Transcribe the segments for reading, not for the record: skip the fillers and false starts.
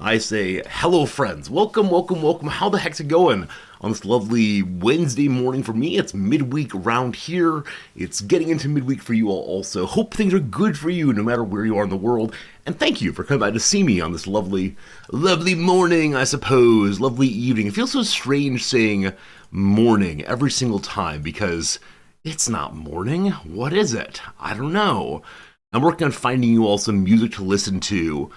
I say, hello, friends. Welcome, welcome, welcome. How the heck's it going on this lovely Wednesday morning for me? It's midweek around here. It's getting into midweek for you all also. Hope things are good for you no matter where you are in the world. And thank you for coming by to see me on this lovely, lovely morning, I suppose. Lovely evening. It feels so strange saying morning every single time because it's not morning. What is it? I don't know. I'm working on finding you all some music to listen to.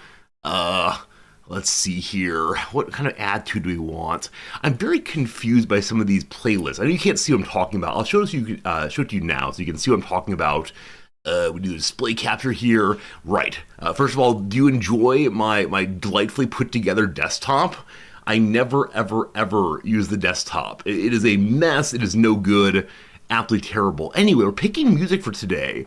Let's see here. What kind of attitude do we want? I'm very confused by some of these playlists. I know you can't see what I'm talking about. I'll show it to you now so you can see what I'm talking about. We do the display capture here. Right. First of all, do you enjoy my delightfully put together desktop? I never, ever, ever use the desktop. It is a mess. It is no good. Absolutely terrible. Anyway, we're picking music for today.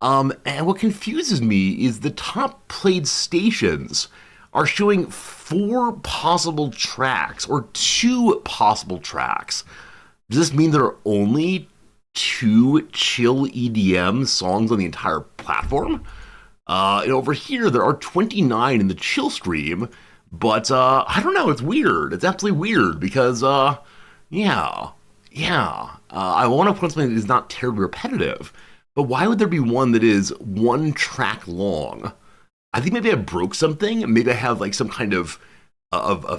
And what confuses me is the top played stations are showing 4 possible tracks or 2 possible tracks. Does this mean there are only 2 chill EDM songs on the entire platform? And over here, there are 29 in the chill stream, but I don't know, it's weird. It's absolutely weird because, yeah. I want to put something that is not terribly repetitive, but why would there be one that is 1 track long? I think maybe I broke something. Maybe I have like some kind of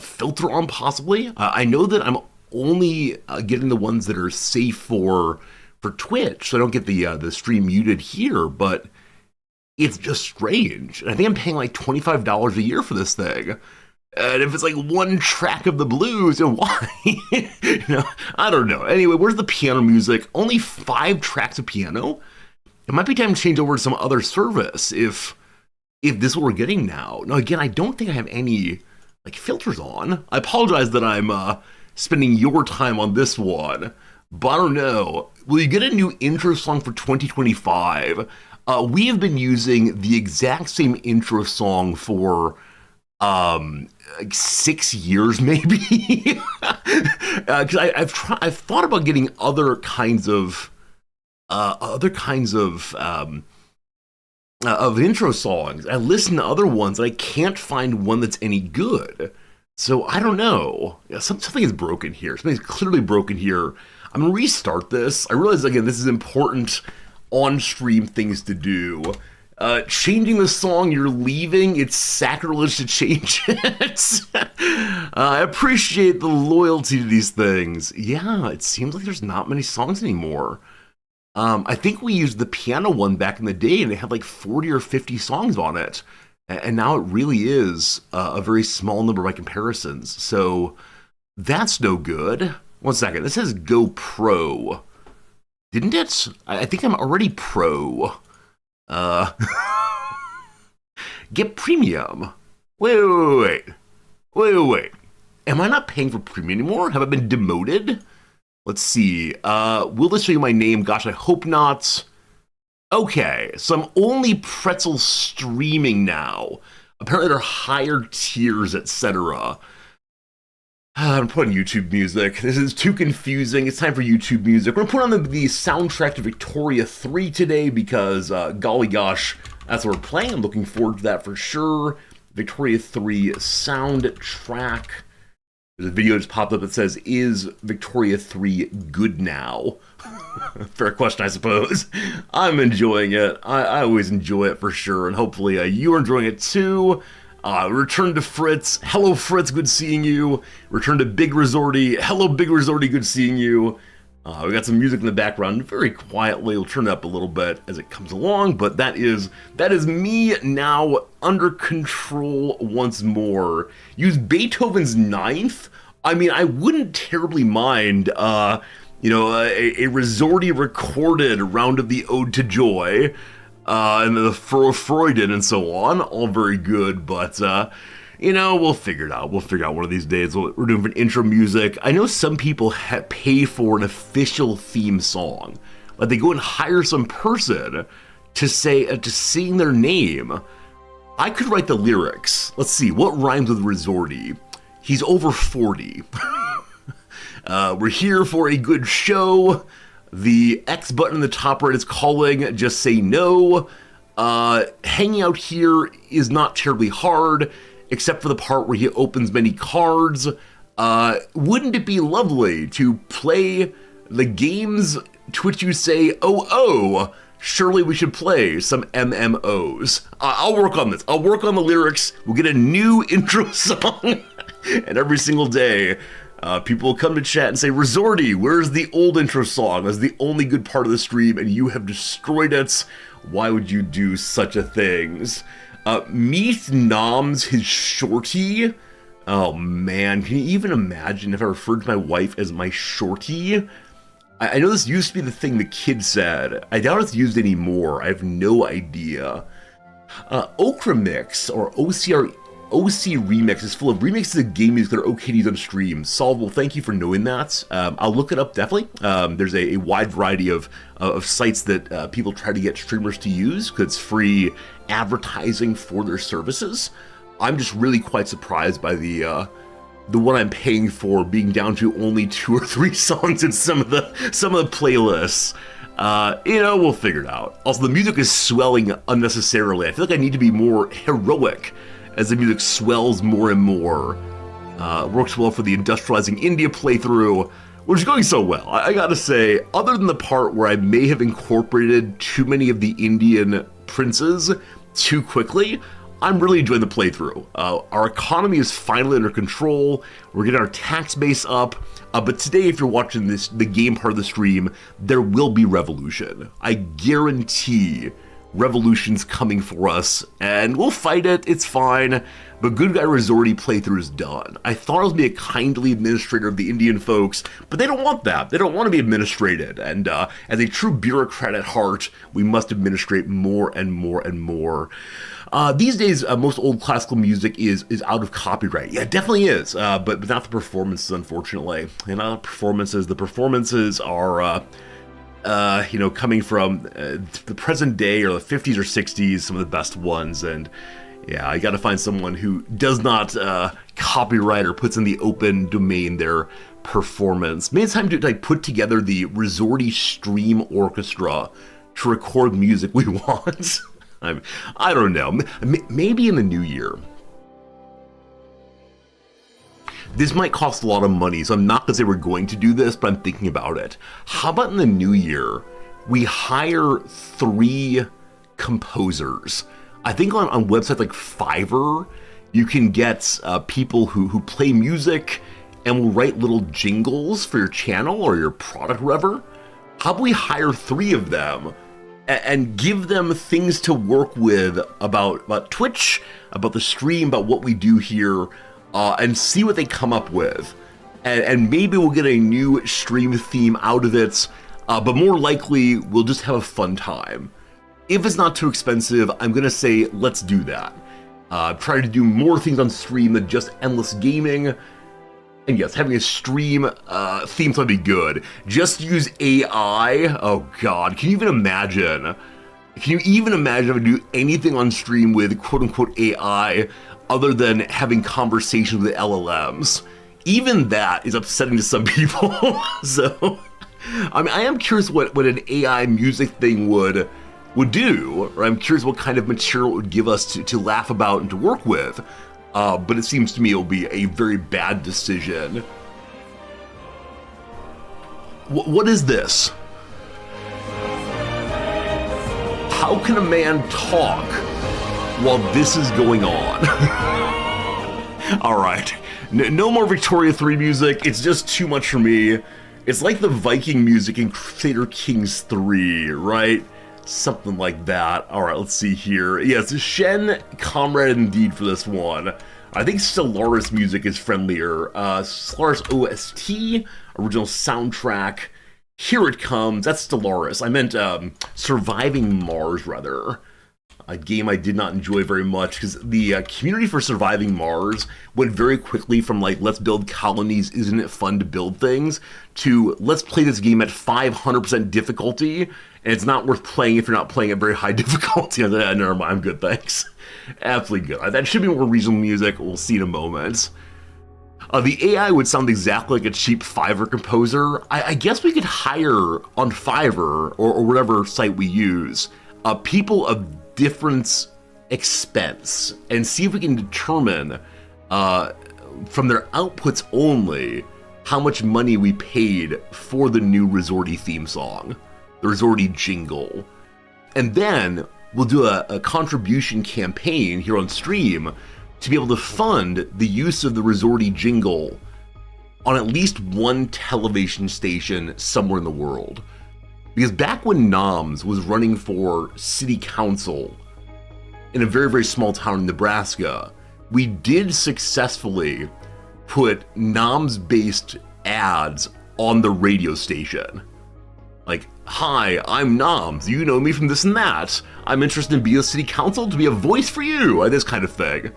filter on, possibly. I know that I'm only getting the ones that are safe for Twitch, so I don't get the stream muted here. But it's just strange. And I think I'm paying like $25 a year for this thing. And if it's like 1 track of the blues, then why? I don't know. Anyway, where's the piano music? Only 5 tracks of piano. It might be time to change over to some other service if this is what we're getting now. Now, again, I don't think I have any like filters on. I apologize that I'm spending your time on this one, but I don't know. Will you get a new intro song for 2025? We have been using the exact same intro song for like 6 years, maybe. Because I've thought about getting other kinds of intro songs. I listen to other ones and I can't find one that's any good. So I don't know. Something is broken here. Something's clearly broken here. I'm gonna restart this. I realize again this is important on-stream things to do. Changing the song you're leaving, it's sacrilege to change it. I appreciate the loyalty to these things. Yeah, it seems like there's not many songs anymore. I think we used the piano one back in the day and it had like 40 or 50 songs on it. And now it really is a very small number by comparisons. So that's no good. 1 second. This says Go Pro. Didn't it? I think I'm already pro. Get premium. Wait. Am I not paying for premium anymore? Have I been demoted? Let's see. Will this show you my name? Gosh, I hope not. Okay, so I'm only Pretzel streaming now. Apparently there are higher tiers, etc. I'm putting YouTube music. This is too confusing. It's time for YouTube music. We're going to put on the soundtrack to Victoria 3 today because, golly gosh, that's what we're playing. I'm looking forward to that for sure. Victoria 3 soundtrack. There's a video just popped up that says, is Victoria 3 good now? Fair question, I suppose. I'm enjoying it. I always enjoy it for sure, and hopefully you are enjoying it too. Return to Fritz. Hello, Fritz. Good seeing you. Return to Big Resorty. Hello, Big Resorty. Good seeing you. We got some music in the background very quietly. We'll turn it up a little bit as it comes along, but that is me now under control once more. Use Beethoven's Ninth. I mean, I wouldn't terribly mind, a Resorty recorded round of the Ode to Joy, and the Freuden and so on. All very good, but we'll figure it out. We'll figure out one of these days what we're doing for intro music. I know some people pay for an official theme song. Like they go and hire some person to sing their name. I could write the lyrics. Let's see, what rhymes with Resorty? He's over 40. We're here for a good show. The X button in the top right is calling. Just say no. Hanging out here is not terribly hard. except for the part where he opens many cards. Wouldn't it be lovely to play the games to which you say, oh, surely we should play some MMOs. I'll work on this. I'll work on the lyrics. We'll get a new intro song. And every single day, people will come to chat and say, Resorty, where's the old intro song? That's the only good part of the stream, and you have destroyed it. Why would you do such a thing? Meet Noms, his shorty. Oh man, can you even imagine if I referred to my wife as my shorty? I know this used to be the thing the kids said. I doubt it's used anymore. I have no idea. Okra Mix, or OC Remix, is full of remixes of game music that are okay to use on stream. Solvable, thank you for knowing that. I'll look it up, definitely. There's a wide variety of sites that people try to get streamers to use because it's free advertising for their services. I'm just really quite surprised by the one I'm paying for being down to only 2 or 3 songs in some of the playlists. We'll figure it out. Also, the music is swelling unnecessarily. I feel like I need to be more heroic as the music swells more and more. Works well for the Industrializing India playthrough, which is going so well. I gotta say, other than the part where I may have incorporated too many of the Indian princes too quickly, I'm really enjoying the playthrough. Our economy is finally under control. We're getting our tax base up. But today, if you're watching the game part of the stream, there will be revolution. I guarantee revolution's coming for us, and we'll fight it. It's fine. But Good Guy Resorty playthrough is done. I thought I was going to be a kindly administrator of the Indian folks, but they don't want that. They don't want to be administrated. And as a true bureaucrat at heart, we must administrate more and more and more. These days, most old classical music is out of copyright. Yeah, it definitely is, but not the performances, unfortunately. And not the performances. The performances are, coming from the present day or the 50s or 60s, some of the best ones. And yeah, I got to find someone who does not copyright or puts in the open domain their performance. Maybe it's time to put together the Resorty Stream Orchestra to record music we want. I don't know. Maybe in the new year. This might cost a lot of money, so I'm not going to say we're going to do this, but I'm thinking about it. How about in the new year, we hire 3 composers? I think on websites like Fiverr, you can get people who play music and will write little jingles for your channel or your product, whatever. How about we hire 3 of them and give them things to work with about Twitch, about the stream, about what we do here, and see what they come up with. And maybe we'll get a new stream theme out of it, but more likely we'll just have a fun time. If it's not too expensive, I'm gonna say let's do that. Try to do more things on stream than just endless gaming. And yes, having a stream theme would be good. Just use AI. Oh god, can you even imagine? Can you even imagine if I do anything on stream with quote-unquote AI other than having conversations with LLMs? Even that is upsetting to some people. So, I mean, I am curious what an AI music thing would do, or I'm curious what kind of material it would give us to laugh about and to work with. But it seems to me it'll be a very bad decision. What is this? How can a man talk while this is going on? All right, no more Victoria 3 music. It's just too much for me. It's like the Viking music in Crusader Kings 3, right? Something like that. All right, let's see here. Yes, Shen Comrade indeed for this one. I think Stellaris music is friendlier. Stellaris OST, original soundtrack. Here it comes. That's Stellaris. I meant Surviving Mars, rather. A game I did not enjoy very much because the community for Surviving Mars went very quickly from like, let's build colonies, isn't it fun to build things, to let's play this game at 500% difficulty, and it's not worth playing if you're not playing at very high difficulty. Never mind, I'm good, thanks. Absolutely good. That should be more reasonable music. We'll see in a moment. The AI would sound exactly like a cheap Fiverr composer. I guess we could hire on Fiverr or whatever site we use people of different expense and see if we can determine from their outputs only how much money we paid for the new Resorty theme song, the Resorty jingle. And then we'll do a contribution campaign here on stream to be able to fund the use of the Resorty jingle on at least one television station somewhere in the world. Because back when Noms was running for city council in a very, very small town in Nebraska, we did successfully put Noms-based ads on the radio station. Like, hi, I'm Noms, you know me from this and that. I'm interested in being a city council to be a voice for you, this kind of thing.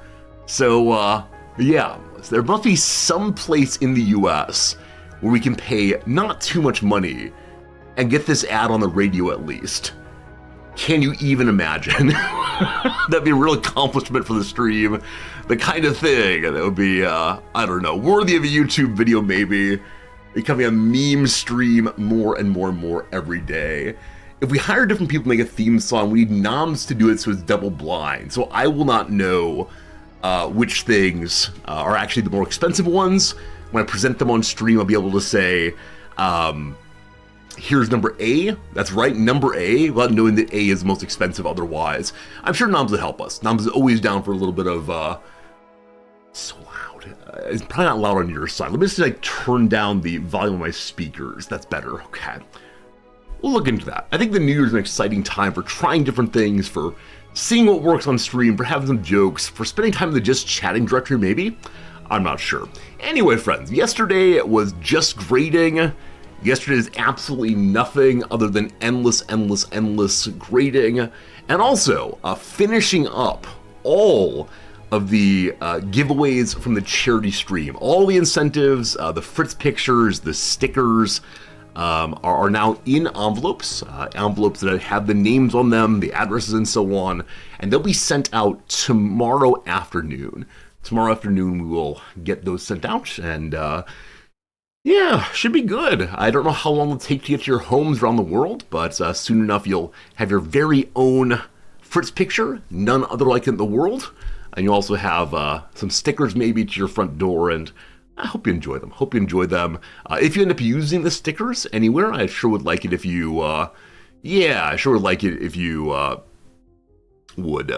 So, yeah, there must be some place in the US where we can pay not too much money and get this ad on the radio at least. Can you even imagine? That'd be a real accomplishment for the stream. The kind of thing that would be, I don't know, worthy of a YouTube video maybe. Becoming a meme stream more and more and more every day. If we hire different people to make a theme song, we need Noms to do it so it's double blind. So I will not know which things are actually the more expensive ones. When I present them on stream, I'll be able to say, here's number A. That's right, number A, without knowing that A is the most expensive otherwise. I'm sure Noms will help us. Noms is always down for a little bit of, so loud. It's probably not loud on your side. Let me just like turn down the volume of my speakers. That's better, okay. We'll look into that. I think the New Year's is an exciting time for trying different things, for seeing what works on stream, for having some jokes, for spending time in the just chatting directory maybe. I'm not sure. Anyway, friends, yesterday was just grading. Yesterday is absolutely nothing other than endless grading, and also finishing up all of the giveaways from the charity stream. All the incentives, the Fritz pictures, the stickers are now in envelopes, envelopes that have the names on them, the addresses and so on, and they'll be sent out tomorrow afternoon. Tomorrow afternoon we will get those sent out, and yeah, should be good. I don't know how long it'll take to get to your homes around the world, but soon enough you'll have your very own Fritz picture, none other like it in the world. And you also have some stickers maybe to your front door, and I hope you enjoy them. If you end up using the stickers anywhere, I sure would like it if you, would,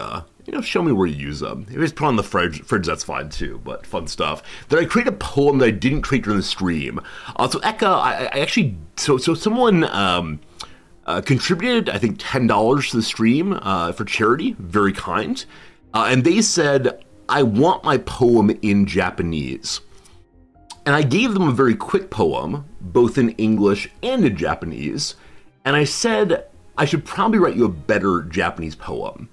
show me where you use them. If it's put on the fridge, that's fine too, but fun stuff. Then I create a poem that I didn't create during the stream. So Eka, I actually, so someone contributed, I think, $10 to the stream for charity, very kind. And they said, I want my poem in Japanese. And I gave them a very quick poem, both in English and in Japanese. And I said, I should probably write you a better Japanese poem.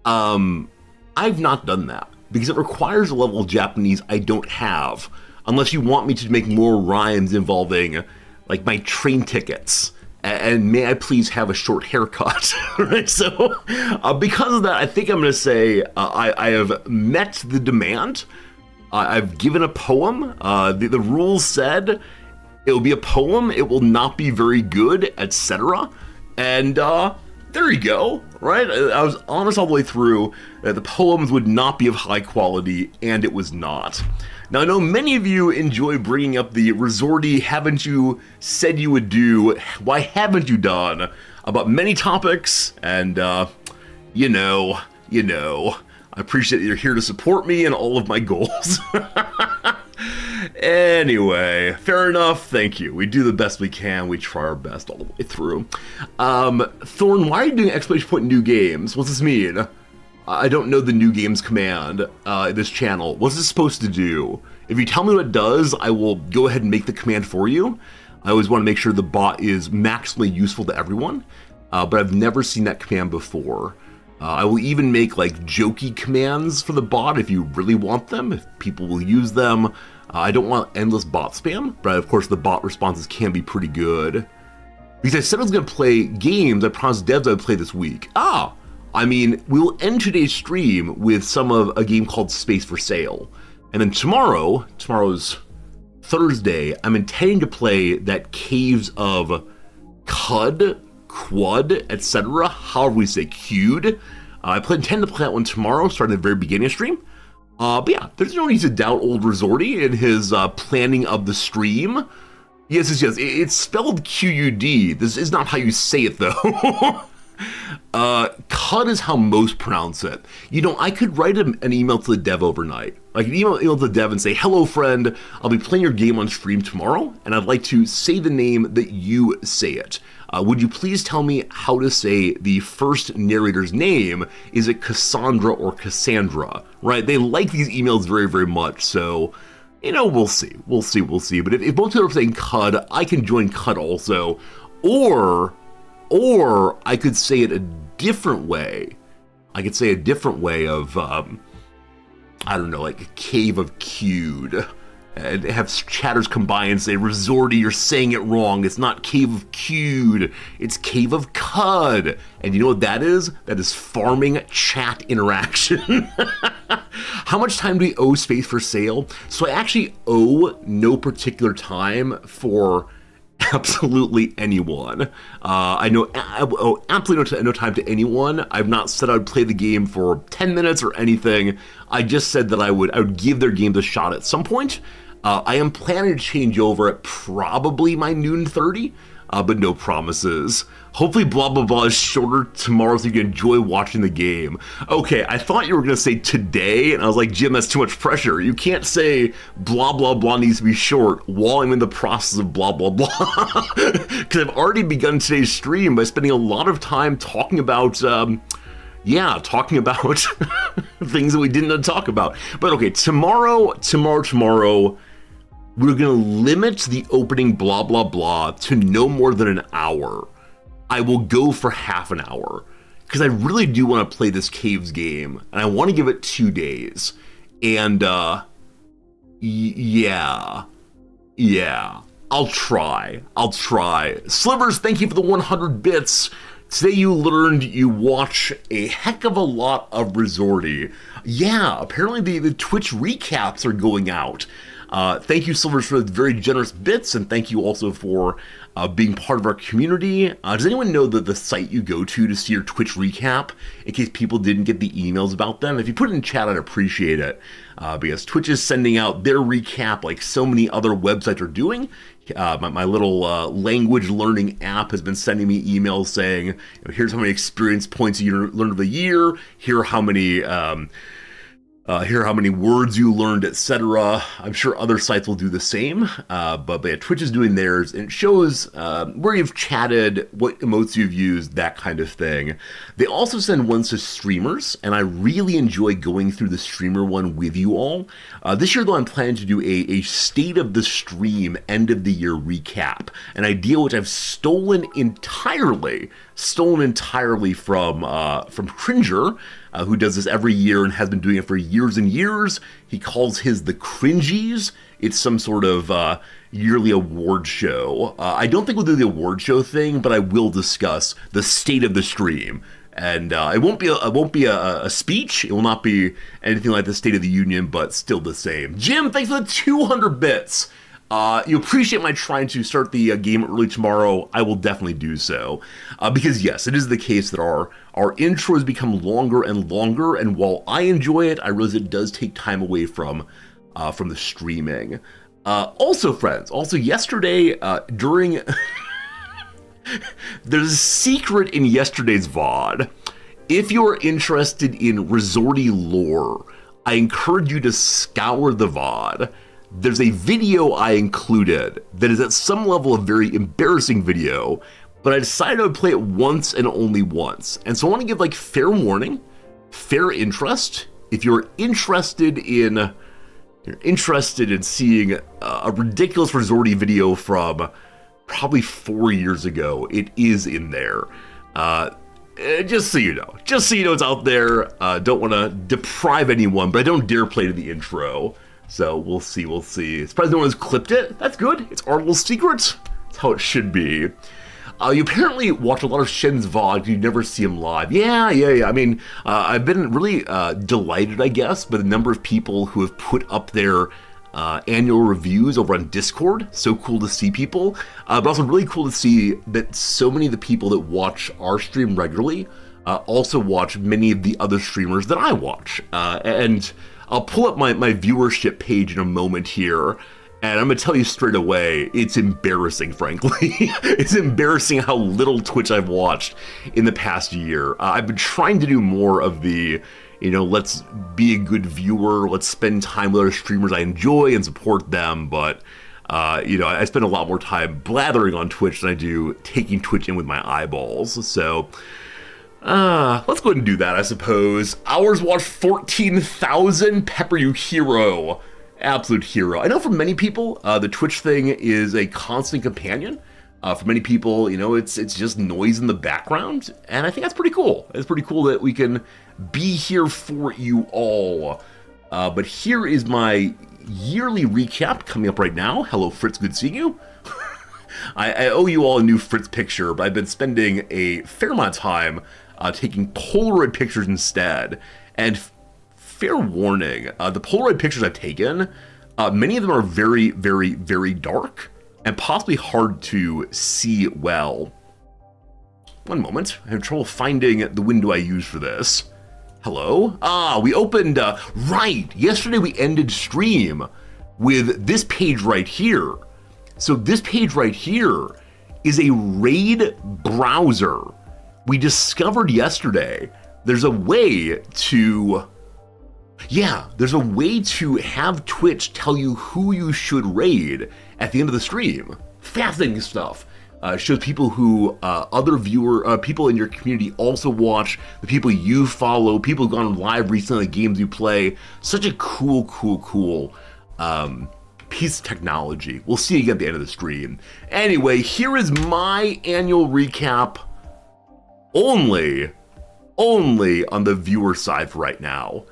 I've not done that because it requires a level of Japanese I don't have, unless you want me to make more rhymes involving like my train tickets and may I please have a short haircut. Right? So because of that, I think I'm going to say I have met the demand. I've given a poem. The rules said it will be a poem. It will not be very good, etc. And there you go, right? I was honest all the way through that the poems would not be of high quality, and it was not. Now, I know many of you enjoy bringing up the Resorty haven't you said you would do, why haven't you done, about many topics, and, you know, I appreciate that you're here to support me in all of my goals. Anyway, fair enough, thank you. We do the best we can, we try our best all the way through. Thorn, why are you doing exclamation point new games? What's this mean? I don't know the new games command, this channel. What's this supposed to do? If you tell me what it does, I will go ahead and make the command for you. I always want to make sure the bot is maximally useful to everyone, but I've never seen that command before. I will even make like jokey commands for the bot if you really want them, if people will use them. I don't want endless bot spam, but of course the bot responses can be pretty good. Because I said I was going to play games I promised devs I would play this week. I mean, we will end today's stream with some of a game called Space for Sale. And then tomorrow's Thursday, I'm intending to play that Caves of Quud, etc., however we say Qud, I intend to play that one tomorrow, starting at the very beginning of stream. But yeah, there's no need to doubt old Resorty and his planning of the stream. Yes, it's spelled Q-U-D. This is not how you say it, though. CUD is how most pronounce it. You know, I could write an email to the dev overnight. I could email to the dev and say, hello, friend, I'll be playing your game on stream tomorrow, and I'd like to say the name that you say it. Would you please tell me how to say the first narrator's name? Is it Cassandra or Cassandra? Right? They like these emails very, very much, so, you know, we'll see. We'll see. But if both people are saying CUD, I can join CUD also. Or I could say it a different way. I could say a different way of, I don't know, like Cave of Cued. And have chatters combine and say, Resorty, you're saying it wrong. It's not Cave of Cued. It's Cave of Cud. And you know what that is? That is farming chat interaction. How much time do we owe Space for Sale? So I actually owe no particular time for absolutely anyone. I owe absolutely no time to anyone. I've not said I would play the game for 10 minutes or anything. I just said that I would give their games a shot at some point. I am planning to change over at probably my noon 30, but no promises. Hopefully blah blah blah is shorter tomorrow so you can enjoy watching the game. Okay, I thought you were gonna say today, and I was like, Jim, that's too much pressure. You can't say blah blah blah needs to be short while I'm in the process of blah blah blah. Because I've already begun today's stream by spending a lot of time talking about talking about things that we didn't talk about. But okay, tomorrow, we're gonna limit the opening blah blah blah to no more than an hour. I will go for half an hour because I really do want to play this Caves game and I want to give it 2 days. And yeah, I'll try. Slivers, thank you for the 100 bits. Today you learned you watch a heck of a lot of Resorty. Yeah, apparently the Twitch recaps are going out. Thank you, Silvers, for the very generous bits, and thank you also for being part of our community. Does anyone know the site you go to see your Twitch recap, in case people didn't get the emails about them? If you put it in chat, I'd appreciate it, because Twitch is sending out their recap like so many other websites are doing. My little language learning app has been sending me emails saying, you know, here's how many experience points you learned of the year, here are how many words you learned, etc. I'm sure other sites will do the same, but yeah, Twitch is doing theirs, and it shows where you've chatted, what emotes you've used, that kind of thing. They also send ones to streamers, and I really enjoy going through the streamer one with you all. This year, though, I'm planning to do a state of the stream end of the year recap, an idea which I've stolen entirely from Cringer, who does this every year and has been doing it for years and years. He calls his the Cringies. It's some sort of yearly award show. I don't think we'll do the award show thing, but I will discuss the state of the stream. And it won't be a speech. It will not be anything like the State of the Union, but still the same. Jim, thanks for the 200 bits. You appreciate my trying to start the game early tomorrow. I will definitely do so. Because yes, it is the case that our intros become longer and longer, and while I enjoy it, I realize it does take time away from the streaming. Also, friends, yesterday, during... There's a secret in yesterday's VOD. If you're interested in Resorty lore, I encourage you to scour the VOD. There's a video I included that is at some level a very embarrassing video, but I decided I would play it once and only once. And so I want to give like fair warning, fair interest. If you're interested in seeing a ridiculous Resorty video from probably 4 years ago, it is in there. Just so you know it's out there. Don't want to deprive anyone, but I don't dare play to the intro. So we'll see. Surprised no one has clipped it. That's good. It's our little secret. That's how it should be. You apparently watch a lot of Shen's VOD. You never see him live. Yeah. I mean, I've been really delighted, I guess, by the number of people who have put up their annual reviews over on Discord. So cool to see people. But also really cool to see that so many of the people that watch our stream regularly also watch many of the other streamers that I watch. And I'll pull up my viewership page in a moment here, and I'm going to tell you straight away, it's embarrassing, frankly. It's embarrassing how little Twitch I've watched in the past year. I've been trying to do more of the, let's be a good viewer, let's spend time with other streamers I enjoy and support them, but I spend a lot more time blathering on Twitch than I do taking Twitch in with my eyeballs. So let's go ahead and do that, I suppose. Hours watched 14,000. Pepper You Hero. Absolute hero. I know for many people, the Twitch thing is a constant companion. For many people, it's just noise in the background, and I think that's pretty cool. It's pretty cool that we can be here for you all. But here is my yearly recap coming up right now. Hello, Fritz. Good seeing you. I owe you all a new Fritz picture, but I've been spending a fair amount of time taking Polaroid pictures instead. And fair warning, the Polaroid pictures I've taken, many of them are very, very, very dark and possibly hard to see well. One moment, I have trouble finding the window I use for this. Hello? We opened, right, yesterday we ended stream with this page right here. So this page right here is a RAID browser. We discovered yesterday there's a way to have Twitch tell you who you should raid at the end of the stream. Fascinating stuff. Shows people who people in your community also watch, the people you follow, people who've gone live recently, games you play. Such a cool piece of technology. We'll see you at the end of the stream. Anyway, here is my annual recap, only on the viewer side for right now.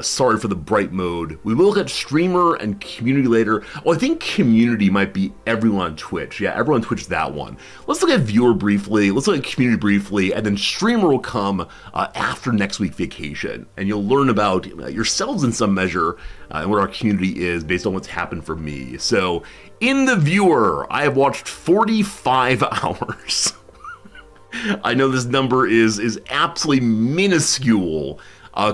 Sorry for the bright mode. We will look at streamer and community later. Oh, I think community might be everyone on Twitch. Yeah, everyone on Twitch is that one. Let's look at viewer briefly. Let's look at community briefly, and then streamer will come after next week vacation. And you'll learn about yourselves in some measure and what our community is based on what's happened for me. So in the viewer, I have watched 45 hours. I know this number is absolutely minuscule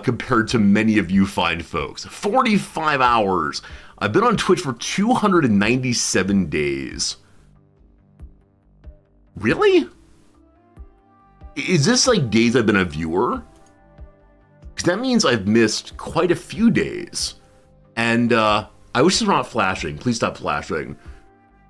compared to many of you fine folks. 45 hours. I've been on Twitch for 297 days. Really? Is this like days I've been a viewer? Because that means I've missed quite a few days. And I wish this were not flashing. Please stop flashing.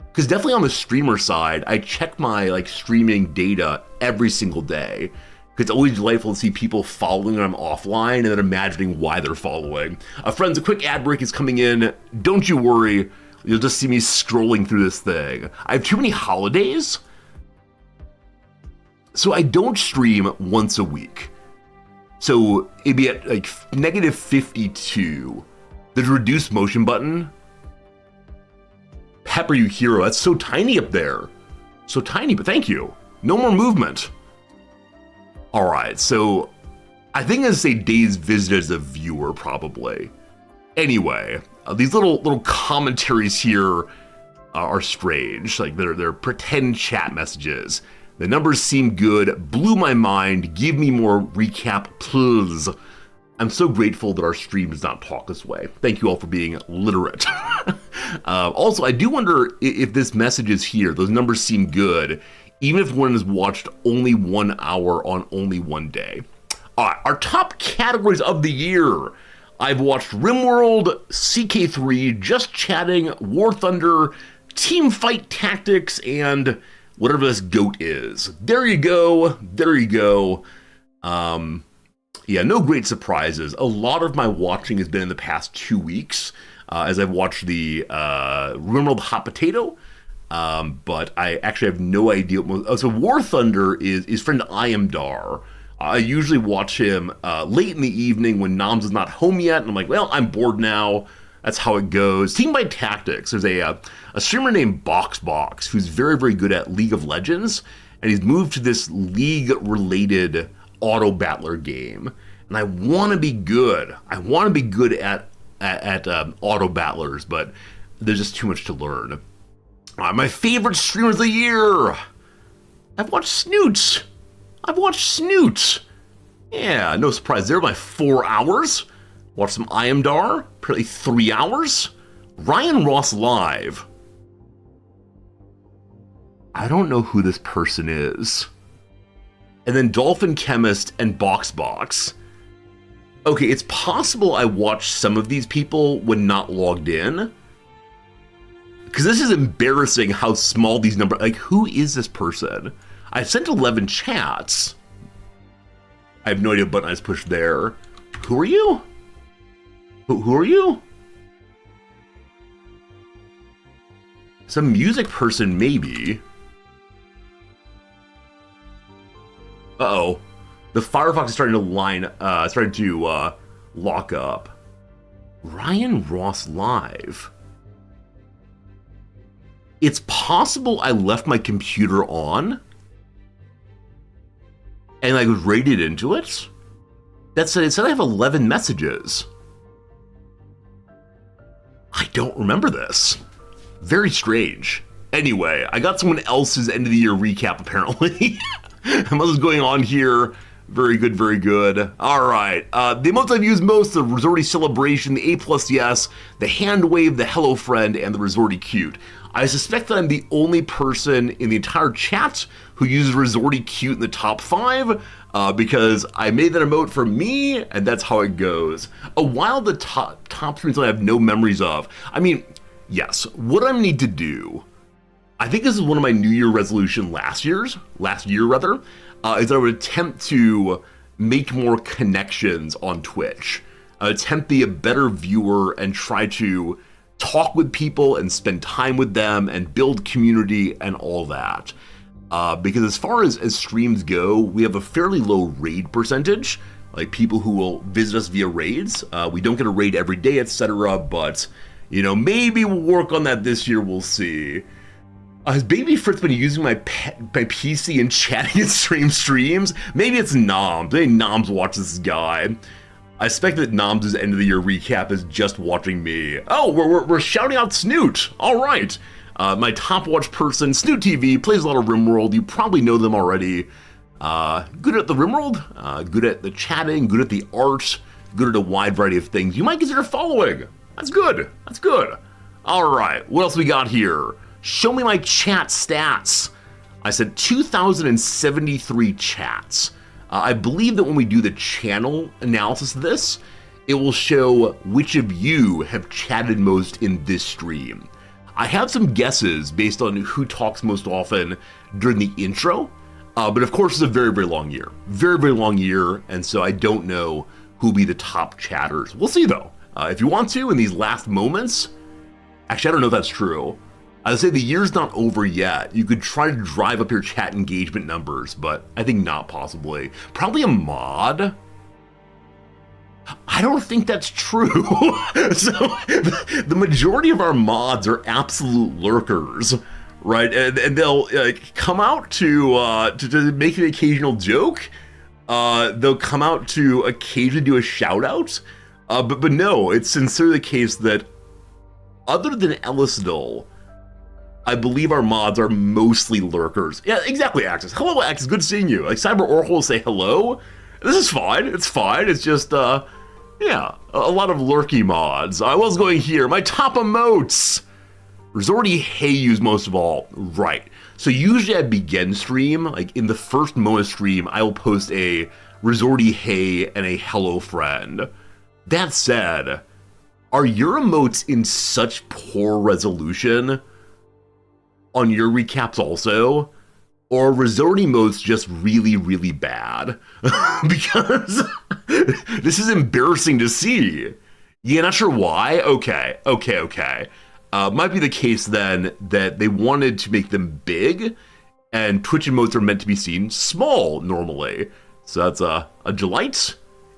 Because definitely on the streamer side, I check my streaming data every single day. It's always delightful to see people following when I'm offline and then imagining why they're following. Friends, a quick ad break is coming in. Don't you worry, you'll just see me scrolling through this thing. I have too many holidays, so I don't stream once a week. So it'd be at negative 52. There's a reduce motion button. Pepper You Hero, that's so tiny up there. So tiny, but thank you. No more movement. All right, so I think I'm gonna say days visited as a viewer, probably. Anyway, these little commentaries here are strange. They're pretend chat messages. The numbers seem good, blew my mind, give me more recap, please. I'm so grateful that our stream does not talk this way. Thank you all for being literate. Also, I do wonder if this message is here, those numbers seem good, even if one has watched only 1 hour on only one day. All right, our top categories of the year. I've watched RimWorld, CK3, Just Chatting, War Thunder, Team Fight Tactics, and whatever this goat is. There you go. There you go. Yeah, no great surprises. A lot of my watching has been in the past 2 weeks, as I've watched the RimWorld Hot Potato, but I actually have no idea. So War Thunder is friend I Am Dar. I usually watch him late in the evening when Noms is not home yet, and I'm like, well, I'm bored now. That's how it goes. Team Fight Tactics. There's a streamer named BoxBox who's very, very good at League of Legends, and he's moved to this League-related auto battler game. And I want to be good. I want to be good at auto battlers, but there's just too much to learn. My favorite streamers of the year. I've watched Snoots. Yeah, no surprise there. By 4 hours. Watch some Iamdar. Apparently 3 hours. Ryan Ross live. I don't know who this person is. And then Dolphin Chemist and BoxBox. Okay, it's possible I watched some of these people when not logged in. Because this is embarrassing how small these numbers... Like, who is this person? I sent 11 chats. I have no idea what button I just pushed there. Who are you? Who are you? Some music person, maybe. Uh-oh. The Firefox is starting to lock up. Ryan Ross live. It's possible I left my computer on and I was rated into it. It said I have 11 messages. I don't remember this. Very strange. Anyway, I got someone else's end of the year recap apparently. What is going on here? Very good, very good. All right. The emotes I've used most: the Resorty Celebration, the A plus yes, the Hand Wave, the Hello Friend, and the Resorty Cute. I suspect that I'm the only person in the entire chat who uses Resorty Cute in the top 5 because I made that emote for me, and that's how it goes. While the top 3 I have no memories of. I mean, yes, what I need to do, I think this is one of my New Year resolution last year, is I would attempt to make more connections on Twitch, attempt to be a better viewer and try to talk with people and spend time with them and build community and all that. Because as far as streams go, we have a fairly low raid percentage, like people who will visit us via raids. We don't get a raid every day, etc. But, you know, maybe we'll work on that this year, we'll see. Has Baby Fritz been using my PC and chatting and streams? Maybe it's Noms. Maybe Noms watches this guy. I suspect that Noms' end of the year recap is just watching me. Oh, we're shouting out Snoot. All right. My top watch person, Snoot TV, plays a lot of RimWorld. You probably know them already. Good at the RimWorld, good at the chatting, good at the art, good at a wide variety of things you might consider following. That's good. That's good. All right. What else we got here? Show me my chat stats. I said 2,073 chats. I believe that when we do the channel analysis of this, it will show which of you have chatted most in this stream. I have some guesses based on who talks most often during the intro, but of course it's a very, very long year. Very, very long year, and so I don't know who'll be the top chatters. We'll see though. If you want to, in these last moments, actually I don't know if that's true. I would say the year's not over yet. You could try to drive up your chat engagement numbers, but I think not possibly. Probably a mod. I don't think that's true. So the majority of our mods are absolute lurkers, right? And they'll come out to make an occasional joke. They'll come out to occasionally do a shout out. But no, it's sincerely the case that other than Ellisdale, I believe our mods are mostly lurkers. Yeah, exactly, Axis. Hello, Axis. Good seeing you. Like, Cyber Oracle will say hello. This is fine. It's fine. It's just, yeah, a lot of lurky mods. I was going here. My top emotes. Resorty Hey use most of all. Right. So usually I begin stream, like in the first moment of stream, I will post a Resorty Hey and a Hello Friend. That said, are your emotes in such poor resolution on your recaps also, or Resorty emotes just really, really bad? Because this is embarrassing to see. Yeah, not sure why. Okay. Might be the case then that they wanted to make them big, and Twitch emotes are meant to be seen small normally. So that's a delight.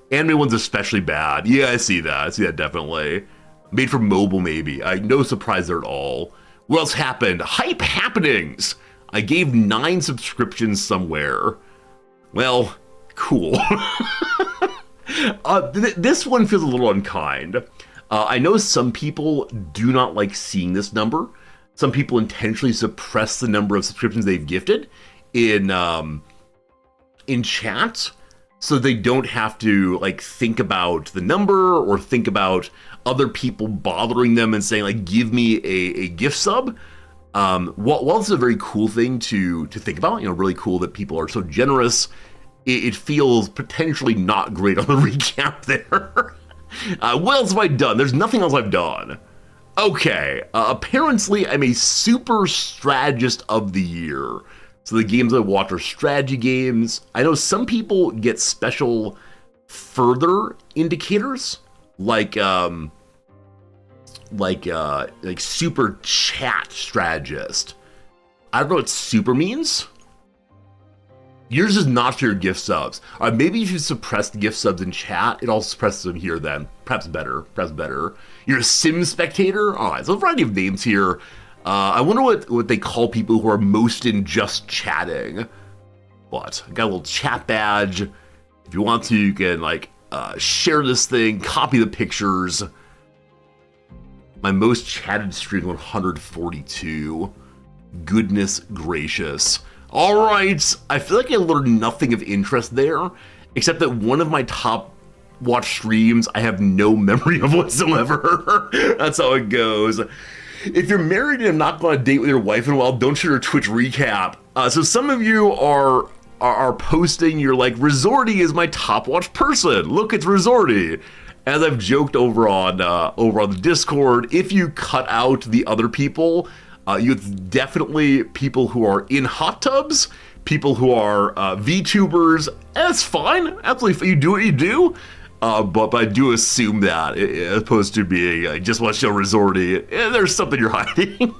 Anime one's especially bad. Yeah, I see that definitely. Made for mobile maybe. No surprise there at all. What else happened? Hype happenings! I gave 9 subscriptions somewhere. Well, cool. This one feels a little unkind. I know some people do not like seeing this number. Some people intentionally suppress the number of subscriptions they've gifted in chat. so they don't have to like think about the number or think about other people bothering them and saying like, give me a gift sub. While it's a very cool thing to think about, really cool that people are so generous, it feels potentially not great on the recap there. What else have I done? There's nothing else I've done. Okay, apparently I'm a super strategist of the year. So the games I watch are strategy games. I know some people get special further indicators, like super chat strategist. I don't know what super means. Yours is not your gift subs. Maybe if you suppress the gift subs in chat, it also suppresses them here then. Perhaps better. You're a sim spectator? Alright, so a variety of names here. I wonder what they call people who are most in just chatting. But I got a little chat badge. If you want to, you can share this thing, copy the pictures. My most chatted stream 142. Goodness gracious. Alright, I feel like I learned nothing of interest there, except that one of my top watch streams I have no memory of whatsoever. That's how it goes. If you're married and not going on a date with your wife in a while, don't share your Twitch recap. So some of you are posting, you're like, Resorty is my top watch person. Look, it's Resorty. As I've joked over on the Discord, if you cut out the other people, you definitely people who are in hot tubs, people who are VTubers. That's fine. Absolutely, you do what you do. But I do assume that, as opposed to being just want to show Resorty, there's something you're hiding.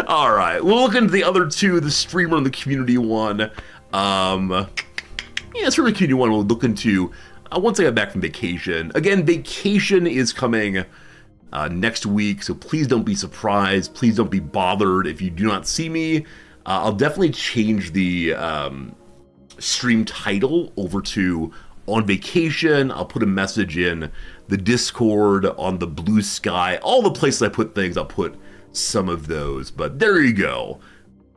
All right, we'll look into the other two, the streamer and the community one. Streamer community one we'll look into once I get back from vacation. Again, vacation is coming next week, so please don't be surprised. Please don't be bothered if you do not see me. I'll definitely change the stream title over to On Vacation. I'll put a message in the Discord, on the Blue Sky, all the places I put things, I'll put some of those. But there you go.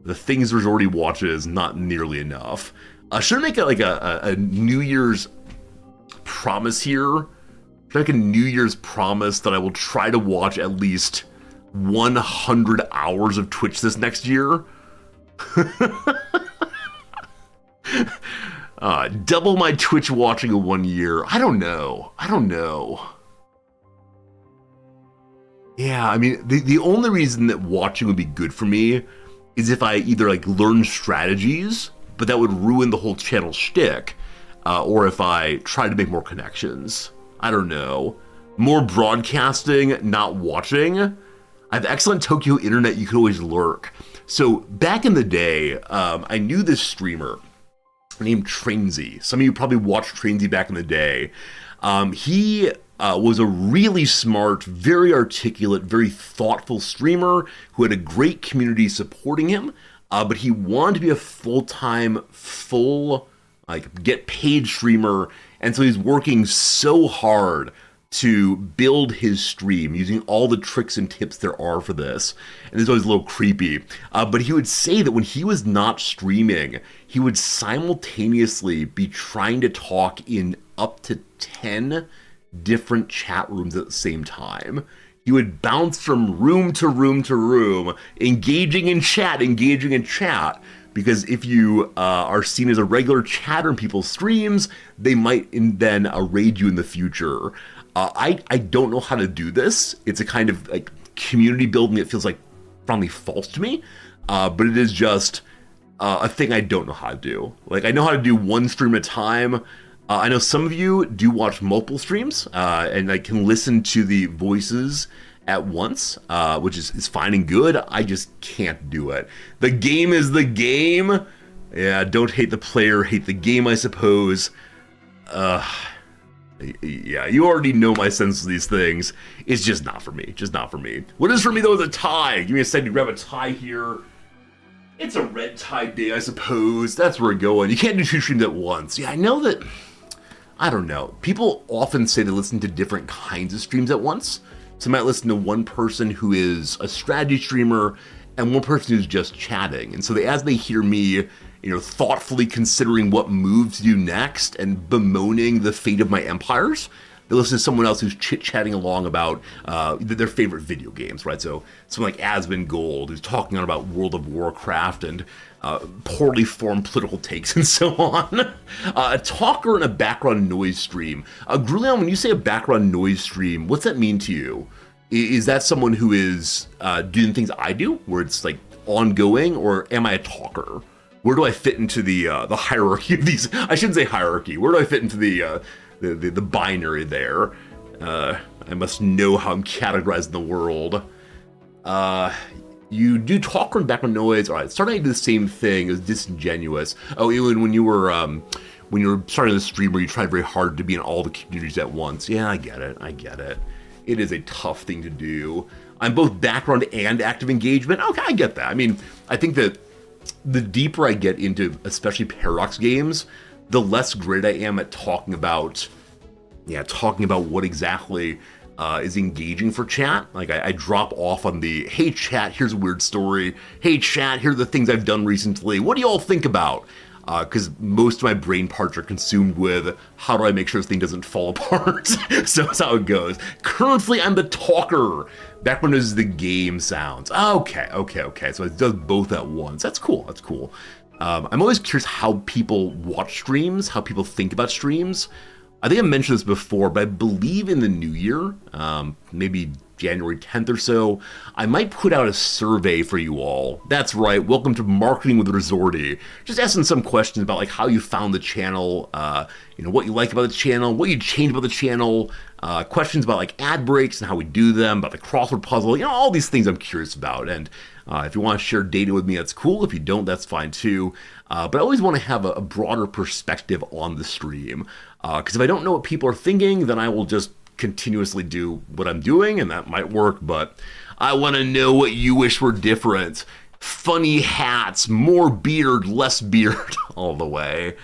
The things Resorty watches, not nearly enough. Should I make a New Year's promise here? Like a New Year's promise that I will try to watch at least 100 hours of Twitch this next year. Double my Twitch watching in 1 year. I don't know. Yeah, I mean, the only reason that watching would be good for me is if I either learn strategies, but that would ruin the whole channel shtick, or if I try to make more connections. I don't know. More broadcasting, not watching. I have excellent Tokyo internet, you could always lurk. So back in the day, I knew this streamer named Trainsy. Some of you probably watched Trainsy back in the day. He was a really smart, very articulate, very thoughtful streamer who had a great community supporting him, but he wanted to be a full-time, get paid streamer, and so he's working so hard to build his stream using all the tricks and tips there are for this. And this is always a little creepy. But he would say that when he was not streaming, he would simultaneously be trying to talk in up to 10 different chat rooms at the same time. He would bounce from room to room to room, engaging in chat, because if you are seen as a regular chatter in people's streams, they might then raid you in the future. I don't know how to do this. It's a kind of community building that feels probably false to me, but it is just a thing I don't know how to do. I know how to do one stream at a time. I know some of you do watch multiple streams, and I can listen to the voices at once, which is fine and good. I just can't do it. The game is the game. Yeah, don't hate the player, hate the game, I suppose. Yeah, you already know my sense of these things. It's just not for me. What is for me, though, is a tie. Give me a second to grab a tie here. It's a red tie day, I suppose. That's where we're going. You can't do two streams at once. Yeah, I know that. I don't know. People often say they listen to different kinds of streams at once. So I might listen to one person who is a strategy streamer and one person who's just chatting. And so as they hear me thoughtfully considering what move to do next and bemoaning the fate of my empires. They listen to someone else who's chit-chatting along about their favorite video games, right? So someone like Asmongold who's talking on about World of Warcraft and poorly formed political takes and so on. A talker in a background noise stream. Grulion, when you say a background noise stream, what's that mean to you? Is that someone who is doing things I do, where it's like ongoing, or am I a talker? Where do I fit into the hierarchy of these? I shouldn't say hierarchy. Where do I fit into the binary there? I must know how I'm categorized in the world. You do talk on background noise. All right, starting to do the same thing is disingenuous. Oh, even when you were starting the stream where you tried very hard to be in all the communities at once. Yeah, I get it. It is a tough thing to do. I'm both background and active engagement. Okay, I get that. I mean, I think that the deeper I get into especially Paradox games, the less great I am at talking about what exactly is engaging for chat. Like I drop off on the, hey chat, here's a weird story. Hey chat, here are the things I've done recently. What do you all think about? Because most of my brain parts are consumed with how do I make sure this thing doesn't fall apart. So that's how it goes. Currently, I'm the talker. Back when it was the game sounds. Okay. So it does both at once. That's cool. I'm always curious how people watch streams, how people think about streams. I think I mentioned this before, but I believe in the new year, maybe January 10th or so, I might put out a survey for you all. That's right, welcome to Marketing with Resorty. Just asking some questions about like how you found the channel, what you like about the channel, what you changed about the channel, questions about like ad breaks and how we do them, about the crossword puzzle, all these things I'm curious about. And if you want to share data with me, that's cool. If you don't, that's fine too. But I always want to have a broader perspective on the stream. Because if I don't know what people are thinking, then I will just continuously do what I'm doing, and that might work, but I want to know what you wish were different. Funny hats, more beard, less beard, all the way.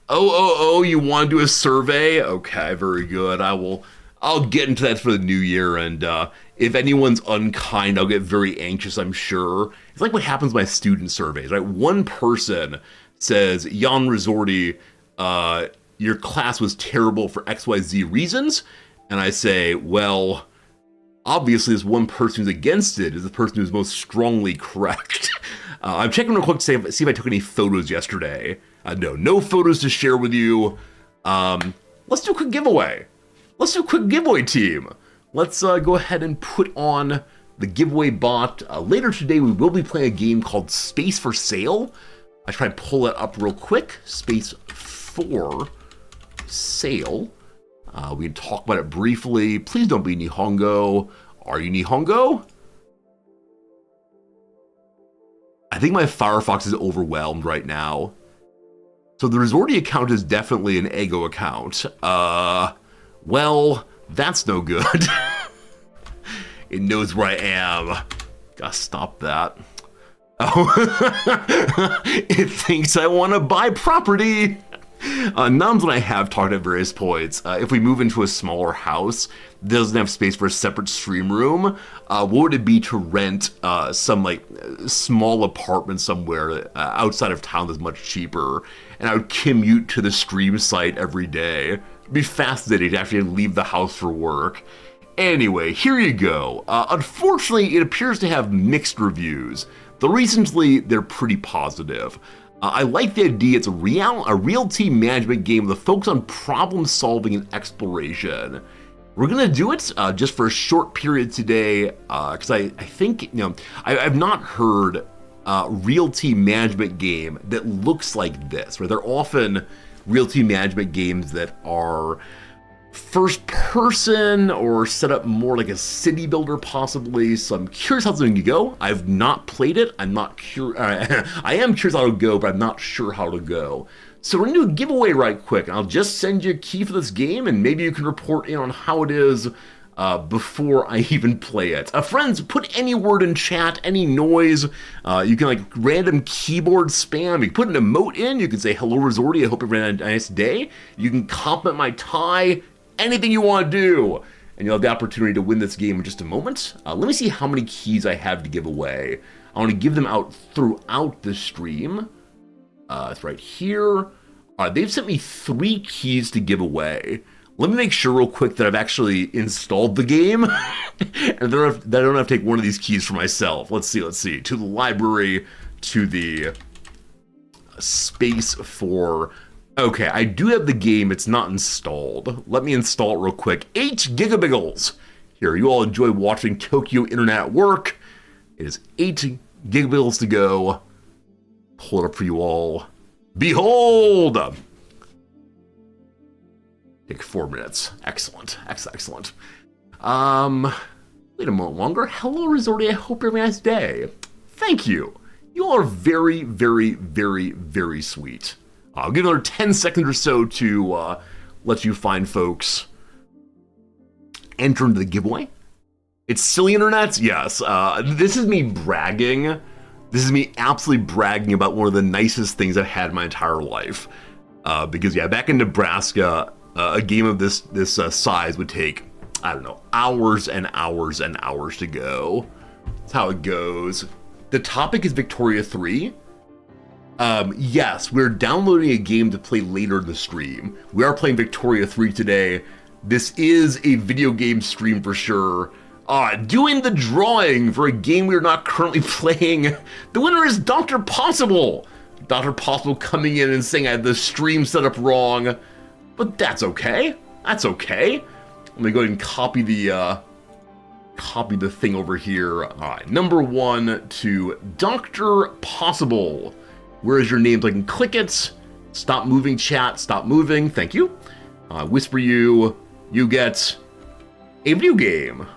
Oh, you want to do a survey? Okay, very good. I'll get into that for the new year, and if anyone's unkind, I'll get very anxious, I'm sure. It's like what happens with my student surveys, right? One person says, Jan Resorty, your class was terrible for XYZ reasons. And I say, well, obviously this one person who's against it is the person who's most strongly correct. I'm checking real quick to see if I took any photos yesterday. No photos to share with you. Let's do a quick giveaway. Team. Let's go ahead and put on the giveaway bot. Later today, we will be playing a game called Space for Sale. I try and pull it up real quick. Space for Sale. We can talk about it briefly. Please don't be Nihongo. Are you Nihongo? I think my Firefox is overwhelmed right now. So the Resorty account is definitely an Ego account. Well, that's no good. It knows where I am. Gotta stop that. Oh, it thinks I want to buy property. Nums and I have talked at various points. If we move into a smaller house that doesn't have space for a separate stream room, what would it be to rent some like small apartment somewhere outside of town that's much cheaper, and I would commute to the stream site every day. It'd be fascinating to actually leave the house for work. Anyway, here you go. Unfortunately, it appears to have mixed reviews, though recently they're pretty positive. I like the idea. It's a real team management game with a focus on problem solving and exploration. We're gonna do it just for a short period today, because I think I've not heard a real team management game that looks like this. Right? They're often real team management games that are first person or set up more like a city builder possibly. So I'm curious how it's going to go. I've not played it. I'm not curious. I am curious how it'll go, but I'm not sure how it'll go. So we're going to do a giveaway right quick. I'll just send you a key for this game, and maybe you can report in on how it is before I even play it. Friends, put any word in chat, any noise. You can like random keyboard spam. You can put an emote in. You can say, hello, Resorty. I hope you're having a nice day. You can compliment my tie. Anything you want to do, and you'll have the opportunity to win this game in just a moment. Let me see how many keys I have to give away. I want to give them out throughout the stream. It's right here. All right, they've sent me 3 keys to give away. Let me make sure real quick that I've actually installed the game and that I don't have to take one of these keys for myself. Let's see. To the library, to the space for... Okay, I do have the game. It's not installed. Let me install it real quick. 8 gigabiggles. Here, you all enjoy watching Tokyo Internet at work. It is 8 gigabiggles to go. Pull it up for you all. Behold! Take 4 minutes. Excellent. Excellent. Wait a moment longer. Hello, Resorty. I hope you're having a nice day. Thank you. You all are very, very, very, very sweet. I'll give another 10 seconds or so to let you find folks enter into the giveaway. It's silly internet? Yes. This is me bragging. This is me absolutely bragging about one of the nicest things I've had in my entire life. Because, yeah, back in Nebraska, a game of this size would take, I don't know, hours and hours and hours to go. That's how it goes. The topic is Victoria 3. Yes, we're downloading a game to play later in the stream. We are playing Victoria 3 today. This is a video game stream for sure. Doing the drawing for a game we're not currently playing. The winner is Dr. Possible. Dr. Possible coming in and saying I had the stream set up wrong. But that's okay. That's okay. Let me go ahead and copy the thing over here. All right, number 1 to Dr. Possible. Where is your name so I can click it? Stop moving, chat. Stop moving. Thank you. Whisper you get a video game.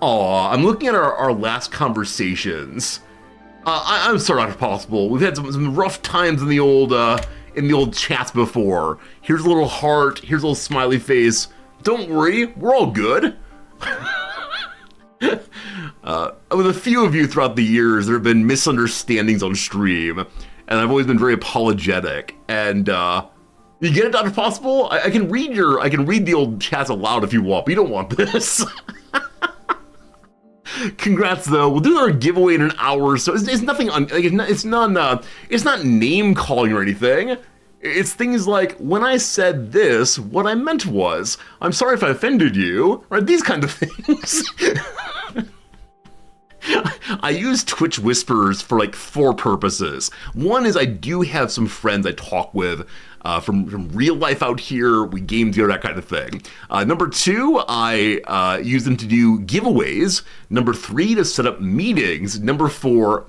I'm looking at our last conversations. I'm sorry, Dr. Possible. We've had some rough times in the old chats before. Here's a little heart. Here's a little smiley face. Don't worry, we're all good. With a few of you throughout the years, there have been misunderstandings on stream, and I've always been very apologetic. And you get it, Dr. Possible? I can read the old chats aloud if you want, but you don't want this. Congrats, though. We'll do our giveaway in an hour, so it's nothing. It's not name calling or anything. It's things like, when I said this, what I meant was, I'm sorry if I offended you, right? These kind of things. I use Twitch Whispers for like 4 purposes. One is I do have some friends I talk with from real life out here. We game together, that kind of thing. Number 2, I use them to do giveaways. Number 3, to set up meetings. Number 4,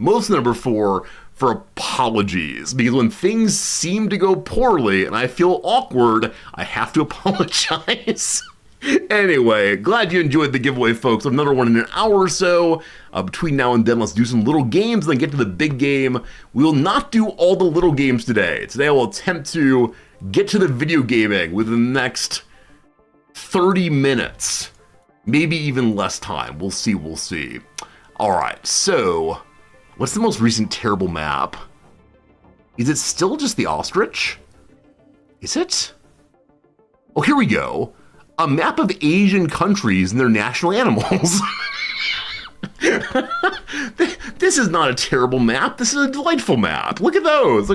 for apologies. Because when things seem to go poorly and I feel awkward, I have to apologize. Anyway, glad you enjoyed the giveaway, folks. Another one in an hour or so. Between now and then, let's do some little games and then get to the big game. We will not do all the little games today. Today I will attempt to get to the video gaming within the next 30 minutes. Maybe even less time. We'll see. All right, so what's the most recent terrible map? Is it still just the ostrich? Is it? Oh, here we go. A map of Asian countries and their national animals. This is not a terrible map. This is a delightful map. Look at those.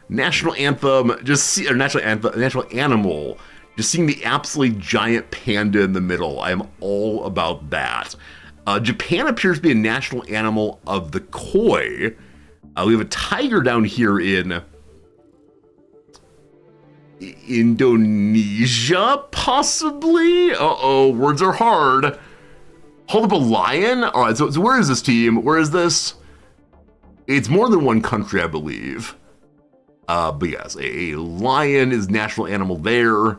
National anthem, national animal. Just seeing the absolutely giant panda in the middle. I am all about that. Japan appears to be a national animal of the koi. We have a tiger down here in Indonesia, possibly? Uh-oh, words are hard. Hold up, a lion? All right, so where is this team? Where is this? It's more than one country, I believe. But yes, a lion is national animal there.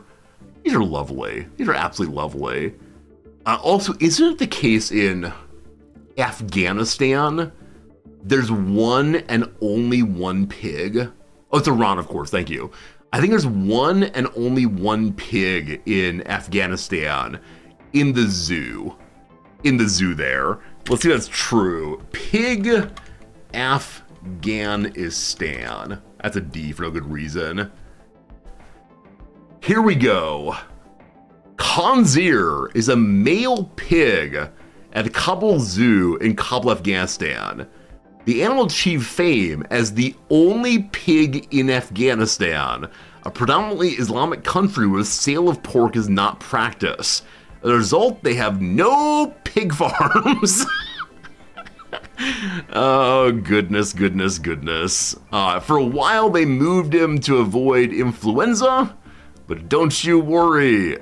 These are lovely. These are absolutely lovely. Also, isn't it the case in Afghanistan? There's one and only one pig. Oh, it's Iran, of course, thank you. I think there's one and only one pig in Afghanistan in the zoo. In the zoo there. Let's see if that's true. Pig Afghanistan. That's a D for no good reason. Here we go. Khanzir is a male pig, at the Kabul Zoo in Kabul, Afghanistan. The animal achieved fame as the only pig in Afghanistan, a predominantly Islamic country where the sale of pork is not practiced. As a result, they have no pig farms. Oh, goodness. For a while, they moved him to avoid influenza, but don't you worry.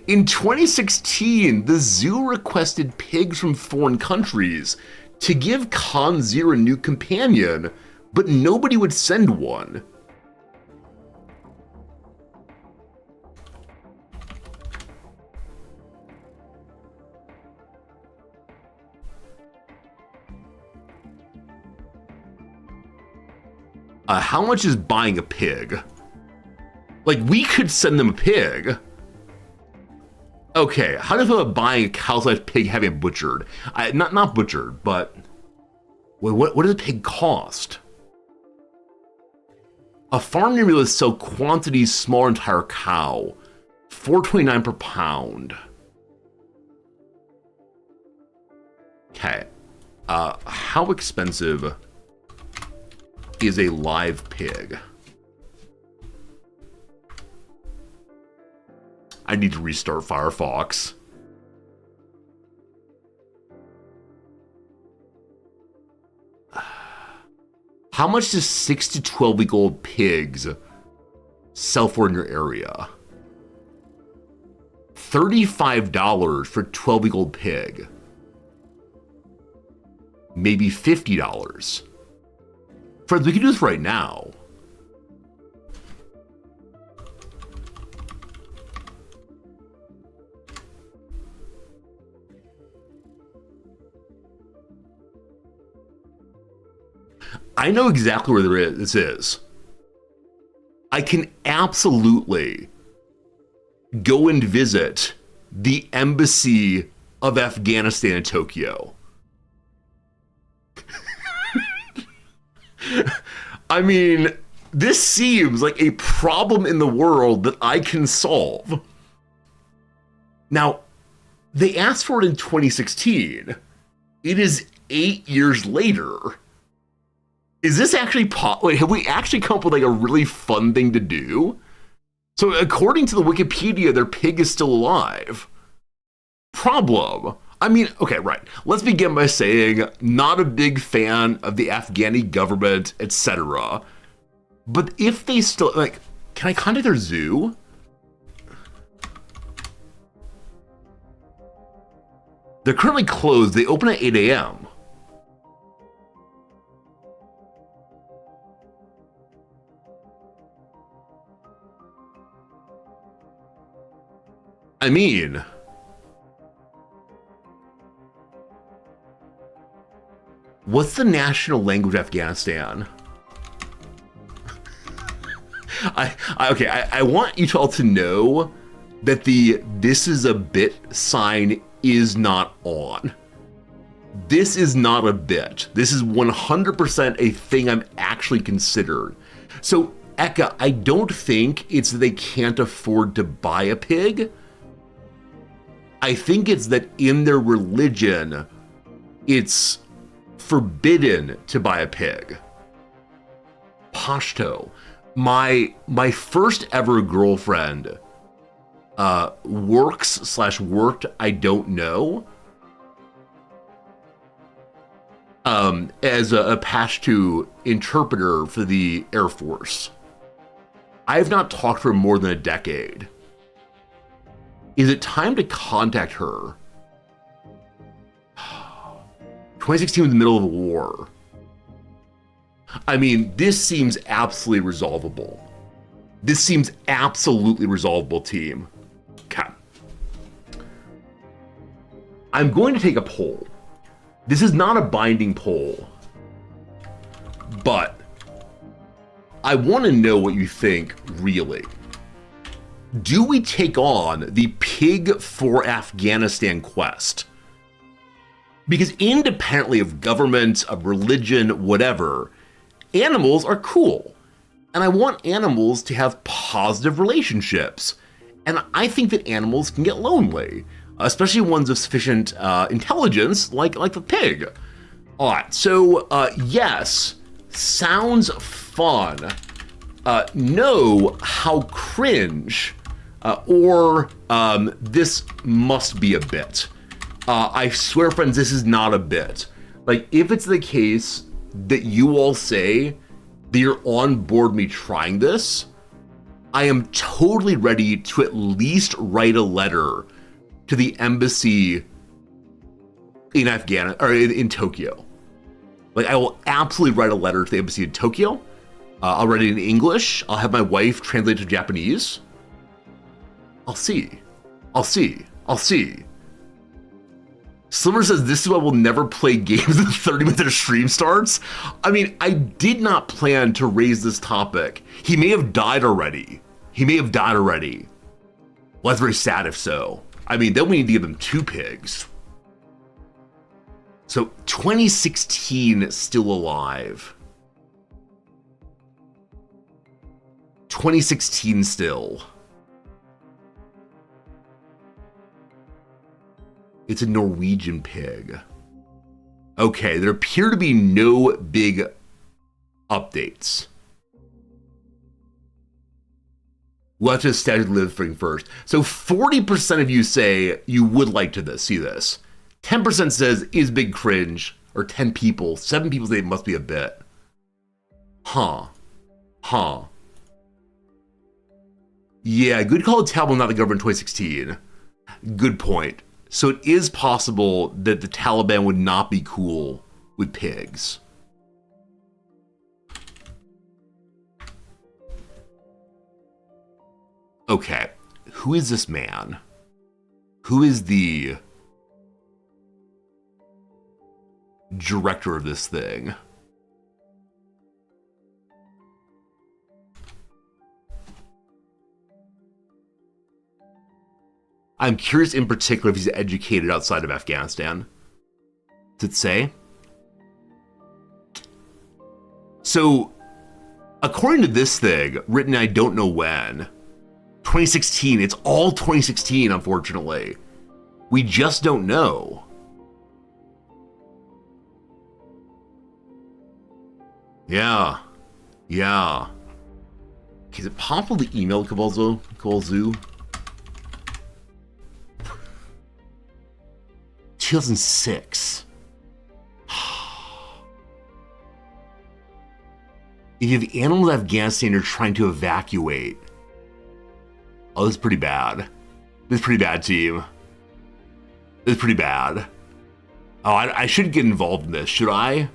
In 2016, the zoo requested pigs from foreign countries to give Khanzir a new companion, but nobody would send one. How much is buying a pig? Like, we could send them a pig. Okay, how do you feel about buying a cow-sized pig having it butchered? Not butchered, but wait, what does a pig cost? A farm near me will sell quantities smaller than entire cow, $4.29 per pound. Okay, how expensive is a live pig? I need to restart Firefox. How much does 6 to 12-week-old pigs sell for in your area? $35 for a 12-week-old pig. Maybe $50. Friends, we can do this right now. I know exactly where this is. I can absolutely go and visit the embassy of Afghanistan in Tokyo. I mean, this seems like a problem in the world that I can solve. Now, they asked for it in 2016. It is 8 years later. Is this actually wait, have we actually come up with like a really fun thing to do? So according to the Wikipedia, their pig is still alive. Problem. I mean, okay, right. Let's begin by saying not a big fan of the Afghani government, etc. But if they still, like, can I contact their zoo? They're currently closed. They open at 8 a.m. I mean, what's the national language of Afghanistan? I want you all to know that the "this is a bit" sign is not on. This is not a bit. This is 100% a thing I'm actually considered. So, Eka, I don't think it's that they can't afford to buy a pig. I think it's that in their religion, it's forbidden to buy a pig. Pashto. My first ever girlfriend worked, I don't know, as a Pashto interpreter for the Air Force. I have not talked to her more than a decade. Is it time to contact her? 2016 was the middle of a war. I mean, this seems absolutely resolvable. This seems absolutely resolvable, team. Okay. I'm going to take a poll. This is not a binding poll, but I want to know what you think, really. Do we take on the Pig for Afghanistan quest? Because independently of government, of religion, whatever, animals are cool. And I want animals to have positive relationships. And I think that animals can get lonely. especially ones of sufficient intelligence, like the pig. All right, so yes, sounds fun. No, how cringe, or this must be a bit. I swear, friends, this is not a bit. Like, if it's the case that you all say that you're on board me trying this, I am totally ready to at least write a letter to the embassy in Afghanistan, or in Tokyo. Like, I will absolutely write a letter to the embassy in Tokyo. I'll write it in English. I'll have my wife translate it to Japanese. I'll see. Slimmer says, this is why we'll never play games in 30 minutes after stream starts. I mean, I did not plan to raise this topic. He may have died already. Well, that's very sad if so. I mean, then we need to give him 2 pigs. So 2016 still alive. 2016 still. It's a Norwegian pig. Okay, there appear to be no big updates. We'll have to establish the thing first. So 40% of you say you would like to see this. 10% says is big cringe, or 10 people. 7 people say it must be a bit. Huh. Yeah, good call to Taliban, not the government in 2016. Good point. So it is possible that the Taliban would not be cool with pigs. Okay, who is this man? Who is the director of this thing? I'm curious in particular if he's educated outside of Afghanistan. Does it say? So, according to this thing, written I don't know when, 2016, it's all 2016, unfortunately. We just don't know. Yeah. Is it possible to email Kabalzu? 2006. If you have animals in Afghanistan you're trying to evacuate. Oh, this is pretty bad. This is pretty bad, team. This is pretty bad. Oh, I shouldn't get involved in this, should I?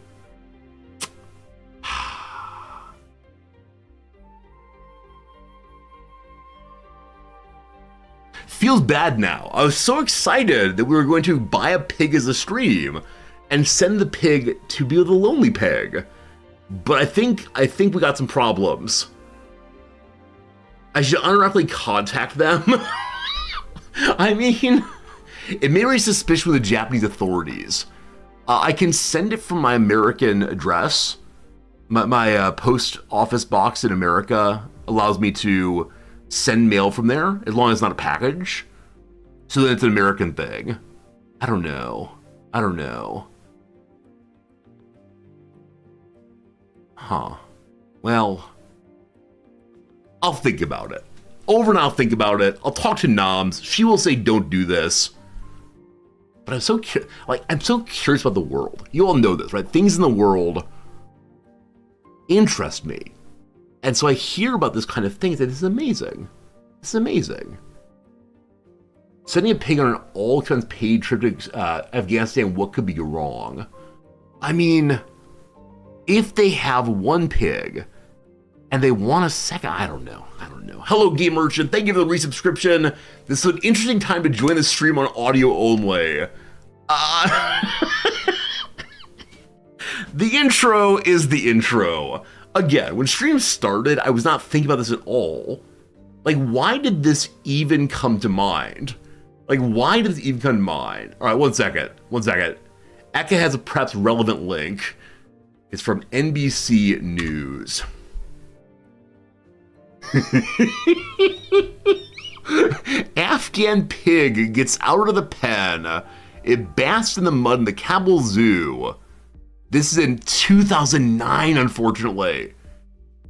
Feels bad now. I was so excited that we were going to buy a pig as a stream and send the pig to be with a lonely pig. But I think we got some problems. I should unironically contact them. I mean, it may raise suspicion with the Japanese authorities. I can send it from my American address. My post office box in America allows me to send mail from there, as long as it's not a package. So then it's an American thing. I don't know. Huh. Well, I'll think about it. Over and I'll think about it. I'll talk to Noms. She will say don't do this. But I'm so curious about the world. You all know this, right? Things in the world interest me. And so I hear about this kind of thing that is amazing. It's amazing. Sending a pig on an all-expense paid trip to Afghanistan, what could be wrong? I mean, if they have one pig and they want a second, I don't know. Hello, Game Merchant. Thank you for the resubscription. This is an interesting time to join the stream on audio only. The intro is the intro. Again, when stream started, I was not thinking about this at all. Like, why did this even come to mind? All right, one second. Eka has a perhaps relevant link. It's from NBC News. Afghan pig gets out of the pen. It basks in the mud in the Kabul Zoo. This is in 2009, unfortunately.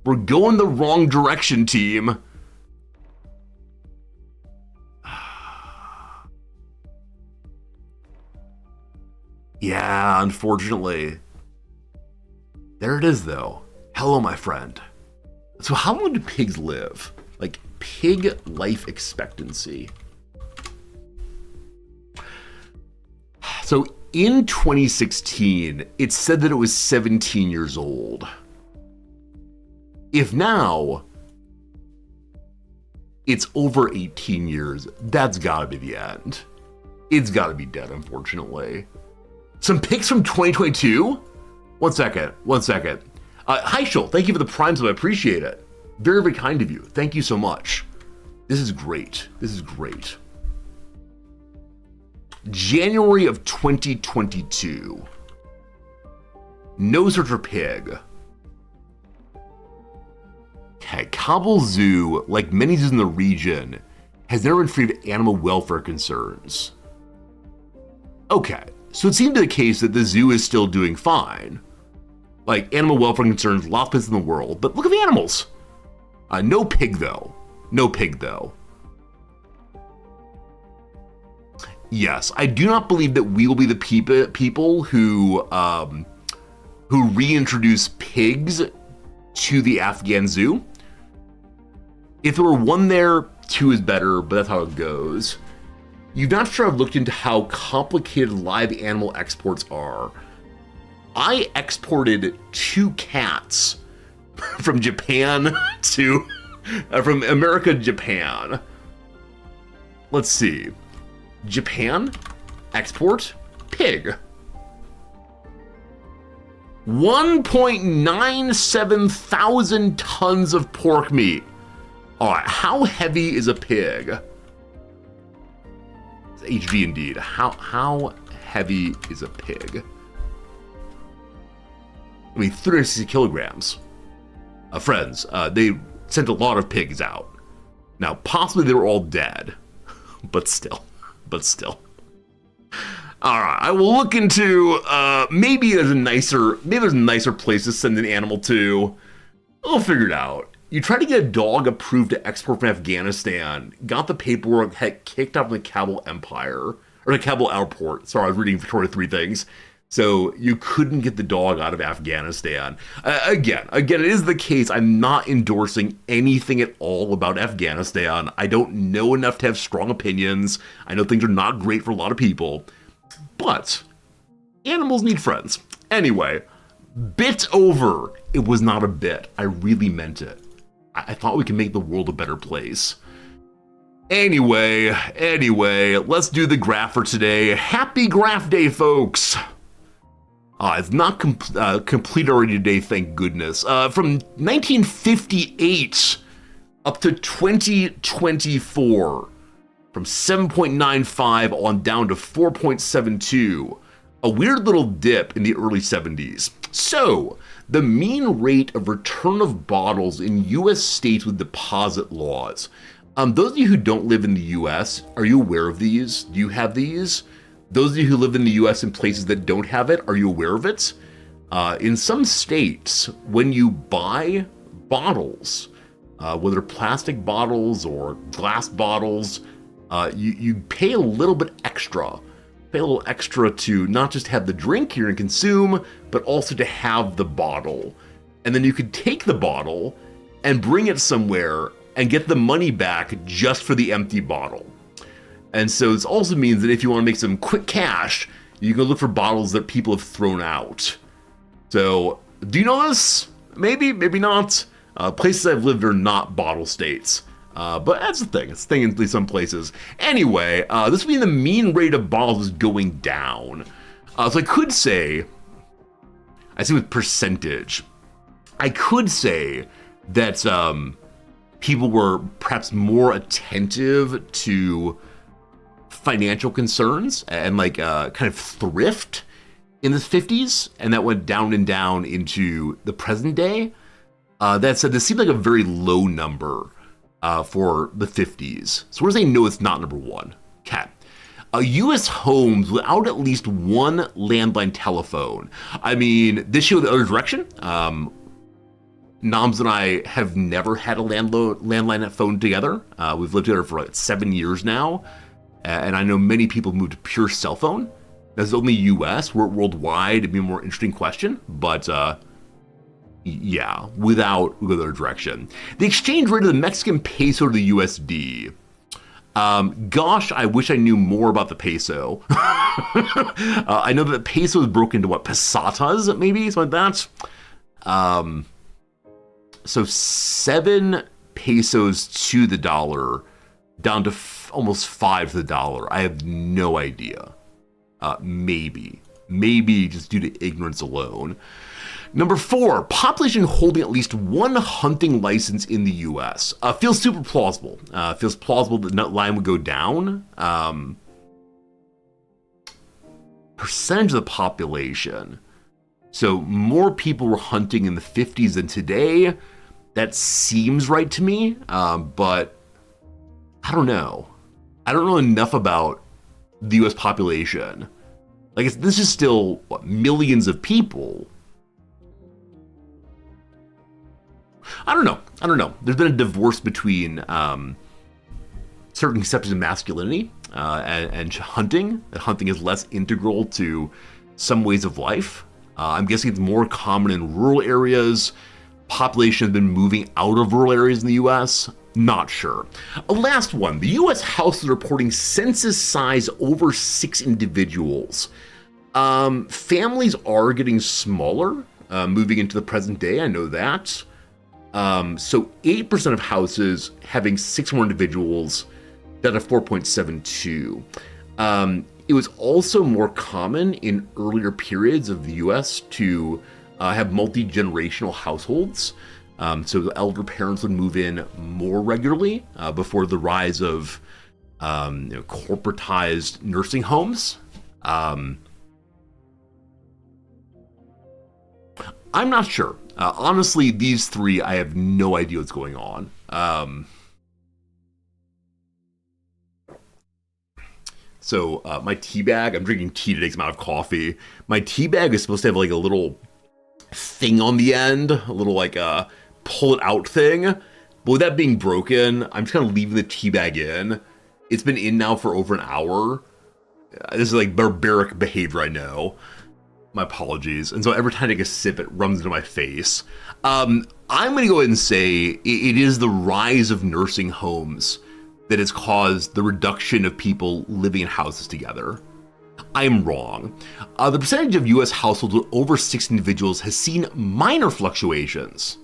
We're going the wrong direction, team. Yeah, unfortunately. There it is, though. Hello, my friend. So how long do pigs live? Like, pig life expectancy. So in 2016, it said that it was 17 years old. If now it's over 18 years, that's gotta be the end. It's gotta be dead, unfortunately. Some pics from 2022? One second. Hi, Shul. Thank you for the Prime sub. I appreciate it. Very, very kind of you. Thank you so much. This is great. January of 2022. No search for pig. Okay, Kabul Zoo, like many zoos in the region, has never been free of animal welfare concerns. Okay, so it seemed to be the case that the zoo is still doing fine. Like, animal welfare concerns, lots of places in the world, but look at the animals. No pig, though. Yes, I do not believe that we will be the people who reintroduce pigs to the Afghan zoo. If there were one there, two is better, but that's how it goes. You're not sure I've looked into how complicated live animal exports are. I exported 2 cats from Japan from America to Japan. Let's see. Japan, export, pig. 1.97 thousand tons of pork meat. All right, how heavy is a pig? It's HV indeed. How heavy is a pig? I mean, 360 kilograms. Friends, they sent a lot of pigs out. Now, possibly they were all dead, but still. All right, I will look into maybe there's a nicer place to send an animal to. We'll figure it out. You tried to get a dog approved to export from Afghanistan, got the paperwork, had kicked out from the Kabul Empire, or the Kabul airport. Sorry, I was reading Victoria 3 things. So you couldn't get the dog out of Afghanistan. Again, it is the case. I'm not endorsing anything at all about Afghanistan. I don't know enough to have strong opinions. I know things are not great for a lot of people. But animals need friends. Anyway, bit over. It was not a bit. I really meant it. I thought we could make the world a better place. Anyway, let's do the graph for today. Happy Graph Day, folks. It's not complete already today, thank goodness. From 1958 up to 2024, from 7.95 on down to 4.72, a weird little dip in the early 70s. So, the mean rate of return of bottles in U.S. states with deposit laws. Those of you who don't live in the U.S., are you aware of these? Do you have these? Those of you who live in the US in places that don't have it, are you aware of it? In some states, when you buy bottles, whether plastic bottles or glass bottles, you pay a little bit extra. Pay a little extra to not just have the drink you're going to consume, but also to have the bottle. And then you could take the bottle and bring it somewhere and get the money back just for the empty bottle. And so this also means that if you want to make some quick cash, you can look for bottles that people have thrown out. So, do you know this? Maybe, maybe not. Places I've lived are not bottle states. But that's the thing. It's a thing in some places. Anyway, this would mean the mean rate of bottles is going down. So I could say, I see with percentage, I could say that people were perhaps more attentive to financial concerns and like kind of thrift in the 50s, and that went down and down into the present day. That said, this seemed like a very low number. for the 50s. So we're saying no, it's not number one. Okay. U.S. homes without at least one landline telephone. I mean, this show the other direction. Noms and I have never had a landline phone together. We've lived together for like 7 years now. And I know many people moved to pure cell phone. That's only U.S. Worldwide, it'd be a more interesting question. But yeah, without the other direction. The exchange rate of the Mexican peso to the USD. Gosh, I wish I knew more about the peso. I know that the peso is broken into pesetas, maybe, something like that. So 7 pesos to the dollar, down to almost 5 to the dollar. I have no idea. Maybe just due to ignorance alone. Number 4, population holding at least one hunting license in the U.S. Feels super plausible. Feels plausible that that line would go down. Percentage of the population. So more people were hunting in the 50s than today. That seems right to me, but I don't know. I don't know enough about the U.S. population. Like, this is still, millions of people. I don't know. There's been a divorce between certain conceptions of masculinity and hunting. That hunting is less integral to some ways of life. I'm guessing it's more common in rural areas. Population has been moving out of rural areas in the U.S. Not sure. A last one. The U.S. House is reporting census size over 6 individuals. Families are getting smaller, moving into the present day. I know that. So 8% of houses having 6 more individuals, down to 4.72. It was also more common in earlier periods of the U.S. to have multi-generational households. So the elder parents would move in more regularly before the rise of corporatized nursing homes. I'm not sure. Honestly, these 3, I have no idea what's going on. So my tea bag, I'm drinking tea today because I'm out of coffee. My tea bag is supposed to have like a little thing on the end, a little like a pull it out thing. But with that being broken, I'm just kind of leaving the tea bag in. It's been in now for over an hour. This is like barbaric behavior, I know. My apologies. And so every time I take a sip, it runs into my face. I'm going to go ahead and say it is the rise of nursing homes that has caused the reduction of people living in houses together. I am wrong. The percentage of U.S. households with over 6 individuals has seen minor fluctuations.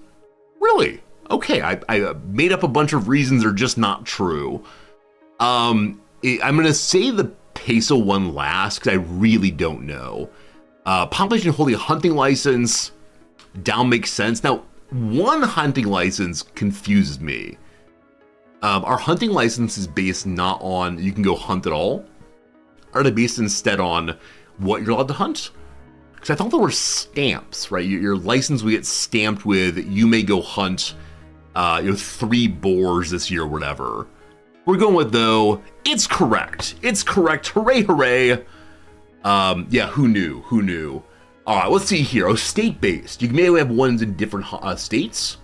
Really? Okay, I made up a bunch of reasons that are just not true. I'm going to say the peso one last because I really don't know. Population holding a hunting license, down makes sense. Now, one hunting license confuses me. Our hunting license is based not on you can go hunt at all. Are they based instead on what you're allowed to hunt? Because I thought there were stamps, right? Your license will get stamped with you may go hunt 3 boars this year or whatever. We're going with, though, it's correct. It's correct. Hooray, hooray. Yeah, who knew? All right, let's see here. Oh, state-based. You may have ones in different states.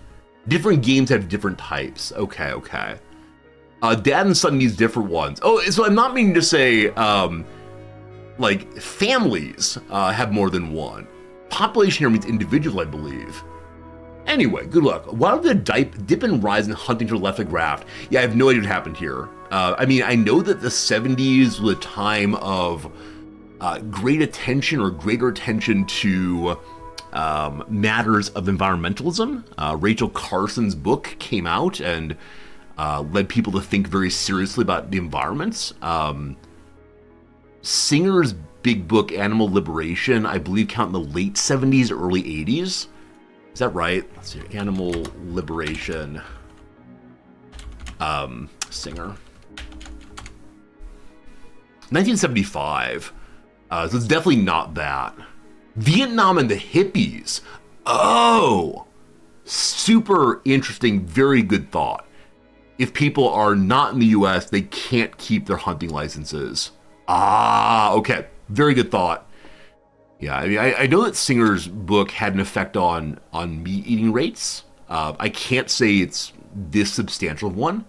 Different games have different types. Okay. Dad and son needs different ones. Oh, so I'm not meaning to say, like, families have more than one. Population here means individual, I believe. Anyway, good luck. Why did the dip and rise in hunting to the left of the graph? Yeah, I have no idea what happened here. I mean, I know that the 70s was a time of great attention or greater attention to matters of environmentalism. Rachel Carson's book came out and led people to think very seriously about the environment. Singer's big book, Animal Liberation, I believe came out in the late 70s, early 80s. Is that right? Let's see, Animal Liberation. Singer. 1975. So it's definitely not that. Vietnam and the hippies. Oh, super interesting, very good thought. if people are not in the US, they can't keep their hunting licenses. Ah, okay. Very good thought. Yeah, I mean, I know that Singer's book had an effect on meat eating rates. I can't say it's this substantial of one,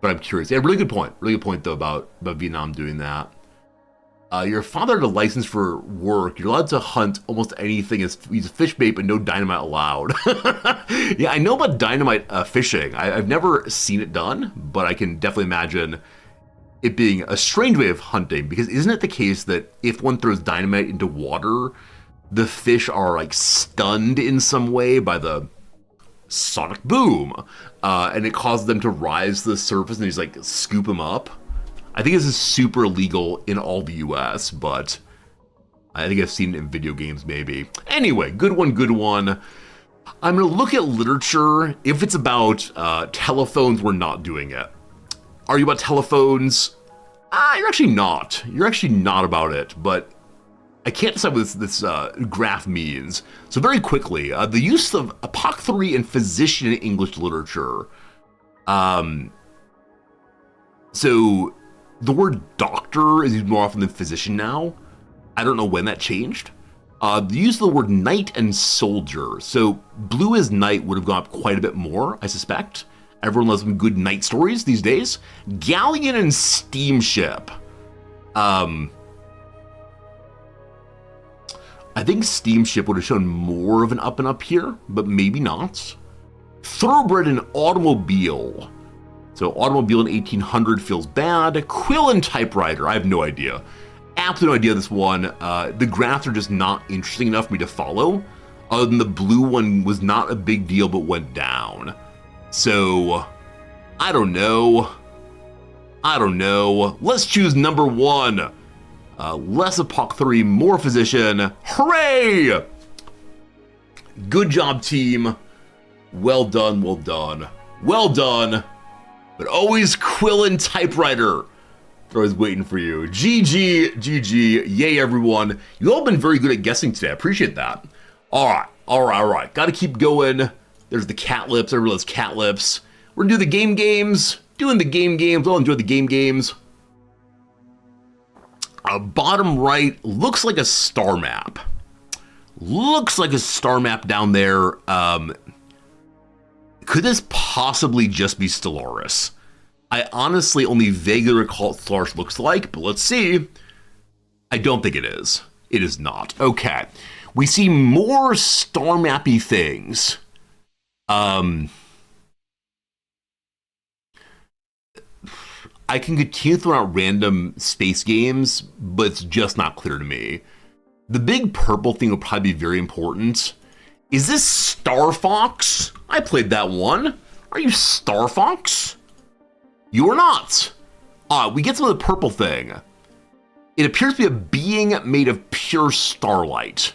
but I'm curious. Yeah, really good point. Really good point, though, about Vietnam doing that. Your father had a license for work. You're allowed to hunt almost anything. He's a fish bait, but no dynamite allowed. Yeah, I know about dynamite fishing. I've never seen it done, but I can definitely imagine it being a strange way of hunting, because isn't it the case that if one throws dynamite into water, the fish are like stunned in some way by the sonic boom, and it causes them to rise to the surface and you just like scoop them up? I think this is super illegal in all the US, but I think I've seen it in video games maybe. Anyway, good one, good one. I'm gonna look at literature. If it's about telephones, we're not doing it. Are you about telephones? You're actually not. You're actually not about it, but I can't decide what this graph means. So very quickly, the use of apothecary and physician in English literature. So the word doctor is used more often than physician now. I don't know when that changed. The use of the word knight and soldier. So blue as night would have gone up quite a bit more, I suspect. Everyone loves some good night stories these days. Galleon and steamship. I think steamship would have shown more of an up and up here, but maybe not. Thoroughbred and automobile. So automobile in 1800 feels bad. Quill and typewriter, I have no idea. Absolutely no idea this one. The graphs are just not interesting enough for me to follow. Other than the blue one was not a big deal but went down. So, I don't know. Let's choose number one. Less apothecary, more physician. Hooray! Good job, team. Well done, well done. Well done. But always quill and typewriter. They're always waiting for you. GG. Yay, everyone. You all been very good at guessing today. I appreciate that. All right. Got to keep going. There's the cat lips. Everyone loves cat lips. We're going to do the games. Doing the games. I'll enjoy the games. Bottom right looks like a star map. Down there. Could this possibly just be Stellaris? I honestly only vaguely recall what Stellaris looks like, but let's see. I don't think it is. It is not. Okay. We see more star mappy things. I can continue throwing out random space games, but it's just not clear to me. The big purple thing will probably be very important. Is this Star Fox? I played that one. Are you Star Fox? You are not. We get some of the purple thing. It appears to be a being made of pure starlight.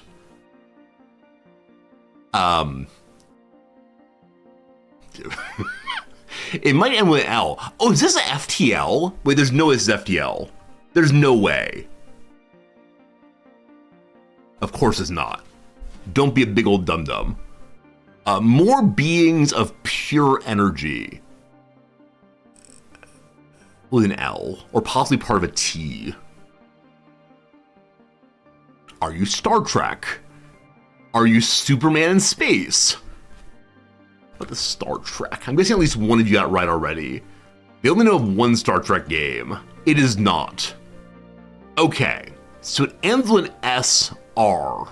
It might end with an L. Oh, is this an FTL? Wait, there's no this is FTL. There's no way. Of course it's not. Don't be a big old dum-dum. More beings of pure energy. With an L, or possibly part of a T. Are you Star Trek? Are you Superman in space? What the Star Trek? I'm guessing at least one of you got right already. They only know of one Star Trek game. It is not. Okay, so it ends with an SR.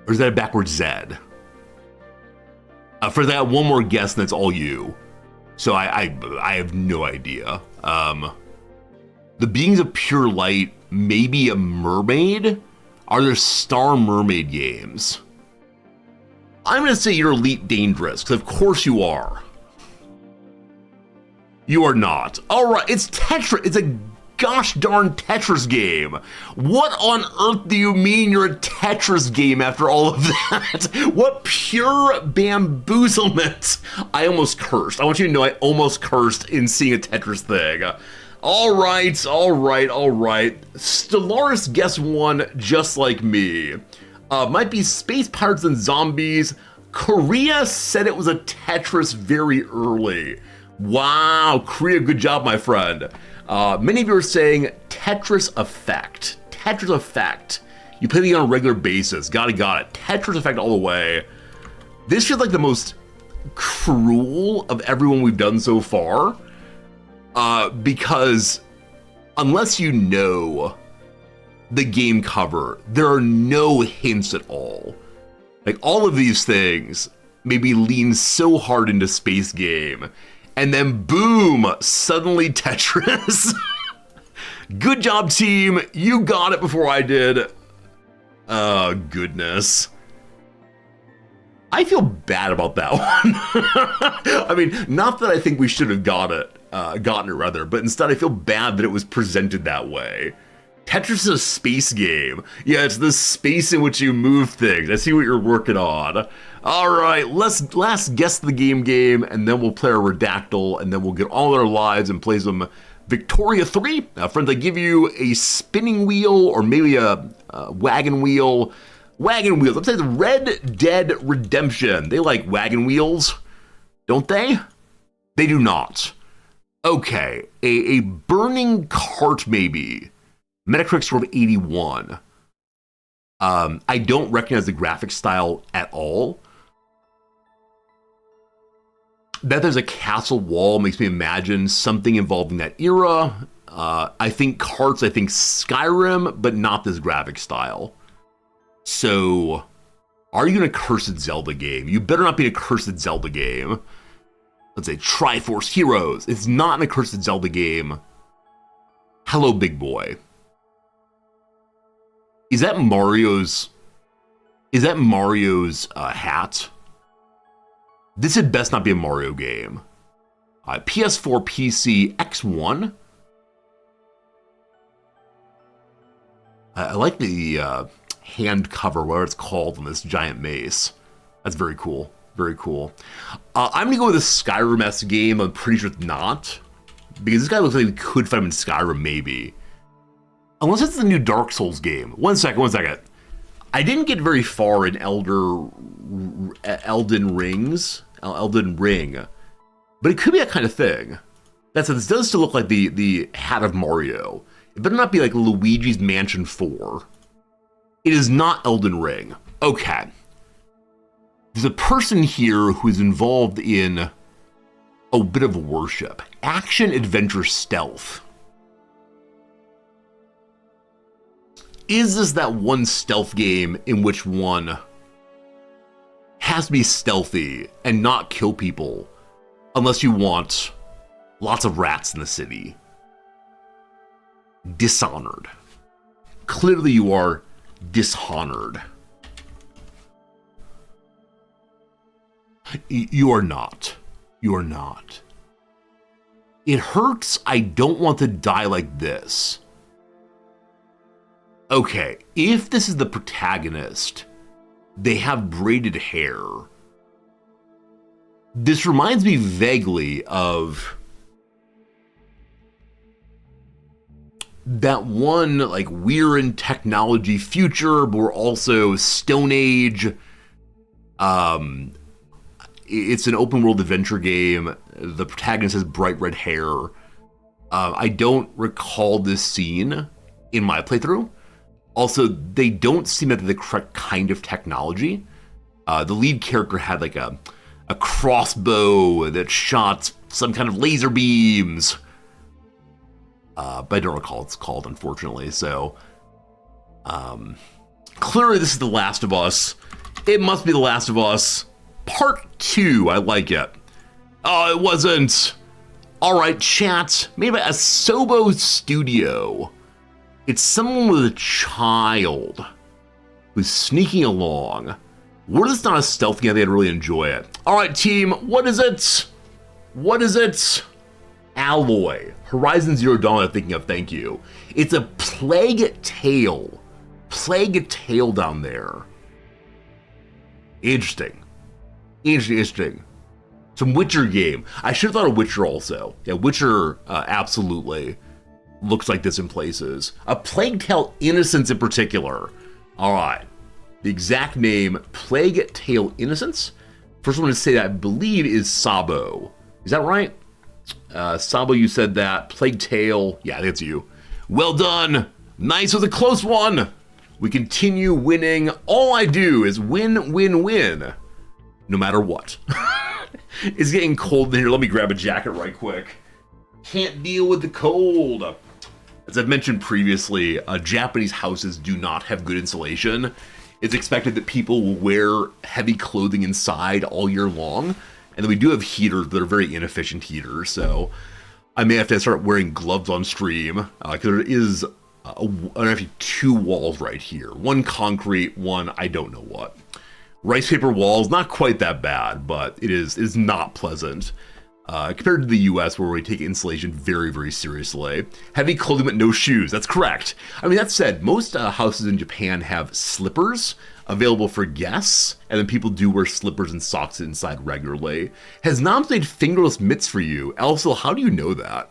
Or is that a backwards Z? For that, one more guess, and that's all you. So I have no idea. The beings of pure light, maybe a mermaid? Are there Star Mermaid games? I'm gonna say you're Elite Dangerous, because of course you are. You are not. All right, it's Tetris. It's a gosh darn Tetris game. What on earth do you mean you're a Tetris game after all of that? What pure bamboozlement. I almost cursed. I want you to know I almost cursed in seeing a Tetris thing. All right. Stellaris guess one just like me. Might be Space Pirates and Zombies. Korea said it was a Tetris very early. Wow, Korea, good job, my friend. Many of you are saying Tetris Effect. Tetris Effect. You play these on a regular basis. Got it. Tetris Effect all the way. This feels like the most cruel of everyone we've done so far. Because unless you know the game cover, there are no hints at all. Like, all of these things maybe lean so hard into space game, and then boom, suddenly Tetris. Good job, team. You got it before I did. Oh, goodness. I feel bad about that one. I mean, not that I think we should have gotten it rather, but instead I feel bad that it was presented that way. Tetris is a space game. Yeah, it's the space in which you move things. I see what you're working on. All right, let's last guess the game, and then we'll play our Redactyl, and then we'll get all our lives and play some Victoria 3. Now, friends, I give you a spinning wheel or maybe a wagon wheel. Wagon wheels. I'm saying the Red Dead Redemption. They like wagon wheels, don't they? They do not. Okay, a burning cart maybe. Metacritic score of 81. I don't recognize the graphic style at all. That there's a castle wall makes me imagine something involving that era. I think carts, I think Skyrim, but not this graphic style. So, are you in a Cursed Zelda game? You better not be in a Cursed Zelda game. Let's say Triforce Heroes. It's not in a Cursed Zelda game. Hello, big boy. Is that Mario's hat? This had best not be a Mario game. PS4, PC, X1. I like the hand cover, whatever it's called, on this giant mace. That's very cool. Very cool. I'm gonna go with a Skyrim-esque game. I'm pretty sure it's not, because this guy looks like we could find him in Skyrim, maybe. Unless it's the new Dark Souls game. One second. I didn't get very far in Elden Ring, but it could be that kind of thing. That said, this does still look like the hat of Mario. It better not be like Luigi's Mansion 4. It is not Elden Ring. Okay. There's a person here who is involved in a bit of worship. Action, adventure, stealth. Is this that one stealth game in which one has to be stealthy and not kill people unless you want lots of rats in the city? Dishonored. Clearly you are Dishonored. You are not. You are not. It hurts. I don't want to die like this. Okay, if this is the protagonist, they have braided hair. This reminds me vaguely of that one, like, we're in technology future, but we're also Stone Age. It's an open world adventure game. The protagonist has bright red hair. I don't recall this scene in my playthrough. Also, they don't seem to have the correct kind of technology. The lead character had like a crossbow that shot some kind of laser beams. But I don't recall what it's called, unfortunately. So, clearly this is The Last of Us. It must be The Last of Us Part 2. I like it. Oh, it wasn't. All right, chat. Made by Asobo Studio. It's someone with a child who's sneaking along. What is not a stealth game? They'd really enjoy it. All right, team. What is it? What is it? Alloy. Horizon Zero Dawn, I'm thinking of. Thank you. It's a Plague Tale. Plague Tale down there. Interesting. Interesting. Some Witcher game. I should have thought of Witcher also. Yeah, Witcher absolutely looks like this in places. A Plague Tale Innocence in particular. All right. The exact name, Plague Tale Innocence. First one to say that, I believe, is Sabo. Is that right? Sabo, you said that. Plague Tale, yeah, that's you. Well done. Nice, was a close one. We continue winning. All I do is win, win, win. No matter what. It's getting cold in here. Let me grab a jacket right quick. Can't deal with the cold. As I've mentioned previously, Japanese houses do not have good insulation. It's expected that people will wear heavy clothing inside all year long. And then we do have heaters that are very inefficient heaters. So I may have to start wearing gloves on stream. Because there is actually 2 walls right here. One concrete, one I don't know what. Rice paper walls, not quite that bad, but it is not pleasant. Compared to the US, where we take insulation very, very seriously. Heavy clothing but no shoes, that's correct. I mean, that said, most houses in Japan have slippers available for guests, and then people do wear slippers and socks inside regularly. Has Noms made fingerless mitts for you? Also, how do you know that?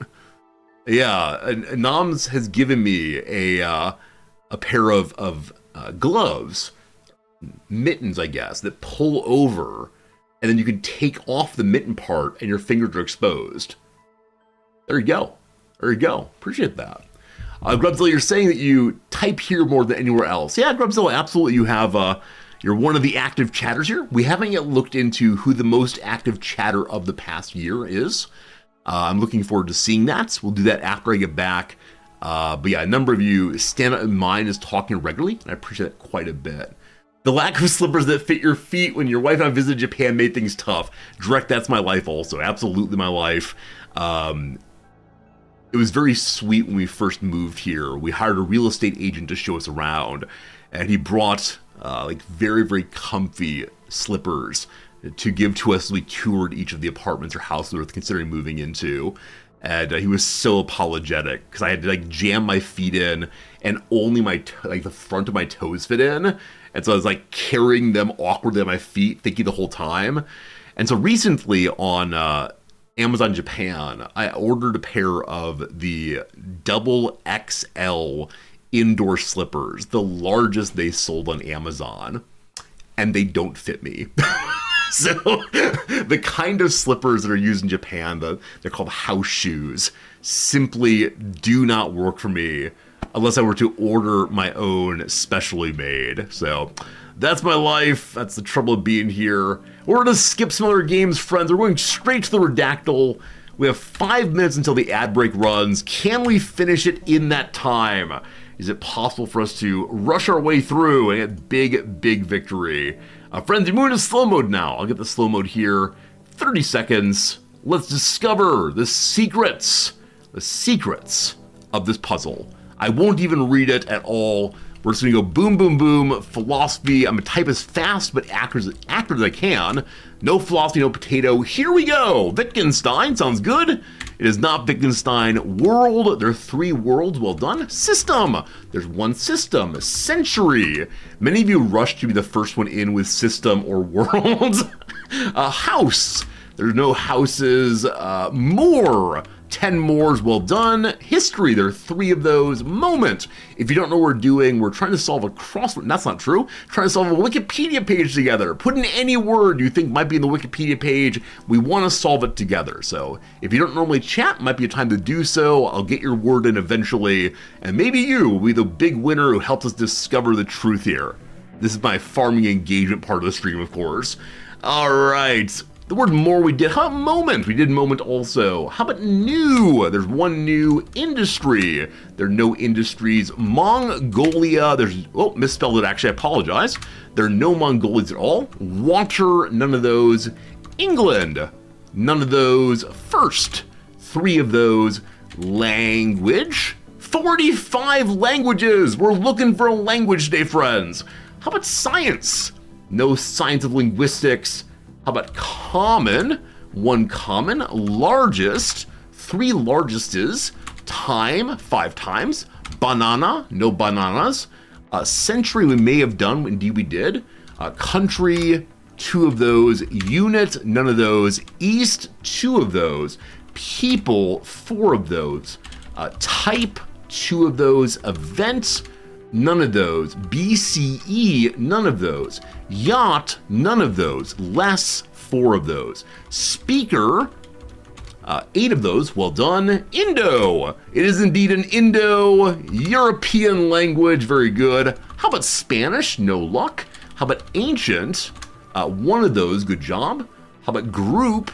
Yeah, Noms has given me a pair of gloves, mittens, I guess, that pull over, and then you can take off the mitten part and your fingers are exposed. There you go. There you go. Appreciate that. Grubzilla, you're saying that you type here more than anywhere else. Yeah, Grubzilla, absolutely. You have, you're one of the active chatters here. We haven't yet looked into who the most active chatter of the past year is. I'm looking forward to seeing that. We'll do that after I get back. But yeah, a number of you stand up in mine is talking regularly, and I appreciate that quite a bit. The lack of slippers that fit your feet when your wife and I visited Japan made things tough. Direct, that's my life also. Absolutely my life. It was very sweet when we first moved here. We hired a real estate agent to show us around, and he brought like very, very comfy slippers to give to us as we toured each of the apartments or houses we were considering moving into. And he was so apologetic because I had to like jam my feet in, and only my like the front of my toes fit in. And so I was like carrying them awkwardly on my feet, thinking the whole time. And so recently on Amazon Japan, I ordered a pair of the double XL indoor slippers, the largest they sold on Amazon, and they don't fit me. So the kind of slippers that are used in Japan, they're called house shoes, simply do not work for me unless I were to order my own specially made. So that's my life. That's the trouble of being here. We're going to skip some other games, friends. We're going straight to the Redactyl. We have 5 minutes until the ad break runs. Can we finish it in that time? Is it possible for us to rush our way through and get big, big victory? Friends, we're moving to slow mode now. I'll get the slow mode here. 30 seconds. Let's discover the secrets of this puzzle. I won't even read it at all. We're just gonna go boom, boom, boom, philosophy. I'm gonna type as fast but accurate as I can. No philosophy, no potato. Here we go. Wittgenstein, sounds good. It is not Wittgenstein. World, there are 3 worlds, well done. System, there's 1 system. Century, many of you rushed to be the first one in with system or world. House, there's no houses. More, 10 mores, well done. History, there are 3 of those. Moment, if you don't know what we're doing, we're trying to solve a crossword. That's not true. Trying to solve a Wikipedia page together. Put in any word you think might be in the Wikipedia page. We want to solve it together. So if you don't normally chat, might be a time to do so. I'll get your word in eventually, and maybe you will be the big winner who helps us discover the truth here. This is my farming engagement part of the stream, of course. All right. The word more we did. How about moment? We did moment also. How about new? There's 1 new. Industry. There are no industries. Mongolia. There's, oh, misspelled it actually. I apologize. There are no Mongolians at all. Water. None of those. England. None of those. First. 3 of those. Language. 45 languages. We're looking for a language today, friends. How about science? No science of linguistics. How about common? 1 common. Largest. 3 largestes. Time. 5 times. Banana. No bananas. Century we may have done. Indeed we did. Country. 2 of those. Unit. None of those. East. 2 of those. People. 4 of those. Type. 2 of those. Event. none of those. BCE, none of those. Yacht, none of those. Less, 4 of those. Speaker, 8 of those, well done. Indo, it is indeed an Indo-European language, very good. How about Spanish, no luck. How about ancient, 1 of those, good job. How about group,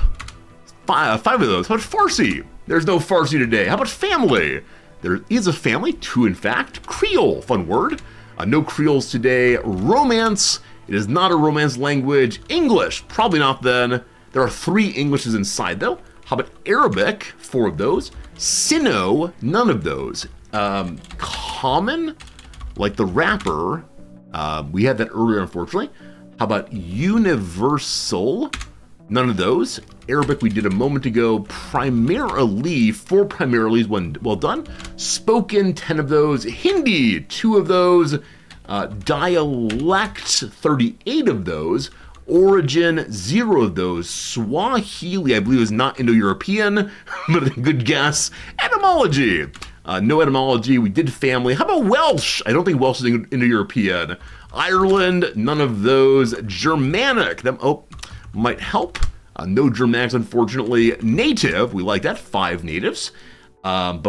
5 of those. How about Farsi, there's no Farsi today. How about family, there is a family, 2 in fact. Creole, fun word, no Creoles today. Romance, it is not a Romance language. English, probably not then. There are 3 Englishes inside though. How about Arabic, 4 of those. Sino, none of those. Common, like the rapper, we had that earlier unfortunately. How about universal, none of those. Arabic we did a moment ago. Primarily, 4 primarily, well done. Spoken, 10 of those. Hindi, 2 of those. Dialect, 38 of those. Origin, 0 of those. Swahili, I believe, is not Indo-European, but a good guess. Etymology, no etymology. We did family. How about Welsh? I don't think Welsh is Indo-European. Ireland, none of those. Germanic, might help. No Germanics, unfortunately. Native, we like that, 5 natives. Proto,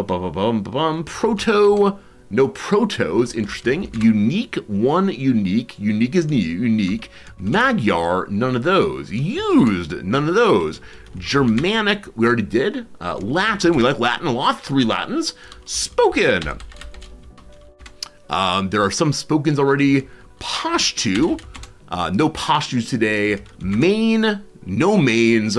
no protos, interesting. Unique, 1 unique. Unique is unique. Magyar, none of those. Used, none of those. Germanic, we already did. Latin, we like Latin a lot, 3 Latins. Spoken. There are some spokens already. Pashto, no Pashtus today. Main, no mains.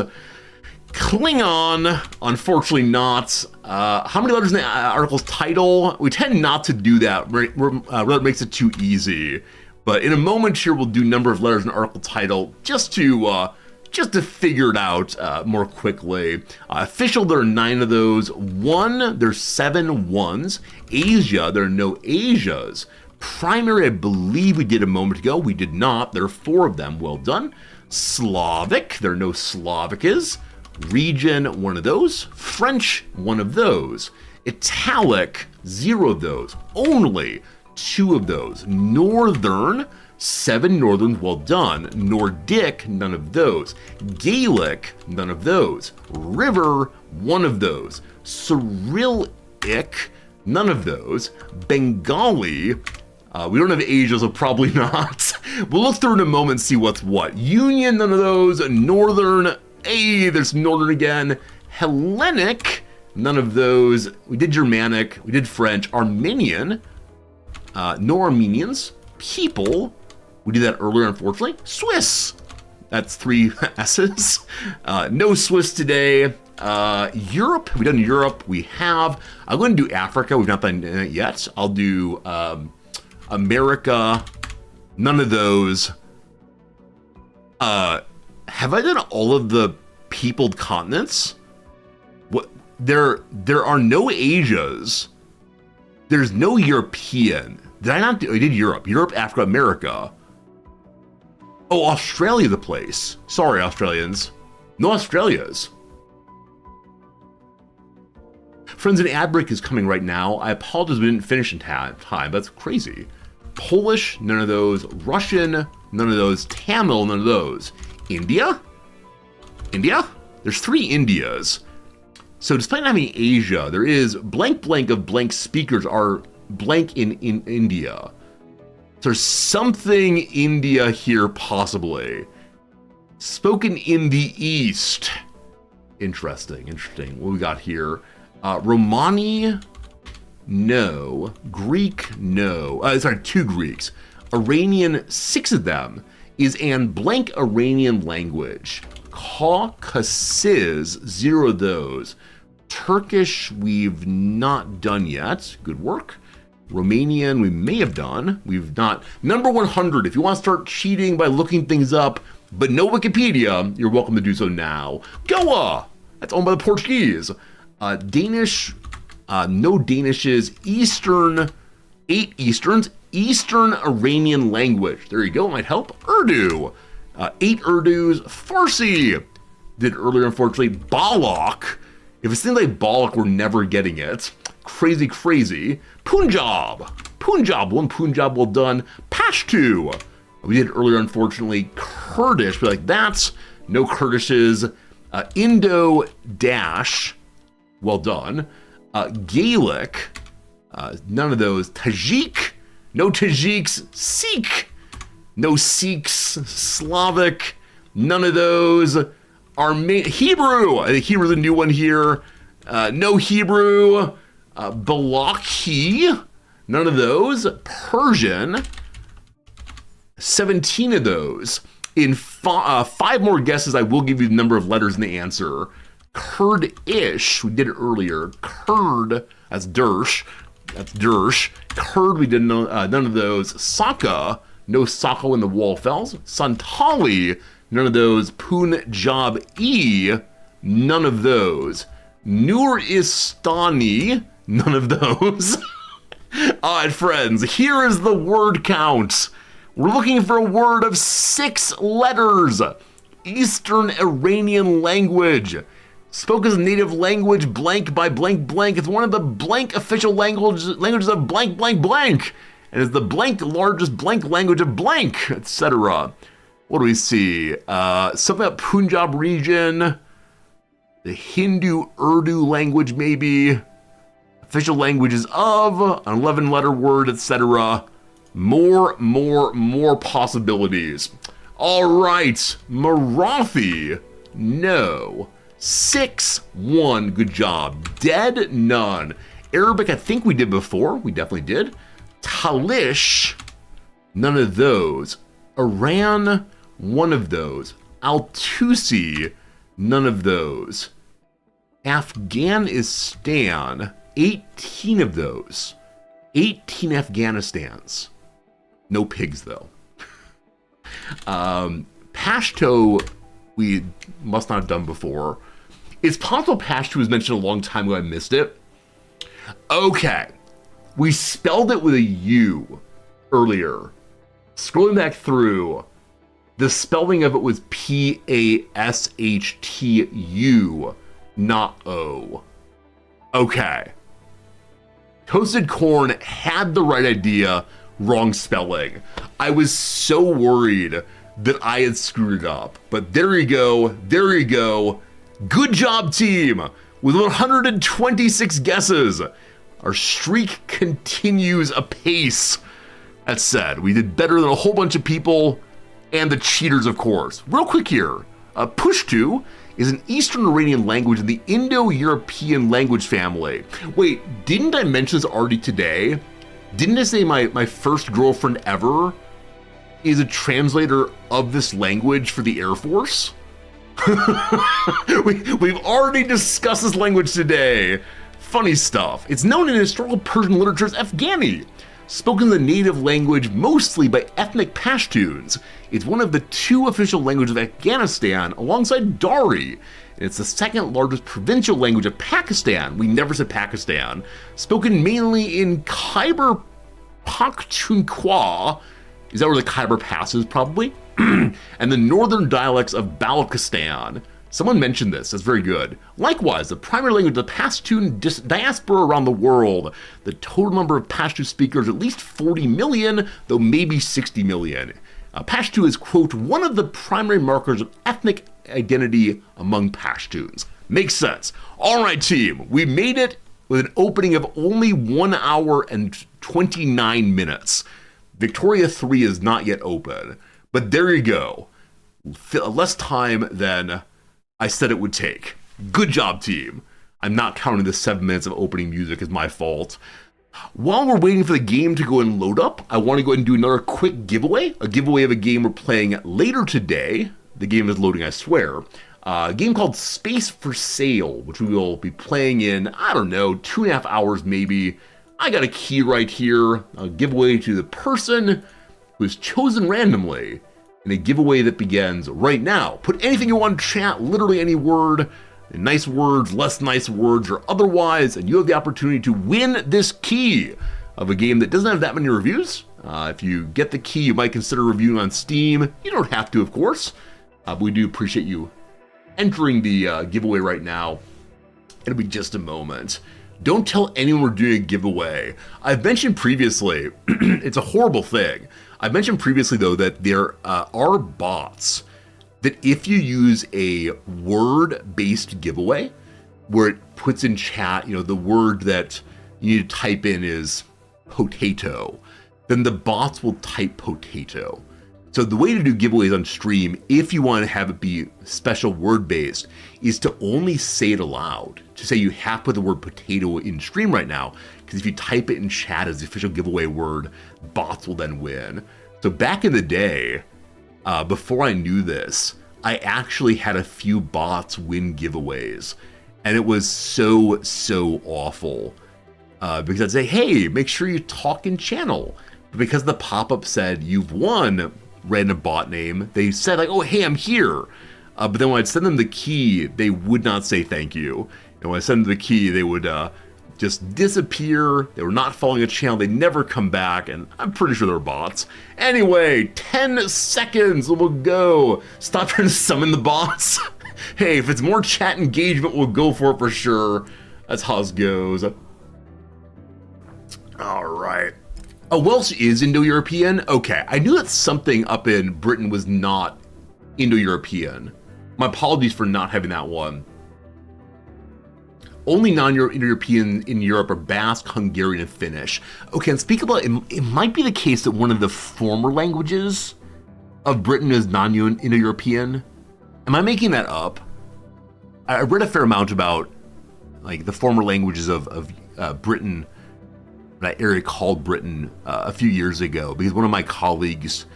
Klingon, unfortunately not. How many letters in the article's title? We tend not to do that. That makes it too easy. But in a moment here, we'll do number of letters in the article title just to figure it out more quickly. Official, there are 9 of those. One, there's 7 ones. Asia, there are no Asias. Primary, I believe we did a moment ago. We did not. There are 4 of them. Well done. Slavic, there are no Slavicas. Region, 1 of those. French, 1 of those. Italic, 0 of those. Only 2 of those. Northern, 7 Northerns, well done. Nordic, none of those. Gaelic, none of those. River, 1 of those. Cyrillic, none of those. Bengali, we don't have Asia, so probably not. We'll look through in a moment and see what's what. Union, none of those. Northern, there's Northern again. Hellenic, none of those. We did Germanic, we did French. Armenian, no Armenians. People, we did that earlier, unfortunately. Swiss, that's 3 S's. No Swiss today. Europe, we've done Europe, we have. I'm going to do Africa, we've not done it yet. I'll do America, none of those. Have I done all of the peopled continents? What? There are no Asias. There's no European. Did I not do? I did Europe, Africa, America. Oh, Australia, the place. Sorry, Australians. No Australias. Friends, an ad break is coming right now. I apologize we didn't finish in time. That's crazy. Polish, none of those. Russian, none of those. Tamil, none of those. India? India? There's 3 Indias. So despite not having Asia, there is blank of blank speakers are blank in India. There's something India here possibly. Spoken in the East. Interesting. What we got here? Romani, no. Greek, no. 2 Greeks. Iranian, 6 of them. Is an blank Iranian language. Caucasus, 0 of those. Turkish, we've not done yet. Good work. Romanian, we may have done. We've not. Number 100, if you want to start cheating by looking things up, but no Wikipedia, you're welcome to do so now. Goa, that's owned by the Portuguese. Danish, no Danishes. Eastern, 8 Easterns. Eastern Iranian language. There you go, might help. Urdu, 8 Urdus. Farsi, did earlier, unfortunately. Balak, if it's things like Balak, we're never getting it. Crazy. Punjab, Punjab, one Punjab, well done. Pashto, we did earlier, unfortunately. Kurdish, but like that's no Kurdishes. Indo dash, well done. Gaelic, none of those. Tajik, no Tajiks. Sikh, no Sikhs. Slavic, none of those. Hebrew, I think Hebrew's a new one here. No Hebrew. Balochi, none of those. Persian, 17 of those. In 5 more guesses, I will give you the number of letters in the answer. Kurdish, we did it earlier. Kurd, that's Dersh. Kurd, we did none of those. Saka, no Sako in the wall fells. Santali, none of those. Punjab-e, none of those. Nuristani, none of those. All right, friends, here is the word count. We're looking for a word of 6 letters. Eastern Iranian language. Spoken as a native language, blank by blank blank. It's one of the blank official languages of blank blank blank. And is the blank largest blank language of blank, etc. What do we see? Something about Punjab region. The Hindu Urdu language, maybe. Official languages of, an 11-letter word, etc. More possibilities. All right, Marathi, no. 6-1, good job. Dead, none. Arabic, I think we did before. We definitely did. Talish, none of those. Iran, one of those. Al-Tusi, none of those. Afghanistan, 18 of those. 18 Afghanistans. No pigs, though. Pashto, we must not have done before. It's possible Pashto was mentioned a long time ago. I missed it. Okay. We spelled it with a U earlier. Scrolling back through, the spelling of it was P-A-S-H-T-U, not O. Okay. Toasted Corn had the right idea, wrong spelling. I was so worried that I had screwed it up. But there you go. Good job, team. With 126 guesses, our streak continues apace. That said, we did better than a whole bunch of people and the cheaters, of course. Real quick here, Pushtu is an Eastern Iranian language in the Indo-European language family. Wait, didn't I mention this already today? Didn't I say my first girlfriend ever is a translator of this language for the Air Force? We've already discussed this language today. Funny stuff. It's known in historical Persian literature as Afghani, spoken the native language mostly by ethnic Pashtuns. It's one of the 2 official languages of Afghanistan alongside Dari. It's the 2nd largest provincial language of Pakistan. We never said Pakistan. Spoken mainly in Khyber Pakhtunkhwa. Is that where the Khyber Pass is, probably? And the northern dialects of Balochistan. Someone mentioned this, that's very good. Likewise, the primary language of the Pashtun diaspora around the world. The total number of Pashto speakers, at least 40 million, though maybe 60 million. Pashto is, quote, one of the primary markers of ethnic identity among Pashtuns. Makes sense. All right, team, we made it with an opening of only 1 hour and 29 minutes. Victoria 3 is not yet open, but there you go. Less time than I said it would take. Good job, team. I'm not counting the 7 minutes of opening music as my fault. While we're waiting for the game to go and load up, I want to go ahead and do another quick giveaway. A giveaway of a game we're playing later today. The game is loading, I swear. A game called Space for Sale, which we will be playing in, I don't know, 2.5 hours maybe. I got a key right here. A giveaway to the person who is chosen randomly in a giveaway that begins right now. Put anything you want in chat, literally any word, nice words, less nice words, or otherwise, and you have the opportunity to win this key of a game that doesn't have that many reviews. If you get the key, you might consider reviewing on Steam. You don't have to, of course, but we do appreciate you entering the giveaway right now. It'll be just a moment. Don't tell anyone we're doing a giveaway. I've mentioned previously, it's a horrible thing. I've mentioned previously, though, that there are bots that if you use a word-based giveaway, where it puts in chat, the word that you need to type in is potato, then the bots will type potato. So the way to do giveaways on stream, if you want to have it be special word-based, is to only say it aloud. To say you have to put the word potato in stream right now, because if you type it in chat as the official giveaway word, bots will then win. So back in the day, before I knew this, I actually had a few bots win giveaways. And it was so awful. Because I'd say, hey, make sure you talk in channel. But because the pop-up said, you've won random bot name, they said like, oh, hey, I'm here. But then when I'd send them the key, they would not say thank you. And when I send them the key, they would just disappear. They were not following a channel. They never come back. And I'm pretty sure they're bots. Anyway, 10 seconds we'll go. Stop trying to summon the bots. Hey, if it's more chat engagement, we'll go for it for sure. That's how it goes. All right. Oh, Welsh is Indo-European? Okay, I knew that something up in Britain was not Indo-European. My apologies for not having that one. Only non-Indo-European in Europe are Basque, Hungarian, and Finnish. Okay, and speak about it might be the case that one of the former languages of Britain is non-Indo-European. Am I making that up? I read a fair amount about like the former languages of Britain, that area called Britain, a few years ago, because one of my colleagues,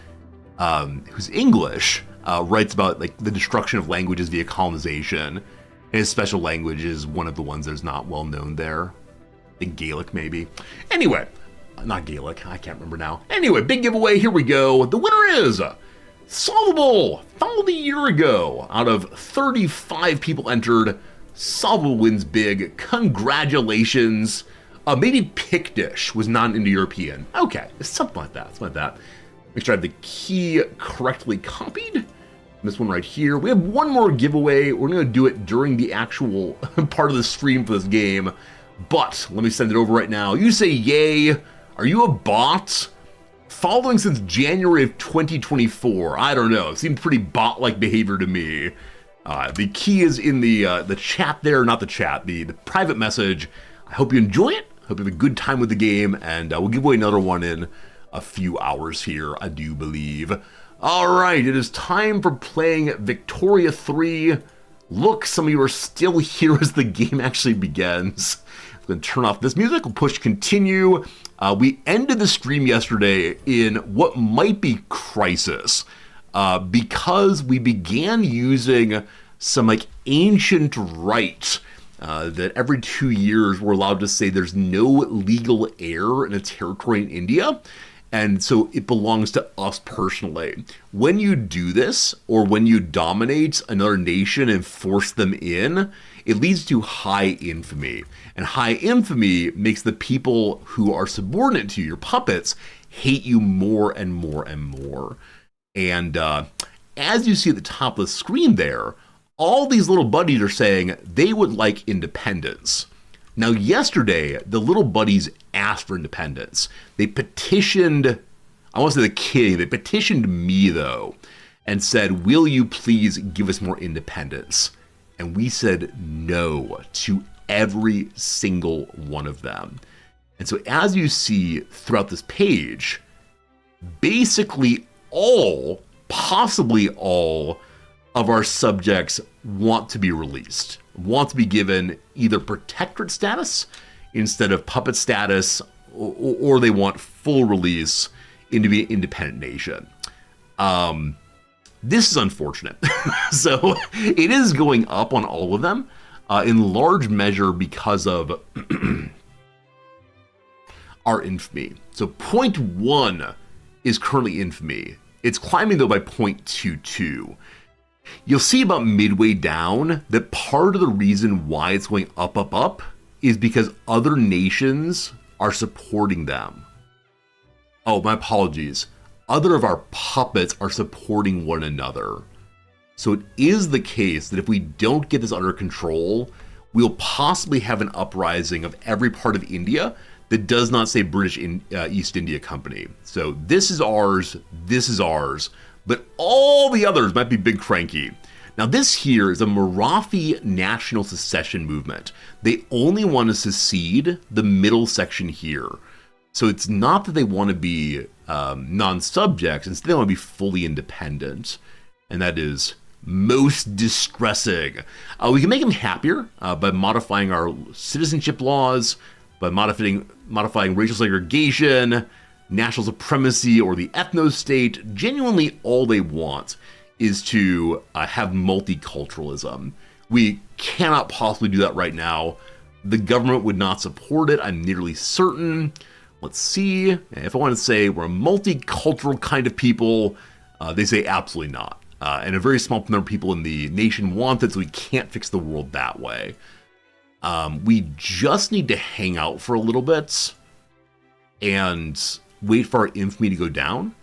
who's English, writes about like the destruction of languages via colonization. And his special language is one of the ones that's not well known there. I think Gaelic, maybe. Anyway, not Gaelic, I can't remember now. Anyway, big giveaway, here we go. The winner is Solvable. Followed a year ago. Out of 35 people entered, Solvable wins big. Congratulations. Maybe Pictish was non-Indo-European. Okay, something like that. Make sure I have the key correctly copied. This one right here. We have one more giveaway. We're going to do it during the actual part of the stream for this game. But let me send it over right now. You say yay. Are you a bot? Following since January of 2024. I don't know. It seemed pretty bot-like behavior to me. The key is in the chat there. Not the chat. The private message. I hope you enjoy it. Hope you have a good time with the game. And we'll give away another one in a few hours here, I do believe. All right, it is time for playing Victoria 3. Look, some of you are still here as the game actually begins. I'm going to turn off this music. We'll push continue. We ended the stream yesterday in what might be crisis because we began using some like ancient right that every 2 years we're allowed to say there's no legal heir in a territory in India. And so it belongs to us personally. When you do this, or when you dominate another nation and force them in, it leads to high infamy. And high infamy makes the people who are subordinate to you, your puppets, hate you more and more and more. And as you see at the top of the screen there, all these little buddies are saying they would like independence. Now, yesterday, the little buddies asked for independence. They petitioned, I won't say the king, they petitioned me, though, and said, will you please give us more independence? And we said no to every single one of them. And so as you see throughout this page, basically all, possibly all, of our subjects want to be released, want to be given either protectorate status instead of puppet status, or they want full release into be an independent nation. This is unfortunate. So it is going up on all of them in large measure because of our infamy. So 0.1 is currently infamy. It's climbing though by 0.22. You'll see about midway down that part of the reason why it's going up is because other nations are supporting them. Oh, my apologies. Other of our puppets are supporting one another. So it is the case that if we don't get this under control, we'll possibly have an uprising of every part of India that does not say British East India Company. So this is ours, but all the others might be big cranky. Now this here is a Marathi national secession movement. They only want to secede the middle section here. So it's not that they want to be non-subjects, instead they want to be fully independent. And that is most distressing. We can make them happier by modifying our citizenship laws, by modifying racial segregation, national supremacy, or the ethno-state. Genuinely all they want is to have multiculturalism. We cannot possibly do that right now. The government would not support it, I'm nearly certain. Let's see. If I want to say we're a multicultural kind of people, they say absolutely not. And a very small number of people in the nation want it, so we can't fix the world that way. We just need to hang out for a little bit and wait for our infamy to go down.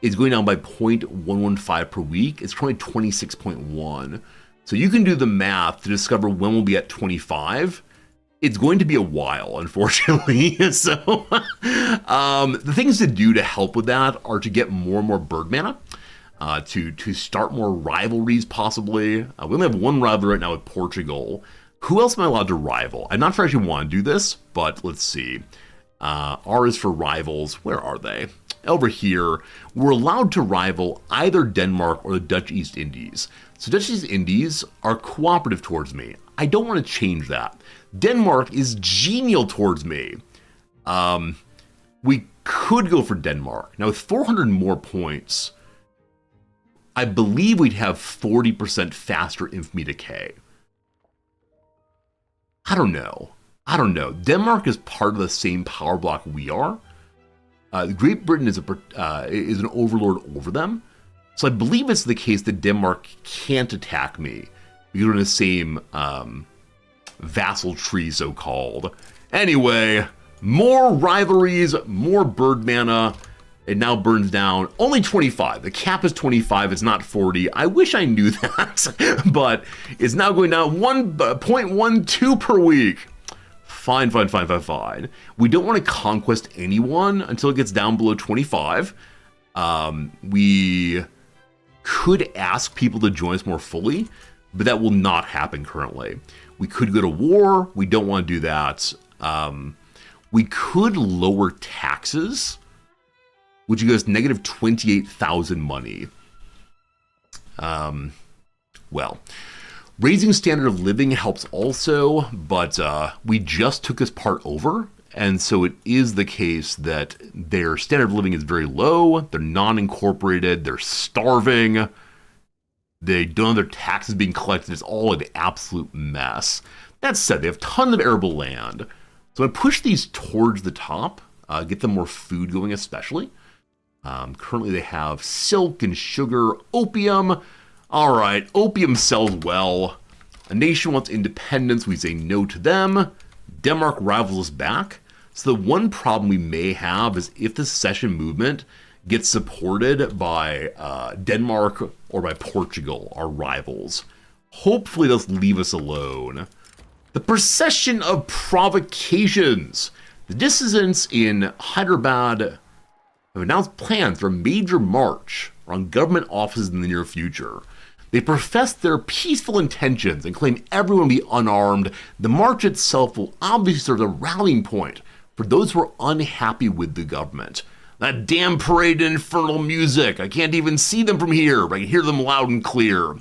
It's going down by 0.115 per week. It's currently 26.1. So you can do the math to discover when we'll be at 25. It's going to be a while, unfortunately. So the things to do to help with that are to get more and more bird mana, to start more rivalries possibly. We only have one rivalry right now with Portugal. Who else am I allowed to rival? I'm not sure I actually want to do this, but let's see. R is for rivals. Where are they? Over here, we're allowed to rival either Denmark or the Dutch East Indies. So Dutch East Indies are cooperative towards me. I don't want to change that. Denmark is genial towards me. We could go for Denmark. Now with 400 more points, I believe we'd have 40% faster infamy decay. I don't know. Denmark is part of the same power block we are. Great Britain is an overlord over them. So I believe it's the case that Denmark can't attack me because we're in the same vassal tree, so-called. Anyway, more rivalries, more bird mana. It now burns down only 25. The cap is 25, it's not 40. I wish I knew that, but it's now going down 1.12 per week. Fine. We don't want to conquest anyone until it gets down below 25. We could ask people to join us more fully, but that will not happen currently. We could go to war. We don't want to do that. We could lower taxes, which gives us negative 28,000 money. Well, raising standard of living helps also, but we just took this part over, and so it is the case that their standard of living is very low, they're non-incorporated, they're starving, they don't have their taxes being collected, it's all an absolute mess. That said, they have tons of arable land, so I push these towards the top, get them more food going especially. Currently they have silk and sugar, opium. All right, opium sells well. A nation wants independence, we say no to them. Denmark rivals us back. So the one problem we may have is if the secession movement gets supported by Denmark or by Portugal, our rivals. Hopefully they'll leave us alone. The procession of provocations. The dissidents in Hyderabad have announced plans for a major march around government offices in the near future. They profess their peaceful intentions and claim everyone will be unarmed. The march itself will obviously serve as a rallying point for those who are unhappy with the government. That damn parade and infernal music. I can't even see them from here, but I can hear them loud and clear.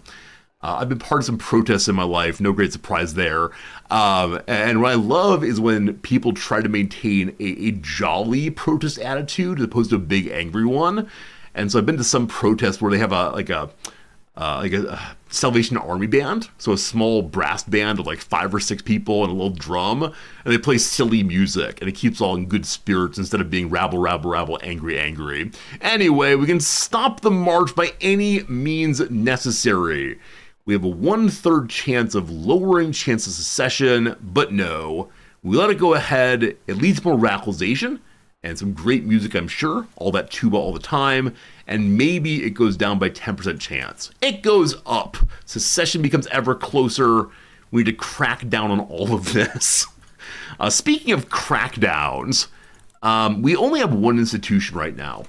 I've been part of some protests in my life, no great surprise there. And what I love is when people try to maintain a jolly protest attitude as opposed to a big angry one. And so I've been to some protests where they have a Salvation Army band, so a small brass band of like 5 or 6 people and a little drum, and they play silly music, and it keeps all in good spirits instead of being rabble, rabble, rabble, angry, angry. Anyway, we can stop the march by any means necessary. We have a 1/3 chance of lowering chance of secession, but no. We let it go ahead, it leads to more radicalization, and some great music, I'm sure, all that tuba all the time, and maybe it goes down by 10% chance. It goes up. Secession becomes ever closer. We need to crack down on all of this. Speaking of crackdowns, we only have one institution right now.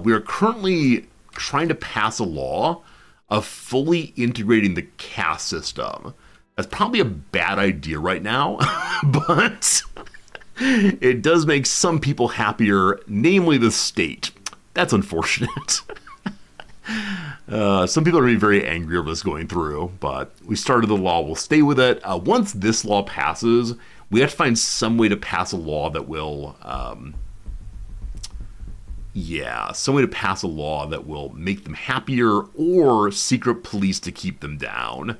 We are currently trying to pass a law of fully integrating the caste system. That's probably a bad idea right now, but it does make some people happier, namely the state. That's unfortunate. Some people are going to be very angry over this going through, but we started the law. We'll stay with it. Once this law passes, we have to find some way to pass a law that will, some way to pass a law that will make them happier, or secret police to keep them down.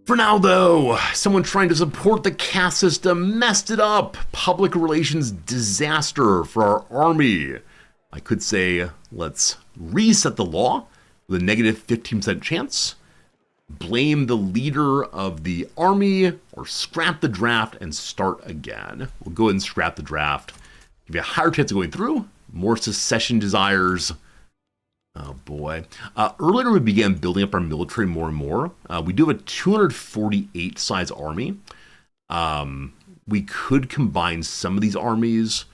For now, though, someone trying to support the caste system messed it up. Public relations disaster for our army. I could say, let's reset the law with a negative 15% chance, blame the leader of the army, or scrap the draft and start again. We'll go ahead and scrap the draft. Give you a higher chance of going through, more secession desires. Oh boy. Earlier we began building up our military more and more. We do have a 248 size army. We could combine some of these armies.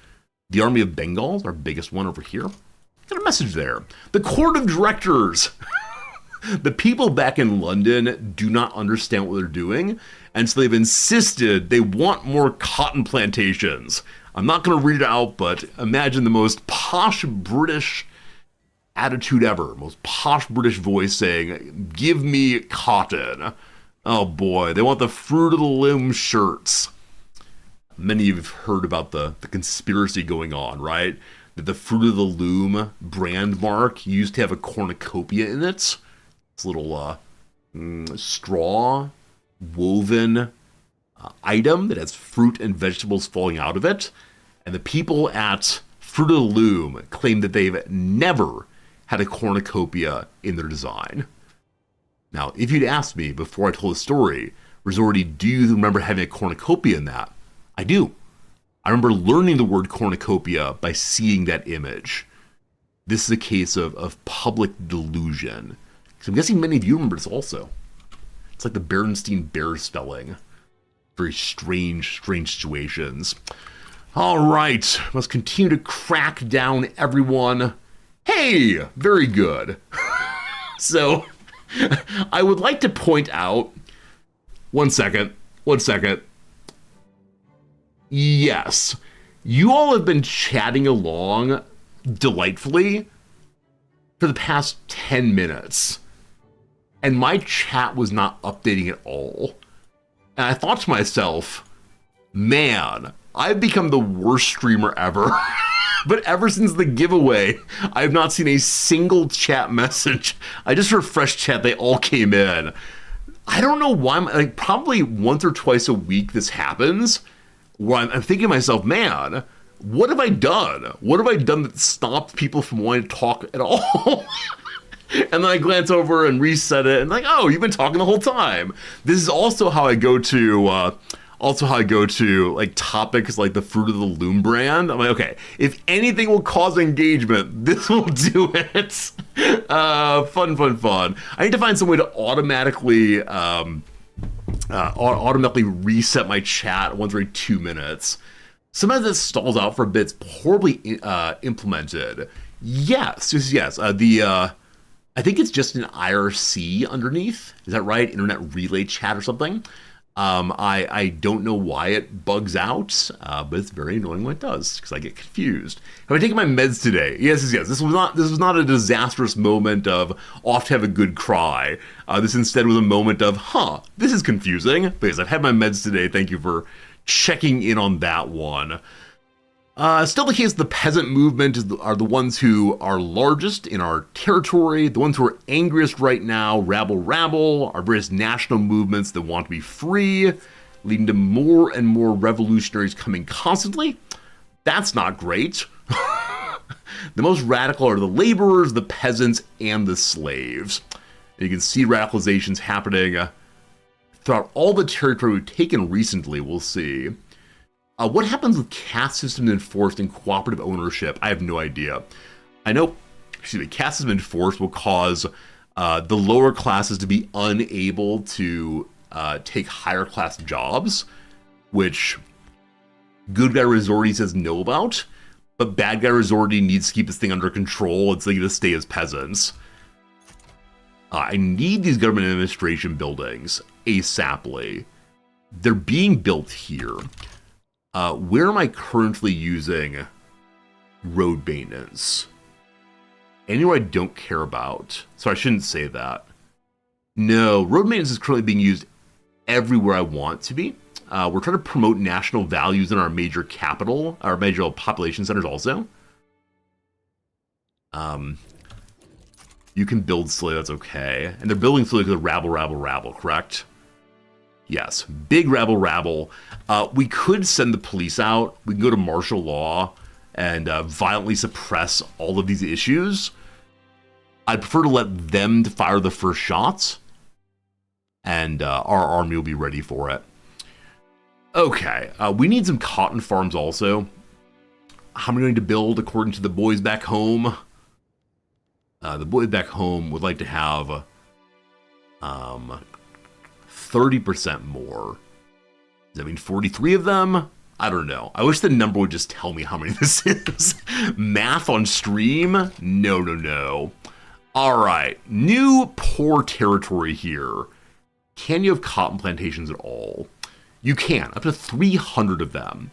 The Army of Bengal is our biggest one over here. Got a message there. The Court of Directors. The people back in London do not understand what they're doing, and so they've insisted they want more cotton plantations. I'm not going to read it out, but imagine the most posh British attitude ever. Most posh British voice saying, give me cotton. Oh boy, they want the Fruit of the Loom shirts. Many of you have heard about the conspiracy going on, right? That the Fruit of the Loom brand mark used to have a cornucopia in it. This little straw woven item that has fruit and vegetables falling out of it. And the people at Fruit of the Loom claim that they've never had a cornucopia in their design. Now, if you'd asked me before I told the story, Resorty, do you remember having a cornucopia in that? I do. I remember learning the word cornucopia by seeing that image. This is a case of public delusion. So I'm guessing many of you remember this also. It's like the Berenstein Bear spelling. Very strange situations. All right, let's continue to crack down everyone. Hey, very good. So, I would like to point out, one second. Yes, you all have been chatting along delightfully for the past 10 minutes. And my chat was not updating at all. And I thought to myself, man, I've become the worst streamer ever. But ever since the giveaway, I have not seen a single chat message. I just refreshed chat, they all came in. I don't know why, like probably once or twice a week this happens, where I'm thinking to myself, man, what have I done? What have I done that stopped people from wanting to talk at all? And then I glance over and reset it, and like, oh, you've been talking the whole time. This is also how I go to, like topics like the Fruit of the Loom brand. I'm like, okay, if anything will cause engagement, this will do it. Fun. I need to find some way to automatically reset my chat once every 2 minutes. Sometimes this stalls out for a bit. It's poorly implemented. Yes. I think it's just an IRC underneath. Is that right? Internet Relay Chat or something. I don't know why it bugs out, but it's very annoying when it does because I get confused. Have I taken my meds today? Yes. This was not a disastrous moment of off to have a good cry. This instead was a moment of, this is confusing because I've had my meds today. Thank you for checking in on that one. Still the case, the peasant movement are the ones who are largest in our territory, the ones who are angriest right now, rabble, our various national movements that want to be free, leading to more and more revolutionaries coming constantly. That's not great. The most radical are the laborers, the peasants, and the slaves. And you can see radicalizations happening throughout all the territory we've taken recently, we'll see. What happens with caste systems enforced in cooperative ownership? I have no idea. I know, caste system enforced will cause the lower classes to be unable to take higher class jobs, which good guy Resorti says no about, but bad guy Resorti needs to keep this thing under control. It's like to stay as peasants. I need these government administration buildings ASAPly. They're being built here. Where am I currently using road maintenance? Anywhere I don't care about. So I shouldn't say that. No, road maintenance is currently being used everywhere I want to be. We're trying to promote national values in our major capital, our major population centers also. You can build slowly, that's okay. And they're building slowly because of rabble, correct? Yes, big rabble. We could send the police out. We can go to martial law and violently suppress all of these issues. I'd prefer to let them fire the first shots, and our army will be ready for it. Okay, we need some cotton farms also. How am I going to build according to the boys back home? The boys back home would like to have 30% more. Does that mean 43 of them? I don't know. I wish the number would just tell me how many this is. Math on stream? No. All right, new poor territory here. Can you have cotton plantations at all? You can, up to 300 of them.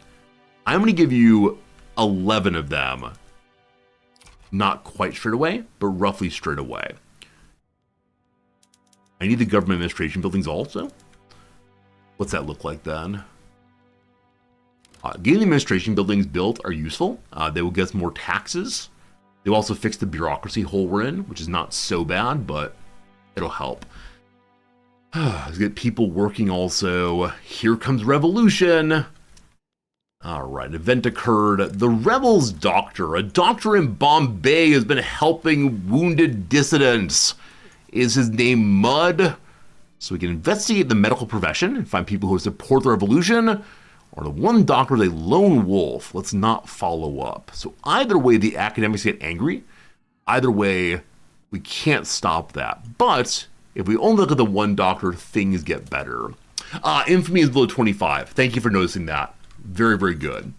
I'm going to give you 11 of them. Not quite straight away, but roughly straight away. I need the government administration buildings also. What's that look like then? Getting the administration buildings built are useful. They will get us more taxes. They will also fix the bureaucracy hole we're in, which is not so bad, but it'll help. Let's get people working also. Here comes revolution. All right, event occurred. The rebels' doctor, a doctor in Bombay, has been helping wounded dissidents. Is his name Mud? So we can investigate the medical profession and find people who support the revolution, or the one doctor is a lone wolf. Let's not follow up. So either way, the academics get angry. Either way, we can't stop that. But if we only look at the one doctor, things get better. Infamy is below 25. Thank you for noticing that. Very, very good.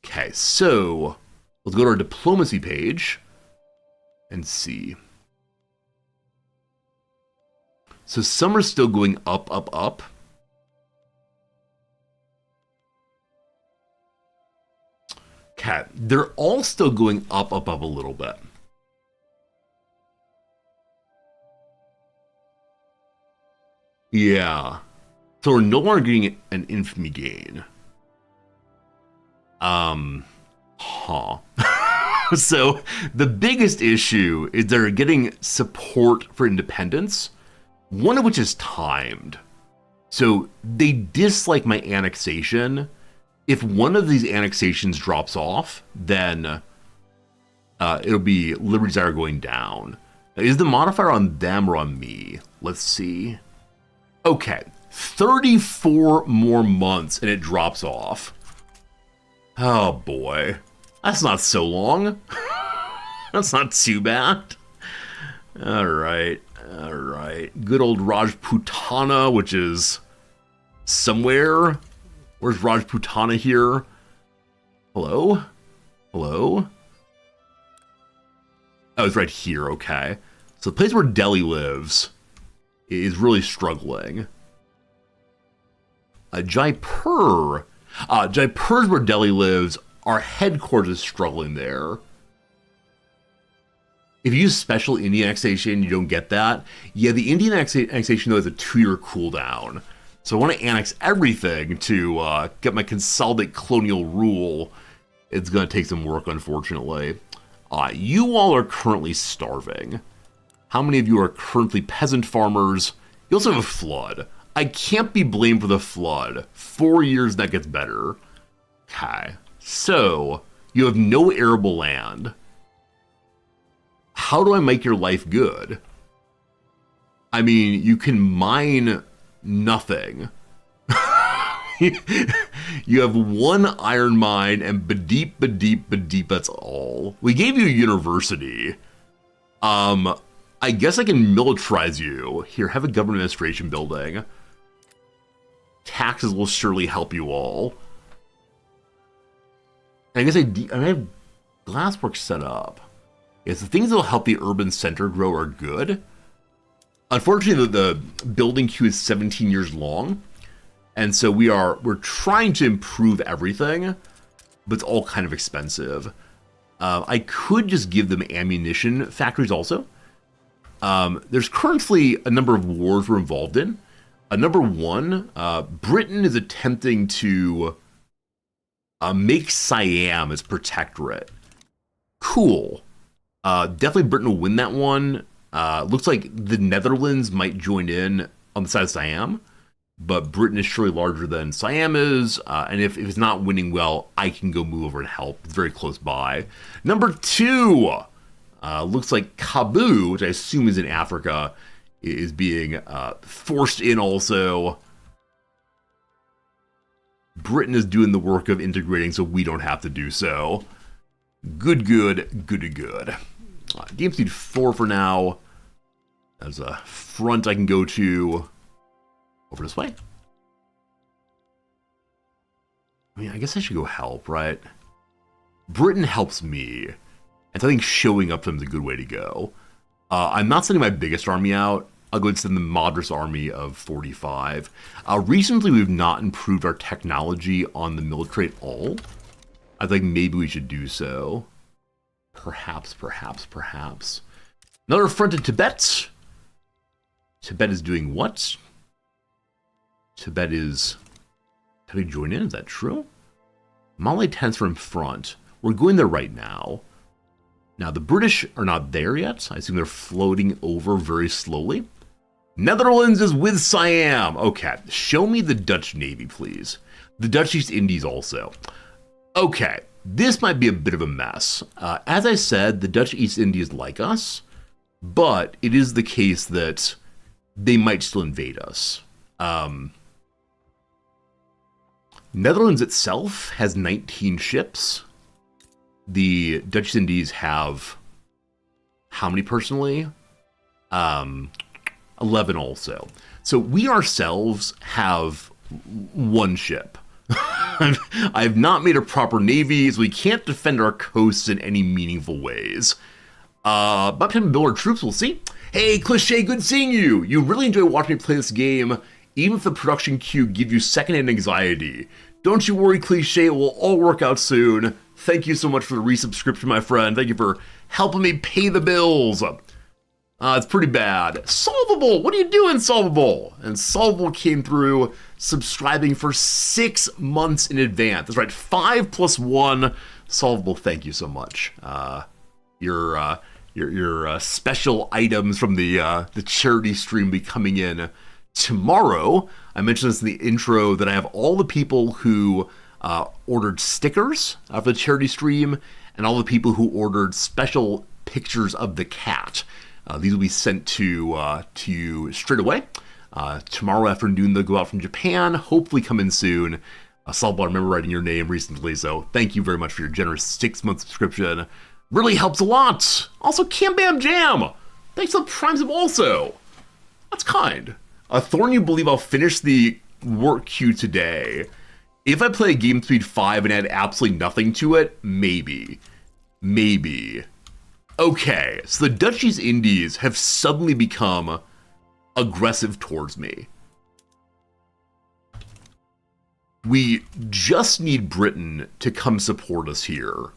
Okay, so let's go to our diplomacy page and see. So some are still going up. Okay, they're all still going up a little bit. Yeah. So we're no longer getting an infamy gain. So the biggest issue is they're getting support for independence, one of which is timed. So they dislike my annexation. If one of these annexations drops off, then it'll be Liberty Desire going down. Now, is the modifier on them or on me? Let's see. Okay, 34 more months and it drops off. Oh boy, that's not so long. That's not too bad. All right. Good old Rajputana, which is somewhere. Where's Rajputana here? Hello? Oh, it's right here, okay. So the place where Delhi lives is really struggling. Jaipur. Jaipur's where Delhi lives. Our headquarters is struggling there. If you use special Indian annexation, you don't get that. Yeah, the Indian annexation, though, has a 2-year cooldown. So I want to annex everything to get my consolidate colonial rule. It's going to take some work, unfortunately. You all are currently starving. How many of you are currently peasant farmers? You also have a flood. I can't be blamed for the flood. 4 years, that gets better. Okay. So, you have no arable land. How do I make your life good? I mean, you can mine nothing. You have one iron mine and Badeep, that's all. We gave you a university. I guess I can militarize you. Here, have a government administration building. taxes will surely help you all. And I guess I have Glassworks set up. Yes, the things that will help the urban center grow are good. Unfortunately, the building queue is 17 years long, and so we're trying to improve everything, but it's all kind of expensive. I could just give them ammunition factories also. There's currently a number of wars we're involved in. Number one, Britain is attempting to make Siam its protectorate. Cool. Definitely Britain will win that one. Looks like the Netherlands might join in on the side of Siam, but Britain is surely larger than Siam is, and if it's not winning well, I can go move over and help. It's very close by. Number two, looks like Kabul, which I assume is in Africa, is being forced in also. Britain is doing the work of integrating so we don't have to do so. Good. Game speed 4 for now. There's a front I can go to over this way. I mean, I guess I should go help, right? Britain helps me. And so I think showing up to them is a good way to go. I'm not sending my biggest army out. I'll go and send the Madras army of 45. Recently, we've not improved our technology on the military at all. I think maybe we should do so. Perhaps. Another front in Tibet. Tibet is doing what? Tibet is... How do we join in? Is that true? Malay tents are in front. We're going there right now. Now, the British are not there yet. I assume they're floating over very slowly. Netherlands is with Siam. Okay, show me the Dutch Navy, please. The Dutch East Indies also. Okay, this might be a bit of a mess. As I said, the Dutch East Indies like us, but it is the case that they might still invade us. Netherlands itself has 19 ships. The Dutch East Indies have how many personally? 11 also. So we ourselves have one ship. I've not made a proper navy, so we can't defend our coasts in any meaningful ways. By the time we build our troops, we'll see. Hey, Cliché, good seeing you! You really enjoy watching me play this game, even if the production queue gives you secondhand anxiety. Don't you worry, Cliché, it will all work out soon. Thank you so much for the resubscription, my friend. Thank you for helping me pay the bills. It's pretty bad. Solvable! What are you doing, Solvable? And Solvable came through subscribing for 6 months in advance. That's right, 5 plus 1. Solvable, thank you so much. Your special items from the charity stream will be coming in tomorrow. I mentioned this in the intro that I have all the people who ordered stickers for the charity stream and all the people who ordered special pictures of the cat. These will be sent to you straight away. Tomorrow afternoon, they'll go out from Japan, hopefully come in soon. Solvable, I remember writing your name recently, so thank you very much for your generous 6-month subscription. Really helps a lot. Also, Cam Bam Jam. Thanks for the Prime Sub also. That's kind. Thorn, you believe I'll finish the work queue today? If I play Game Speed 5 and add absolutely nothing to it, maybe. Okay, so the Dutch East Indies have suddenly become aggressive towards me. We just need Britain to come support us here.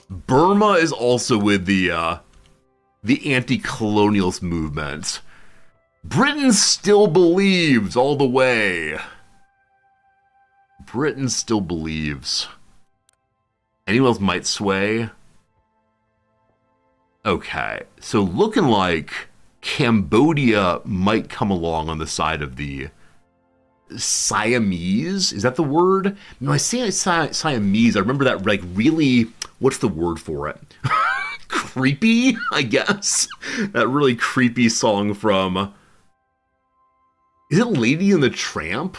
Burma is also with the anti-colonialist movement. Britain still believes all the way. Britain still believes. Anyone else might sway? Okay, so looking like Cambodia might come along on the side of the Siamese. Is that the word? No, I say Siamese. I remember that, like, really, what's the word for it? Creepy, I guess. That really creepy song from... Is it Lady and the Tramp?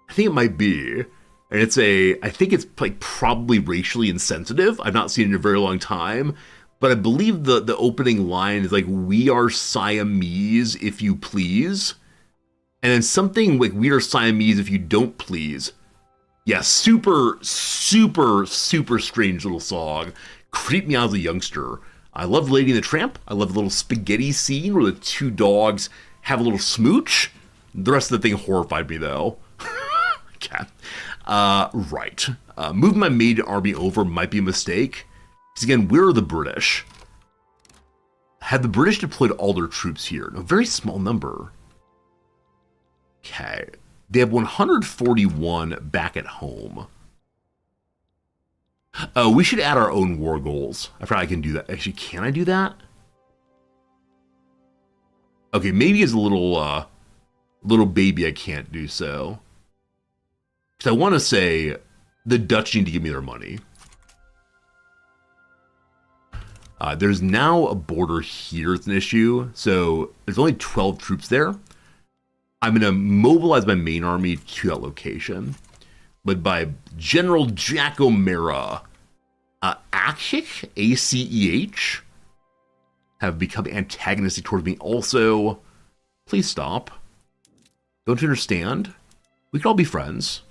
I think it might be. And it's I think it's like probably racially insensitive. I've not seen it in a very long time. But I believe the opening line is like, "We are Siamese, if you please." And then something like We Are Siamese If You Don't Please. Yeah, super, super, super strange little song. Creeped me out as a youngster. I love Lady and the Tramp. I love the little spaghetti scene where the two dogs have a little smooch. The rest of the thing horrified me, though. Okay. Right. Moving my main army over might be a mistake. Because again, we're the British. Have the British deployed all their troops here? A very small number. Okay. They have 141 back at home. Oh, we should add our own war goals. I forgot I can do that. Actually, can I do that? Okay, maybe as a little baby I can't do so. Because I want to say the Dutch need to give me their money. There's now a border here. It's an issue. So there's only 12 troops there. I'm going to mobilize my main army to that location. Led by General Jack O'Mara. Aceh, A-C-E-H, have become antagonistic towards me also. Please stop. Don't you understand? We can all be friends.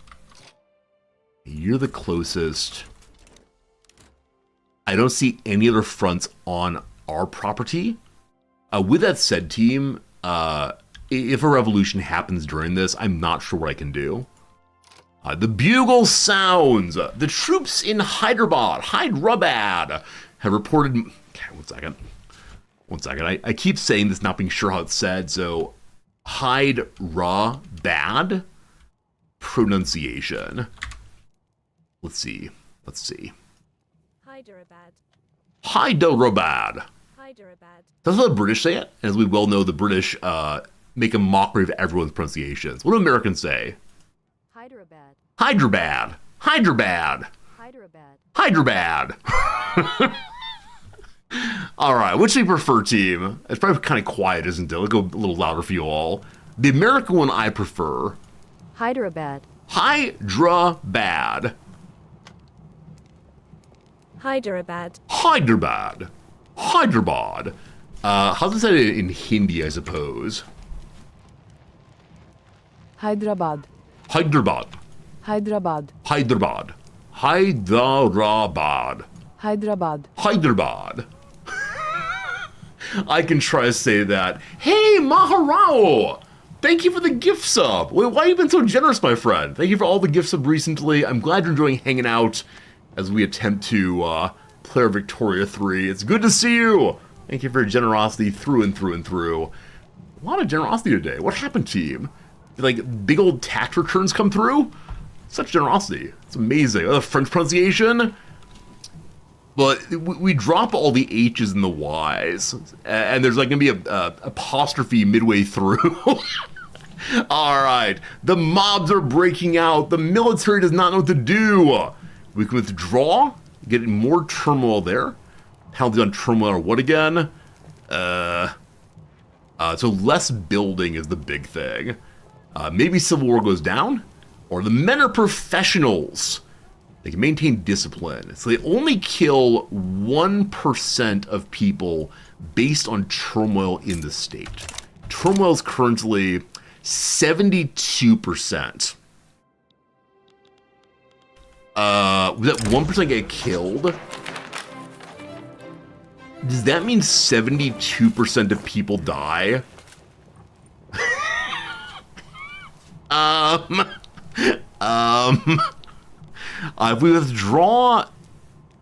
You're the closest. I don't see any other fronts on our property. With that said, team, if a revolution happens during this, I'm not sure what I can do. The bugle sounds. The troops in Hyderabad have reported... Okay, one second. I keep saying this, not being sure how it's said, so... Hyderabad pronunciation. Let's see. Hyderabad. That's how the British say it. As we well know, the British make a mockery of everyone's pronunciations. What do Americans say? Hyderabad. All right, which do you prefer, team? It's probably kind of quiet, isn't it? Let's go a little louder for you all. The American one I prefer. Hyderabad. Hyderabad. How's it said in Hindi, I suppose? Hyderabad. I can try to say that. Hey, Maharao! Thank you for the gift sub. Wait, why have you been so generous, my friend? Thank you for all the gift sub recently. I'm glad you're enjoying hanging out as we attempt to play our Victoria 3. It's good to see you. Thank you for your generosity through and through and through. A lot of generosity today. What happened, team? Did, like, big old tax returns come through? Such generosity. It's amazing. The French pronunciation. But we drop all the H's and the Y's. And there's like going to be a apostrophe midway through. All right. The mobs are breaking out. The military does not know what to do. We can withdraw. Get more turmoil there. Penalty on turmoil or what again? So less building is the big thing. Maybe civil war goes down. Or the men are professionals. They can maintain discipline. So they only kill 1% of people based on turmoil in the state. Turmoil is currently 72%. Would that 1% get killed? Does that mean 72% of people die? If we withdraw,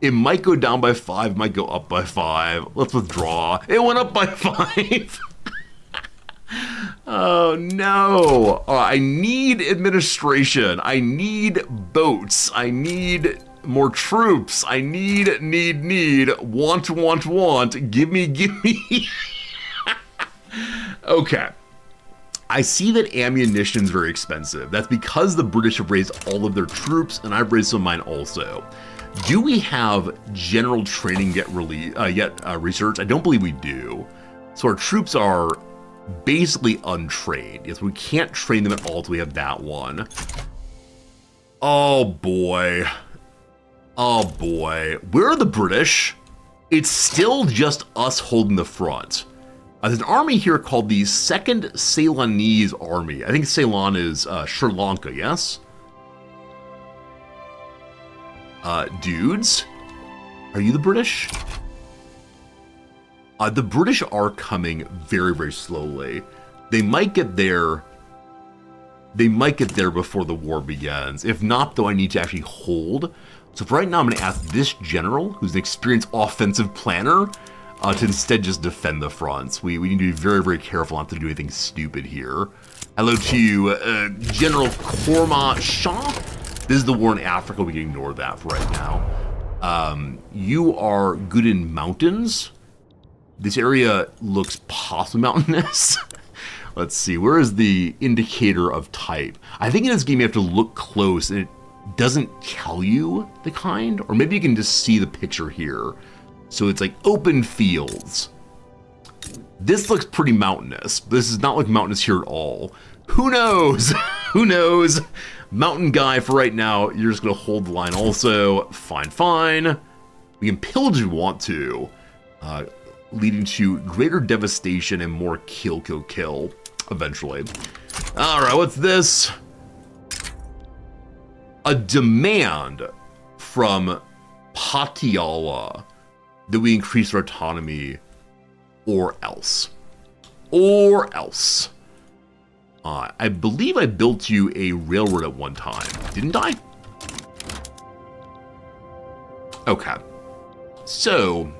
it might go down by 5, might go up by 5. Let's withdraw. It went up by 5. Oh, no. I need administration. I need boats. I need more troops. I need. Want. Give me. Okay. I see that ammunition's very expensive. That's because the British have raised all of their troops, and I've raised some of mine also. Do we have general training yet researched? I don't believe we do. So our troops are basically untrained. Yes, we can't train them at all until we have that one. Oh boy. Where are the British? It's still just us holding the front. There's an army here called the Second Ceylonese Army. I think Ceylon is Sri Lanka, yes? Dudes, are you the British? The British are coming very, very slowly. They might get there. They might get there before the war begins. If not, though, I need to actually hold. So for right now, I'm going to ask this general, who's an experienced offensive planner, to instead just defend the fronts. We need to be very, very careful not to do anything stupid here. Hello to you, General Korma Shah. This is the war in Africa. We can ignore that for right now. You are good in mountains. This area looks possibly mountainous. Let's see, where is the indicator of type? I think in this game you have to look close and it doesn't tell you the kind, or maybe you can just see the picture here. So it's like open fields. This looks pretty mountainous. This is not like mountainous here at all. Who knows? Who knows? Mountain guy for right now, you're just gonna hold the line also. Fine, fine. We can pillage if we want to, leading to greater devastation and more kill eventually. All right, what's this? A demand from Patiala that we increase our autonomy or else. Or else. I believe I built you a railroad at one time, didn't I? Okay. So.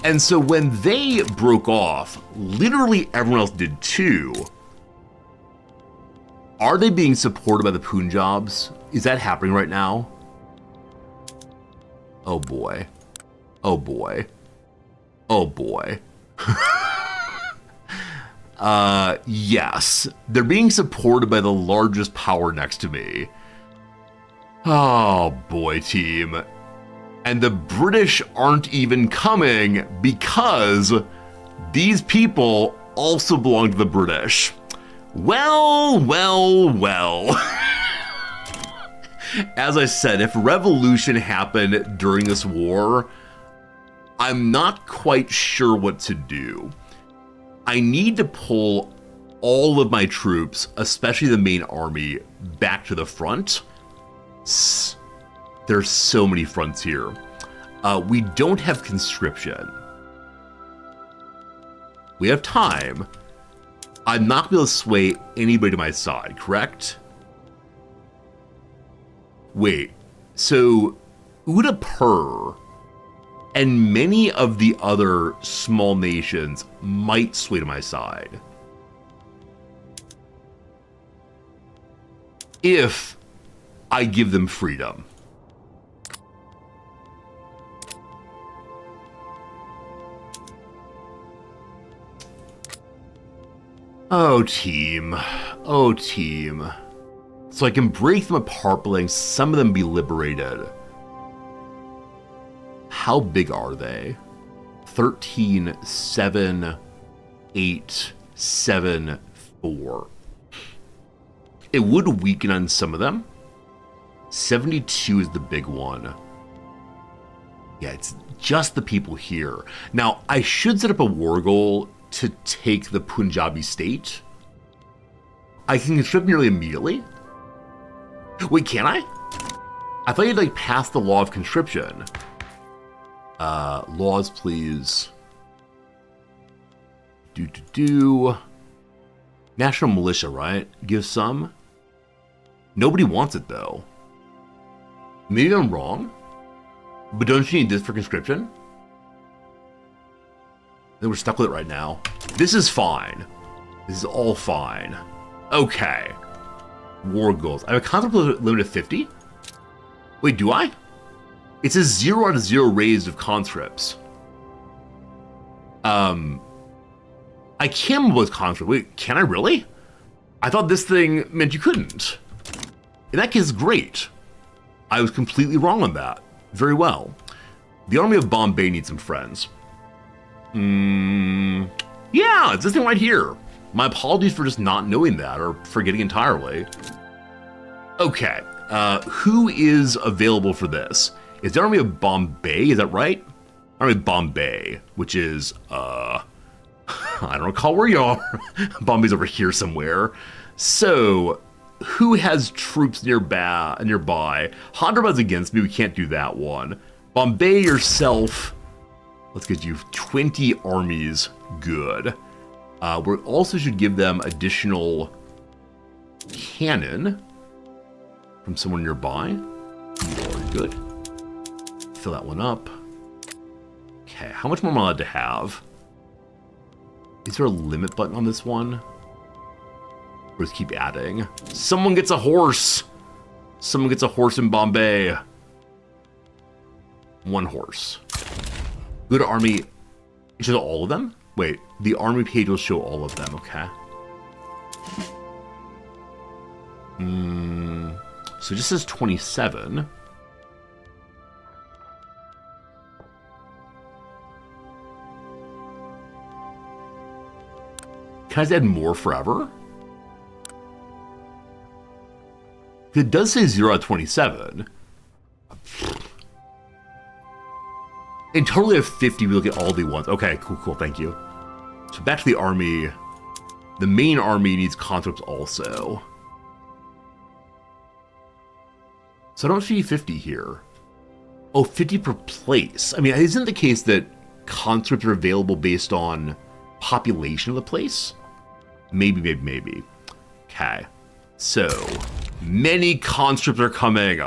And so when they broke off, literally everyone else did too. Are they being supported by the Punjabs? Is that happening right now? Oh boy. Oh boy. Oh boy. Yes. They're being supported by the largest power next to me. Oh boy, team. And the British aren't even coming because these people also belong to the British. Well. As I said, if revolution happened during this war, I'm not quite sure what to do. I need to pull all of my troops, especially the main army, back to the front. There's so many fronts here. We don't have conscription. We have time. I'm not going to be able to sway anybody to my side, correct? Wait, so Udaipur and many of the other small nations might sway to my side. If I give them freedom. Oh, team. Oh, team. So I can break them apart, but letting some of them be liberated. How big are they? 13, 7, 8, 7, 4. It would weaken on some of them. 72 is the big one. Yeah, it's just the people here. Now, I should set up a war goal to take the Punjabi state. I can conscript nearly immediately. Wait, can I? I thought you'd like pass the law of conscription. Laws, please. National militia, right? Give some. Nobody wants it though. Maybe I'm wrong, but don't you need this for conscription? Then we're stuck with it right now. This is fine. This is all fine. Okay. War goals. I have a conflict limit of 50? Wait, do I? It's a 0 out of 0 raise of conscripts. I can mobilize conscripts. Wait, can I really? I thought this thing meant you couldn't. In that case, great. I was completely wrong on that. Very well. The army of Bombay needs some friends. Yeah, it's this thing right here. My apologies for just not knowing that or forgetting entirely. Okay, who is available for this? It's the army of Bombay, is that right? Army of Bombay, which is, I don't recall where you are. Bombay's over here somewhere. So, who has troops nearby? Hyderabad's against me, we can't do that one. Bombay yourself, let's get you 20 armies, good. We also should give them additional cannon from someone nearby. Good. Fill that one up. Okay, how much more am I allowed to have? Is there a limit button on this one? Or just keep adding? Someone gets a horse! Someone gets a horse in Bombay. 1 horse. Go to army. It shows all of them? Wait, the army page will show all of them, okay. So it just says 27. Can I just add more forever? It does say 0 out of 27. And totally have 50, we look at all the ones. Okay, cool, thank you. So back to the army. The main army needs conscripts also. So I don't see 50 here. Oh, 50 per place. I mean, isn't it the case that conscripts are available based on population of the place? Maybe. Okay. So, many conscripts are coming.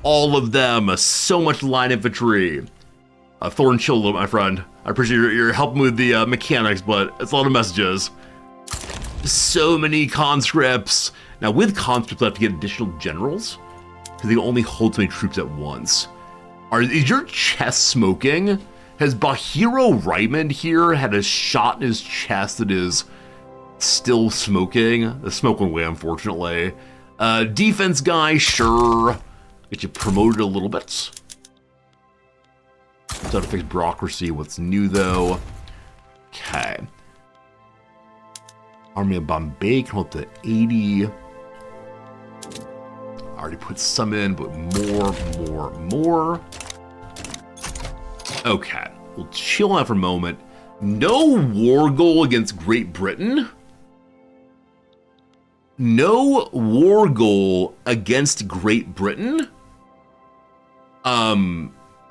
All of them. So much line infantry. Thorn Chill, my friend. I appreciate your helping with the mechanics, but it's a lot of messages. So many conscripts. Now, with conscripts, I have to get additional generals, because they can only hold so many troops at once. Is your chest smoking? Has Bahiro Raymond here had a shot in his chest that is still smoking? The smoke went away, unfortunately. Defense guy, sure. Get you promoted a little bit. So to fix bureaucracy. What's new, though? Okay. Army of Bombay can hold to 80. I already put some in, but more. Okay. We'll chill out for a moment. No war goal against Great Britain? No war goal against Great Britain?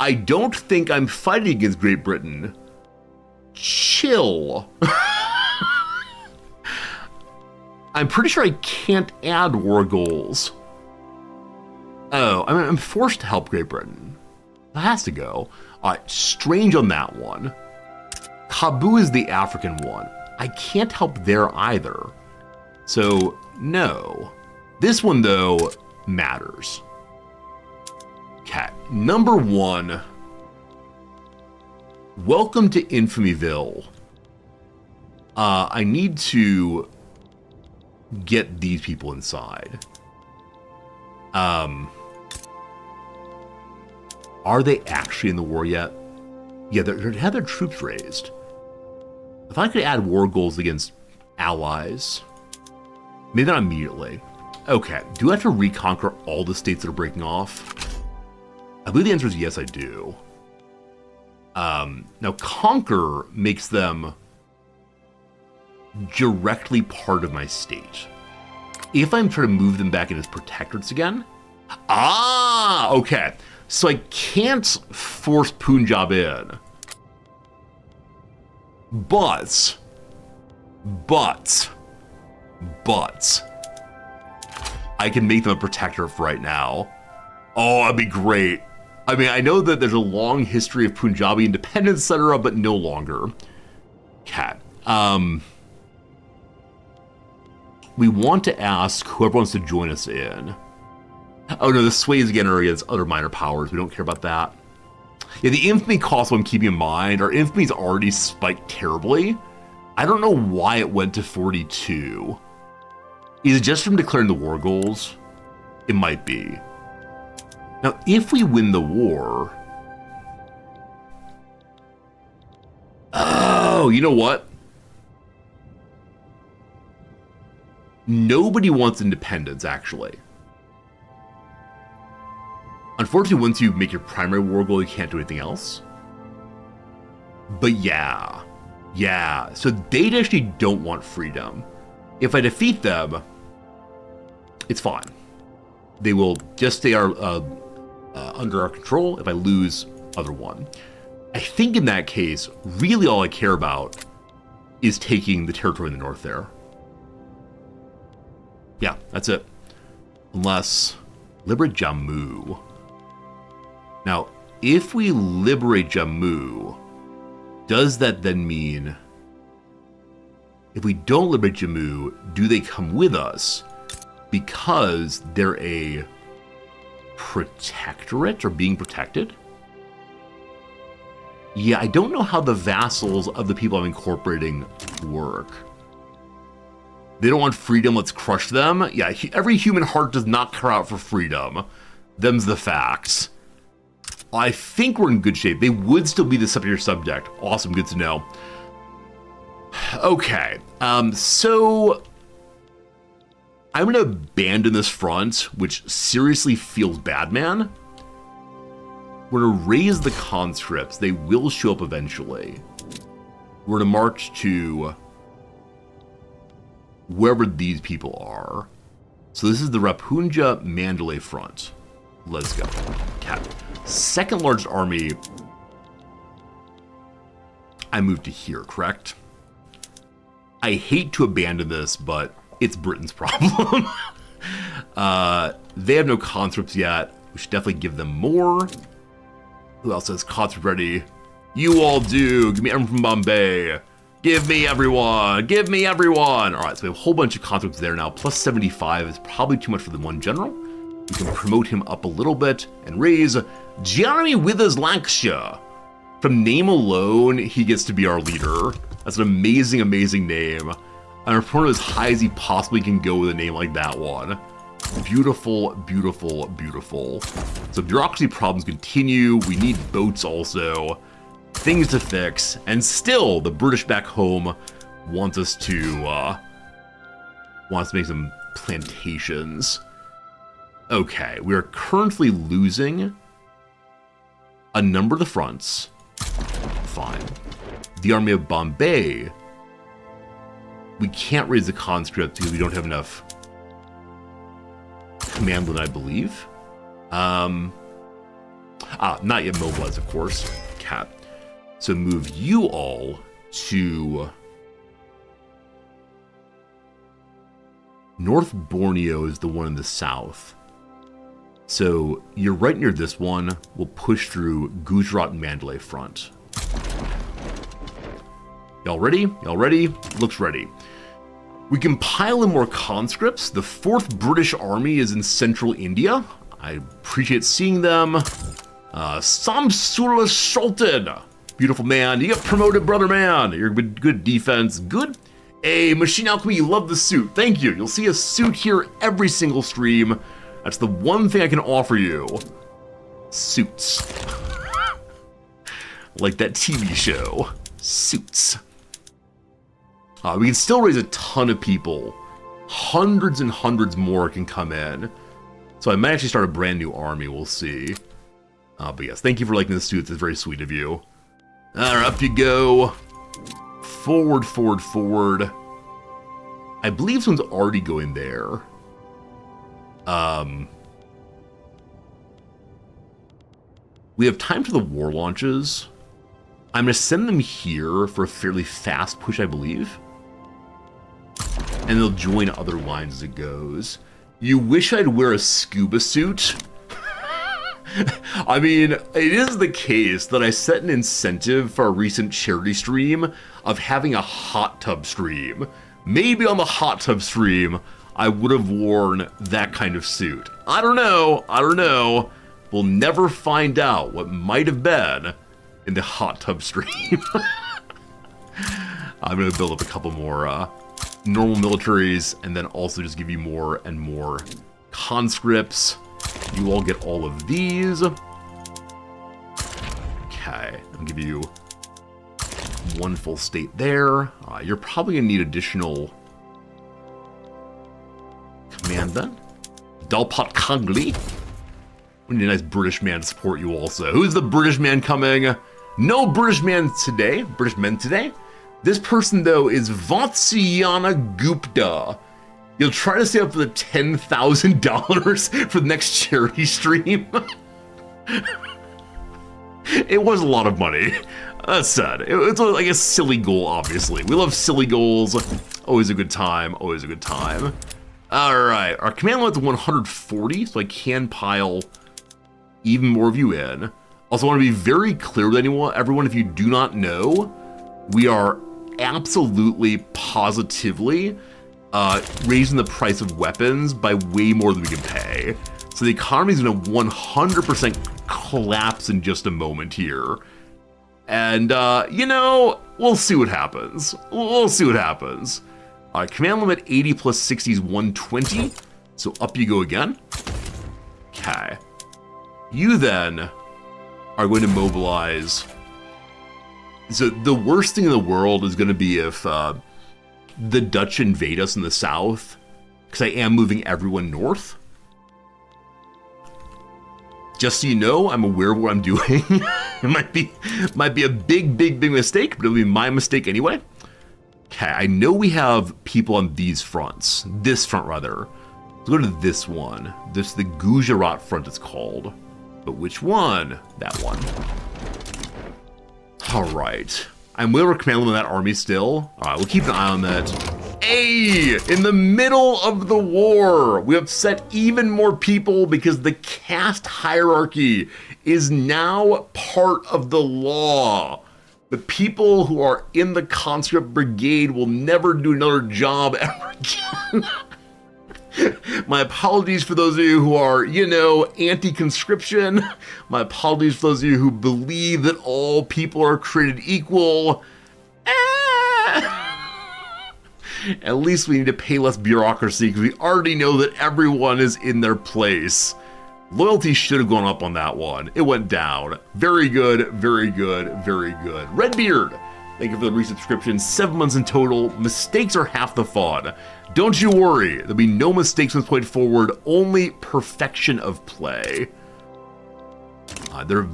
I don't think I'm fighting against Great Britain. Chill. I'm pretty sure I can't add war goals. Oh, I mean, I'm forced to help Great Britain. That has to go. All right, strange on that one. Kabu is the African one. I can't help there either. So, no. This one, though, matters. Okay, number 1. Welcome to Infamyville. I need to get these people inside. Are they actually in the war yet? Yeah, they have their troops raised. If I could add war goals against allies, maybe not immediately. Okay, do I have to reconquer all the states that are breaking off? I believe the answer is yes, I do. Now, conquer makes them directly part of my state. If I'm trying to move them back in as protectorates again, okay. So I can't force Punjab in. But I can make them a protectorate for right now. Oh, that'd be great. I mean, I know that there's a long history of Punjabi independence, etc., but no longer. Cat. We want to ask whoever wants to join us in. Oh no, the sways again are against other minor powers. We don't care about that. Yeah, the infamy cost I'm keeping in mind. Our infamy's already spiked terribly. I don't know why it went to 42. Is it just from declaring the war goals? It might be. Now, if we win the war... Oh, you know what? Nobody wants independence, actually. Unfortunately, once you make your primary war goal, you can't do anything else. But yeah. So they actually don't want freedom. If I defeat them, it's fine. They will just stay under our control if I lose other one. I think in that case, really all I care about is taking the territory in the north there. Yeah, that's it. Unless liberate Jammu. Now, if we liberate Jammu, does that then mean if we don't liberate Jammu, do they come with us because they're a protectorate or being protected? Yeah, I don't know how the vassals of the people I'm incorporating work. They don't want freedom, let's crush them. Yeah, every human heart does not cry out for freedom. Them's the facts. I think we're in good shape. They would still be the subject. Awesome, good to know. Okay, so I'm going to abandon this front, which seriously feels bad, man. We're going to raise the conscripts. They will show up eventually. We're going to march to wherever these people are. So this is the Rapunja Mandalay front. Let's go. Cat. Second largest army. I moved to here, correct? I hate to abandon this, but it's Britain's problem. They have no conscripts yet. We should definitely give them more. Who else has conscript ready? You all do. Give me everyone from Bombay. Give me everyone. Give me everyone. All right, so we have a whole bunch of conscripts there now. Plus 75 is probably too much for the one general. We can promote him up a little bit and raise Jeremy Withers Lancashire. From name alone, he gets to be our leader. That's an amazing, amazing name. I'm promoting as high as he possibly can go with a name like that one. Beautiful, beautiful, beautiful. So bureaucracy problems continue. We need boats also. Things to fix. And still, the British back home wants us to make some plantations. Okay, we are currently losing a number of the fronts. Fine. The Army of Bombay, we can't raise the conscript because we don't have enough commandment, I believe. Not yet mobilized, of course. Cat. So move you all to North Borneo is the one in the south. So you're right near this one. We'll push through Gujarat and Mandalay front. Y'all ready? Y'all ready? Looks ready. We can pile in more conscripts. The 4th British Army is in central India. I appreciate seeing them. Samsula Sultan. Beautiful man. You got promoted, brother man. You're good defense. Good. Hey, Machine Alchemy, you love the suit. Thank you. You'll see a suit here every single stream. That's the one thing I can offer you. Suits. Like that TV show. Suits. We can still raise a ton of people. Hundreds and hundreds more can come in. So I might actually start a brand new army, we'll see. But yes, thank you for liking the suits, it's very sweet of you. Alright, up you go. Forward, forward, forward. I believe someone's already going there. We have time for the war launches. I'm going to send them here for a fairly fast push, I believe. And they'll join other lines as it goes. You wish I'd wear a scuba suit? I mean, it is the case that I set an incentive for a recent charity stream of having a hot tub stream. Maybe on the hot tub stream, I would have worn that kind of suit. I don't know. We'll never find out what might have been in the hot tub stream. I'm going to build up a couple more normal militaries and then also just give you more and more conscripts. You all get all of these. Okay, I'll give you one full state there. You're probably going to need additional command then. Dalpat Kangli. We need a nice British man to support you also. Who's the British man coming? No British men today. This person, though, is Vatsyayana Gupta. You'll try to save up for the $10,000 for the next charity stream. It was a lot of money. That's sad. It's like a silly goal, obviously. We love silly goals. Always a good time. Always a good time. All right. Our command limit's 140, so I can pile even more of you in. Also, I want to be very clear with everyone, if you do not know, we are absolutely, positively raising the price of weapons by way more than we can pay. So the economy is going to 100% collapse in just a moment here. And, we'll see what happens. We'll see what happens. All right, command limit 80 plus 60 is 120. So up you go again. Okay. You then are going to mobilize. So the worst thing in the world is going to be if the Dutch invade us in the south, because I am moving everyone north. Just so you know, I'm aware of what I'm doing. It might be a big mistake, but it'll be my mistake anyway. Okay, I know we have people on these fronts. This front, rather. Let's go to this one. This the Gujarat front, it's called. But which one? That one. All right. I'm way over command limit of that army still. All right, we'll keep an eye on that. Hey, in the middle of the war, we upset even more people because the caste hierarchy is now part of the law. The people who are in the conscript brigade will never do another job ever again. My apologies for those of you who are, anti-conscription. My apologies for those of you who believe that all people are created equal. At least we need to pay less bureaucracy because we already know that everyone is in their place. Loyalty should have gone up on that one. It went down. Very good, very good, very good. Redbeard, thank you for the resubscription. 7 months in total. Mistakes are half the fun. Don't you worry. There'll be no mistakes when played forward. Only perfection of play. They're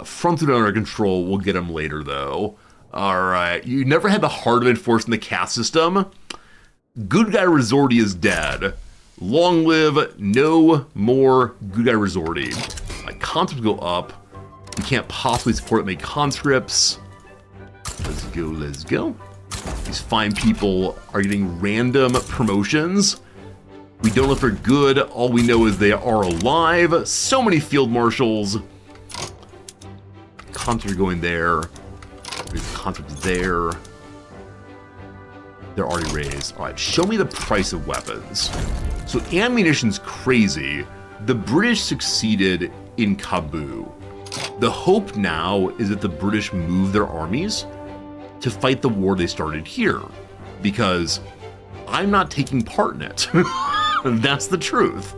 fronted under control. We'll get them later, though. All right. You never had the heart of enforcing the caste system? Good Guy Resorty is dead. Long live no more Good Guy Resorty. My conscripts go up. We can't possibly support many conscripts. Let's go, let's go. These fine people are getting random promotions. We don't know if they're good. All we know is they are alive. So many field marshals. Conscripts are going there. There's conscripts there. They're already raised. All right, show me the price of weapons. So ammunition's crazy. The British succeeded in Kabul. The hope now is that the British move their armies to fight the war they started here, because I'm not taking part in it. That's the truth.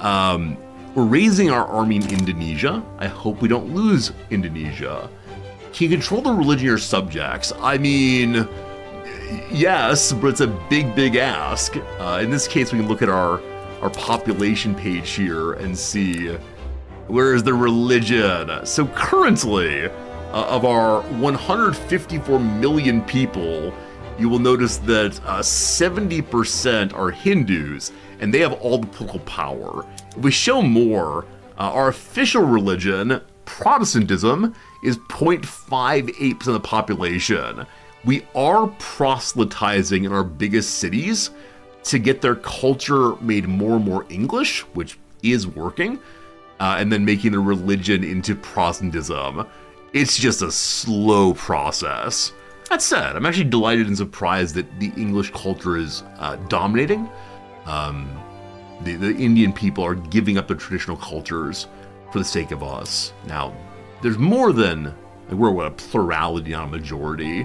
We're raising our army in Indonesia. I hope we don't lose Indonesia. Can you control the religion of your subjects? I mean, yes, but it's a big ask. In this case, we can look at our population page here and see where is the religion. So currently, of our 154 million people, you will notice that 70% are Hindus, and they have all the political power. If we show more, our official religion, Protestantism, is 0.58% of the population. We are proselytizing in our biggest cities to get their culture made more and more English, which is working, and then making the religion into Protestantism. It's just a slow process. That said, I'm actually delighted and surprised that the English culture is dominating. The Indian people are giving up their traditional cultures for the sake of us. Now, there's more than, we're a plurality, not a majority.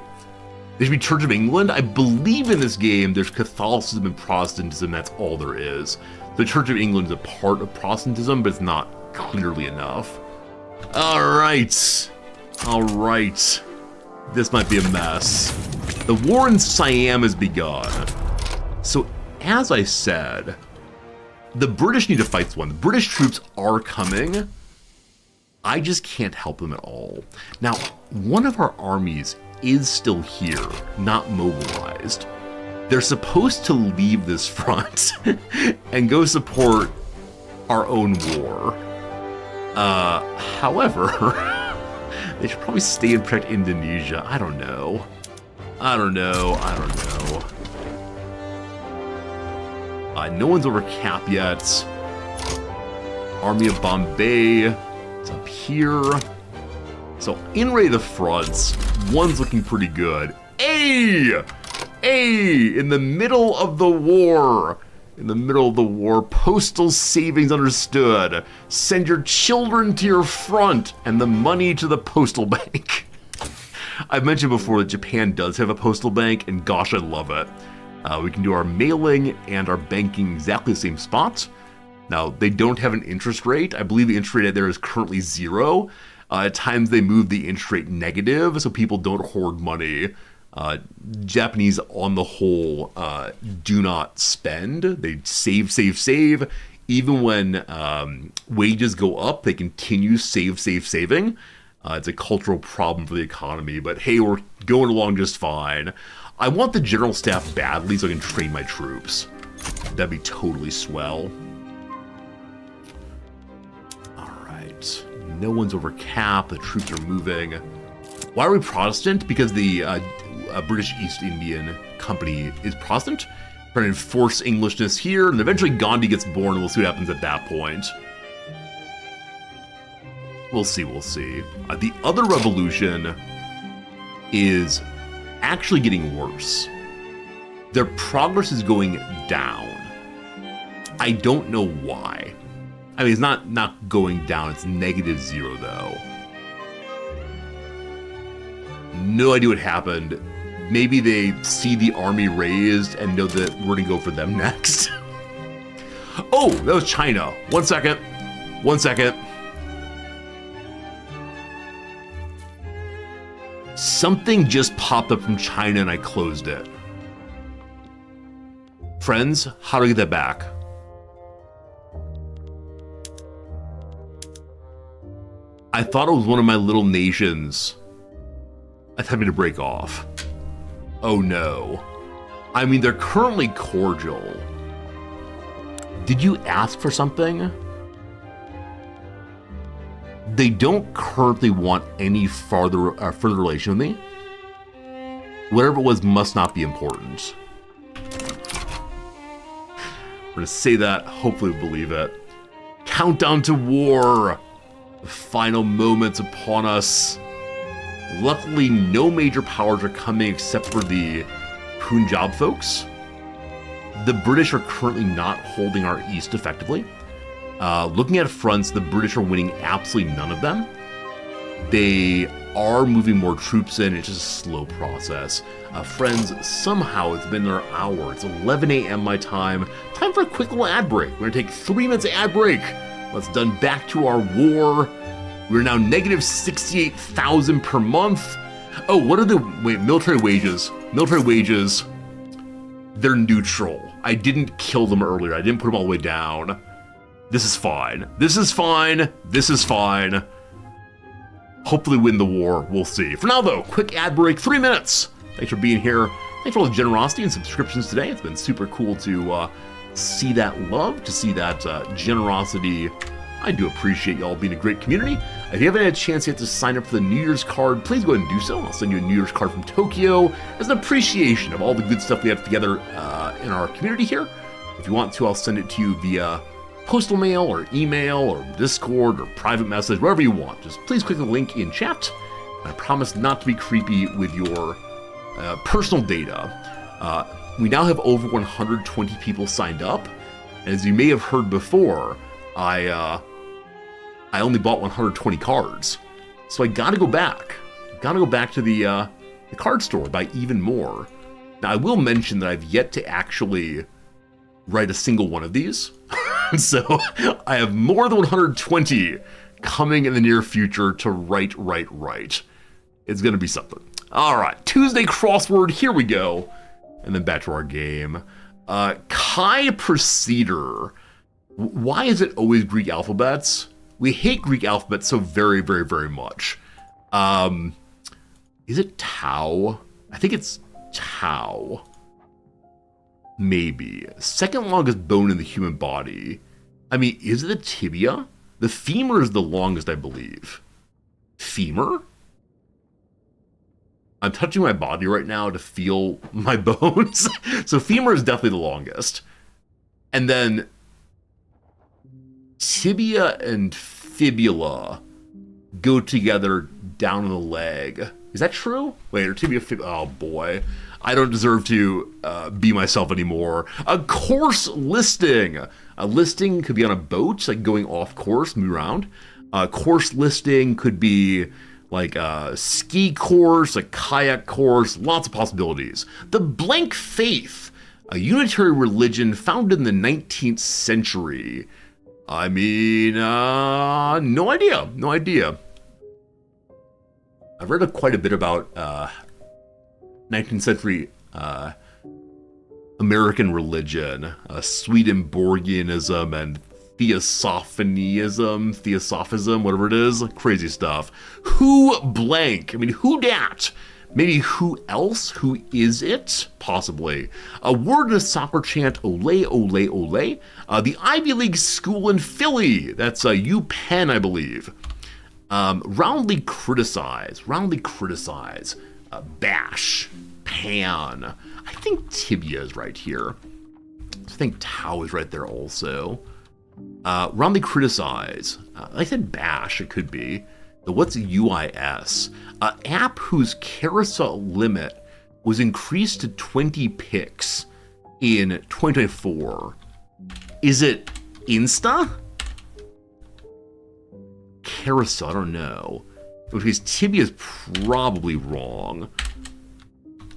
There should be Church of England. I believe in this game there's Catholicism and Protestantism, that's all there is. The Church of England is a part of Protestantism, but it's not clearly enough. All right. This might be a mess. The war in Siam has begun. So, as I said, The British need to fight this one. The British troops are coming. I just can't help them at all. Now, one of our armies is still here, not mobilized. They're supposed to leave this front and go support our own war. However, they should probably stay and protect Indonesia. I don't know. No one's over cap yet. Army of Bombay is up here. So in Ray the fronts, one's looking pretty good. In the middle of the war. Postal savings understood. Send your children to your front and the money to the postal bank. I've mentioned before that Japan does have a postal bank, and gosh, I love it. We can do our mailing and our banking exactly the same spot. Now, they don't have an interest rate. I believe the interest rate there is currently 0. At times they move the interest rate negative, so people don't hoard money. Japanese, on the whole, do not spend. They save. Even when wages go up, they continue saving. It's a cultural problem for the economy, but hey, we're going along just fine. I want the general staff badly so I can train my troops. That'd be totally swell. Alright. No one's over cap. The troops are moving. Why are we Protestant? Because the British East Indian Company is Protestant. Trying to enforce Englishness here, and eventually Gandhi gets born, and we'll see what happens at that point. We'll see. The other revolution is actually getting worse. Their progress is going down. I don't know why. I mean, it's not going down, it's -0 though. No idea what happened. Maybe they see the army raised and know that we're gonna go for them next. Oh, that was China. One second. Something just popped up from China and I closed it. Friends, how do I get that back? I thought it was one of my little nations attempting to break off. Oh no. I mean, they're currently cordial. Did you ask for something? They don't currently want any further relation with me. Whatever it was must not be important. We're gonna say that, hopefully we believe it. Countdown to war! The final moments upon us. Luckily, no major powers are coming except for the Punjab folks. The British are currently not holding our east effectively. Looking at fronts, the British are winning absolutely none of them. They are moving more troops in. It's just a slow process. Friends, somehow it's been another hour. It's 11 a.m. my time. Time for a quick little ad break. We're going to take 3 minutes ad break. Let's done back to our war. We're now negative 68,000 per month. Oh, what are the military wages? Military wages, they're neutral. I didn't kill them earlier. I didn't put them all the way down. This is fine. This is fine. This is fine. Hopefully win the war. We'll see. For now, though, quick ad break, 3 minutes. Thanks for being here. Thanks for all the generosity and subscriptions today. It's been super cool to see that love, to see that generosity. I do appreciate y'all being a great community. If you haven't had a chance yet to sign up for the New Year's card, please go ahead and do so. I'll send you a New Year's card from Tokyo as an appreciation of all the good stuff we have together in our community here. If you want to, I'll send it to you via postal mail or email or Discord or private message, wherever you want. Just please click the link in chat. And I promise not to be creepy with your personal data. We now have over 120 people signed up. And as you may have heard before, I only bought 120 cards. So I gotta go back. Gotta go back to the card store, buy even more. Now I will mention that I've yet to actually write a single one of these. So I have more than 120 coming in the near future to write. It's gonna be something. All right, Tuesday crossword, here we go. And then back to our game. Kai Proceder Why is it always Greek alphabets? We hate Greek alphabets so very, very, very much. Is it tau? I think it's tau. Maybe. Second longest bone in the human body. I mean, is it the tibia? The femur is the longest, I believe. Femur? I'm touching my body right now to feel my bones. So femur is definitely the longest. And then tibia and fibula go together down in the leg. Is that true? Wait, or tibia, oh boy. I don't deserve to be myself anymore. A course listing. A listing could be on a boat, like going off course, move around. A course listing could be like a ski course, a kayak course, lots of possibilities. The Blank Faith, a unitary religion founded in the 19th century. I mean, no idea. I've read quite a bit about 19th century American religion, Swedenborgianism and Theosophism, whatever it is, crazy stuff. Who blank? I mean, who dat? Maybe who else? Who is it? Possibly. A word in a soccer chant, ole, ole, ole. The Ivy League school in Philly. That's UPenn, I believe. Roundly criticize. Bash. Pan. I think tibia is right here. I think tau is right there also. Roundly criticize. Like I said bash, it could be. What's UIS? An app whose carousel limit was increased to 20 pics in 2024. Is it Insta? Carousel, I don't know. In which case, tibia is probably wrong.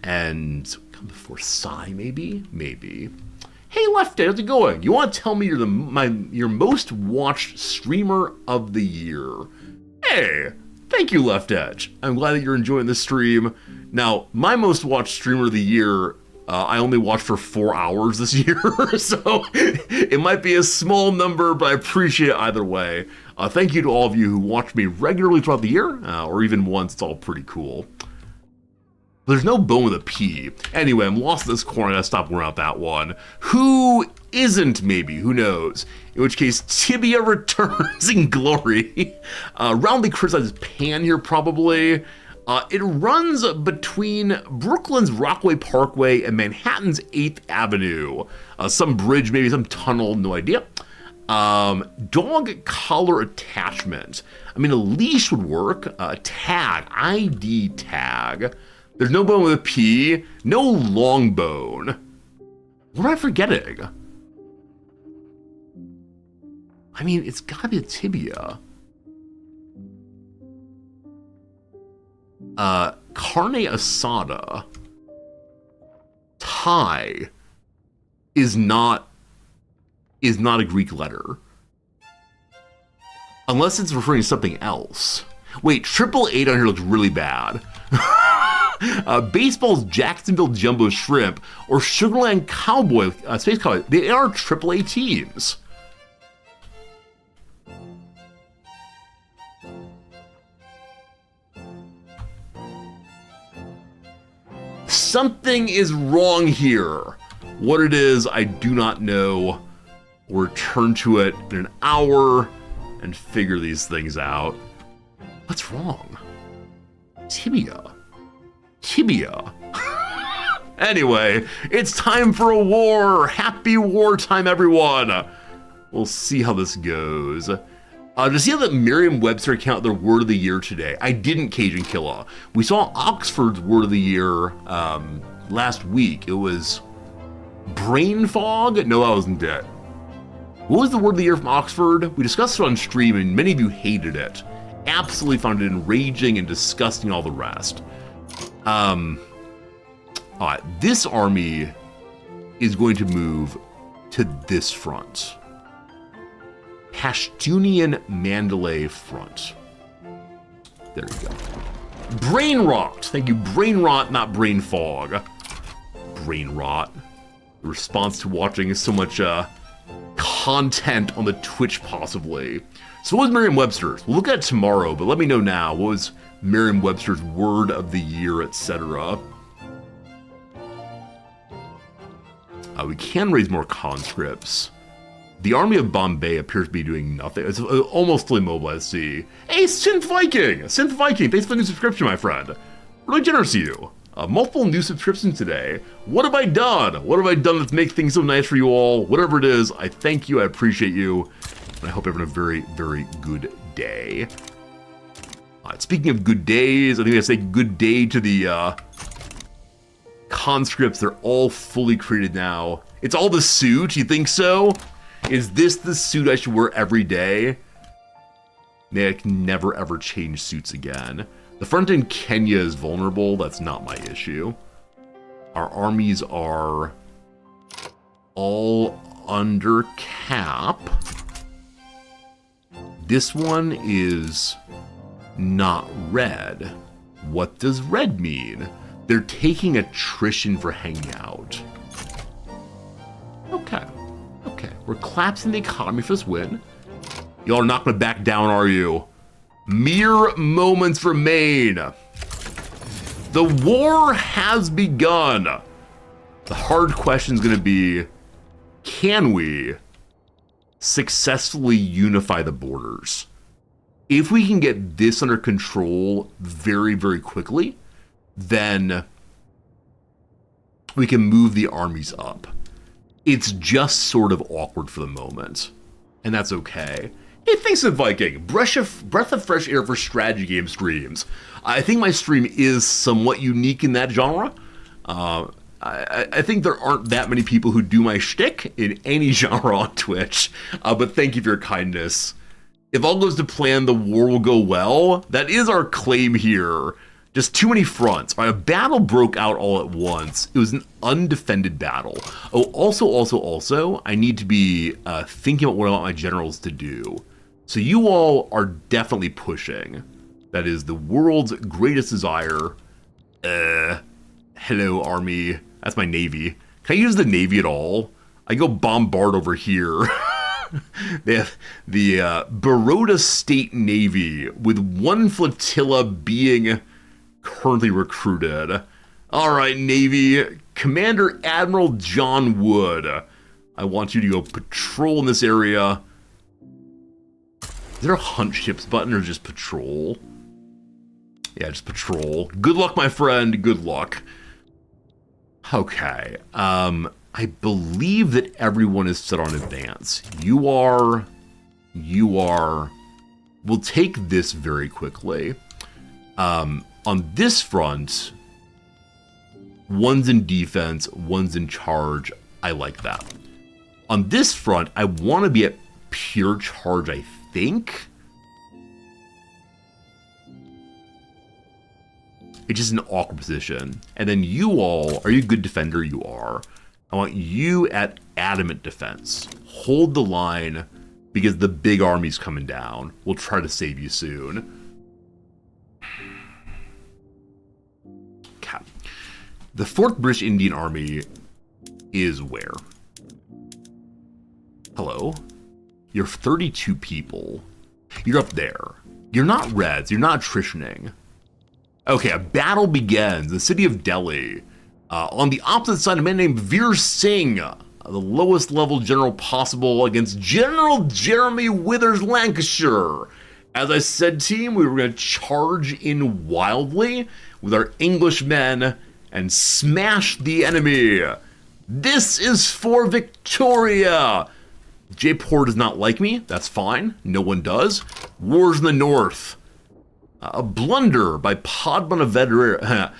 And come before Psy, maybe? Maybe. Hey, Left Edge, how's it going? You want to tell me you're your most watched streamer of the year? Hey, thank you, Left Edge. I'm glad that you're enjoying this stream. Now, my most watched streamer of the year, I only watched for 4 hours this year, so it might be a small number, but I appreciate it either way. Thank you to all of you who watch me regularly throughout the year, or even once. It's all pretty cool. There's no bone with a P. Anyway, I'm lost in this corner. I gotta stop worrying about that one. Who isn't, maybe? Who knows? In which case, tibia returns in glory. Roundly criticizes Pan here, probably. It runs between Brooklyn's Rockaway Parkway and Manhattan's 8th Avenue. Some bridge, maybe some tunnel, no idea. Dog collar attachment. I mean, a leash would work. Tag, ID tag. There's no bone with a P. No long bone. What am I forgetting? I mean, it's gotta be a tibia. Carne asada. Thai is not a Greek letter. Unless it's referring to something else. Wait, 888 on here looks really bad. Baseball's Jacksonville Jumbo Shrimp or Sugarland Cowboy, Space Cowboy, they are AAA teams. Something is wrong here. What it is, I do not know. We'll return to it in an hour and figure these things out. What's wrong? Tibia. Anyway, it's time for a war. Happy wartime, everyone. We'll see how this goes. To see how the Merriam-Webster count their word of the year today. I didn't, Cajun Killa. We saw Oxford's word of the year last week. It was brain fog? No, that wasn't it. What was the word of the year from Oxford? We discussed it on stream and many of you hated it. Absolutely found it enraging and disgusting, all the rest. This army is going to move to this front. Pashtunian Mandalay front. There you go. Brain rot. Thank you. Brain rot, not brain fog. Brain rot. The response to watching so much content on the Twitch possibly. So what was Merriam-Webster's? We'll look at it tomorrow, but let me know now. What was Merriam-Webster's word of the year, etc.? We can raise more conscripts. The army of Bombay appears to be doing nothing. It's almost fully mobilized. See, hey, Synth Viking, thanks for the new subscription, my friend. Really generous of you. Multiple new subscriptions today. What have I done? What have I done that makes things so nice for you all? Whatever it is, I thank you. I appreciate you, and I hope everyone having a very, very good day. Speaking of good days, I think I say good day to the conscripts. They're all fully created now. It's all the suit. You think so? Is this the suit I should wear every day? May I can never ever change suits again. The front in Kenya is vulnerable. That's not my issue. Our armies are all under cap. This one is not red. What does red mean? They're taking attrition for hanging out. Okay. We're collapsing the economy for this win. Y'all are not gonna back down, are you? Mere moments remain. The war has begun. The hard question is gonna be, can we successfully unify the borders? If we can get this under control very, very quickly, then we can move the armies up. It's just sort of awkward for the moment, and that's okay. Hey, thanks to Viking. Breath of fresh air for strategy game streams. I think my stream is somewhat unique in that genre. I think there aren't that many people who do my shtick in any genre on Twitch, but thank you for your kindness. If all goes to plan, the war will go well. That is our claim here. Just too many fronts. A battle broke out all at once. It was an undefended battle. Oh, also, I need to be thinking about what I want my generals to do. So you all are definitely pushing. That is the world's greatest desire. Hello, army. That's my navy. Can I use the navy at all? I go bombard over here. They have the Baroda State Navy with one flotilla being currently recruited. All right, Navy. Commander Admiral John Wood. I want you to go patrol in this area. Is there a hunt ships button or just patrol? Yeah, just patrol. Good luck, my friend. Good luck. Okay. I believe that everyone is set on advance. You are. We'll take this very quickly. On this front, one's in defense, one's in charge. I like that. On this front, I want to be at pure charge, I think. It's just an awkward position. And then you all, are you a good defender? You are. I want you at adamant defense. Hold the line because the big army's coming down. We'll try to save you soon. Okay. The 4th British Indian Army is where? Hello? You're 32 people. You're up there. You're not reds. You're not attritioning. Okay, a battle begins in the city of Delhi. On the opposite side, a man named Veer Singh, the lowest level general possible, against General Jeremy Withers Lancashire. As I said, team, we were going to charge in wildly with our English men and smash the enemy. This is for Victoria. Jaipur does not like me. That's fine. No one does. Wars in the north. A blunder by Padmanabhadra.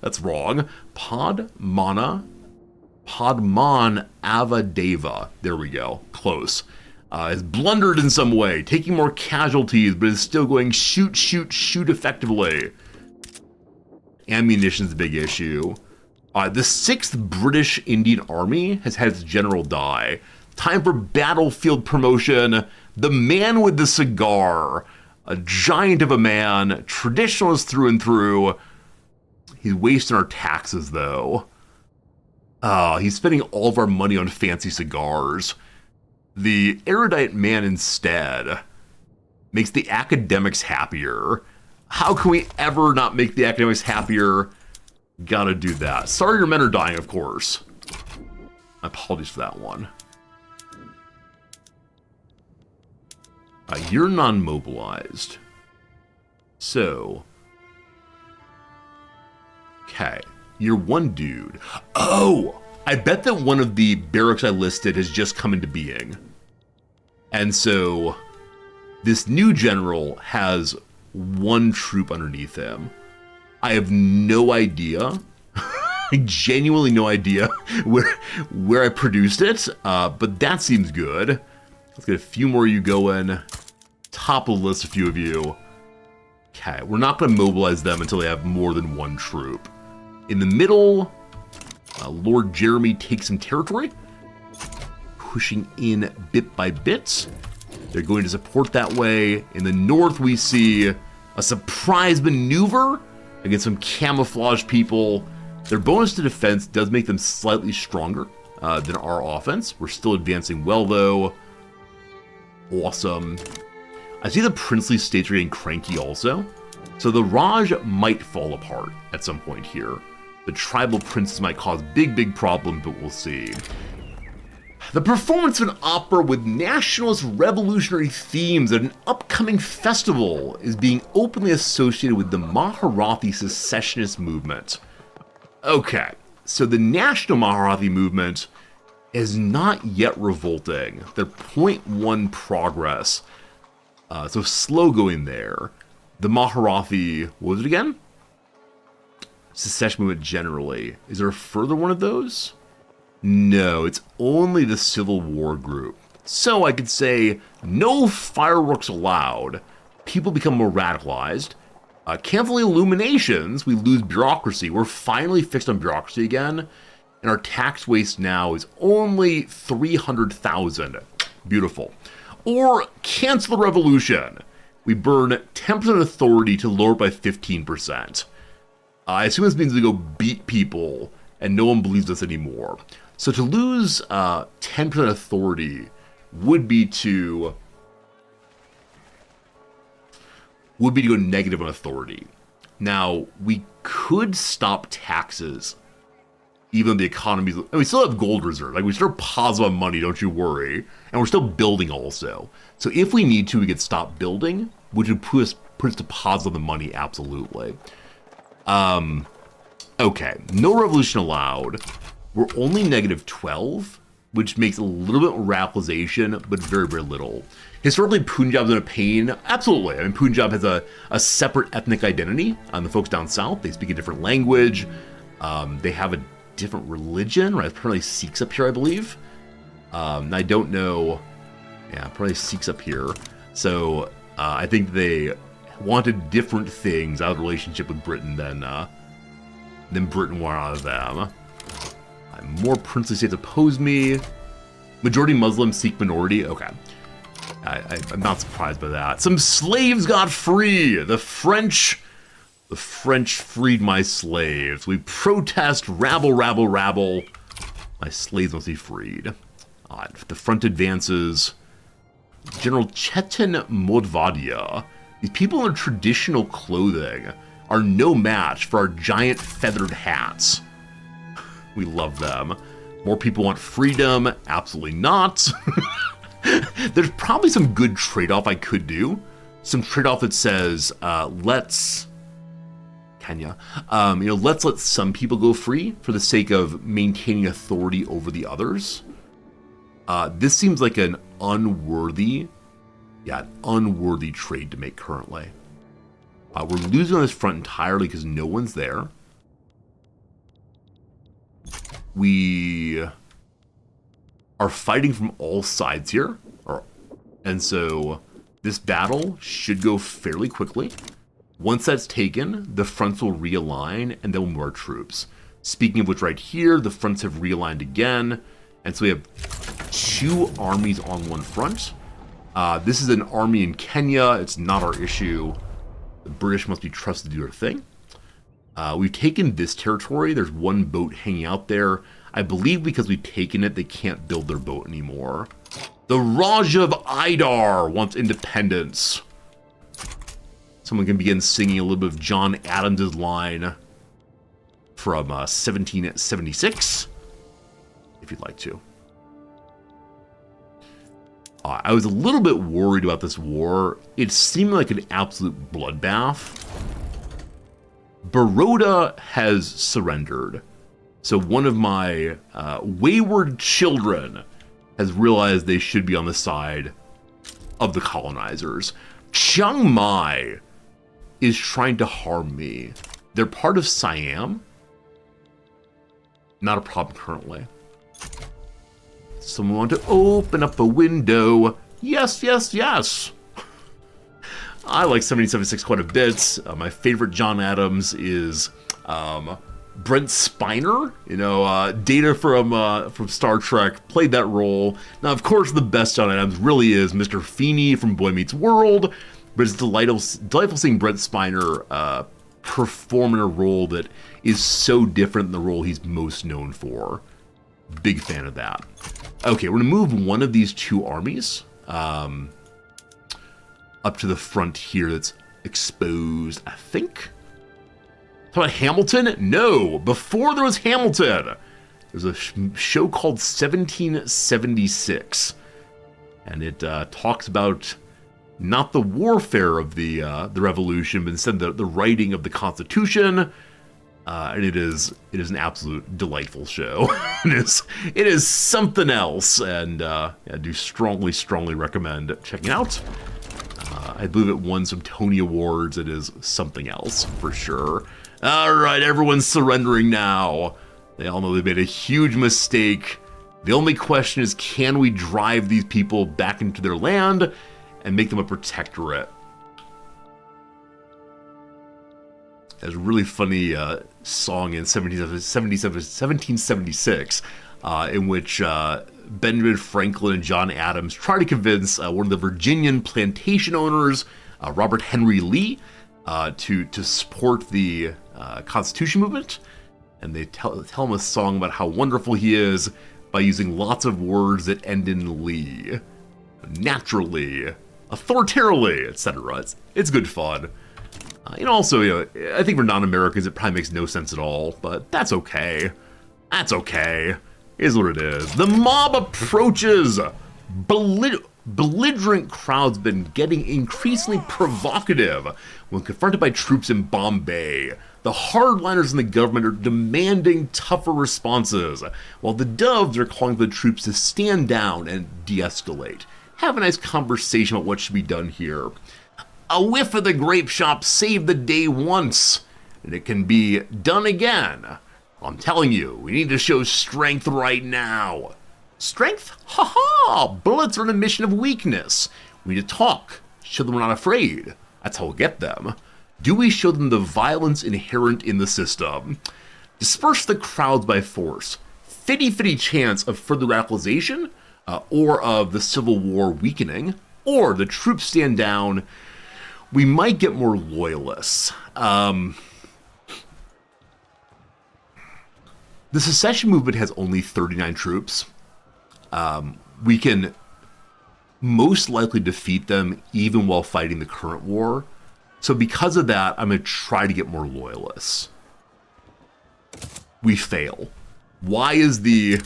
That's wrong. Padmanabhadeva. There we go. Close. Has blundered in some way, taking more casualties, but is still going shoot effectively. Ammunition's a big issue. The 6th British Indian Army has had its general die. Time for battlefield promotion. The man with the cigar. A giant of a man. Traditionalist through and through. He's wasting our taxes, though. He's spending all of our money on fancy cigars. The erudite man instead makes the academics happier. How can we ever not make the academics happier? Gotta do that. Sorry your men are dying, of course. My apologies for that one. You're non-mobilized. So. Okay. You're one dude. Oh! I bet that one of the barracks I listed has just come into being. And so, this new general has one troop underneath him. I have no idea. Genuinely no idea where I produced it, but that seems good. Let's get a few more of you going. Top of the list, a few of you. Okay, we're not going to mobilize them until they have more than one troop. In the middle, Lord Jeremy takes some territory, pushing in bit by bit. They're going to support that way. In the north, we see a surprise maneuver against some camouflage people. Their bonus to defense does make them slightly stronger than our offense. We're still advancing well, though. Awesome. I see the princely states are getting cranky also. So the Raj might fall apart at some point here. The tribal princes might cause big problems, but we'll see. The performance of an opera with nationalist revolutionary themes at an upcoming festival is being openly associated with the Marathi secessionist movement. Okay, so the national Marathi movement is not yet revolting. They're 0.1 progress. So slow going there. The Marathi, what was it again? Secession movement generally. Is there a further one of those? No, it's only the Civil War group. So I could say, no fireworks allowed. People become more radicalized. Cancel the illuminations, we lose bureaucracy. We're finally fixed on bureaucracy again. And our tax waste now is only 300,000. Beautiful. Or cancel the revolution. We burn 10% authority to lower it by 15%. I assume this means we go beat people and no one believes us anymore. So to lose 10% authority would be to go negative on authority. Now, we could stop taxes, even though the economy's... And we still have gold reserve. Like, we still have positive on money, don't you worry. And we're still building also. So if we need to, we could stop building, which would put us to positive on the money, absolutely. Okay, no revolution allowed. We're only negative 12, which makes a little bit more radicalization, but very little. Historically, Punjab's in a pain. Absolutely. I mean, Punjab has a separate ethnic identity. The folks down south, they speak a different language. They have a different religion, right? Apparently Sikhs up here, I believe. I don't know. Yeah, probably Sikhs up here. So I think they wanted different things out of the relationship with Britain than Britain wanted out of them. More princely states oppose me. Majority Muslim, Sikh minority. Okay. I'm not surprised by that. Some slaves got free. The French freed my slaves. We protest, rabble. My slaves must be freed. The front advances. General Chetan Modvadia. These people in traditional clothing are no match for our giant feathered hats. We love them. More people want freedom. Absolutely not. There's probably some good trade-off I could do. Some trade-off that says, let's let some people go free for the sake of maintaining authority over the others. This seems like an unworthy trade to make currently. We're losing on this front entirely because no one's there. We are fighting from all sides here, and so this battle should go fairly quickly. Once that's taken, the fronts will realign, and then we'll move our troops. Speaking of which, right here, the fronts have realigned again, and so we have two armies on one front. This is an army in Kenya. It's not our issue. The British must be trusted to do their thing. We've taken this territory. There's one boat hanging out there. I believe because we've taken it, they can't build their boat anymore. The Raja of Idar wants independence. Someone can begin singing a little bit of John Adams' line from 1776, if you'd like to. I was a little bit worried about this war. It seemed like an absolute bloodbath. Baroda has surrendered. So one of my wayward children has realized they should be on the side of the colonizers. Chiang Mai is trying to harm me. They're part of Siam. Not a problem currently. Someone want to open up a window. Yes, yes, yes. I like 1776 quite a bit. My favorite John Adams is Brent Spiner. You know, Data from Star Trek played that role. Now, of course, the best John Adams really is Mr. Feeney from Boy Meets World. But it's delightful seeing Brent Spiner perform in a role that is so different than the role he's most known for. Big fan of that. Okay, we're going to move one of these two armies up to the front here that's exposed, I think. Talk about Hamilton? No, before there was Hamilton, there's a show called 1776. And it talks about not the warfare of the revolution, but instead the writing of the Constitution. And it is an absolute delightful show. it is something else, and I do strongly recommend checking it out. I believe it won some Tony Awards. It is something else for sure. All right, everyone's surrendering now. They all know they made a huge mistake. The only question is, can we drive these people back into their land and make them a protectorate? There's a really funny song in 1776 in which Benjamin Franklin and John Adams try to convince one of the Virginian plantation owners, Robert Henry Lee, to support the Constitution movement. And they tell him a song about how wonderful he is by using lots of words that end in Lee. Naturally, authoritarily, etc. It's good fun. Also, I think for non-Americans, it probably makes no sense at all, but that's okay. That's okay. Is what it is. The mob approaches. Belligerent crowds have been getting increasingly provocative when confronted by troops in Bombay. The hardliners in the government are demanding tougher responses, while the doves are calling for the troops to stand down and de-escalate. Have a nice conversation about what should be done here. A whiff of the grape shot saved the day once, and it can be done again. I'm telling you, we need to show strength right now. Strength? Ha-ha! Bullets are an admission of weakness. We need to talk, show them we're not afraid. That's how we'll get them. Do we show them the violence inherent in the system? Disperse the crowds by force. 50-50 chance of further radicalization, or of the Civil War weakening, or the troops stand down. We might get more loyalists. The secession movement has only 39 troops. We can most likely defeat them even while fighting the current war. So because of that, I'm going to try to get more loyalists. We fail. Why is the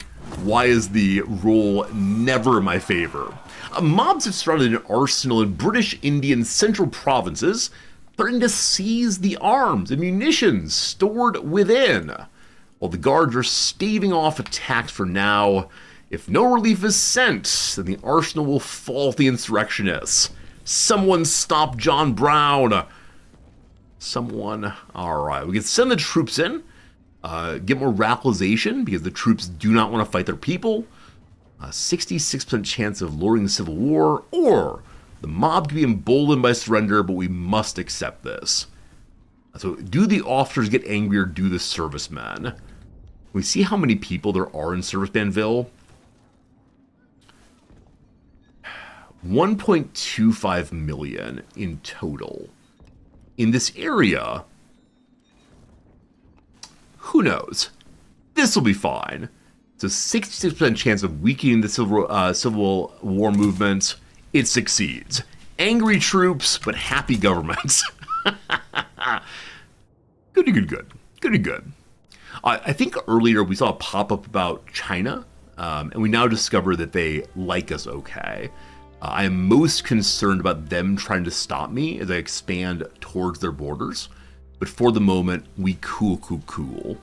rule never in my favor? Mobs have started an arsenal in British Indian central provinces, threatening to seize the arms and munitions stored within. While the guards are staving off attacks for now, if no relief is sent, then the arsenal will fall to the insurrectionists. Someone stop John Brown. Someone. All right, we can send the troops in, get more radicalization because the troops do not want to fight their people. A 66% chance of luring the Civil War, or the mob can be emboldened by surrender, but we must accept this. So do the officers get angry or do the servicemen? We see how many people there are in Servicemanville. 1.25 million in total. In this area, who knows? This will be fine. So 66% chance of weakening the Civil War movement. It succeeds. Angry troops, but happy government. Good. I think earlier we saw a pop-up about China, and we now discover that they like us okay. I am most concerned about them trying to stop me as I expand towards their borders. But for the moment, we cool.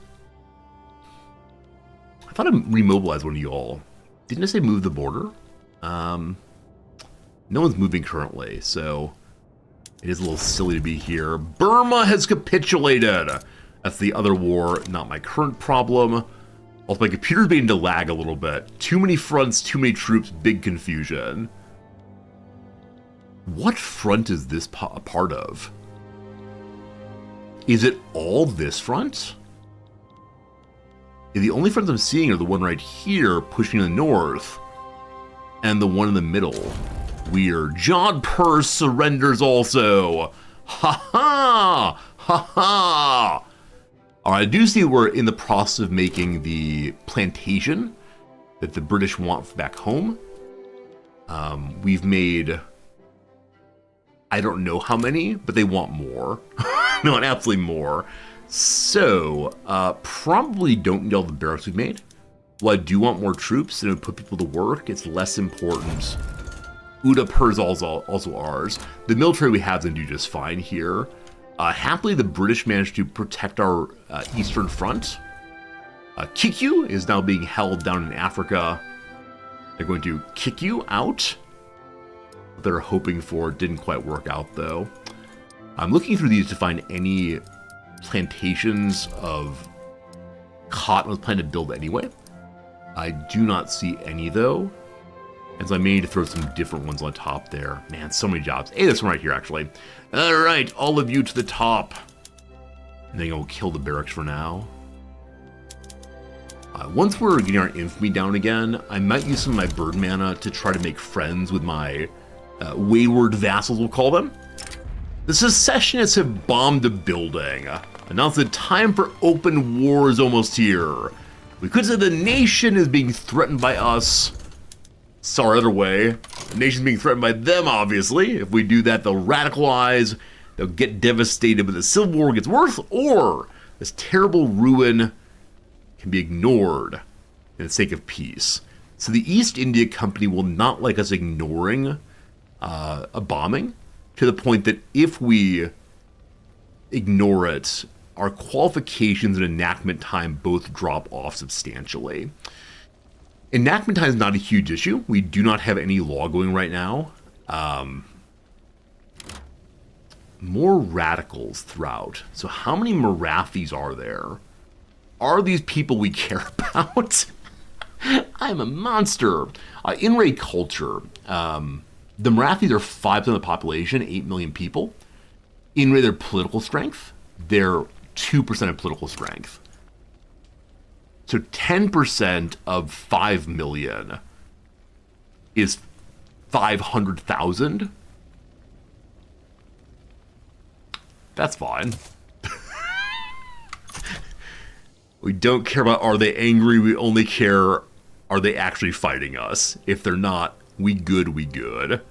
I thought I remobilized one of y'all. Didn't I say move the border? No one's moving currently, so it is a little silly to be here. Burma has capitulated. That's the other war, not my current problem. Also, my computer's beginning to lag a little bit. Too many fronts, too many troops, big confusion. What front is this a part of? Is it all this front? The only fronts I'm seeing are the one right here pushing to the north and the one in the middle. Weird. Jodhpur surrenders also. Ha ha! Ha ha! Alright, I do see we're in the process of making the plantation that the British want back home. We've made, I don't know how many, but they want more. They want absolutely more. So, probably don't need all the barracks we've made. Well, I do want more troops and it would put people to work. It's less important. Udaipur is also ours. The military we have them do just fine here. Happily, the British managed to protect our eastern front. Kikyu is now being held down in Africa. They're going to kick you out. What they're hoping for didn't quite work out, though. I'm looking through these to find any plantations of cotton I was planning to build anyway. I do not see any, though. And so I may need to throw some different ones on top there. Man, so many jobs. Hey, this one right here, actually. All right, all of you to the top. And then we'll kill the barracks for now. Once we're getting our infamy down again, I might use some of my bird mana to try to make friends with my wayward vassals, we'll call them. The secessionists have bombed a building. Announced the time for open war is almost here. We could say the nation is being threatened by us. Sorry, other way. The nation's being threatened by them, obviously. If we do that, they'll radicalize, they'll get devastated, but the Civil War gets worse, or this terrible ruin can be ignored in the sake of peace. So the East India Company will not like us ignoring a bombing, to the point that if we ignore it, our qualifications and enactment time both drop off substantially. Enactment time is not a huge issue. We do not have any law going right now. More radicals throughout. So how many Marathis are there? Are these people we care about? I'm a monster. In-raid culture. The Marathis are 5% of the population, 8 million people. In-raid their political strength, they're 2% of political strength. So 10% of 5 million is 500,000. That's fine. We don't care about are they angry, we only care are they actually fighting us. If they're not, we good.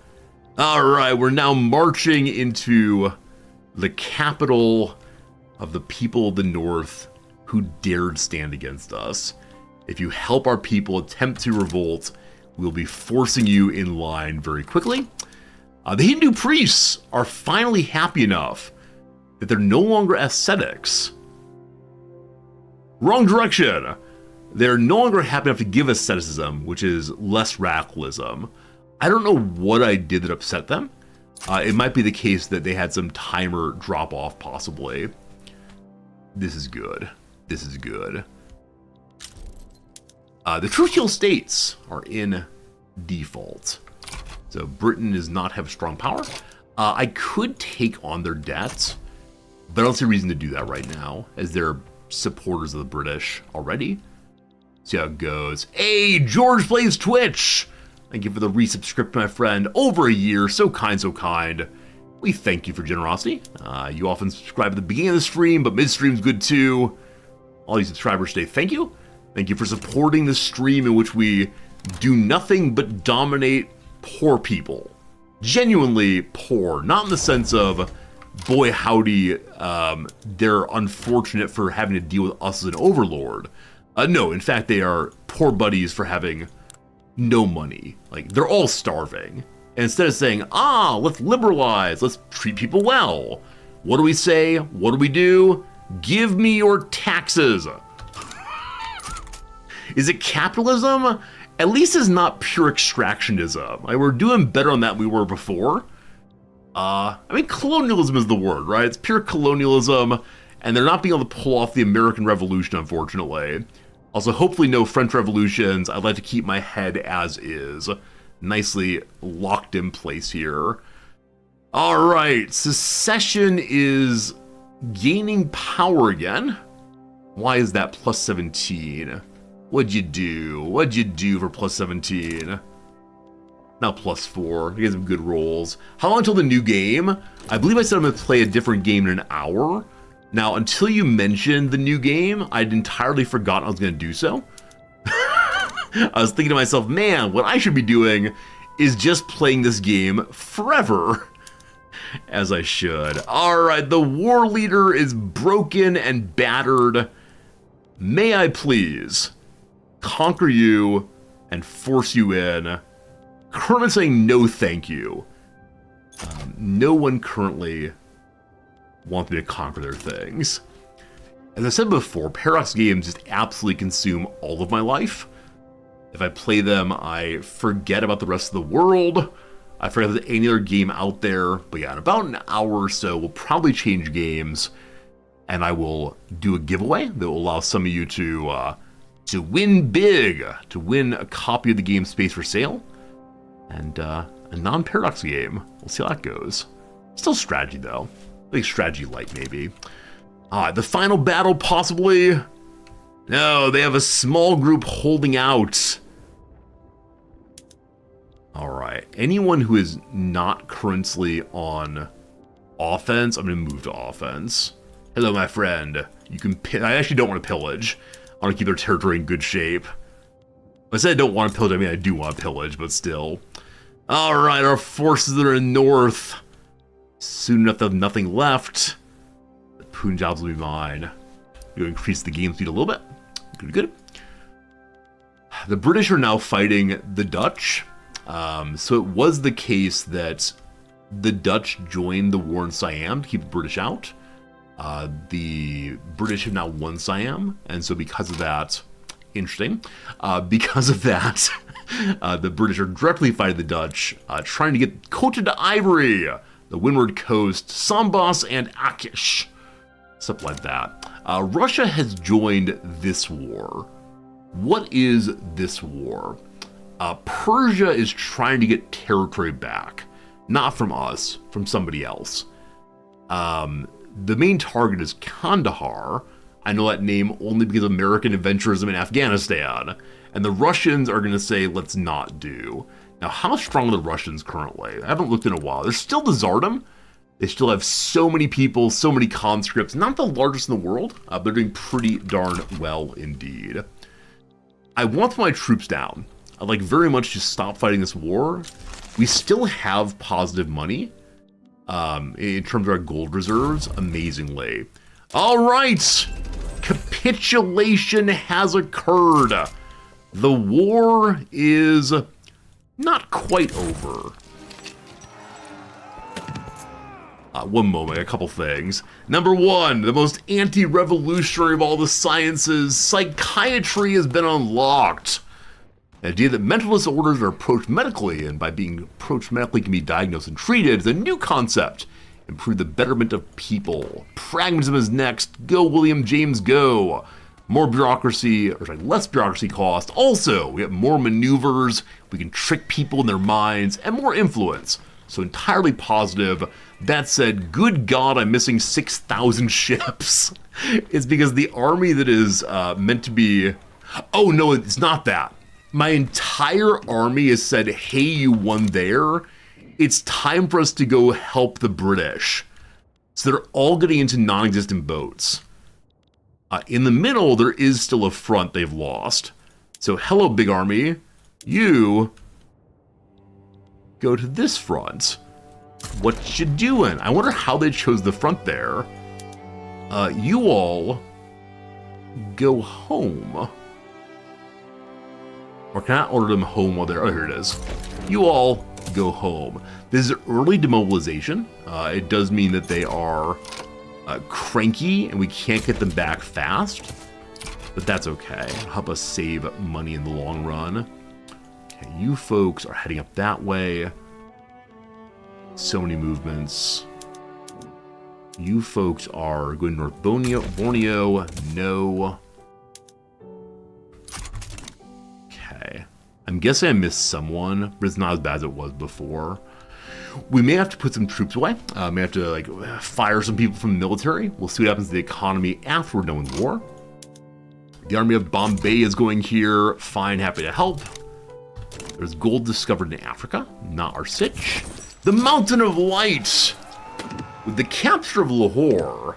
Alright, we're now marching into the capital of the people of the North who dared stand against us. If you help our people attempt to revolt, we'll be forcing you in line very quickly. The Hindu priests are finally happy enough that they're no longer ascetics. Wrong direction! They're no longer happy enough to give asceticism, which is less radicalism. I don't know what I did that upset them. It might be the case that they had some timer drop off, possibly. This is good. This is good. The Trucial states are in default. So Britain does not have strong power. I could take on their debts, but I don't see a reason to do that right now, as they're supporters of the British already. See how it goes. Hey, George Plays Twitch! Thank you for the resubscript, my friend. Over a year, so kind, so kind. We thank you for generosity. You often subscribe at the beginning of the stream, but mid-stream's good too. All you subscribers say thank you. Thank you for supporting the stream in which we do nothing but dominate poor people. Genuinely poor, not in the sense of, boy howdy, they're unfortunate for having to deal with us as an overlord. No, in fact, they are poor buddies for having no money. Like, they're all starving. And instead of saying, let's liberalize, let's treat people well, what do we say? What do we do? Give me your taxes. Is it capitalism? At least it's not pure extractionism. Like, we're doing better on that than we were before. I mean, colonialism is the word, right? It's pure colonialism, and they're not being able to pull off the American Revolution, unfortunately. Also, hopefully no French revolutions. I'd like to keep my head as is. Nicely locked in place here. All right, secession is gaining power again. Why is that plus 17? What'd you do? What'd you do for plus 17? Now plus 4. You guys have good rolls. How long until the new game? I believe I said I'm going to play a different game in an hour. Now, until you mentioned the new game, I'd entirely forgotten I was going to do so. I was thinking to myself, man, what I should be doing is just playing this game forever. As I should. Alright, the war leader is broken and battered. May I please conquer you and force you in? Currently saying no thank you. No one currently wants me to conquer their things. As I said before, Paradox games just absolutely consume all of my life. If I play them, I forget about the rest of the world. I forget there's any other game out there. But yeah, in about an hour or so, we'll probably change games. And I will do a giveaway that will allow some of you to win big. To win a copy of the game Space for Sale. And a non-Paradox game. We'll see how that goes. Still strategy, though. I think strategy light, maybe. The final battle, possibly. No, they have a small group holding out. Alright, anyone who is not currently on offense, I'm going to move to offense. Hello, my friend. You can. I actually don't want to pillage. I want to keep their territory in good shape. When I said I don't want to pillage, I mean I do want to pillage, but still. Alright, our forces that are in north. Soon enough, they'll have nothing left. The Punjabs will be mine. We'll increase the game speed a little bit. Good. The British are now fighting the Dutch. So it was the case that the Dutch joined the war in Siam to keep the British out. The British have now won Siam, and so because of that, interesting, because of that, the British are directly fighting the Dutch, trying to get Côte d'Ivoire, the Windward Coast, Sambas, and Akish. Stuff like that. Russia has joined this war. What is this war? Persia is trying to get territory back. Not from us, from somebody else. The main target is Kandahar. I know that name only because of American adventurism in Afghanistan. And the Russians are going to say, let's not do. Now, how strong are the Russians currently? I haven't looked in a while. There's still the Tsardom. They still have so many people, so many conscripts. Not the largest in the world, but they're doing pretty darn well indeed. I want my troops down. I'd like very much to stop fighting this war. We still have positive money in terms of our gold reserves, amazingly. All right, capitulation has occurred. The war is not quite over. One moment, a couple things. Number one, the most anti-revolutionary of all the sciences, psychiatry has been unlocked. The idea that mental disorders are approached medically, and by being approached medically can be diagnosed and treated, is a new concept. Improve the betterment of people. Pragmatism is next. Go, William James, go. More bureaucracy, or sorry, less bureaucracy cost. Also, we have more maneuvers, we can trick people in their minds, and more influence. So entirely positive. That said, good God, I'm missing 6,000 ships. It's because the army that is meant to be... Oh, no, it's not that. My entire army has said, hey, you won there. It's time for us to go help the British. So they're all getting into non-existent boats. In the middle, there is still a front they've lost. So hello, big army. You go to this front. What you doing? I wonder how they chose the front there. You all go home. Or can I order them home while they're... Oh, here it is. You all go home. This is early demobilization. It does mean that they are cranky and we can't get them back fast. But that's okay. It'll help us save money in the long run. Okay, you folks are heading up that way. So many movements. You folks are going North Borneo. No. Okay. I'm guessing I missed someone, but it's not as bad as it was before. We may have to put some troops away. May have to fire some people from the military. We'll see what happens to the economy after we're done with war. The army of Bombay is going here. Fine, happy to help. There's gold discovered in Africa, not our sitch. The Mountain of Light! With the capture of Lahore,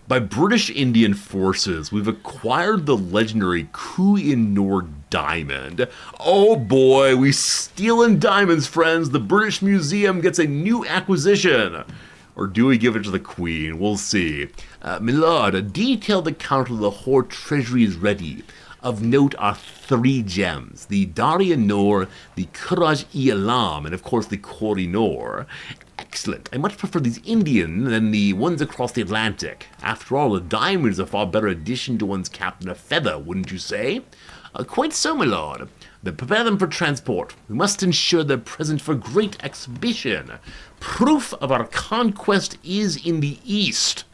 by British Indian forces, we've acquired the legendary Koh-i-Noor diamond. Oh boy, we stealing diamonds, friends. The British Museum gets a new acquisition. Or do we give it to the Queen? We'll see. Milord, a detailed account of the Lahore treasury is ready. Of note are 3 gems, the Darya-Noor, the Kuraj-i-Alam, and of course the Koh-i-Noor. Excellent. I much prefer these Indian than the ones across the Atlantic. After all, a diamond is a far better addition to one's cap than a feather, wouldn't you say? Quite so, my lord. But prepare them for transport. We must ensure they're present for great exhibition. Proof of our conquest is in the east.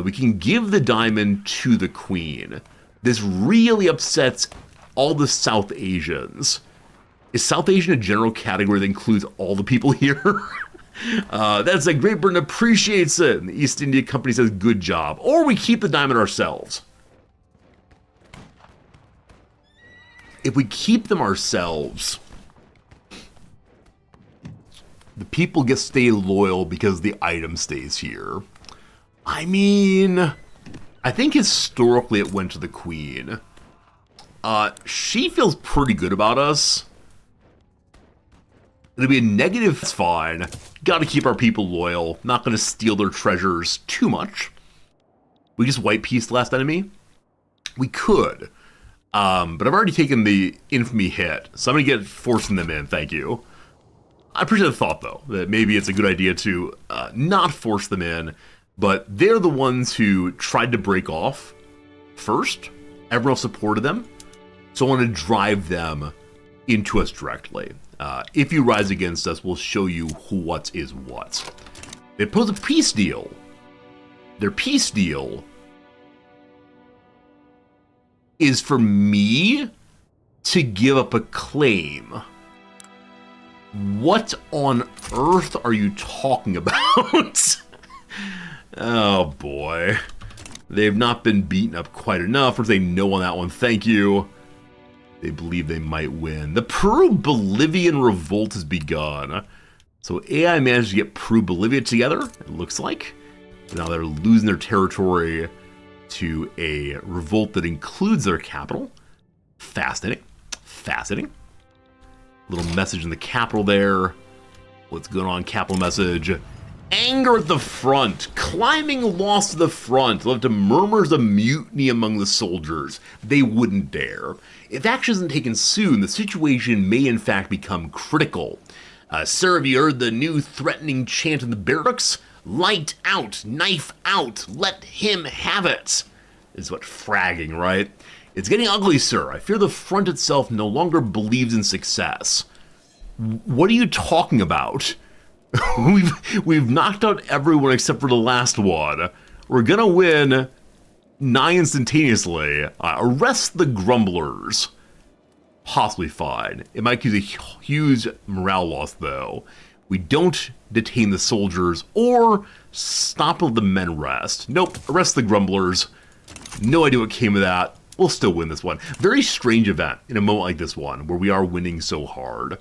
We can give the diamond to the Queen. This really upsets all the South Asians. Is South Asian a general category that includes all the people here? That's like Great Britain appreciates it, and the East India Company says good job. Or we keep the diamond ourselves. If we keep them ourselves, the people get stay loyal because the item stays here. I mean, I think historically it went to the Queen. She feels pretty good about us. It'll be a negative, it's fine. Gotta keep our people loyal. Not gonna steal their treasures too much. We just white piece the last enemy? We could. But I've already taken the infamy hit, so I'm gonna get forcing them in, thank you. I appreciate the thought, though, that maybe it's a good idea to not force them in, but they're the ones who tried to break off first. Everyone else supported them, so I want to drive them into us directly. If you rise against us, we'll show you what is what. They pose a peace deal. Their peace deal is for me to give up a claim. What on earth are you talking about? Oh boy. They've not been beaten up quite enough, or they know on that one, thank you. They believe they might win. The Peru-Bolivian revolt has begun. So AI managed to get Peru-Bolivia together, it looks like. Now they're losing their territory to a revolt that includes their capital. Fascinating. Fascinating. Little message in the capital there. What's going on, capital message? Anger at the front. Climbing lost to the front led to murmurs of mutiny among the soldiers. They wouldn't dare. If action isn't taken soon, the situation may in fact become critical. Sir, have you heard the new threatening chant in the barracks? Light out, knife out, let him have it. Is what fragging, right? It's getting ugly, sir. I fear the front itself no longer believes in success. What are you talking about? We've knocked out everyone except for the last one. We're gonna win nigh instantaneously. Arrest the grumblers. Possibly fine. It might cause a huge morale loss, though. We don't detain the soldiers or stop the men rest. Nope, arrest the grumblers. No idea what came of that. We'll still win this one. Very strange event in a moment like this one, where we are winning so hard.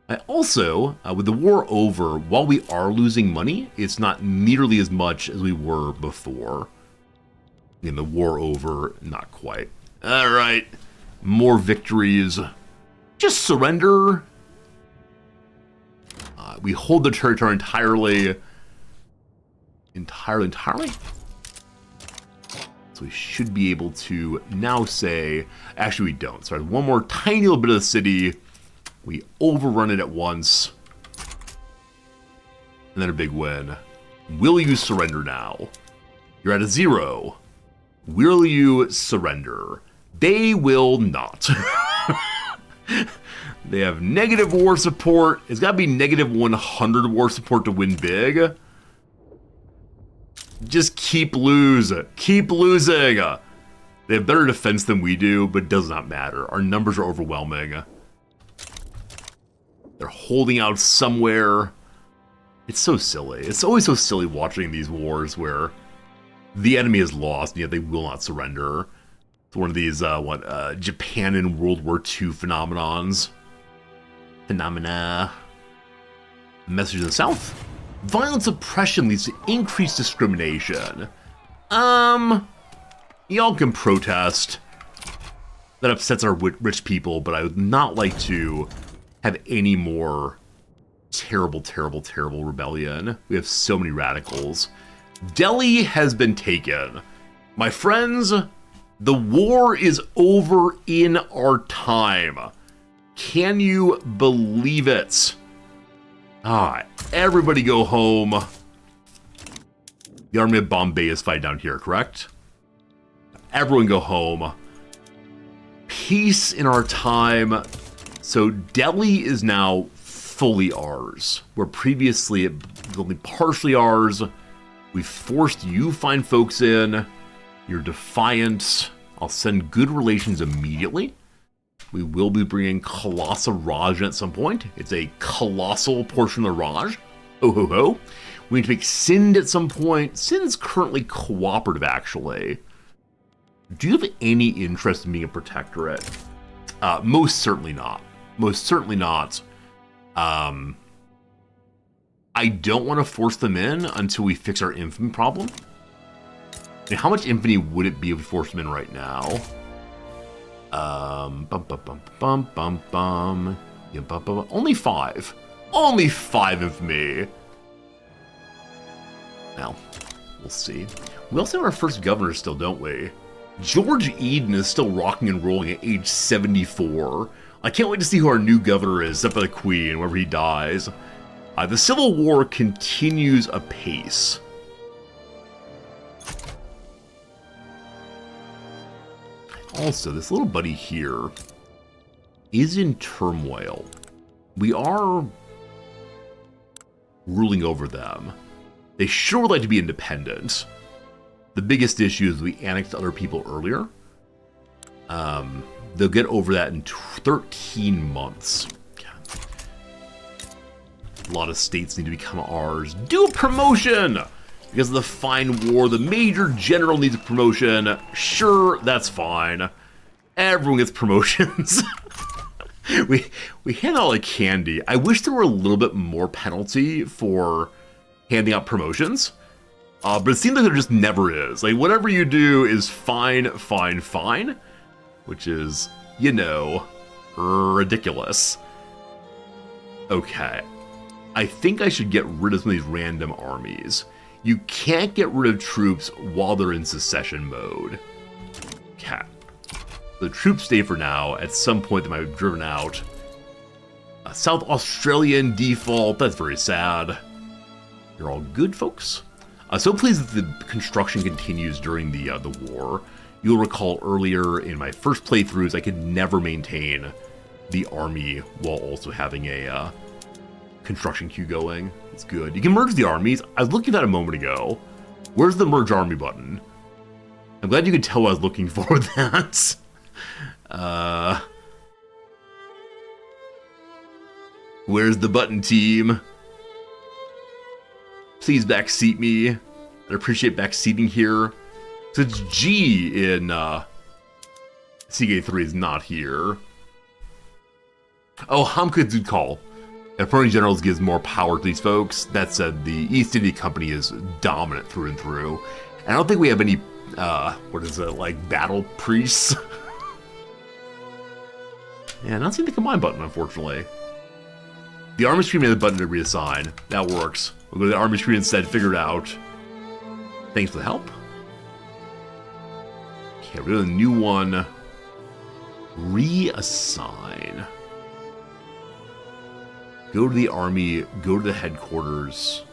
I also, with the war over, while we are losing money, it's not nearly as much as we were before. Again, the war over, not quite. All right, more victories. Just surrender. We hold the territory entirely. Entirely? So we should be able to now say, actually we don't. Sorry, one more tiny little bit of the city. We overrun it at once. And then a big win. Will you surrender now? You're at a 0. Will you surrender? They will not. They have negative war support. It's got to be negative 100 war support to win big. Just keep losing. Keep losing. They have better defense than we do, but it does not matter. Our numbers are overwhelming. They're holding out somewhere. It's so silly. It's always so silly watching these wars where the enemy is lost, and yet they will not surrender. It's one of these, Japan in World War II phenomenons. Message in the South. Violent suppression leads to increased discrimination. Y'all can protest. That upsets our rich people, but I would not like to have any more terrible rebellion. We have so many radicals. Delhi has been taken. My friends, the war is over in our time. Can you believe it? Everybody go home. The army of Bombay is fighting down here, correct? Everyone go home. Peace in our time. So Delhi is now fully ours, where previously it was only partially ours. We forced you fine folks in. You're defiant. I'll send good relations immediately. We will be bringing Colossa Raj at some point. It's a colossal portion of the Raj. Oh ho ho. We need to make Sind at some point. Sind's currently cooperative, actually. Do you have any interest in being a protectorate? Most certainly not. Most certainly not. I don't want to force them in until we fix our infamy problem. I mean, how much infamy would it be if we forced them in right now? Only 5. Only 5 infamy. Well, we'll see. We also have our first governor still, don't we? George Eden is still rocking and rolling at age 74. I can't wait to see who our new governor is, except for the Queen, whenever he dies. The Civil War continues apace. Also, this little buddy here is in turmoil. We are ruling over them. They sure would like to be independent. The biggest issue is we annexed other people earlier. They'll get over that in 13 months. A lot of states need to become ours. Do a promotion! Because of the fine war, the major general needs a promotion. Sure, that's fine. Everyone gets promotions. we hand out like candy. I wish there were a little bit more penalty for handing out promotions. But it seems like there just never is. Like, whatever you do is fine. Which is, you know, ridiculous. Okay. I think I should get rid of some of these random armies. You can't get rid of troops while they're in secession mode. Okay. The troops stay for now. At some point they might be driven out. South Australian default. That's very sad. You're all good, folks. So pleased that the construction continues during the war. You'll recall earlier in my first playthroughs, I could never maintain the army while also having a construction queue going. It's good. You can merge the armies. I was looking at that a moment ago. Where's the merge army button? I'm glad you could tell I was looking for that. Where's the button, team? Please backseat me. I'd appreciate backseating here. So it's G in CK3 is not here. Oh, Hamka did call. Attorney Generals gives more power to these folks. That said, the East India Company is dominant through and through. And I don't think we have any what is it, like battle priests? Yeah, not seeing the combine button, unfortunately. The army screen made the button to reassign. That works. We'll go to the army screen instead, figure it out. Thanks for the help. Okay, we're doing a new one. Reassign. Go to the army, go to the headquarters.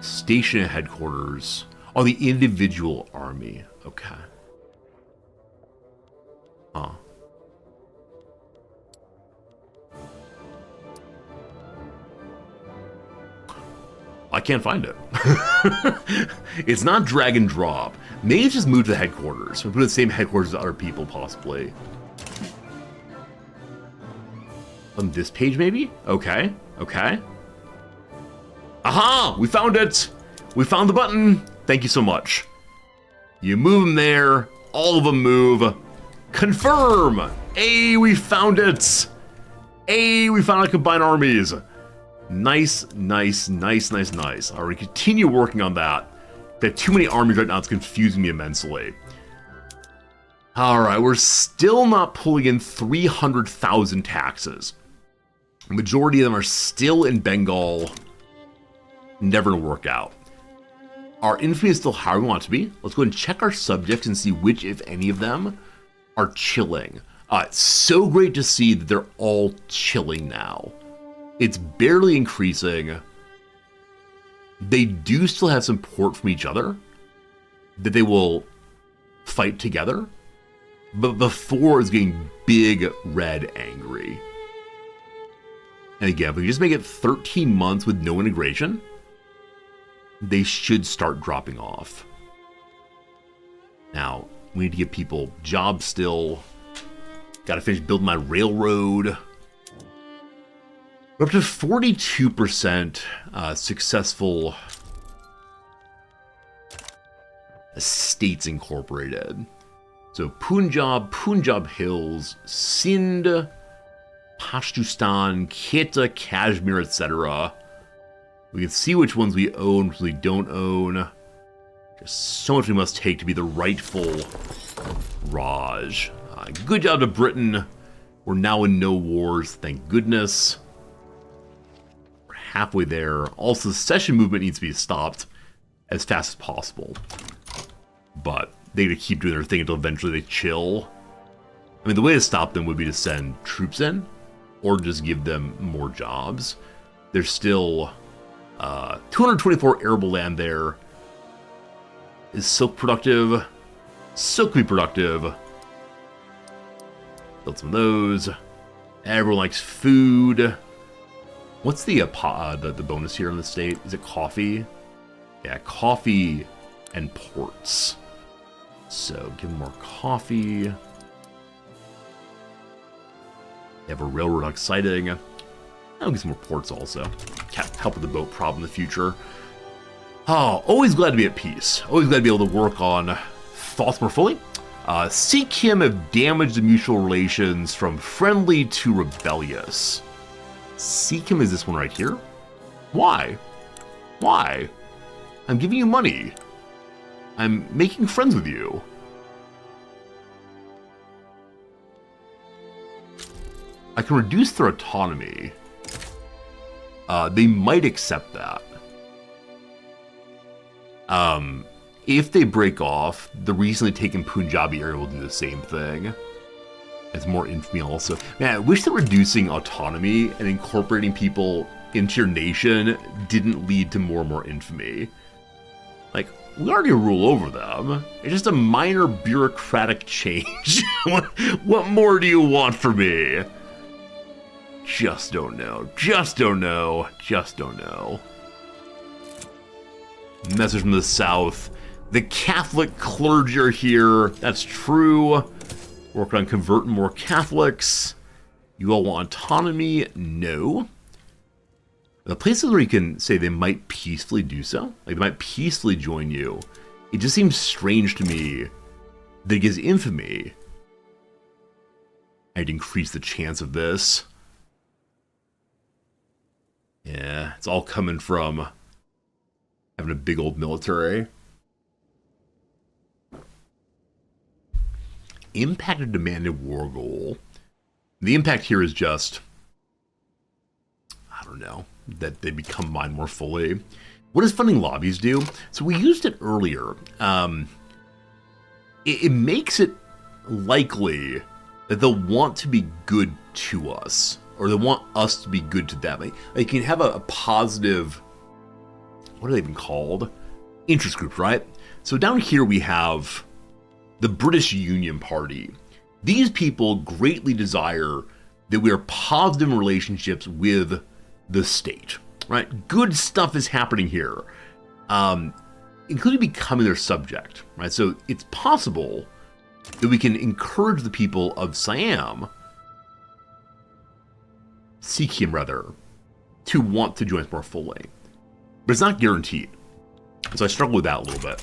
Station at headquarters. On the individual army. Okay. Huh. I can't find it. It's not drag and drop. Maybe it's just moved to the headquarters. Or put the same headquarters as other people, possibly. On this page, maybe? Okay. Okay. Aha! We found it! We found the button! Thank you so much. You move them there. All of them move. Confirm! Hey, we found it! Hey, we found our combined armies. Nice, nice, nice, nice, nice. All right, continue working on that. There are too many armies right now, it's confusing me immensely. All right, we're still not pulling in 300,000 taxes. The majority of them are still in Bengal. Never gonna work out. Our infamy is still higher we want it to be. Let's go ahead and check our subjects and see which, if any of them, are chilling. It's so great to see that they're all chilling now. It's barely increasing. They do still have support from each other, that they will fight together, but before it's getting big, red, angry. And again, if we just make it 13 months with no integration, they should start dropping off. Now, we need to give people jobs still. Gotta finish building my railroad. We're up to 42% successful states incorporated. So Punjab Hills, Sindh, Pashtustan, Quetta, Kashmir, etc. We can see which ones we own, which we don't own. There's so much we must take to be the rightful Raj. Good job to Britain. We're now in no wars, thank goodness. We're halfway there. Also, the secession movement needs to be stopped as fast as possible. But they gotta keep doing their thing until eventually they chill. I mean, the way to stop them would be to send troops in, or just give them more jobs. There's still 224 arable land there. Is silk productive? Silk can be productive. Build some of those. Everyone likes food. What's the bonus here in the state? Is it coffee? Yeah, coffee and ports. So give them more coffee. They have a railroad exciting. I'll get some more ports also. Help with the boat problem in the future. Oh, always glad to be at peace. Always glad to be able to work on thoughts more fully. Sikkim have damaged the mutual relations from friendly to rebellious. Sikkim is this one right here? Why? Why? I'm giving you money. I'm making friends with you. I can reduce their autonomy. They might accept that. If they break off, the recently taken Punjabi area will do the same thing. It's more infamy also. Man, I wish that reducing autonomy and incorporating people into your nation didn't lead to more and more infamy. Like, we already rule over them. It's just a minor bureaucratic change. What more do you want from me? Just don't know. Just don't know. Just don't know. Message from the south. The Catholic clergy are here. That's true. Working on converting more Catholics. You all want autonomy? No. The places where you can say they might peacefully do so, like they might peacefully join you, it just seems strange to me that it gives infamy. I'd increase the chance of this. Yeah, it's all coming from having a big old military. impact a demanded war goal. The impact here is just, I don't know, that they become mined more fully. What does funding lobbies do? So we used it earlier. It makes it likely that they'll want to be good to us, or they want us to be good to them. They can have a positive, what are they even called? Interest groups, right? So down here we have the British Union Party. These people greatly desire that we are positive in relationships with the state, right? Good stuff is happening here, including becoming their subject, right? So it's possible that we can encourage the people of Sikkim rather, to want to join us more fully. But it's not guaranteed. So I struggle with that a little bit.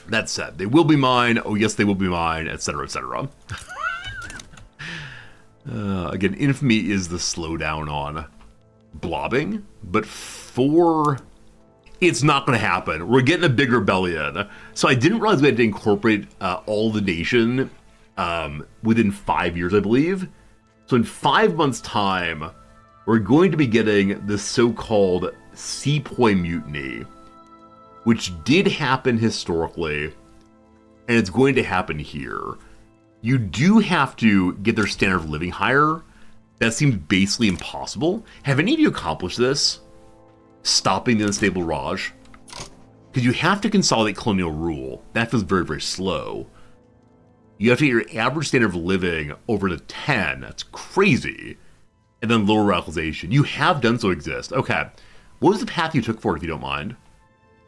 That said, they will be mine. Oh, yes, they will be mine, etc., etc. Again, infamy is the slowdown on blobbing, but it's not going to happen. We're getting a big rebellion. So I didn't realize we had to incorporate all the nation within 5 years, I believe. So in 5 months' time, we're going to be getting the so-called Sepoy Mutiny, which did happen historically, and it's going to happen here. You do have to get their standard of living higher. That seems basically impossible. Have any of you accomplished this? Stopping the unstable Raj? Because you have to consolidate colonial rule. That feels very, very slow. You have to get your average standard of living over to 10. That's crazy. And then lower radicalization. You have done so exist. Okay. What was the path you took for it, if you don't mind?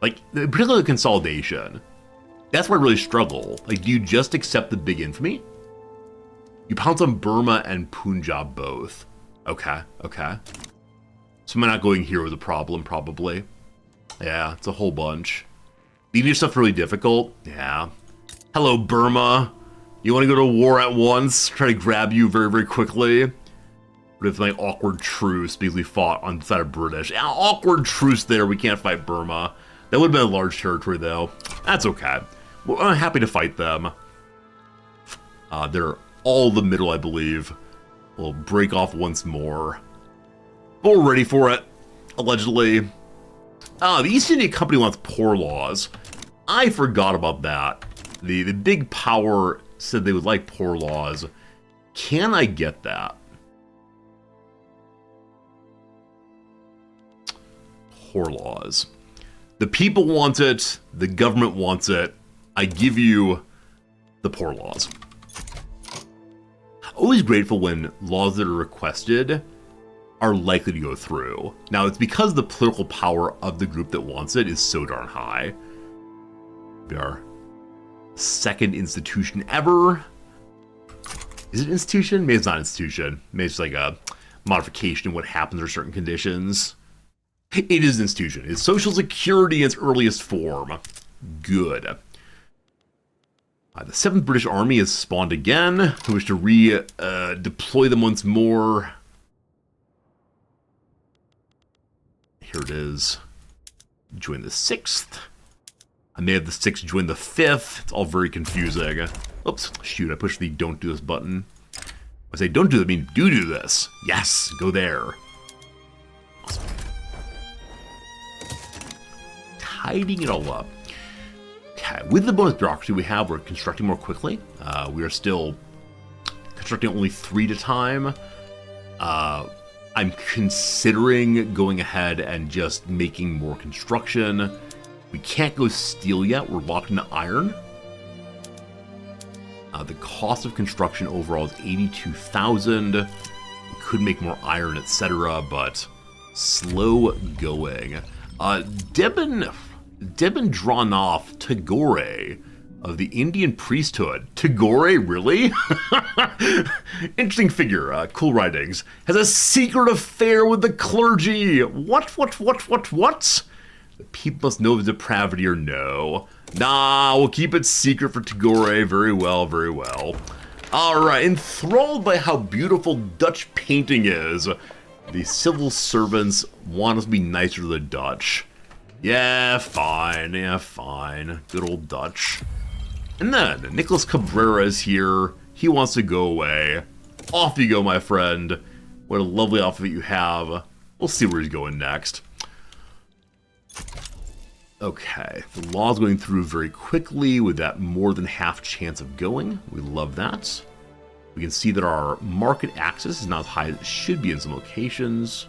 Like, particularly consolidation. That's where I really struggle. Like, do you just accept the big infamy? You pounce on Burma and Punjab both. Okay, okay. So am I not going here with a problem, probably? Yeah, it's a whole bunch. Leaving yourself really difficult? Yeah. Hello, Burma. You want to go to war at once? Try to grab you very, very quickly? But it's like awkward truce because we fought on the side of British. Yeah, awkward truce there. We can't fight Burma. That would have been a large territory, though. That's okay. Well, I'm happy to fight them. They're all the middle, I believe. We'll break off once more. But we're ready for it, allegedly. The East India Company wants poor laws. I forgot about that. The big power said they would like poor laws. Can I get that? Poor laws. The people want it. The government wants it. I give you the poor laws. Always grateful when laws that are requested are likely to go through. Now, it's because the political power of the group that wants it is so darn high. We are second institution ever. Is it institution? Maybe it's not institution. Maybe it's like a modification of what happens under certain conditions. It is an institution. It's Social Security in its earliest form. Good. The 7th British Army has spawned again. I wish to deploy them once more. Here it is. Join the 6th. I may have the 6th join the 5th. It's all very confusing. Oops, shoot, I pushed the don't do this button. I say don't do that, I mean do this. Yes, go there. Awesome. Tidying it all up. Okay, with the bonus bureaucracy we have, we're constructing more quickly. We are still constructing only 3 at a time. I'm considering going ahead and just making more construction. We can't go steel yet. We're locked into iron. The cost of construction overall is 82,000. We could make more iron, etc., but slow going. Debin drawn off Tagore of the Indian priesthood. Tagore, really? Interesting figure. Cool writings. Has a secret affair with the clergy. What? The people must know of depravity or no. Nah, we'll keep it secret for Tagore. Very well, very well. Alright, enthralled by how beautiful Dutch painting is, the civil servants want us to be nicer to the Dutch. Yeah, fine. Good old Dutch. And then Nicholas Cabrera is here. He wants to go away. Off you go, my friend. What a lovely outfit you have. We'll see where he's going next. Okay, the law's going through very quickly with that more than half chance of going. We love that. We can see that our market access is not as high as it should be in some locations.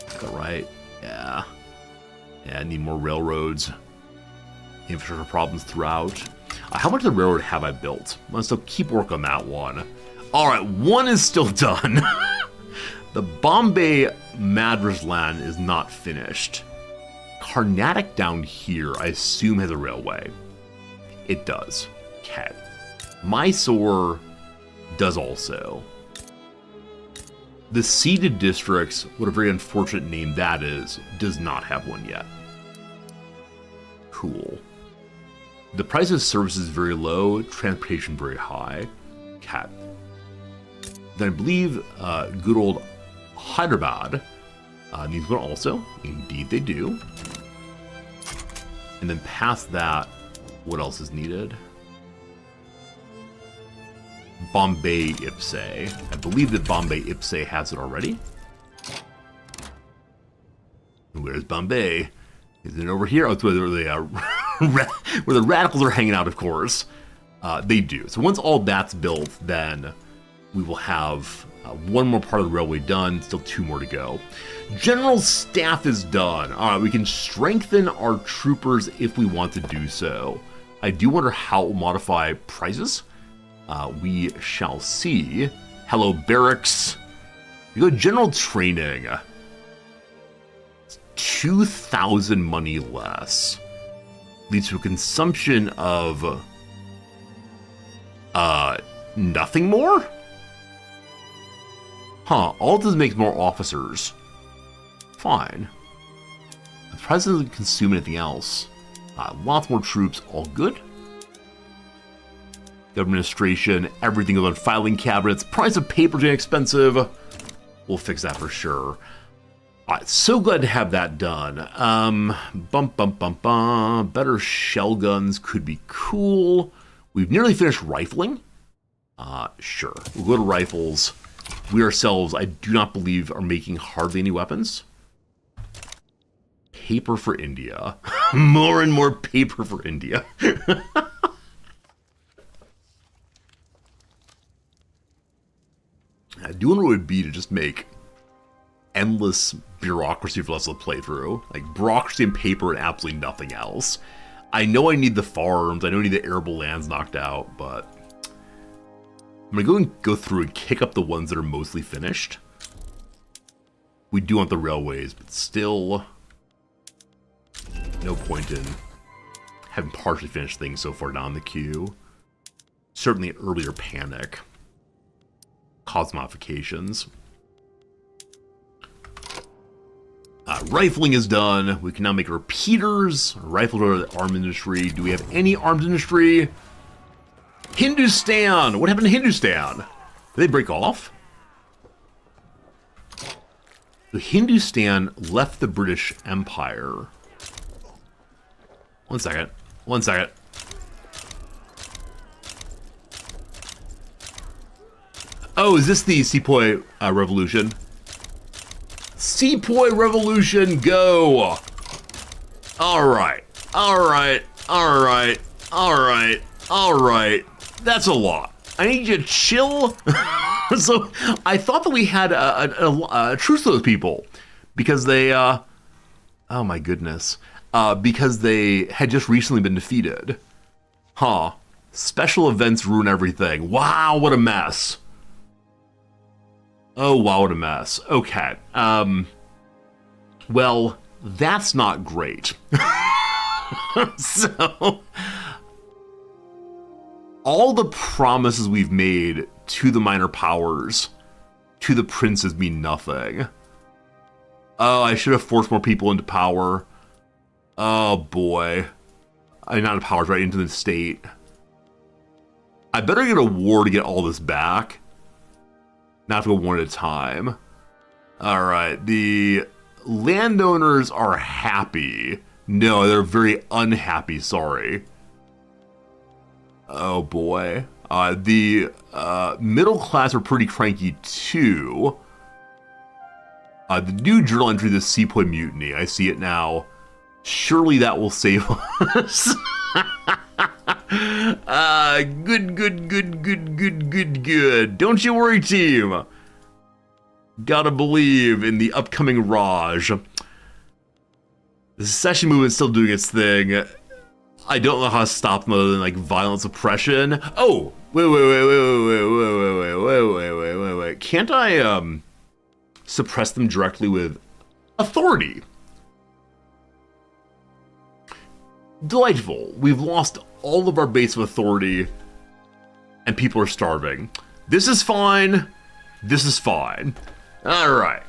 Is that right? Yeah. Yeah, I need more railroads. Infrastructure problems throughout. How much of the railroad have I built? Let's still keep work on that one. Alright, one is still done. The Bombay Madras land is not finished. Carnatic down here, I assume, has a railway. It does. Okay. Mysore does also. The ceded districts, what a very unfortunate name that is, does not have one yet. Cool. The price of services is very low, transportation very high. Okay. Then I believe good old Hyderabad needs one also. Indeed they do. And then past that, what else is needed? Bombay Ipsay. I believe that Bombay Ipsay has it already. Where's Bombay? Is it over here? Oh, it's where where the radicals are hanging out, of course. They do. So once all that's built, then we will have one more part of the railway done. Still two more to go. General staff is done. All right, we can strengthen our troopers if we want to do so. I do wonder how it will modify prices. We shall see. Hello, barracks. We go general training. 2,000 money less. Leads to a consumption of nothing more? Huh, all it does makes more officers. Fine. The price doesn't consume anything else. Lots more troops, all good. Administration, everything goes on filing cabinets. Price of paper getting expensive. We'll fix that for sure. Alright, so glad to have that done. Better shell guns could be cool. We've nearly finished rifling. Sure. We'll go to rifles. We ourselves, I do not believe, are making hardly any weapons. Paper for India. More and more paper for India. I do wonder what it would be to just make endless bureaucracy for us to play through. Like, bureaucracy and paper and absolutely nothing else. I know I need the farms, I know I need the arable lands knocked out, but I'm going to go through and kick up the ones that are mostly finished. We do want the railways, but still no point in having partially finished things so far down the queue. Certainly earlier panic. Cause modifications. Rifling is done. We can now make repeaters. Rifles are the arms industry. Do we have any arms industry? Hindustan! What happened to Hindustan? Did they break off? So Hindustan left the British Empire. One second. One second. Oh, is this the Sepoy Revolution? Sepoy Revolution, go! Alright, alright, alright, alright, alright. That's a lot. I need you to chill. So, I thought that we had a truce to those people. Because they, oh my goodness. Because they had just recently been defeated. Huh. Special events ruin everything. Wow, what a mess. Oh, wow, what a mess. Okay. Well, that's not great. So, all the promises we've made to the minor powers, to the princes, mean nothing. Oh, I should have forced more people into power. Oh, boy. Not into powers, right into the state. I better get a war to get all this back. Not have to go one at a time. Alright, the landowners are happy. No, they're very unhappy, sorry. Oh boy. The middle class are pretty cranky too. The new journal entry, the Sepoy Mutiny. I see it now. Surely that will save us. Good. Don't you worry, team. Gotta believe in the upcoming Raj. The secession movement's still doing its thing. I don't know how to stop them other than like violent suppression. Oh, wait. Can't I suppress them directly with authority? Delightful. We've lost all of our base of authority and people are starving. This is fine. All right.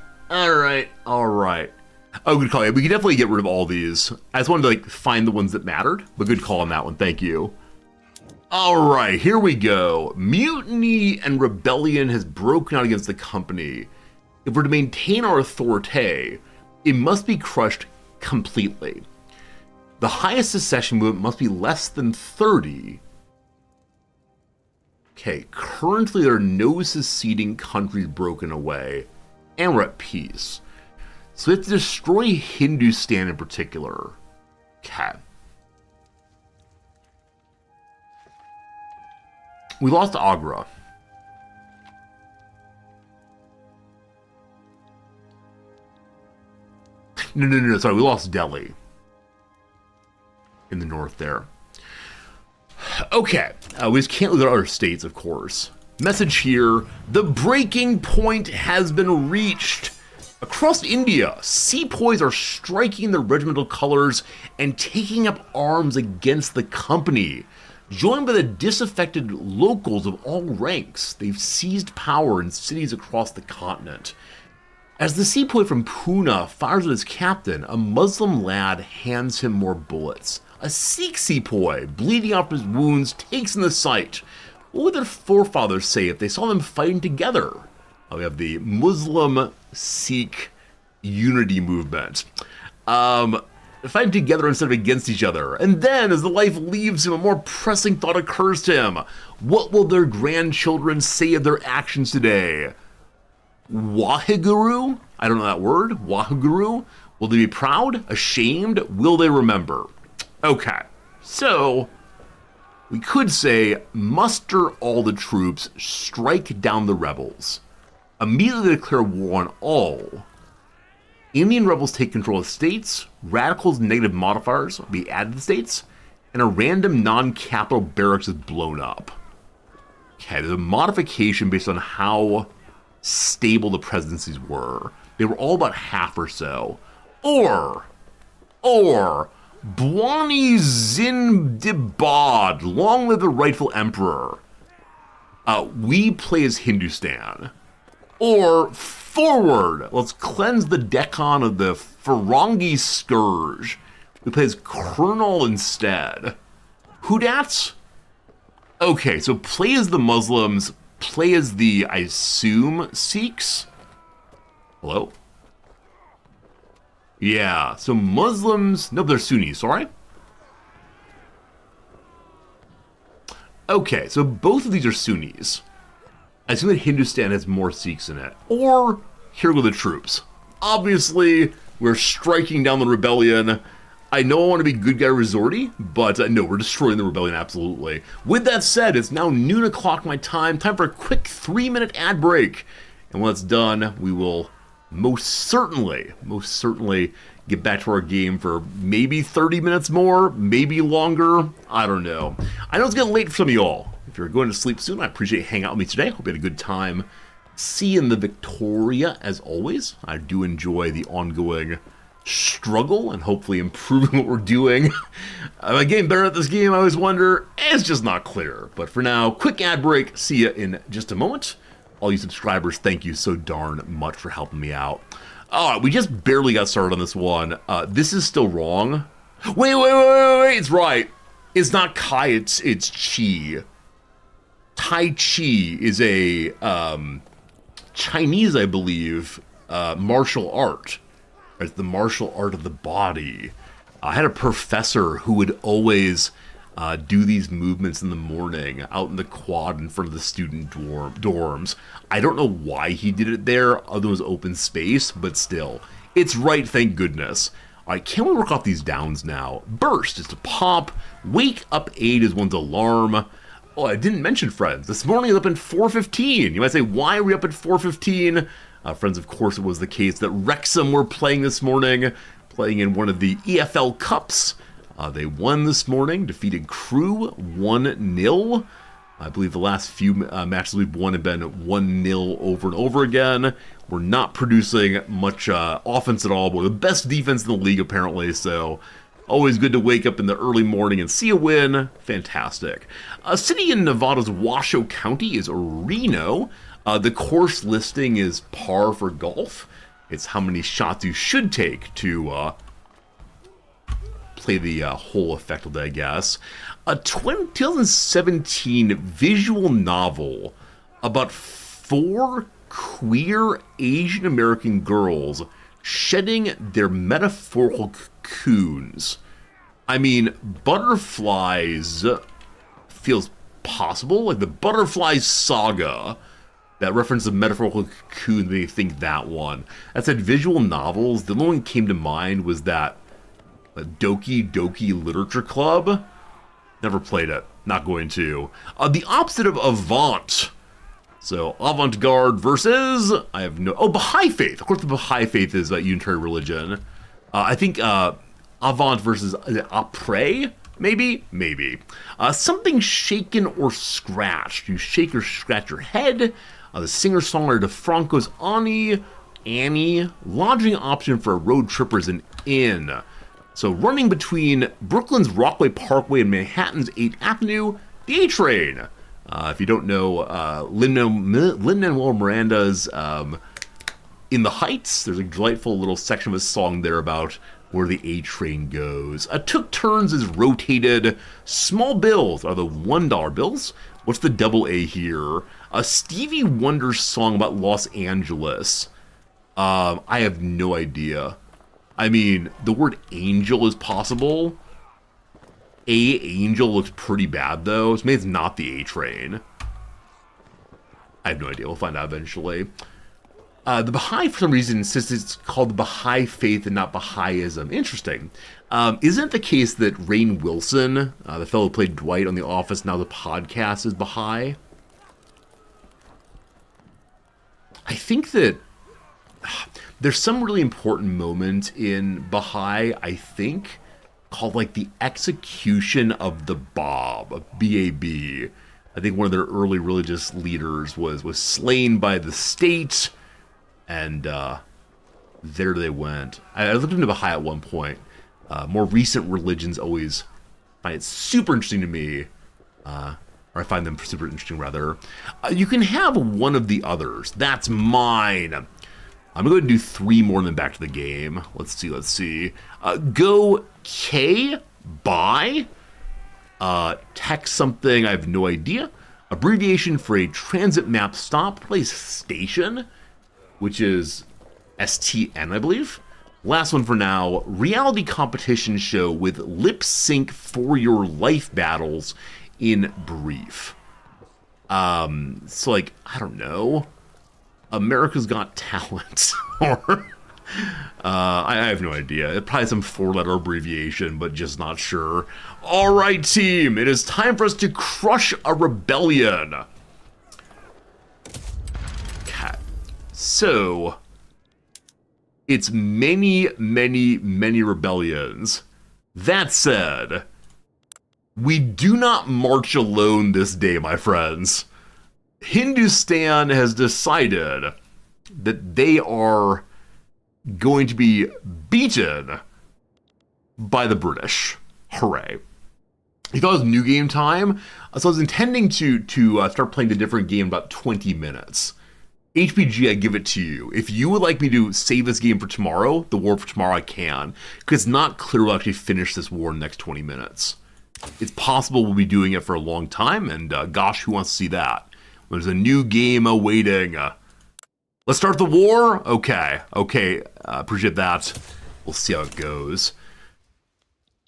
Oh, good call. Yeah, we can definitely get rid of all these. I just wanted to like find the ones that mattered, but good call on that one. Thank you. All right, here we go. Mutiny and rebellion has broken out against the company. If we're to maintain our authority, it must be crushed completely. The highest secession movement must be less than 30. Okay, currently there are no seceding countries broken away, and we're at peace. So we have to destroy Hindustan in particular. Okay. We lost Agra. No, sorry, we lost Delhi. In the north there. Okay, we just can't lose our other states, of course. Message here, the breaking point has been reached. Across India, sepoys are striking their regimental colors and taking up arms against the company. Joined by the disaffected locals of all ranks, they've seized power in cities across the continent. As the sepoy from Pune fires at his captain, a Muslim lad hands him more bullets. A Sikh sepoy, bleeding out from his wounds, takes in the sight. What would their forefathers say if they saw them fighting together? We have the Muslim-Sikh unity movement. Fighting together instead of against each other. And then, as the life leaves him, a more pressing thought occurs to him. What will their grandchildren say of their actions today? Waheguru? I don't know that word. Waheguru? Will they be proud? Ashamed? Will they remember? Okay, so we could say muster all the troops, strike down the rebels. Immediately declare war on all. Indian rebels take control of states, radicals and negative modifiers will be added to the states, and a random non-capital barracks is blown up. Okay, there's a modification based on how stable the presidencies were. They were all about half or so. Or, Bwani Zindabad, long live the rightful emperor. We play as Hindustan. Or forward, let's cleanse the Deccan of the Farangi scourge. We play as Colonel instead. Who dats? Okay, so play as the Muslims, play as the, I assume, Sikhs? Hello? Yeah, so Muslims, no, they're Sunnis, sorry? Okay, so both of these are Sunnis. I assume that Hindustan has more Sikhs in it. Or, here go the troops. Obviously, we're striking down the rebellion. I know I want to be good guy resorty, but no, we're destroying the rebellion, absolutely. With that said, it's now noon o'clock my time for a quick 3-minute ad break. And when it's done, we will most certainly get back to our game for maybe 30 minutes more, maybe longer. I don't know. I know it's getting late for some of y'all. If you're going to sleep soon, I appreciate you hanging out with me today. Hope you had a good time. See you in the Victoria, as always. I do enjoy the ongoing struggle and hopefully improving what we're doing. Am I getting better at this game? I always wonder. It's just not clear. But for now, quick ad break. See you in just a moment. All you subscribers, thank you so darn much for helping me out. All right, we just barely got started on this one. This is still wrong. Wait, it's right. It's not Kai, it's Chi. Tai Chi is a Chinese, I believe, martial art. It's the martial art of the body. I had a professor who would always do these movements in the morning out in the quad in front of the student dorms. I don't know why he did it there, other than it was open space, but still. It's right, thank goodness. All right, can we work off these downs now? Burst is to pop. Wake up 8 is one's alarm. Oh, I didn't mention Friends. This morning is up at 4:15. You might say, why are we up at 4:15? Friends, of course, it was the case that Wrexham were playing this morning, playing in one of the EFL Cups. They won this morning, defeated Crewe 1-0. I believe the last few matches we've won have been 1-0 over and over again. We're not producing much offense at all, but we're the best defense in the league apparently, so always good to wake up in the early morning and see a win. Fantastic. A city in Nevada's Washoe County is Reno. The course listing is par for golf. It's how many shots you should take to play the hole effectively, I guess. A 2017 visual novel about 4 queer Asian American girls shedding their metaphorical cocoons. I mean, butterflies feels possible, like the Butterfly Saga. That reference of metaphorical cocoon, they think that one. That said, visual novels, the only one that came to mind was that Doki Doki Literature Club. Never played it. Not going to. The opposite of Avant. So, avant-garde versus, I have no... Oh, Baha'i Faith. Of course, the Baha'i Faith is a Unitarian religion. I think avant versus après, maybe? Maybe. Something shaken or scratched. You shake or scratch your head. The singer-songwriter DeFranco's Annie. Lodging option for a road tripper is an inn. So running between Brooklyn's Rockaway Parkway and Manhattan's 8th Avenue, the A-Train. If you don't know, Lin-Manuel Miranda's In the Heights, there's a delightful little section of a song there about where the A-Train goes. Took turns is rotated. Small bills are the $1 bills. What's the double A here? A Stevie Wonder song about Los Angeles. I have no idea. I mean, the word angel is possible. Angel looks pretty bad, though. So maybe it's not the A-Train. I have no idea. We'll find out eventually. The Baha'i, for some reason, insists it's called the Baha'i Faith and not Baha'ism. Interesting. Isn't it the case that Rainn Wilson, the fellow who played Dwight on The Office, now the podcast, is Baha'i? I think that there's some really important moment in Baha'i, I think, called like the execution of the Bab, B-A-B. I think one of their early religious leaders was slain by the state, and there they went. I looked into Baha'i at one point. More recent religions always find it super interesting to me, or I find them super interesting, rather. You can have one of the others. That's mine. I'm going to do 3 more than back to the game. Let's see. Go K, buy. Text something, I have no idea. Abbreviation for a transit map stop place station, which is STN, I believe. Last one for now. Reality competition show with lip sync for your life battles in brief. So like, I don't know. America's Got Talent, or I have no idea. It's probably some 4-letter abbreviation, but just not sure. All right, team, it is time for us to crush a rebellion. Okay, so it's many rebellions. That said, we do not march alone this day, my friends. Hindustan has decided that they are going to be beaten by the British. Hooray. He thought it was new game time, so I was intending to start playing the different game in about 20 minutes. HPG, I give it to you. If you would like me to save this game for tomorrow, the war for tomorrow, I can, because it's not clear we'll actually finish this war in the next 20 minutes. It's possible we'll be doing it for a long time, and gosh, who wants to see that? There's a new game awaiting. Let's start the war? Okay, appreciate that. We'll see how it goes.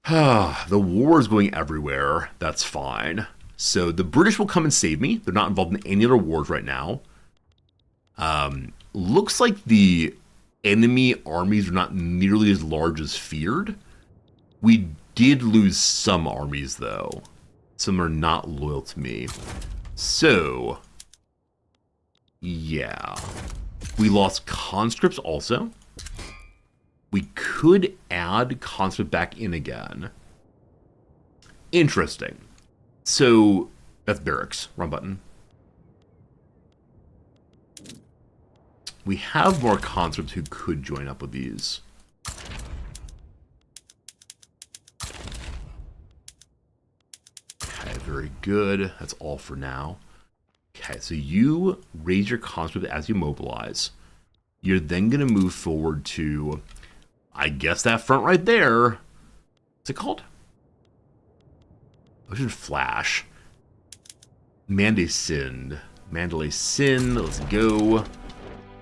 The war is going everywhere. That's fine. So the British will come and save me. They're not involved in any other wars right now. Looks like the enemy armies are not nearly as large as feared. We did lose some armies, though. Some are not loyal to me. So, yeah. We lost conscripts also. We could add conscript back in again. Interesting. So, that's barracks. Wrong button. We have more conscripts who could join up with these. Okay, very good. That's all for now. Okay, so you raise your conscript as you mobilize. You're then going to move forward to, I guess, that front right there. What's it called? Ocean Flash. Mandalay Sin. Let's go.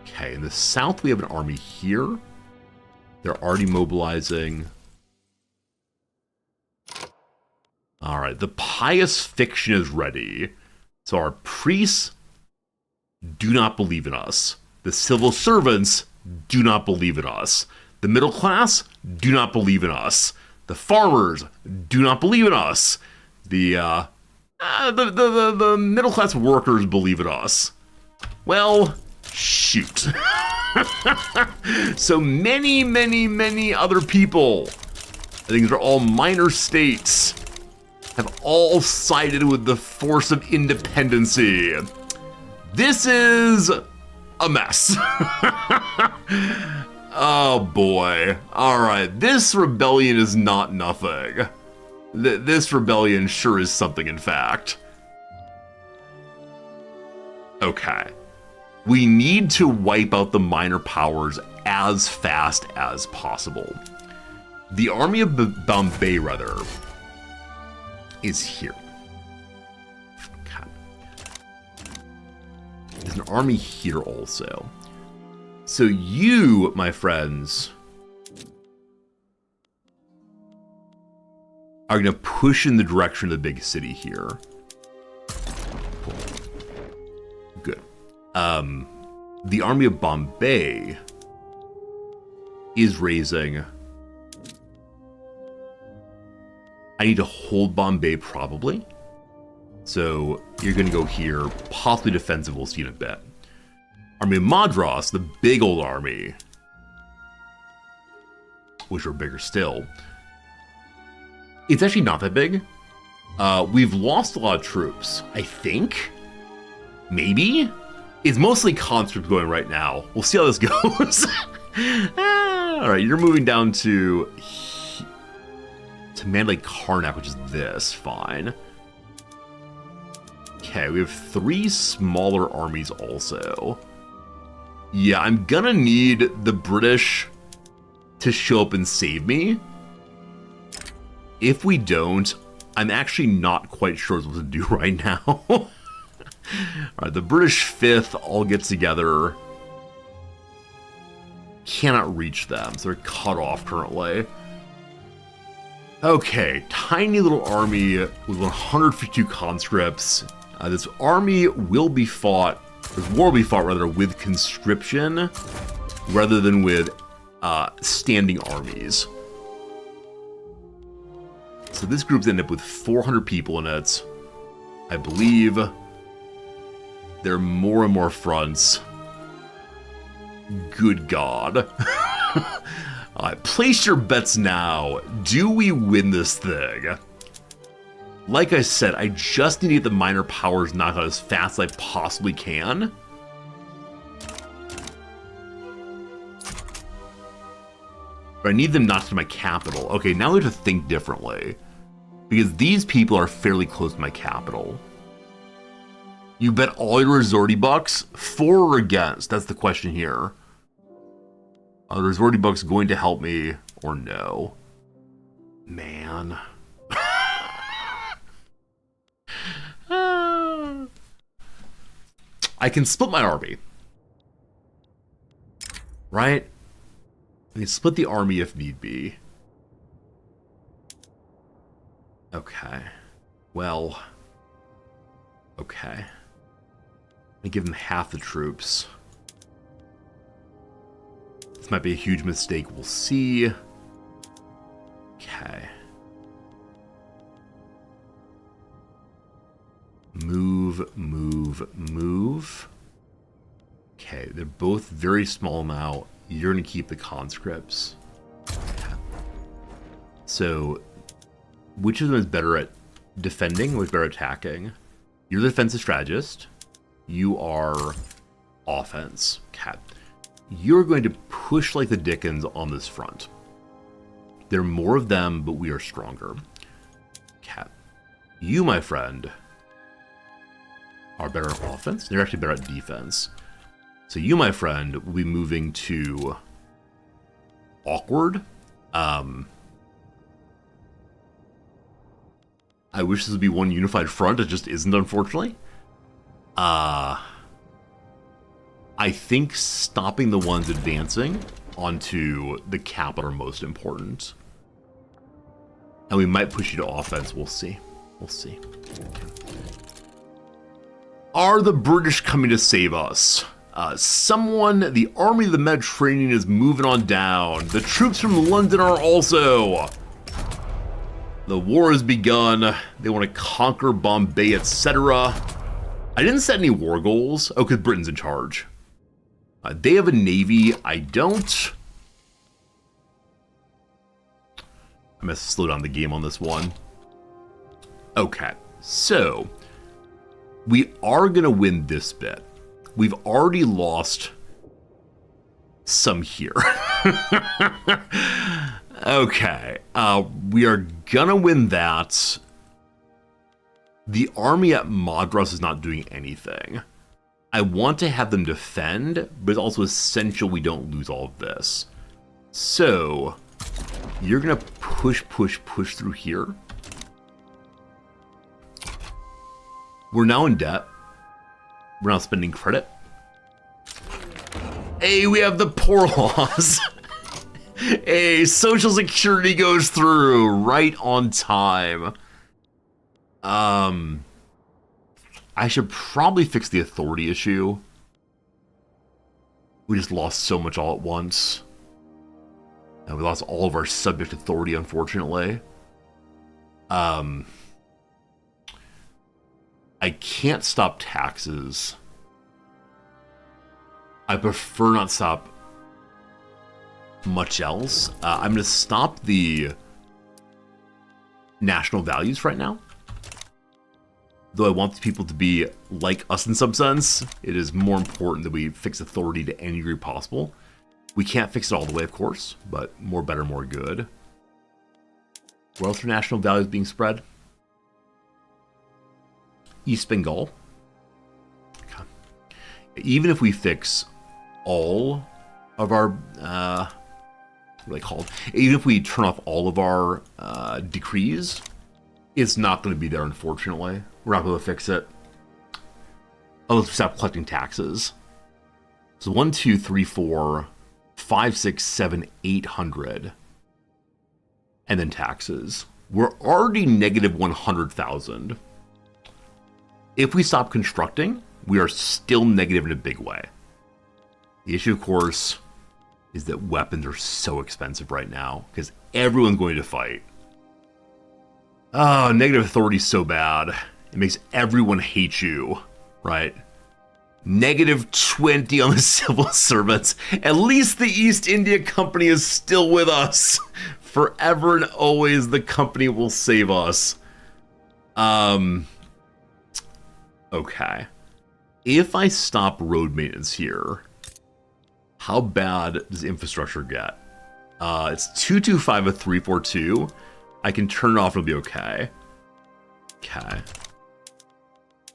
Okay, in the south we have an army here. They're already mobilizing. Alright, the pious fiction is ready. So our priests do not believe in us. The civil servants do not believe in us. The middle class do not believe in us. The farmers do not believe in us. The middle class workers believe in us. Well, shoot. So many other people, I think these are all minor states, have all sided with the force of independency. This is a mess. Oh boy. Alright, this rebellion is not nothing. This rebellion sure is something, in fact. Okay. We need to wipe out the minor powers as fast as possible. The army of Bombay, rather, is here. Okay. There's an army here also. So you, my friends, are going to push in the direction of the big city here. Cool. Good. The army of Bombay is raising. I need to hold Bombay, probably. So you're going to go here, possibly defensive, we'll see in a bit. Army of Madras, the big old army, which are bigger still. It's actually not that big. We've lost a lot of troops, I think. Maybe? It's mostly conscripts going right now. We'll see how this goes. Alright, you're moving down to Mandalay Karnak, which is this. Fine. Okay, we have 3 smaller armies also. Yeah, I'm gonna need the British to show up and save me. If we don't, I'm actually not quite sure what to do right now. Alright, the British 5th all get together. Cannot reach them, so they're cut off currently. Okay, tiny little army with 152 conscripts. This army will be fought, this war will be fought rather with conscription rather than with standing armies. So this group's ended up with 400 people in it. I believe there are more and more fronts. Good God. Place your bets now. Do we win this thing? Like I said, I just need to get the minor powers knocked out as fast as I possibly can. But I need them knocked to my capital. Okay, now we have to think differently. Because these people are fairly close to my capital. You bet all your resorty bucks? For or against? That's the question here. Are the resorty bucks going to help me or no? Man. I can split my army. Right? I can split the army if need be. Okay. Well. Okay. I give them half the troops. This might be a huge mistake. We'll see. Okay. Move, move, move. Okay, they're both very small now. You're going to keep the conscripts. Okay. So, which of them is better at defending or is better at attacking? You're the defensive strategist. You are offense. Okay. You're going to push like the dickens on this front. There are more of them, but we are stronger. Okay. You, my friend, are better at offense. They're actually better at defense. So you, my friend, will be moving to awkward. I wish this would be one unified front. It just isn't, unfortunately. I think stopping the ones advancing onto the capital are most important. And we might push you to offense. We'll see. We'll see. Okay. Are the British coming to save us? The army of the Mediterranean is moving on down. The troops from London are also. The war has begun. They want to conquer Bombay, etc. I didn't set any war goals. Oh, because Britain's in charge. They have a navy. I don't. I'm going to slow down the game on this one. Okay, so we are going to win this bit. We've already lost some here. Okay, we are gonna win that. The army at Madras is not doing anything. I want to have them defend, but it's also essential we don't lose all of this. So, you're gonna push through here. We're now in debt. We're now spending credit. Hey, we have the poor laws. Hey, Social Security goes through right on time. I should probably fix the authority issue. We just lost so much all at once. And we lost all of our subject authority, unfortunately. I can't stop taxes. I prefer not stop much else. I'm going to stop the national values right now. Though I want the people to be like us in some sense, it is more important that we fix authority to any degree possible. We can't fix it all the way, of course, but more better, more good. Where else are national values being spread? East Bengal. Okay. Even if we fix all of our, what are they called? Even if we turn off all of our decrees, it's not going to be there, unfortunately. We're not going to fix it. Unless we stop collecting taxes. So 1, 2, 3, 4, 5, 6, 7, 800. And then taxes. We're already negative 100,000. If we stop constructing, we are still negative in a big way. The issue, of course, is that weapons are so expensive right now because everyone's going to fight. Oh, negative authority is so bad. It makes everyone hate you, right? Negative 20 on the civil servants. At least the East India Company is still with us. Forever and always, the company will save us. Okay. If I stop road maintenance here, how bad does infrastructure get? It's 225 of 342. I can turn it off, it'll be okay. Okay.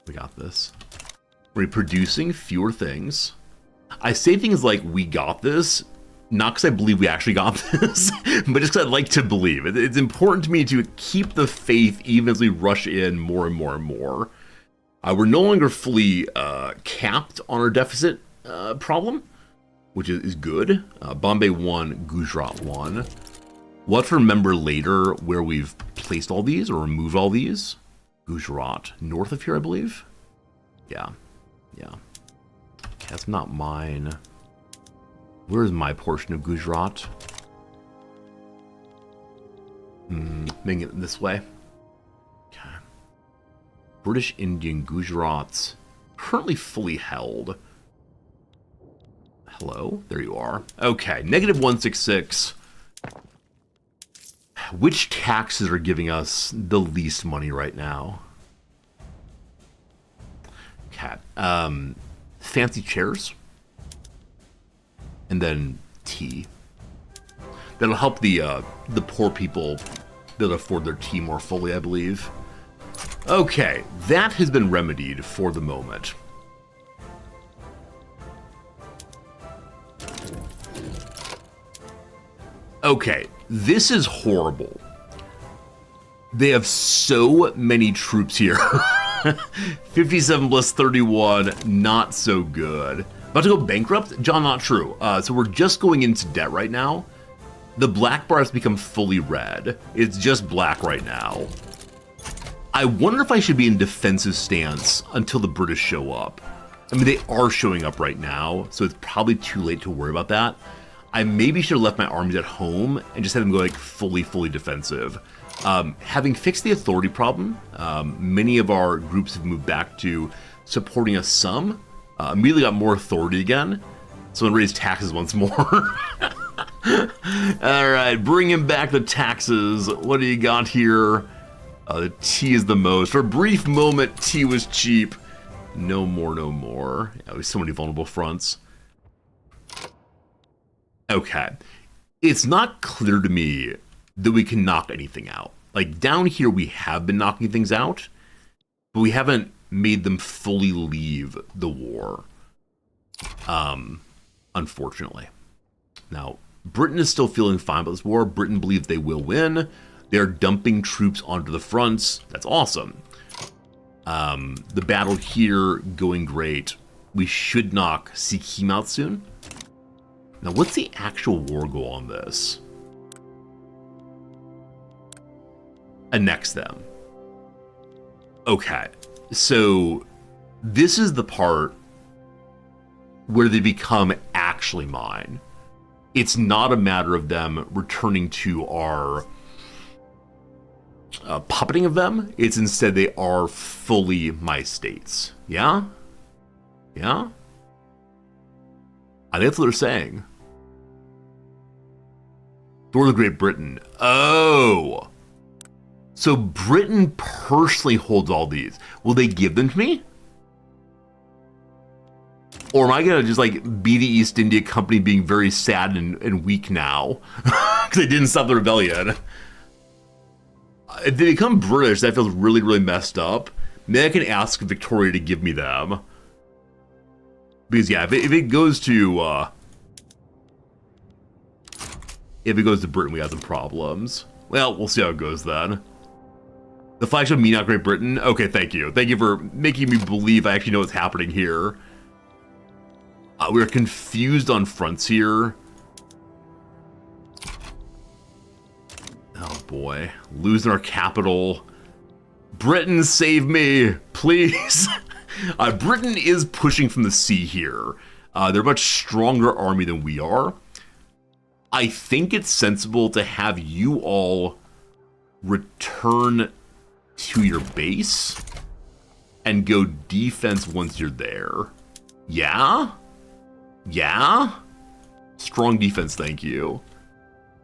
We got this. We're producing fewer things. I say things like, we got this, not because I believe we actually got this, but just because I'd like to believe. It's important to me to keep the faith even as we rush in more and more and more. We're no longer fully capped on our deficit problem, which is good. Bombay 1, Gujarat 1. We'll have to remember later where we've replaced all these or removed all these. Gujarat, north of here, I believe. Yeah. That's not mine. Where is my portion of Gujarat? Making it this way. Okay. British Indian Gujarat's currently fully held. Hello, there you are. Okay, -166. Which taxes are giving us the least money right now? Okay, fancy chairs. And then tea. That'll help the poor people that afford their tea more fully, I believe. Okay, that has been remedied for the moment. Okay, this is horrible. They have so many troops here. 57 plus 31, not so good. About to go bankrupt? John, not true. So we're just going into debt right now. The black bar has become fully red. It's just black right now. I wonder if I should be in defensive stance until the British show up. I mean, they are showing up right now, so it's probably too late to worry about that. I maybe should have left my armies at home and just had them go like fully defensive. Having fixed the authority problem, many of our groups have moved back to supporting us some. Immediately got more authority again, so I'm gonna raise taxes once more. Alright, bringing back the taxes. What do you got here? The tea is the most. For a brief moment, tea was cheap. No more. Yeah, there's so many vulnerable fronts. Okay. It's not clear to me that we can knock anything out. Like, down here we have been knocking things out, but we haven't made them fully leave the war. Unfortunately. Now, Britain is still feeling fine about this war. Britain believes they will win. They're dumping troops onto the fronts. That's awesome. The battle here going great. We should knock Sikkim out soon. Now, what's the actual war goal on this? Annex them. Okay, so this is the part where they become actually mine. It's not a matter of them returning to our puppeting of them. It's instead they are fully my states. Yeah? I think that's what they're saying. Door of Great Britain. Oh! So Britain personally holds all these. Will they give them to me? Or am I gonna just like be the East India Company being very sad and weak now? Because they didn't stop the rebellion. If they become British, that feels really messed up. Maybe I can ask Victoria to give me them. Because yeah, if it goes to Britain, we have some problems. Well, we'll see how it goes then. The flagship me, not Great Britain. Okay, thank you. Thank you for making me believe I actually know what's happening here. We're confused on fronts here. Oh boy, losing our capital. Britain, save me, please. Britain is pushing from the sea here. They're a much stronger army than we are. I think it's sensible to have you all return to your base and go defense once you're there. Yeah? Strong defense, thank you.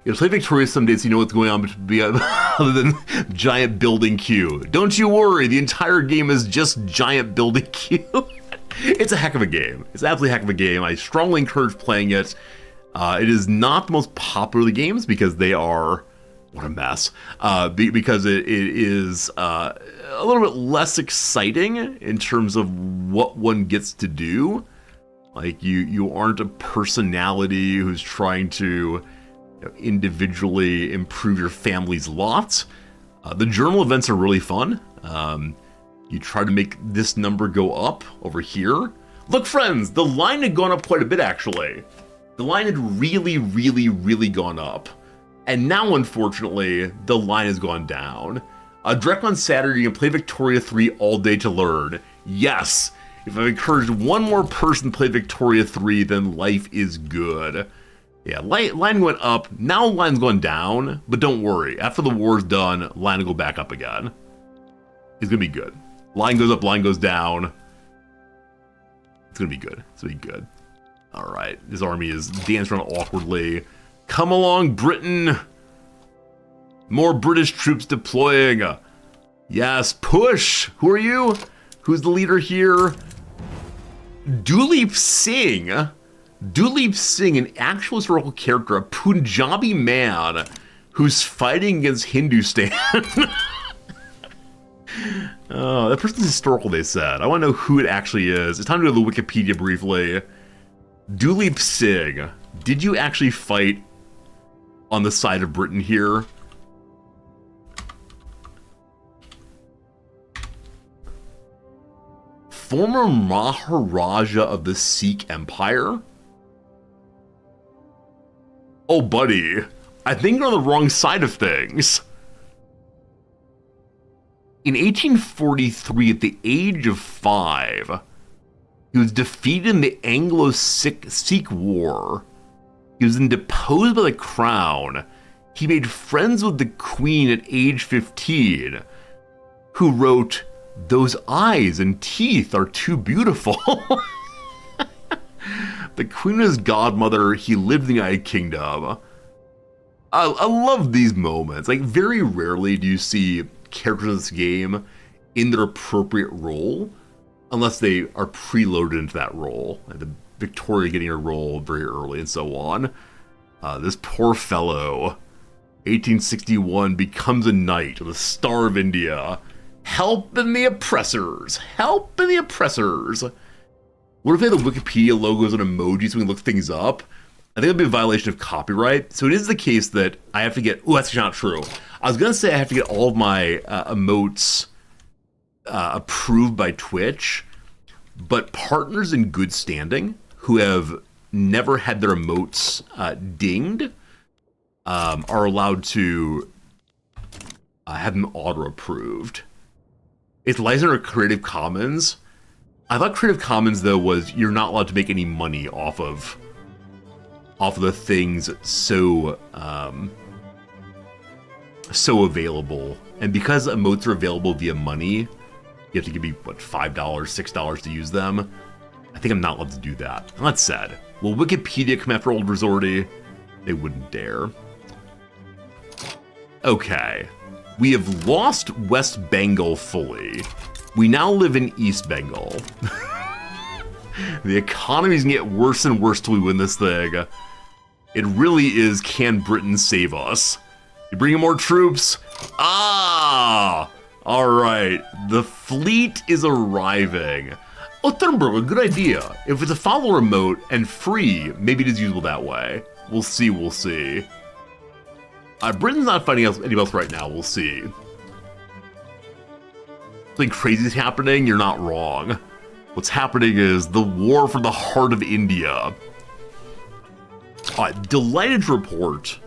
You'll play Victoria some days so you know what's going on other than giant building queue. Don't you worry, the entire game is just giant building queue. It's a heck of a game. It's an absolutely heck of a game. I strongly encourage playing it. It is not the most popular of the games because they are, what a mess, because it is a little bit less exciting in terms of what one gets to do. Like, you aren't a personality who's trying to individually improve your family's lot. The journal events are really fun. You try to make this number go up over here. Look, friends, the line had gone up quite a bit, actually. The line had really gone up. And now, unfortunately, the line has gone down. Direct on Saturday, you can play Victoria 3 all day to learn. Yes, if I've encouraged one more person to play Victoria 3, then life is good. Yeah, line went up, now line's going down, but don't worry, after the war's done, line will go back up again. It's gonna be good. Line goes up, line goes down. It's gonna be good, it's gonna be good. Alright, this army is dancing around awkwardly. Come along, Britain! More British troops deploying. Yes, push! Who are you? Who's the leader here? Duleep Singh. Duleep Singh, an actual historical character, a Punjabi man who's fighting against Hindustan. Oh, that person's historical, they said. I want to know who it actually is. It's time to go to the Wikipedia briefly. Duleep Singh, did you actually fight on the side of Britain here? Former Maharaja of the Sikh Empire? Oh, buddy, I think you're on the wrong side of things. In 1843, at the age of 5, he was defeated in the Anglo-Sikh War. He was then deposed by the crown. He made friends with the Queen at age 15, who wrote, "Those eyes and teeth are too beautiful." The Queen was his godmother. He lived in the United Kingdom. I love these moments. Like, very rarely do you see characters in this game in their appropriate role, unless they are preloaded into that role. Like the Victoria getting her role very early and so on. This poor fellow, 1861, becomes a knight of the Star of India. Helping the oppressors! Helping the oppressors! What if they have the Wikipedia logos and emojis so we can look things up? I think it'd be a violation of copyright. So it is the case that I have to get... Oh, that's not true. I was going to say I have to get all of my emotes approved by Twitch, but partners in good standing who have never had their emotes dinged are allowed to have them auto-approved. It's licensed under Creative Commons. I thought Creative Commons, though, was you're not allowed to make any money off of the things so available. And because emotes are available via money, you have to give me, what, $5, $6 to use them? I think I'm not allowed to do that. And that's sad. Will Wikipedia come after Old Resorty? They wouldn't dare. Okay. We have lost West Bengal fully. We now live in East Bengal. The economy's gonna get worse and worse till we win this thing. It really is, can Britain save us? You bring in more troops? Ah! Alright, the fleet is arriving. Oh, Thunberg, a good idea. If it's a follow remote and free, maybe it is usable that way. We'll see, we'll see. Britain's not fighting anyone else right now, we'll see. Something crazy is happening, you're not wrong. What's happening is the war for the heart of India. Delighted to report.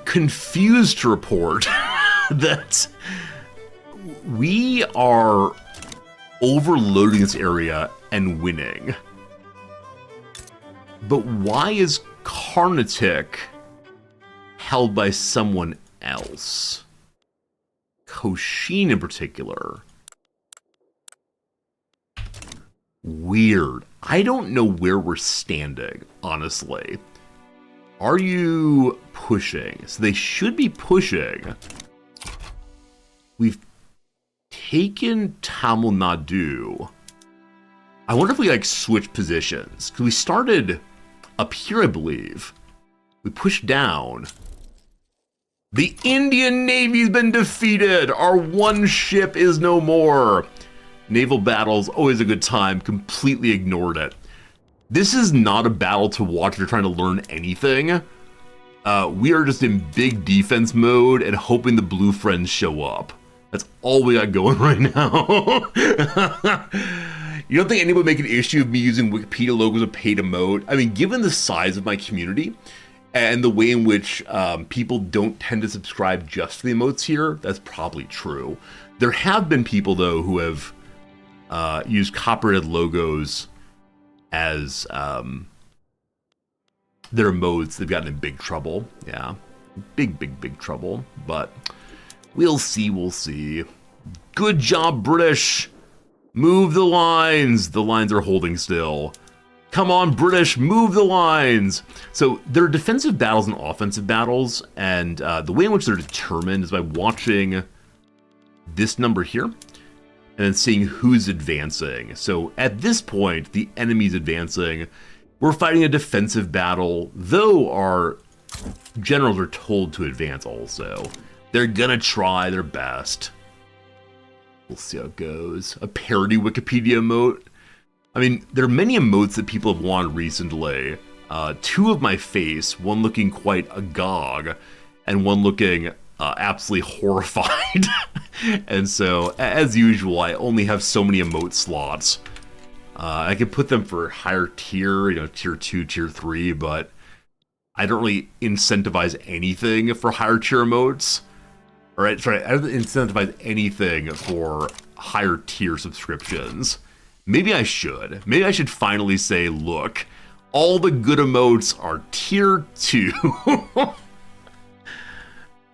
Confused to report that we are overloading this area and winning. But why is Karnataka held by someone else? Cochin in particular. Weird. I don't know where we're standing, honestly. Are you pushing? So they should be pushing. We've taken Tamil Nadu. I wonder if we like switch positions. Because we started up here, I believe. We pushed down. The Indian Navy's been defeated. Our one ship is no more. Naval battles, always a good time. Completely ignored it. This is not a battle to watch if you're trying to learn anything. We are just in big defense mode and hoping the blue friends show up. That's all we got going right now. You don't think anyone would make an issue of me using Wikipedia logos of paid emote? I mean, given the size of my community, And the way in which people don't tend to subscribe just to the emotes here, that's probably true. There have been people, though, who have used copyrighted logos as their emotes. They've gotten in big trouble. Yeah, big trouble. But we'll see, we'll see. Good job, British. Move the lines. The lines are holding still. Come on, British, move the lines. So there are defensive battles and offensive battles, and the way in which they're determined is by watching this number here and then seeing who's advancing. So at this point, the enemy's advancing. We're fighting a defensive battle, though our generals are told to advance also. They're gonna try their best. We'll see how it goes. A parody Wikipedia emote. I mean, there are many emotes that people have wanted recently. Two of my face, one looking quite agog, and one looking absolutely horrified. And so, as usual, I only have so many emote slots. I could put them for higher tier, tier 2, tier 3, but I don't really incentivize anything for higher tier emotes. Alright, sorry, I don't incentivize anything for higher tier subscriptions. Maybe I should. Maybe I should finally say, look, all the good emotes are tier 2.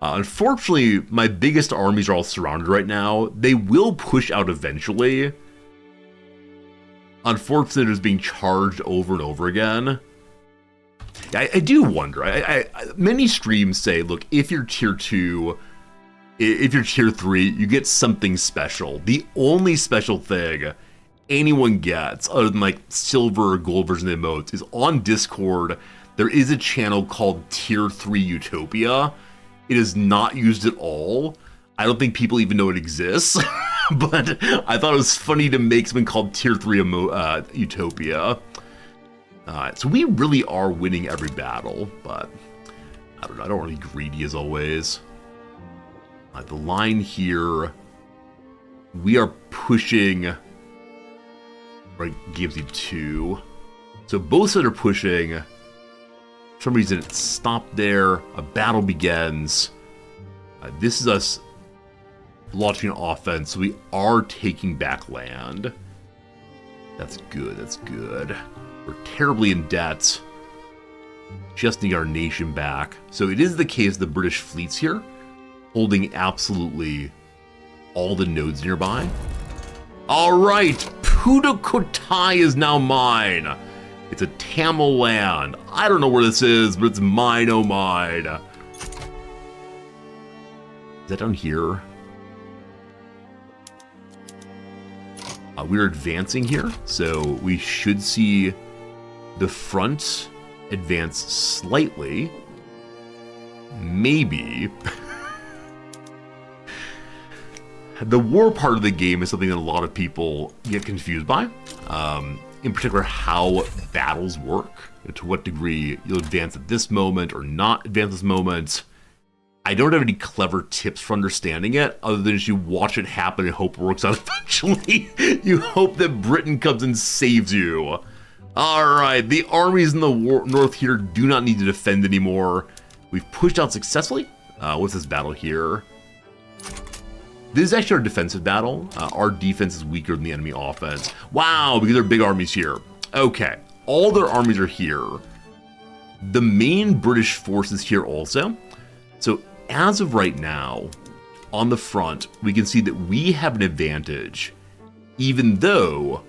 Unfortunately, my biggest armies are all surrounded right now. They will push out eventually. Unfortunately, it is being charged over and over again. I do wonder. Many streams say, look, if you're tier 2, if you're tier 3, you get something special. The only special thing anyone gets, other than like silver or gold version of the emotes, is on Discord. There is a channel called Tier 3 Utopia. It is not used at all. I don't think people even know it exists. But I thought it was funny to make something called Tier 3 Utopia. So we really are winning every battle, but I don't know. I don't want to be greedy as always. The line here, we are pushing. Right, gives you 2. So both sides are pushing. For some reason it stopped there. A battle begins. This is us launching an offense, so we are taking back land. That's good, that's good. We're terribly in debt. Just need our nation back. So it is the case the British fleet's here, holding absolutely all the nodes nearby. Alright, Pudukkottai is now mine. It's a Tamil land. I don't know where this is, but it's mine, oh mine. Is that down here? We're advancing here, so we should see the front advance slightly. Maybe. The war part of the game is something that a lot of people get confused by. In particular, how battles work, to what degree you'll advance at this moment or not advance at this moment. I don't have any clever tips for understanding it, other than as you watch it happen and hope it works out eventually. You hope that Britain comes and saves you. Alright, the armies in the north here do not need to defend anymore. We've pushed out successfully. What's this battle here? This is actually our defensive battle. Our defense is weaker than the enemy offense. Wow, because there are big armies here. Okay, all their armies are here. The main British force is here also. So as of right now, on the front, we can see that we have an advantage, even though,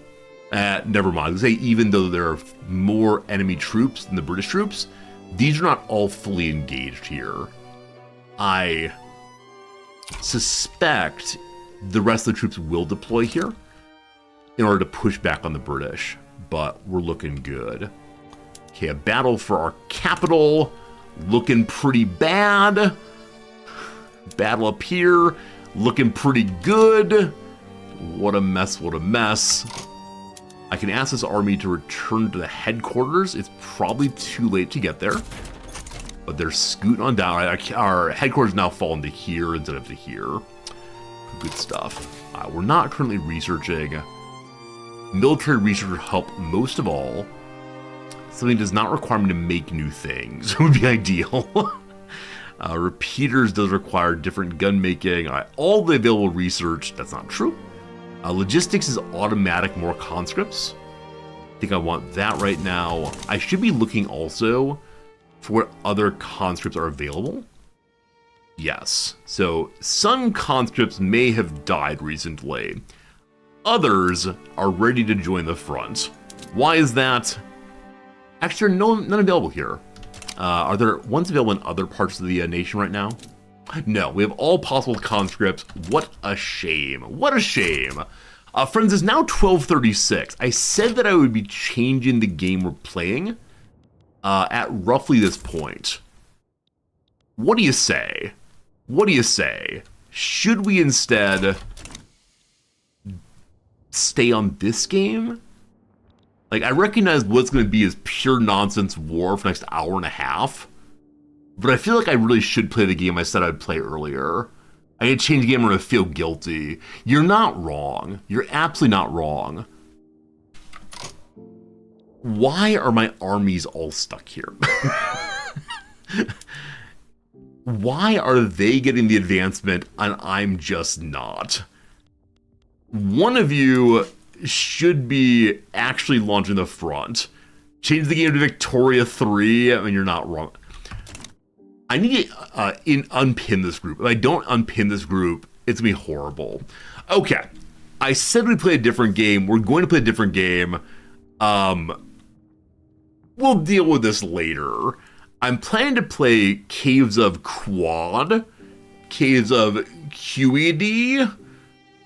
never mind, let's say even though there are more enemy troops than the British troops, these are not all fully engaged here. I suspect the rest of the troops will deploy here in order to push back on the British, but we're looking good. Okay, a battle for our capital, looking pretty bad. Battle up here, looking pretty good. What a mess, what a mess. I can ask this army to return to the headquarters. It's probably too late to get there, but they're scooting on down. Our headquarters now fall into here instead of to here. Good stuff. We're not currently researching. Military research would help most of all. Something does not require me to make new things. It would be ideal. Repeaters does require different gun making. All the available research, that's not true. Logistics is automatic more conscripts. I think I want that right now. I should be looking also for what other conscripts are available. Yes, so some conscripts may have died recently. Others are ready to join the front. Why is that? Actually, none available here. Are there ones available in other parts of the nation right now? No, we have all possible conscripts. What a shame. What a shame. Friends, it's now 12:36. I said that I would be changing the game we're playing at roughly this point. What do you say? What do you say? Should we instead stay on this game? Like, I recognize what's going to be is pure nonsense war for the next hour and a half, but I feel like I really should play the game I said I'd play earlier. I need to change the game or I feel guilty. You're not wrong. You're absolutely not wrong. Why are my armies all stuck here? Why are they getting the advancement and I'm just not? One of you should be actually launching the front. Change the game to Victoria 3. I mean, you're not wrong. I need to unpin this group. If I don't unpin this group, it's going to be horrible. Okay. I said we'd play a different game. We're going to play a different game. We'll deal with this later. I'm planning to play Caves of Quad, Caves of QED,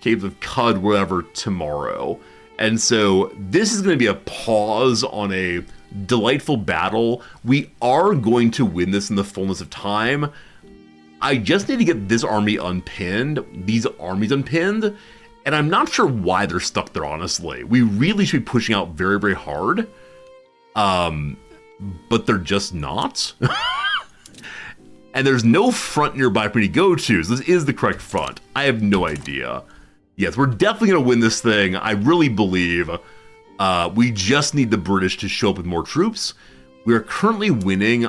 Caves of Cud, whatever, tomorrow. And so this is going to be a pause on a delightful battle. We are going to win this in the fullness of time. I just need to get this army unpinned, these armies unpinned, and I'm not sure why they're stuck there, honestly. We really should be pushing out very, very hard. But they're just not. And there's no front nearby for me to go to, so this is the correct front. I have no idea. Yes, we're definitely going to win this thing. I really believe. We just need the British to show up with more troops. We are currently winning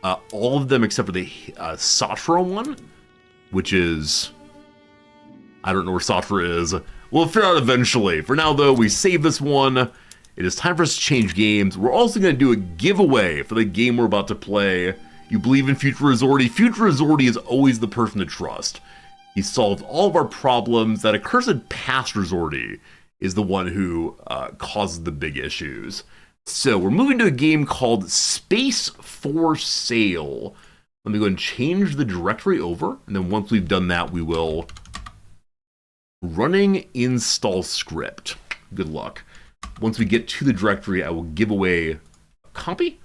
all of them except for the Satra one, which is... I don't know where Satra is. We'll figure out eventually. For now, though, we save this one. It is time for us to change games. We're also going to do a giveaway for the game we're about to play. You believe in Future Resorti? Future Resorti is always the person to trust. He solved all of our problems. That accursed past Resorti is the one who causes the big issues. So we're moving to a game called Space for Sale. Let me go and change the directory over. And then once we've done that, we will running install script. Good luck. Once we get to the directory, I will give away a copy.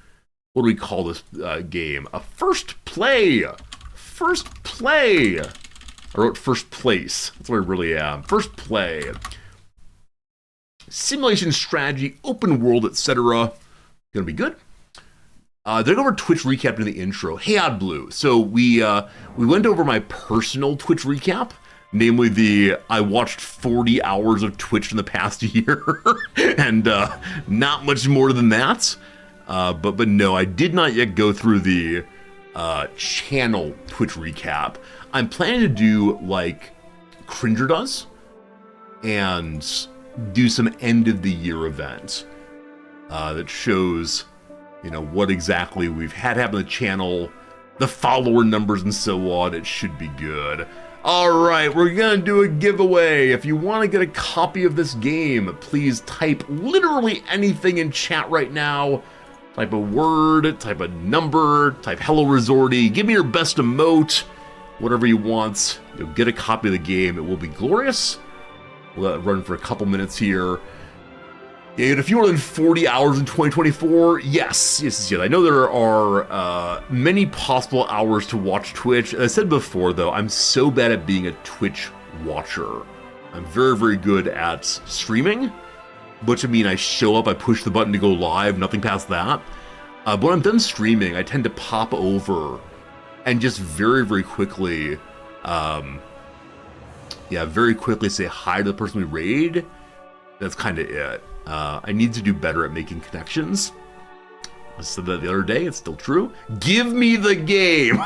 What do we call this game? A first play. First play. I wrote first place. That's what I really am. First play. Simulation, strategy, open world, etc. Gonna be good. They're going over Twitch recap in the intro. Hey, OddBlue. So we went over my personal Twitch recap. Namely I watched 40 hours of Twitch in the past year, and not much more than that. But no, I did not yet go through the channel Twitch recap. I'm planning to do like Cringer does, and do some end of the year event that shows, what exactly we've had happen on the channel, the follower numbers and so on. It should be good. Alright, we're gonna do a giveaway. If you want to get a copy of this game, please type literally anything in chat right now. Type a word, type a number, type Hello Resorti, give me your best emote, whatever you want. You'll get a copy of the game. It will be glorious. We'll let it run for a couple minutes here. And if you more than 40 hours in 2024, yes. I know there are many possible hours to watch Twitch. As I said before, though, I'm so bad at being a Twitch watcher. I'm very, very good at streaming, which I mean I show up, I push the button to go live, nothing past that. But when I'm done streaming, I tend to pop over and just very, very quickly, very quickly say hi to the person we raid. That's kind of it. I need to do better at making connections. I said that the other day, it's still true. Give me the game.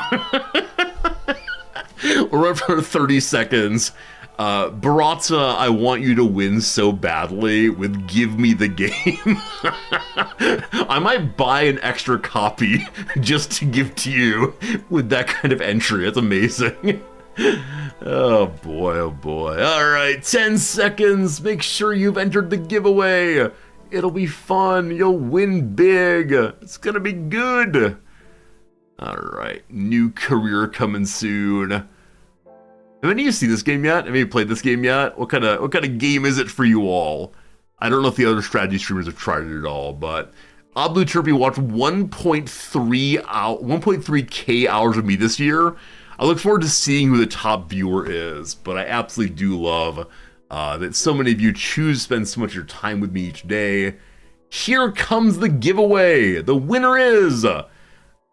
We're up for 30 seconds. Barata, I want you to win so badly with Give Me the Game. I might buy an extra copy just to give to you with that kind of entry. It's amazing. Oh boy, oh boy. All right, 10 seconds. Make sure you've entered the giveaway. It'll be fun. You'll win big. It's gonna be good. All right, new career coming soon. Have any of you seen this game yet? Have you played this game yet? What kind of game is it for you all? I don't know if the other strategy streamers have tried it at all, but Blue Chirpy watched 1.3K hours of me this year. I look forward to seeing who the top viewer is, but I absolutely do love that so many of you choose to spend so much of your time with me each day. Here comes the giveaway. The winner is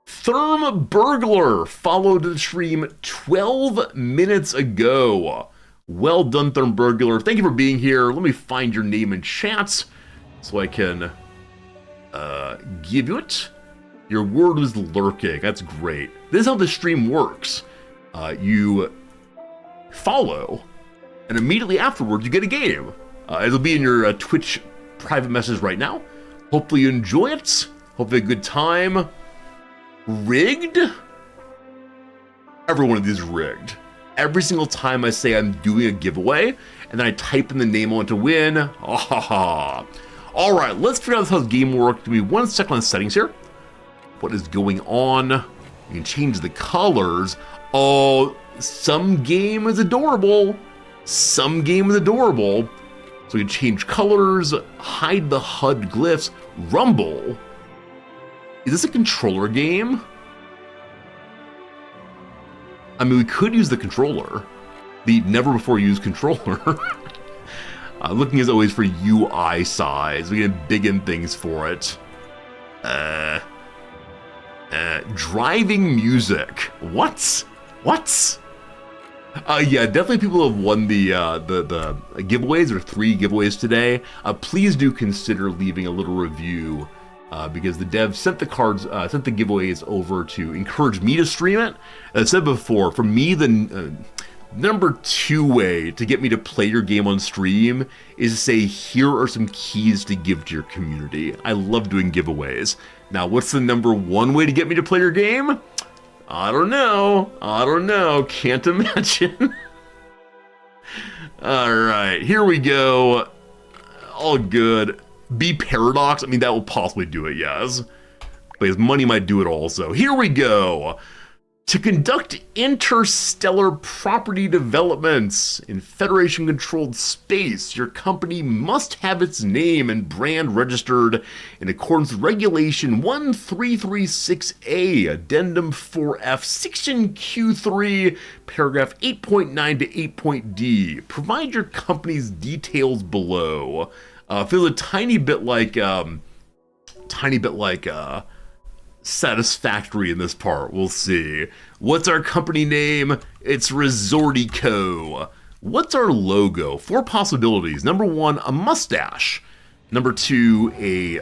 Therm Burglar, followed the stream 12 minutes ago. Well done, Therm Burglar. Thank you for being here. Let me find your name in chat so I can give you it. Your word was lurking. That's great. This is how the stream works. You follow, and immediately afterwards you get a game. It'll be in your Twitch private message right now. Hopefully you enjoy it. Hopefully a good time. Rigged? Every one of these is rigged. Every single time I say I'm doing a giveaway, and then I type in the name I want to win. All right, let's figure out how this game works. Give me 1 second on the settings here. What is going on? You can change the colors. Oh, some game is adorable. Some game is adorable. So we can change colors, hide the HUD glyphs, rumble. Is this a controller game? I mean, we could use the controller. The never before used controller. Looking as always for UI size. We can big in things for it. Driving music. What? Yeah, definitely people have won the giveaways. There are 3 giveaways today. Please do consider leaving a little review. Because the devs sent the giveaways over to encourage me to stream it. As I said before, for me, the number 2 way to get me to play your game on stream is to say, here are some keys to give to your community. I love doing giveaways. Now, what's the number 1 way to get me to play your game? I don't know. Can't imagine. All right, here we go. All good. Be Paradox, I mean, that will possibly do it, yes. But his money might do it also. Here we go. To conduct interstellar property developments in Federation-controlled space, your company must have its name and brand registered in accordance with Regulation 1336A, Addendum 4F, Section Q3, Paragraph 8.9 to 8.d. Provide your company's details below. Feels a tiny bit like Satisfactory in this part. We'll see. What's our company name? It's Resortico. What's our logo? 4 possibilities. Number 1, a mustache. Number 2, a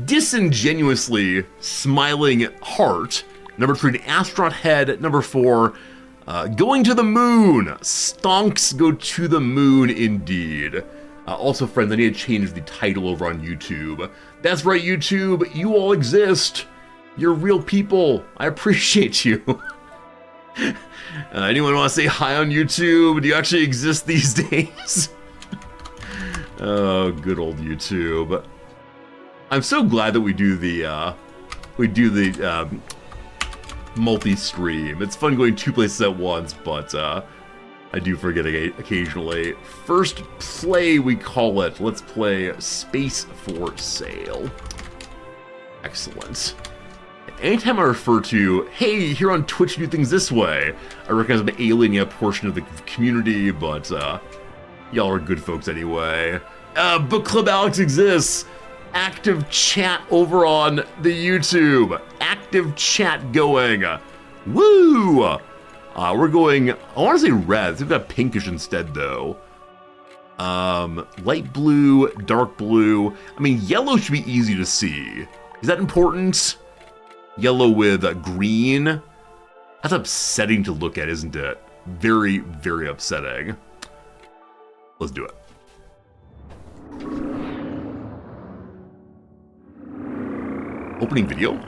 disingenuously smiling heart. Number 3, an astronaut head. Number 4, going to the moon. Stonks go to the moon indeed. Also, friends, I need to change the title over on YouTube. That's right, YouTube, you all exist. You're real people. I appreciate you. Anyone want to say hi on YouTube? Do you actually exist these days? Oh, good old YouTube. I'm so glad that we do the multi-stream. It's fun going 2 places at once, but I do forget occasionally. First play, we call it. Let's play Space for Sale. Excellent. Anytime I refer to, hey, here on Twitch, do things this way, I recognize I'm alienating a portion of the community, but y'all are good folks anyway. Book Club Alex exists. Active chat over on the YouTube. Active chat going. Woo! We're going, I want to say red. We've got pinkish instead, though. Light blue, dark blue. I mean, yellow should be easy to see. Is that important? Yellow with green. That's upsetting to look at, isn't it? Very, very upsetting. Let's do it. Opening video.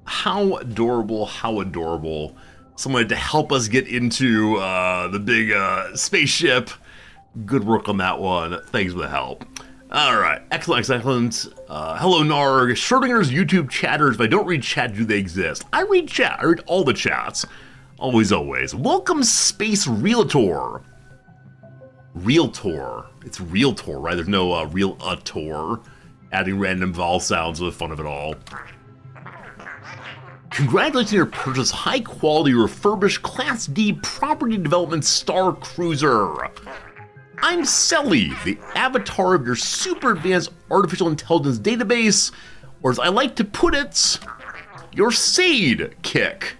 How adorable, how adorable. Someone to help us get into the big spaceship. Good work on that one. Thanks for the help. All right, excellent, excellent. Hello, Narg. Schrodinger's YouTube chatters. If I don't read chat, do they exist? I read chat. I read all the chats. Always, always. Welcome, Space Realtor. Realtor. It's Realtor, right? There's no Real-a-tor. Adding random vowel sounds for the fun of it all. Congratulations on your purchase, high-quality refurbished Class D property development Star Cruiser. I'm Selly, the avatar of your super advanced artificial intelligence database, or as I like to put it, your SAID kick.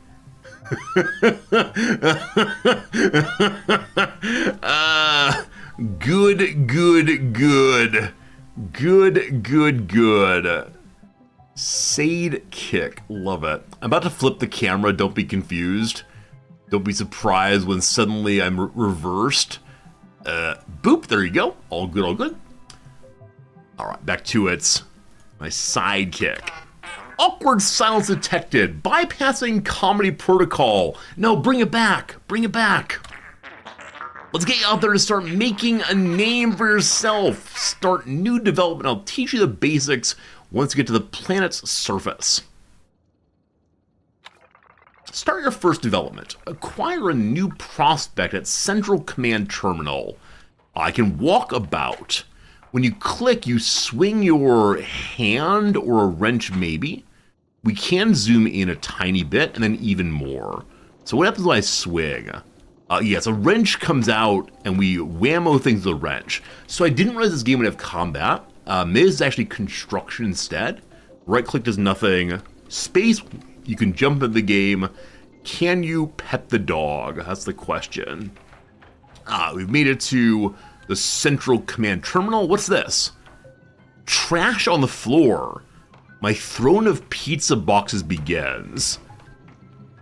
Good, good, good. Good, good, good. SAID kick. Love it. I'm about to flip the camera. Don't be confused. Don't be surprised when suddenly I'm reversed. Boop. There you go. All good, all good. All right, back to it. My sidekick. Awkward silence detected. Bypassing comedy protocol. No, bring it back. Bring it back. Let's get you out there to start making a name for yourself. Start new development. I'll teach you the basics once you get to the planet's surface. Start your first development. Acquire a new prospect at Central Command Terminal. I can walk about. When you click, you swing your hand or a wrench maybe. We can zoom in a tiny bit and then even more. So what happens when I swing? Yes, a wrench comes out and we whammo things with a wrench. So I didn't realize this game would have combat. This is actually construction instead. Right click does nothing. Space, you can jump into the game. Can you pet the dog? That's the question. We've made it to the Central Command Terminal. What's this? Trash on the floor. My throne of pizza boxes begins.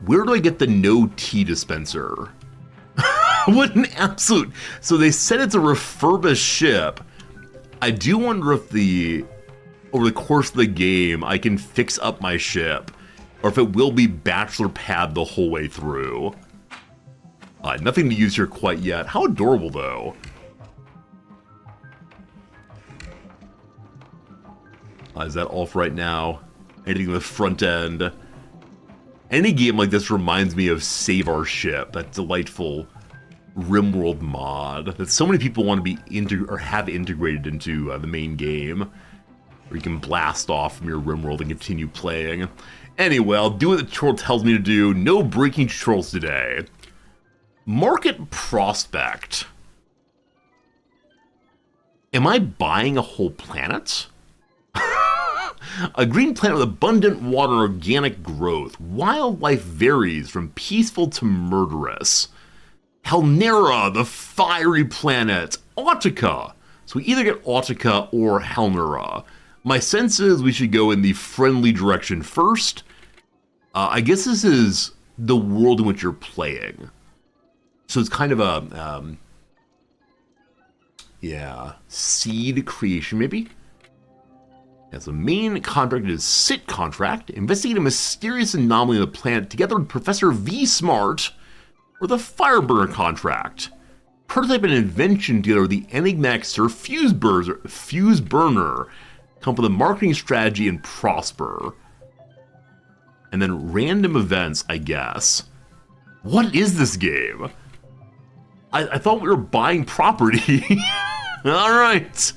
Where do I get the no tea dispenser? What an absolute... So they said it's a refurbished ship. I do wonder if over the course of the game, I can fix up my ship, or if it will be bachelor pad the whole way through. Nothing to use here quite yet. How adorable, though. Is that all for right now? Anything in the front end? Any game like this reminds me of Save Our Ship, that delightful RimWorld mod that so many people want to be have integrated into the main game, where you can blast off from your RimWorld and continue playing. Anyway, I'll do what the tutorial tells me to do. No breaking tutorials today. Market prospect. Am I buying a whole planet? A green planet with abundant water and organic growth. Wildlife varies from peaceful to murderous. Helnera, the fiery planet. Autica. So we either get Autica or Helnera. My sense is we should go in the friendly direction first. I guess this is the world in which you're playing. So it's kind of a, seed creation maybe? As the main contract is SIT contract, investigate a mysterious anomaly on the planet together with Professor V Smart, or the Fireburner contract. Prototype an invention together with the enigmatic Sir Fuse Burner. Come up with a marketing strategy and prosper. And then random events, I guess. What is this game? I thought we were buying property. Alright.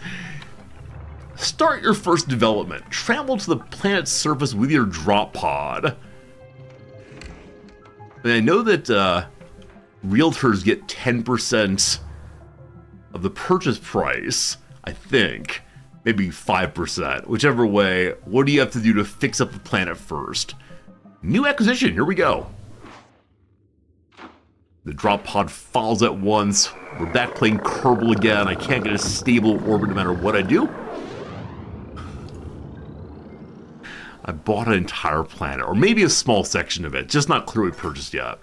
Start your first development. Travel to the planet's surface with your drop pod. And I know that realtors get 10% of the purchase price, I think. Maybe 5%, whichever way. What do you have to do to fix up the planet first? New acquisition, here we go. The drop pod falls at once. We're back playing Kerbal again. I can't get a stable orbit no matter what I do. I bought an entire planet, or maybe a small section of it, just not clearly purchased yet.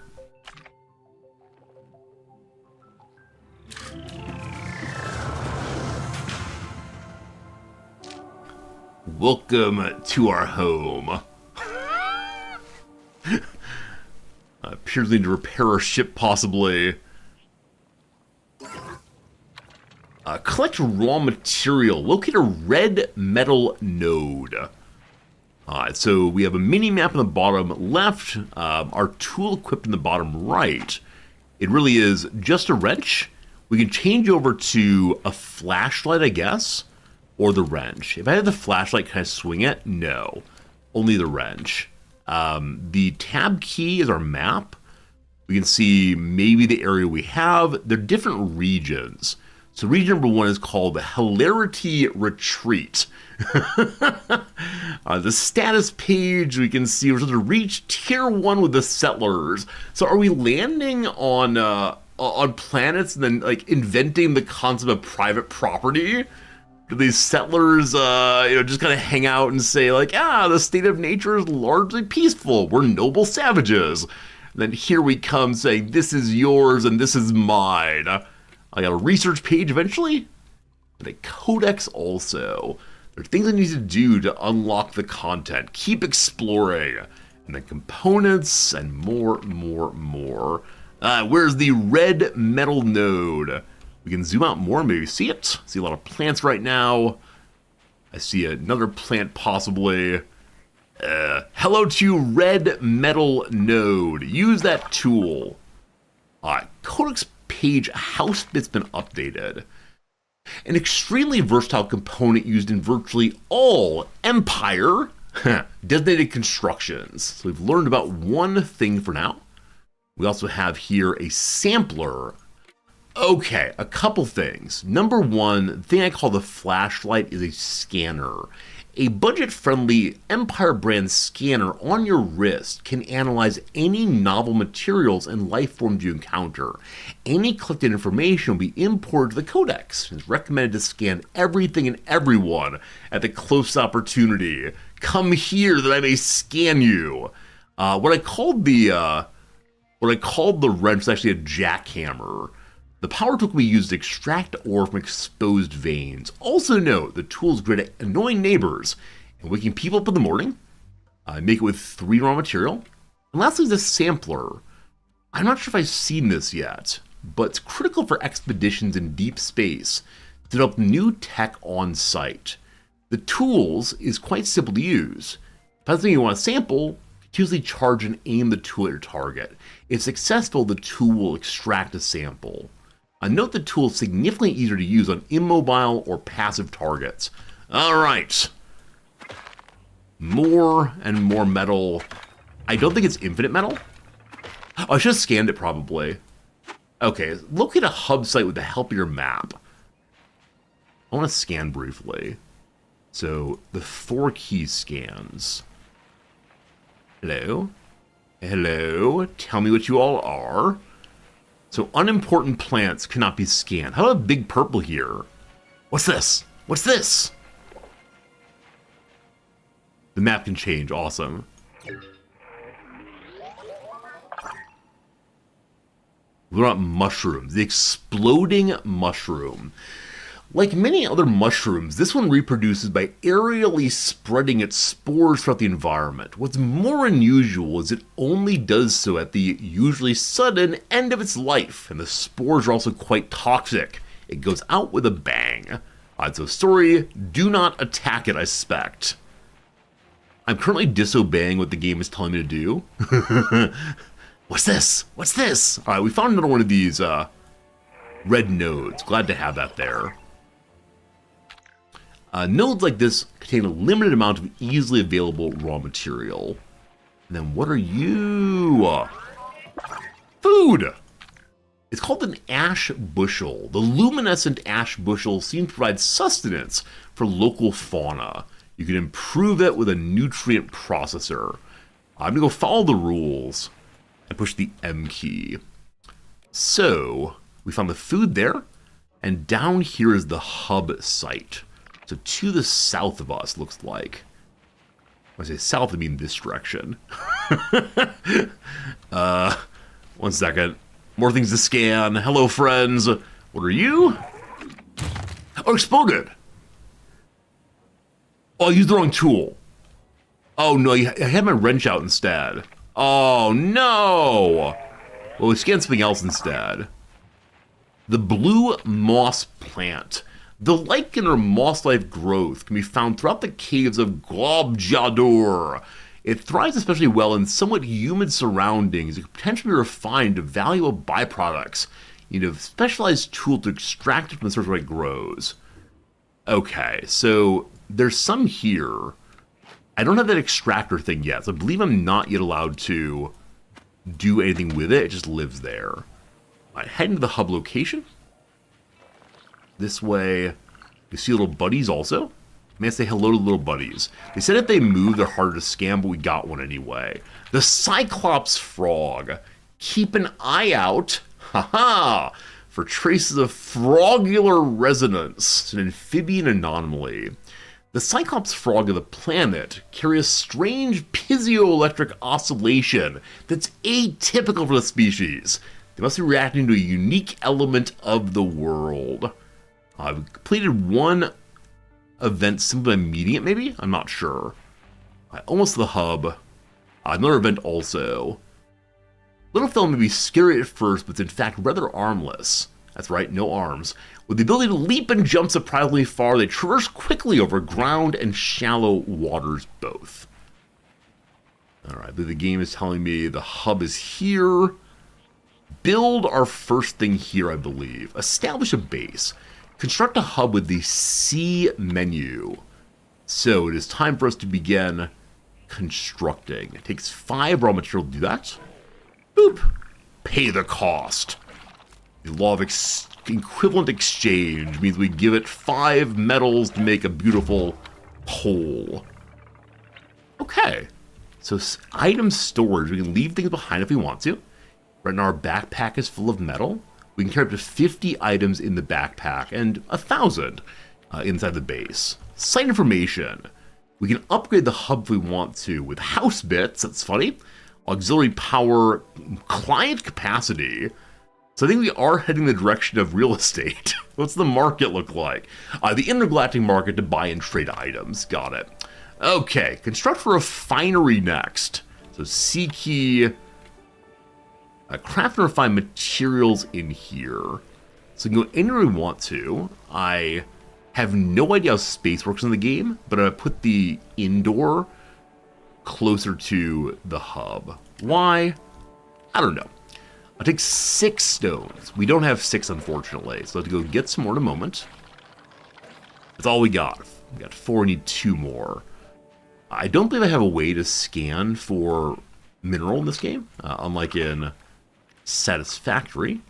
Welcome to our home. Appears we need to repair our ship, possibly. Collect raw material. Locate a red metal node. So we have a mini map in the bottom left. Our tool equipped in the bottom right. It really is just a wrench. We can change over to a flashlight, I guess, or the wrench. If I have the flashlight, can I swing it? No, only the wrench. The tab key is our map. We can see maybe the area we have. They're different regions. So region number 1 is called the Hilarity Retreat. The status page, we can see we're supposed to reach tier 1 with the settlers. So are we landing on planets and then like inventing the concept of private property? Do these settlers, just kind of hang out and say like, the state of nature is largely peaceful. We're noble savages. And then here we come saying, this is yours and this is mine. I got a research page eventually, and a codex also. There are things I need to do to unlock the content. Keep exploring. And then components and more. Where's the red metal node? We can zoom out more and maybe see it. See a lot of plants right now. I see another plant possibly. Hello to red metal node. Use that tool. Codex page house bit's been updated. An extremely versatile component used in virtually all Empire designated constructions. So we've learned about one thing for now. We also have here a sampler. Okay, a couple things. Number one, the thing I call the flashlight is a scanner. A budget-friendly Empire brand scanner on your wrist can analyze any novel materials and life forms you encounter. Any collected information will be imported to the Codex. It's recommended to scan everything and everyone at the closest opportunity. Come here that I may scan you. What I called the wrench is actually a jackhammer. The power tool can be used to extract ore from exposed veins. Also note, the tool is great at annoying neighbors and waking people up in the morning. Make it with 3 raw material. And lastly, the sampler. I'm not sure if I've seen this yet, but it's critical for expeditions in deep space to develop new tech on site. The tools is quite simple to use. If that's something you want to sample, usually charge and aim the tool at your target. If successful, the tool will extract a sample. Note the tool is significantly easier to use on immobile or passive targets. Alright. More and more metal. I don't think it's infinite metal. Oh, I should have scanned it probably. Okay, locate a hub site with the help of your map. I want to scan briefly. So, the 4 key scans. Hello? Hello? Tell me what you all are. So unimportant plants cannot be scanned. How about big purple here? What's this? What's this? The map can change. Awesome. What about mushrooms? The exploding mushroom. Like many other mushrooms, this one reproduces by aerially spreading its spores throughout the environment. What's more unusual is it only does so at the usually sudden end of its life, and the spores are also quite toxic. It goes out with a bang. So sorry, do not attack it, I suspect. I'm currently disobeying what the game is telling me to do. What's this? What's this? All right, we found another one of these red nodes. Glad to have that there. Nodes like this contain a limited amount of easily available raw material. And then what are you? Food! It's called an ash bushel. The luminescent ash bushel seems to provide sustenance for local fauna. You can improve it with a nutrient processor. I'm gonna go follow the rules and push the M key. So, we found the food there, and down here is the hub site. So to the south of us, looks like. When I say south, I mean this direction. One second. More things to scan. Hello, friends. What are you? Oh, exploded. Oh, I used the wrong tool. Oh, no, I had my wrench out instead. Oh, no. Well, we scanned something else instead. The blue moss plant. The lichen or moss-like growth can be found throughout the caves of Globjador. It thrives especially well in somewhat humid surroundings. It can potentially be refined to valuable byproducts. You need a specialized tool to extract it from the source where it grows. Okay, so there's some here. I don't have that extractor thing yet, so I believe I'm not yet allowed to do anything with it. It just lives there. All right, head into the hub location. This way, you see little buddies also. May I say hello to little buddies. They said if they move, they're harder to scam, but we got one anyway. The Cyclops frog. Keep an eye out, haha, for traces of frogular resonance. It's an amphibian anomaly. The Cyclops frog of the planet carry a strange piezoelectric oscillation that's atypical for the species. They must be reacting to a unique element of the world. I've completed one event simply by meeting it, maybe? I'm not sure. Almost to the hub. Another event also. Little fella may be scary at first, but it's in fact rather armless. That's right, no arms. With the ability to leap and jump surprisingly far, they traverse quickly over ground and shallow waters both. Alright, but the game is telling me the hub is here. Build our first thing here, I believe. Establish a base. Construct a hub with the C menu. So it is time for us to begin constructing. It takes 5 raw material to do that. Boop. Pay the cost. The law of equivalent exchange means we give it 5 metals to make a beautiful pole. Okay. So item storage. We can leave things behind if we want to. Right now our backpack is full of metal. We can carry up to 50 items in the backpack and 1,000 inside the base. Site information. We can upgrade the hub if we want to with house bits. That's funny. Auxiliary power, client capacity. So I think we are heading the direction of real estate. What's the market look like? The intergalactic market to buy and trade items. Got it. Okay, construct a refinery next. So C key. Craft and refine materials in here. So we can go anywhere we want to. I have no idea how space works in the game, but I put the indoor closer to the hub. Why? I don't know. I'll take 6 stones. We don't have 6, unfortunately, so I have to go get some more in a moment. That's all we got. We got 4, we need 2 more. I don't believe I have a way to scan for mineral in this game, unlike in Satisfactory.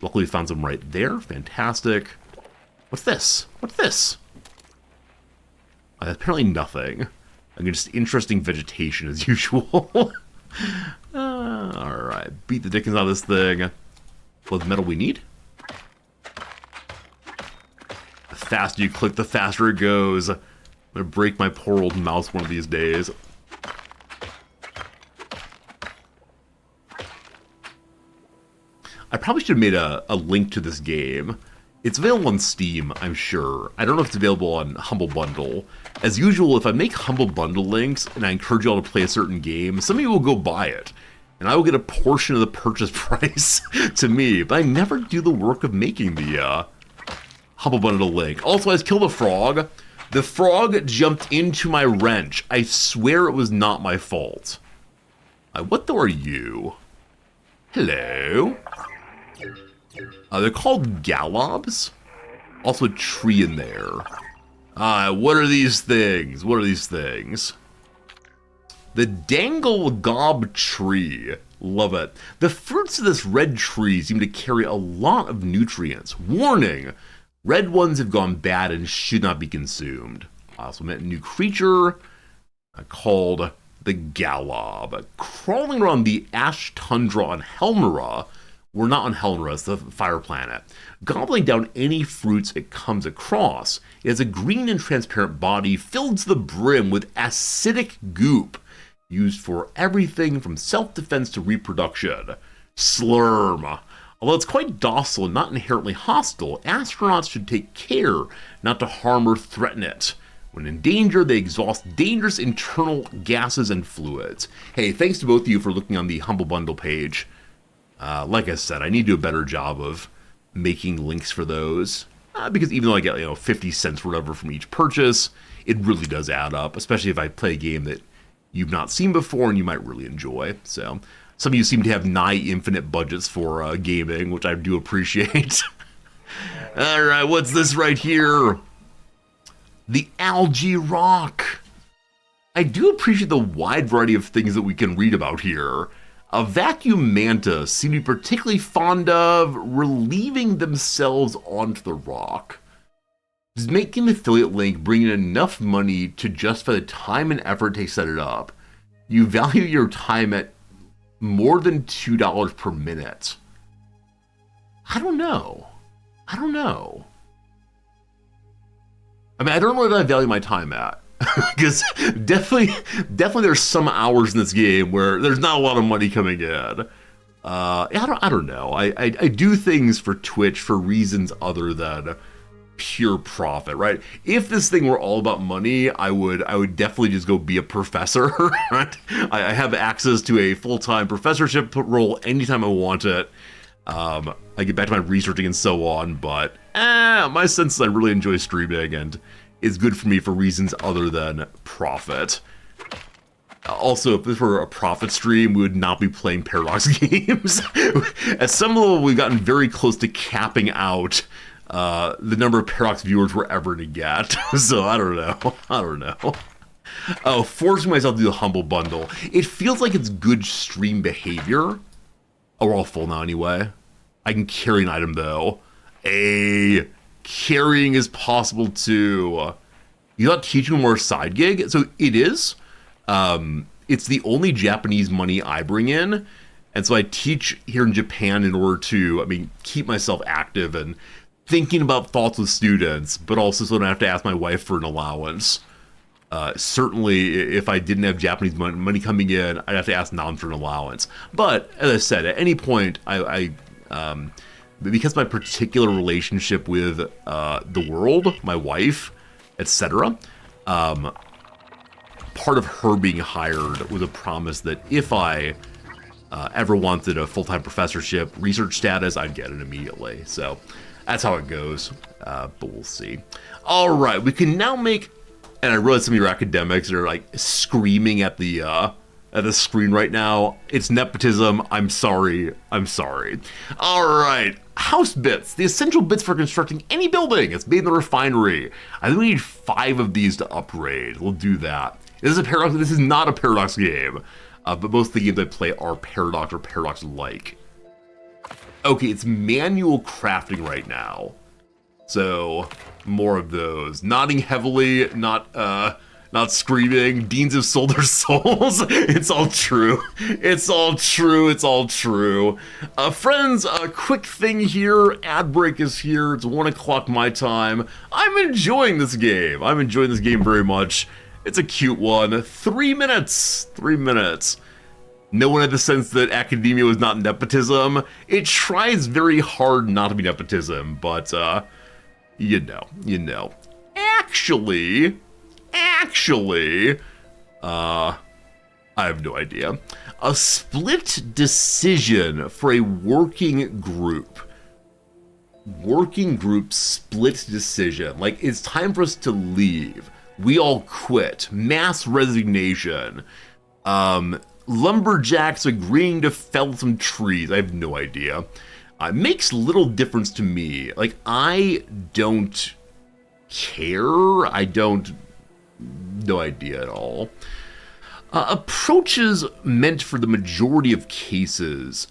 Luckily we found some right there. Fantastic. What's this? What's this? Apparently nothing. Again, just interesting vegetation as usual. Alright, beat the dickens out of this thing. What metal we need? The faster you click, the faster it goes. I'm gonna break my poor old mouse one of these days. I probably should have made a link to this game. It's available on Steam, I'm sure. I don't know if it's available on Humble Bundle. As usual, if I make Humble Bundle links and I encourage you all to play a certain game, some of you will go buy it. And I will get a portion of the purchase price to me, but I never do the work of making the Humble Bundle link. Also, I just killed a frog. The frog jumped into my wrench. I swear it was not my fault. What though are you? Hello. They're called Galobs. Also a tree in there. What are these things? What are these things? The Dangle Gob tree. Love it. The fruits of this red tree seem to carry a lot of nutrients. Warning! Red ones have gone bad and should not be consumed. I also met a new creature called the Galob. Crawling around the ash tundra on Helmera. We're not on Helmera, it's the fire planet. Gobbling down any fruits it comes across. It has a green and transparent body filled to the brim with acidic goop, used for everything from self-defense to reproduction. Slurm. Although it's quite docile and not inherently hostile, astronauts should take care not to harm or threaten it. When in danger, they exhaust dangerous internal gases and fluids. Hey, thanks to both of you for looking on the Humble Bundle page. Like I said, I need to do a better job of making links for those. Because even though I get 50 cents or whatever from each purchase, it really does add up, especially if I play a game that you've not seen before and you might really enjoy. So, some of you seem to have nigh infinite budgets for gaming, which I do appreciate. Alright, what's this right here? The Algae Rock. I do appreciate the wide variety of things that we can read about here. A vacuum mantis seem to be particularly fond of relieving themselves onto the rock. Does making an affiliate link bring in enough money to justify the time and effort to set it up? You value your time at more than $2 per minute. I don't know. I mean, I don't know what I value my time at. Because definitely there's some hours in this game where there's not a lot of money coming in. I don't know. I do things for Twitch for reasons other than pure profit, right? If this thing were all about money, I would definitely just go be a professor. Right? I have access to a full-time professorship role anytime I want it. I get back to my researching and so on, but my sense is I really enjoy streaming and it's good for me for reasons other than profit. Also, if this were a profit stream, we would not be playing Paradox games. At some level, we've gotten very close to capping out the number of Paradox viewers we're ever to get. So I don't know. Oh, forcing myself to do the Humble Bundle. It feels like it's good stream behavior. Oh, we're all full now anyway. I can carry an item though. Carrying is possible too. You thought teaching more side gig? So it is. It's the only Japanese money I bring in. And so I teach here in Japan in order to, keep myself active and thinking about thoughts with students, but also so I don't have to ask my wife for an allowance. Certainly, if I didn't have Japanese money coming in, I'd have to ask Nam for an allowance. But as I said, at any point, because my particular relationship with the world, my wife, etc., part of her being hired was a promise that if I ever wanted a full-time professorship, research status, I'd get it immediately. So that's how it goes, but we'll see. All right, we can now make, and I realize some of your academics are like screaming at the screen right now. It's nepotism. I'm sorry. All right. House bits, the essential bits for constructing any building. It's made in the refinery. I think we need 5 of these to upgrade. We'll do that. This is a Paradox. This is not a Paradox game, but most of the games I play are Paradox or Paradox-like. Okay, it's manual crafting right now. So, more of those. Nodding heavily, not screaming. Deans have sold their souls. It's all true. Friends, a quick thing here. Ad break is here. It's 1 o'clock my time. I'm enjoying this game. Very much. It's a cute one. 3 minutes. No one had the sense that academia was not nepotism. It tries very hard not to be nepotism, but, you know. Actually, I have no idea. A split decision for a working group. Working group split decision. Like, it's time for us to leave. We all quit. Mass resignation. Lumberjacks agreeing to fell some trees. I have no idea. It makes little difference to me. Like, I don't care. I don't... No idea at all. Approaches meant for the majority of cases.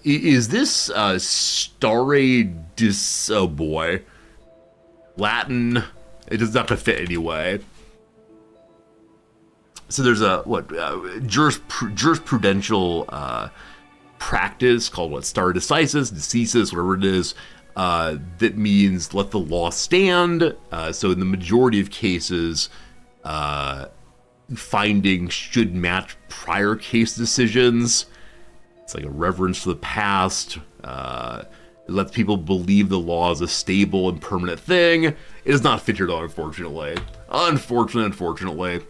Is this stare dis... Oh boy. Latin. It does not fit anyway. So there's a, jurisprudential practice called what? Stare decisis, whatever it is, that means let the law stand. So in the majority of cases, findings should match prior case decisions. It's like a reverence to the past. It lets people believe the law is a stable and permanent thing. It does not fit here though, unfortunately. Unfortunately.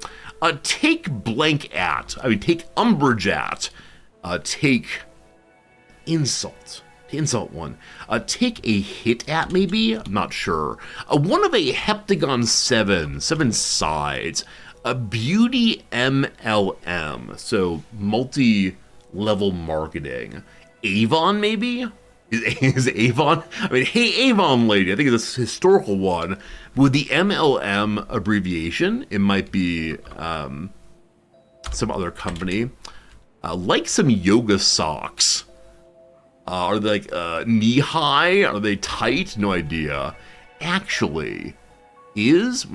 Take blank at. I mean, take umbrage at. Take insult. Insult one. Take a hit at, maybe? I'm not sure. One of a heptagon 7 sides. A beauty MLM. So, multi-level marketing. Avon, maybe? Is Avon? I mean, hey, Avon lady. I think it's a historical one. With the MLM abbreviation, it might be some other company. Like some yoga socks. Are they like knee high? Are they tight? No idea. Actually, is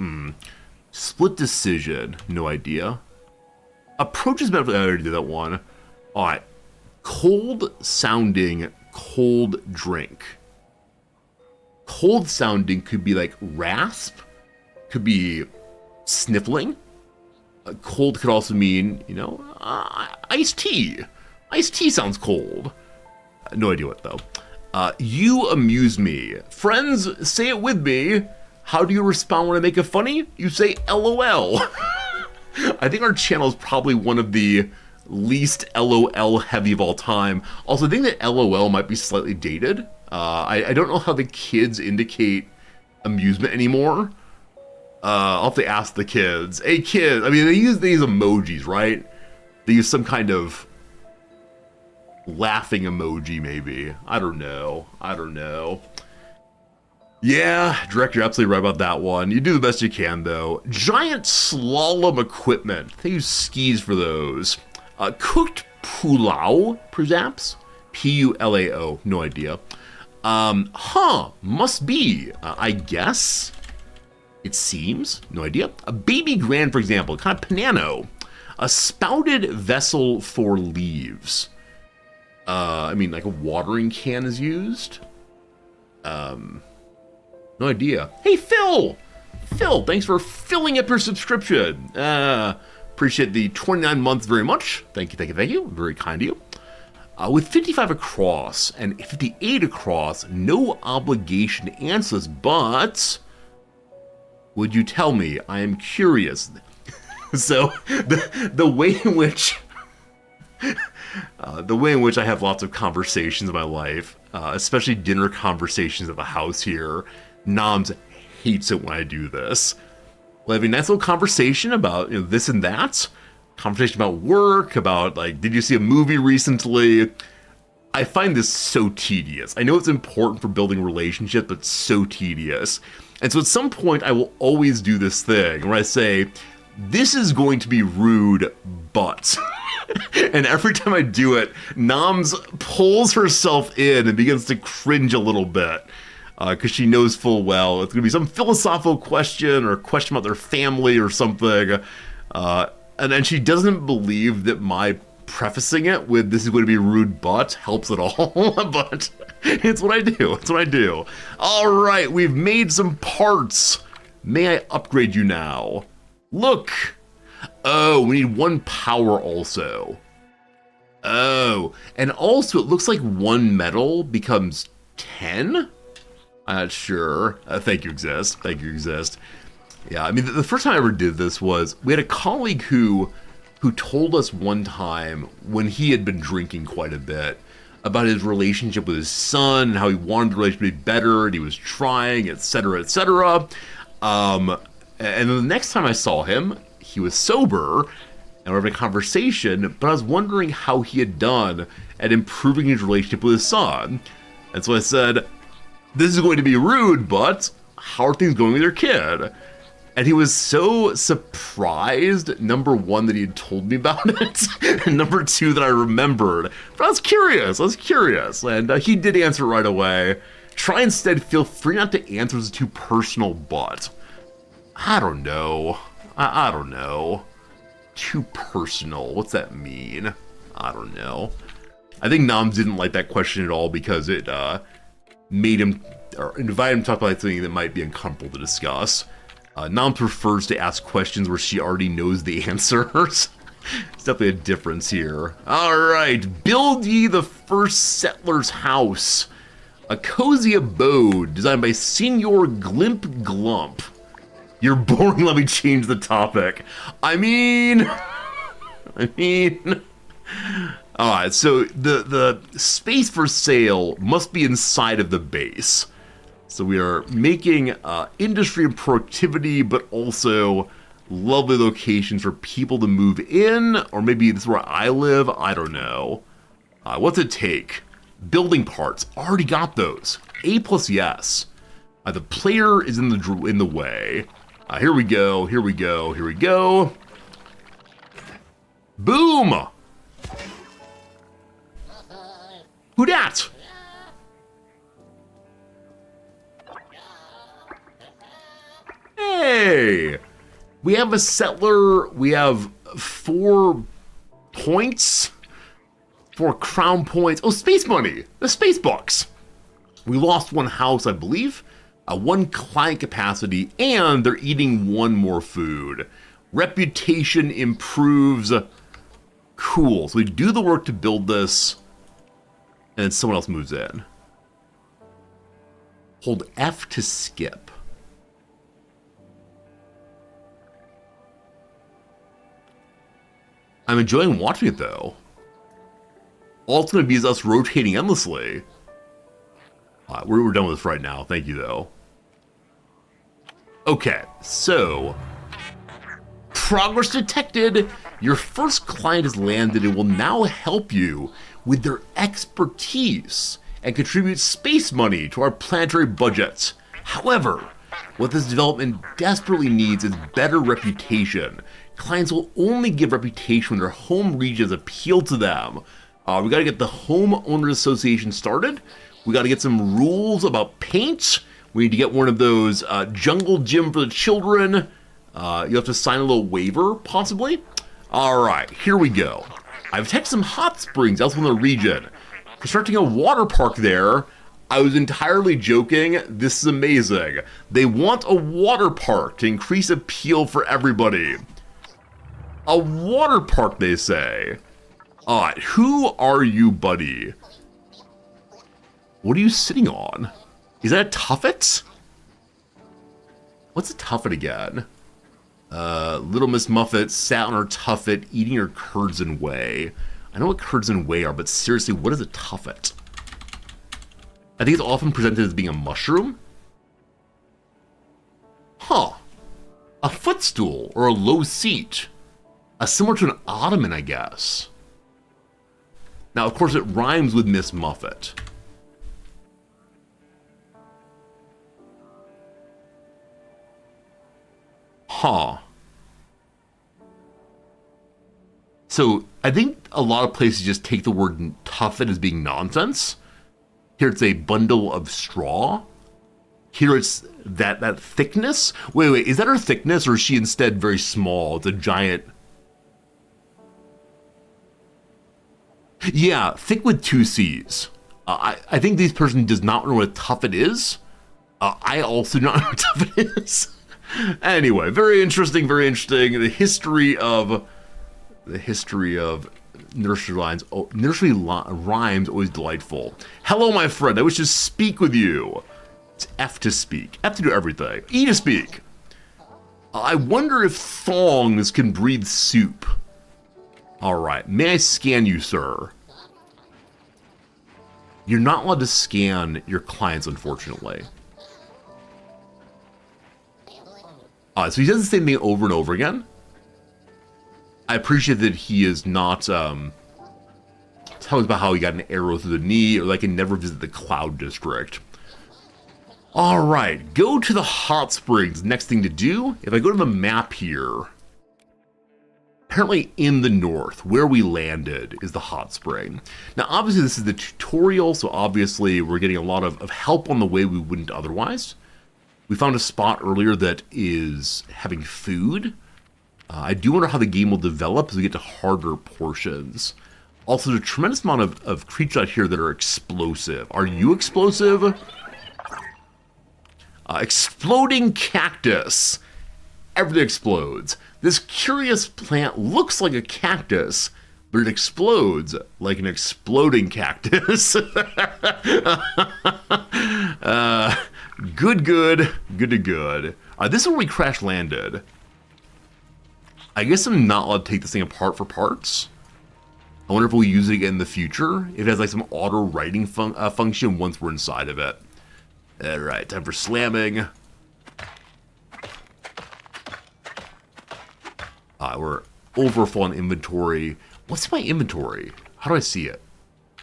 split decision. No idea. Approaches better. I already did that one. All right. Cold sounding cold drink. Cold sounding could be like rasp, could be sniffling. Cold could also mean, iced tea. Iced tea sounds cold. No idea what though. You amuse me. Friends, say it with me. How do you respond when I make it funny? You say LOL. I think our channel is probably one of the least LOL heavy of all time. Also, I think that LOL might be slightly dated. I don't know how the kids indicate amusement anymore. I'll have to ask the kids. Hey kids, I mean, they use these emojis, right? They use some kind of laughing emoji, maybe. I don't know. Yeah, director, you're absolutely right about that one. You do the best you can, though. Giant slalom equipment. They use skis for those. Cooked pulao, perhaps? P-U-L-A-O, no idea. Must be, I guess. It seems, no idea. A baby grand, for example, kind of panano. A spouted vessel for leaves. I mean, like a watering can is used. No idea. Hey, Phil! Phil, thanks for filling up your subscription. Appreciate the 29 months very much. Thank you. Very kind of you. With 55 across and 58 across, no obligation to answer this, but would you tell me? I am curious. So the way in which I have lots of conversations in my life, especially dinner conversations at the house here, Noms hates it when I do this. We'll have a nice little conversation about this and that. Conversation about work, about like, did you see a movie recently? I find this so tedious. I know it's important for building relationships, but it's so tedious. And so at some point I will always do this thing where I say, this is going to be rude, but... And every time I do it, Noms pulls herself in and begins to cringe a little bit. Because she knows full well it's going to be some philosophical question or a question about their family or something. And then she doesn't believe that my prefacing it with this is going to be rude but helps at all. But it's what I do. All right, we've made some parts. May I upgrade you now? Look. Oh, we need 1 power also. Oh, and also it looks like 1 metal becomes 10? I'm not sure. Thank you, Exist. Yeah, I mean, the first time I ever did this was, we had a colleague who told us one time when he had been drinking quite a bit about his relationship with his son, how he wanted the relationship to be better, and he was trying, etc., etc. And then the next time I saw him, he was sober, and we're having a conversation, but I was wondering how he had done at improving his relationship with his son. And so I said, this is going to be rude, but how are things going with your kid? And he was so surprised, number one, that he had told me about it, and number two, that I remembered. But I was curious, and he did answer right away. Try instead, feel free not to answer this too personal, but I don't know. I don't know. Too personal, what's that mean? I don't know. I think Nam didn't like that question at all because it made him, or invited him to talk about something that might be uncomfortable to discuss. Nam prefers to ask questions where she already knows the answers. There's definitely a difference here. Alright, build ye the first settler's house. A cozy abode designed by Senior Glimp Glump. You're boring, let me change the topic. I mean... Alright, so the space for sale must be inside of the base. So we are making industry and productivity, but also lovely locations for people to move in, or maybe this is where I live, I don't know. What's it take? Building parts, already got those. A plus yes. The player is in the way. Here we go, here we go, here we go. Boom! Who dat? Hey! We have a settler, we have 4 points, 4 crown points. Oh, space money! The space bucks! We lost 1 house, I believe, 1 client capacity, and they're eating 1 more food. Reputation improves. Cool, so we do the work to build this, and then someone else moves in. Hold F to skip. I'm enjoying watching it, though. All it's going to be is us rotating endlessly. We're done with this right now. Thank you, though. Okay, so... progress detected. Your first client has landed and will now help you with their expertise and contribute space money to our planetary budgets. However, what this development desperately needs is better reputation. Clients will only give reputation when their home regions appeal to them. We gotta get the Homeowners Association started. We gotta get some rules about paint. We need to get one of those jungle gym for the children. You have to sign a little waiver, possibly. Alright, here we go. I've texted some hot springs elsewhere in the region. Constructing a water park there. I was entirely joking. This is amazing. They want a water park to increase appeal for everybody. A water park, they say. Alright, who are you, buddy? What are you sitting on? Is that a tuffet? What's a tuffet again? Little Miss Muffet sat on her tuffet, eating her curds and whey. I know what curds and whey are, but seriously, what is a tuffet? I think it's often presented as being a mushroom. Huh. A footstool, or a low seat. Similar to an ottoman, I guess. Now, of course, it rhymes with Miss Muffet. Huh. So, I think a lot of places just take the word tuffet as being nonsense. Here it's a bundle of straw. Here it's that thickness. Wait, is that her thickness, or is she instead very small? It's a giant... Yeah, thick with 2 C's. I think this person does not know what a tuffet is. I also do not know what a tuffet is. Anyway, very interesting, very interesting. The history of nursery rhymes. Oh, nursery rhymes always delightful. Hello, my friend. I wish to speak with you. It's F to speak. F to do everything. E to speak. I wonder if thongs can breathe soup. Alright, may I scan you, sir? You're not allowed to scan your clients, unfortunately. So he does the same thing over and over again. I appreciate that he is not telling us about how he got an arrow through the knee, or like can never visit the Cloud District. Alright, go to the hot springs. Next thing to do, if I go to the map here, apparently in the north, where we landed, is the hot spring. Now, obviously, this is the tutorial, so obviously we're getting a lot of help on the way we wouldn't otherwise. We found a spot earlier that is having food. I do wonder how the game will develop as we get to harder portions. Also, there's a tremendous amount of creatures out here that are explosive. Are you explosive? Exploding cactus. Everything explodes. This curious plant looks like a cactus, but it explodes like an exploding cactus. Good to good. This is where we crash landed. I guess I'm not allowed to take this thing apart for parts. I wonder if we'll use it again in the future. If it has like some auto writing function once we're inside of it. Alright, time for slamming. We're overfull on inventory. What's my inventory? How do I see it?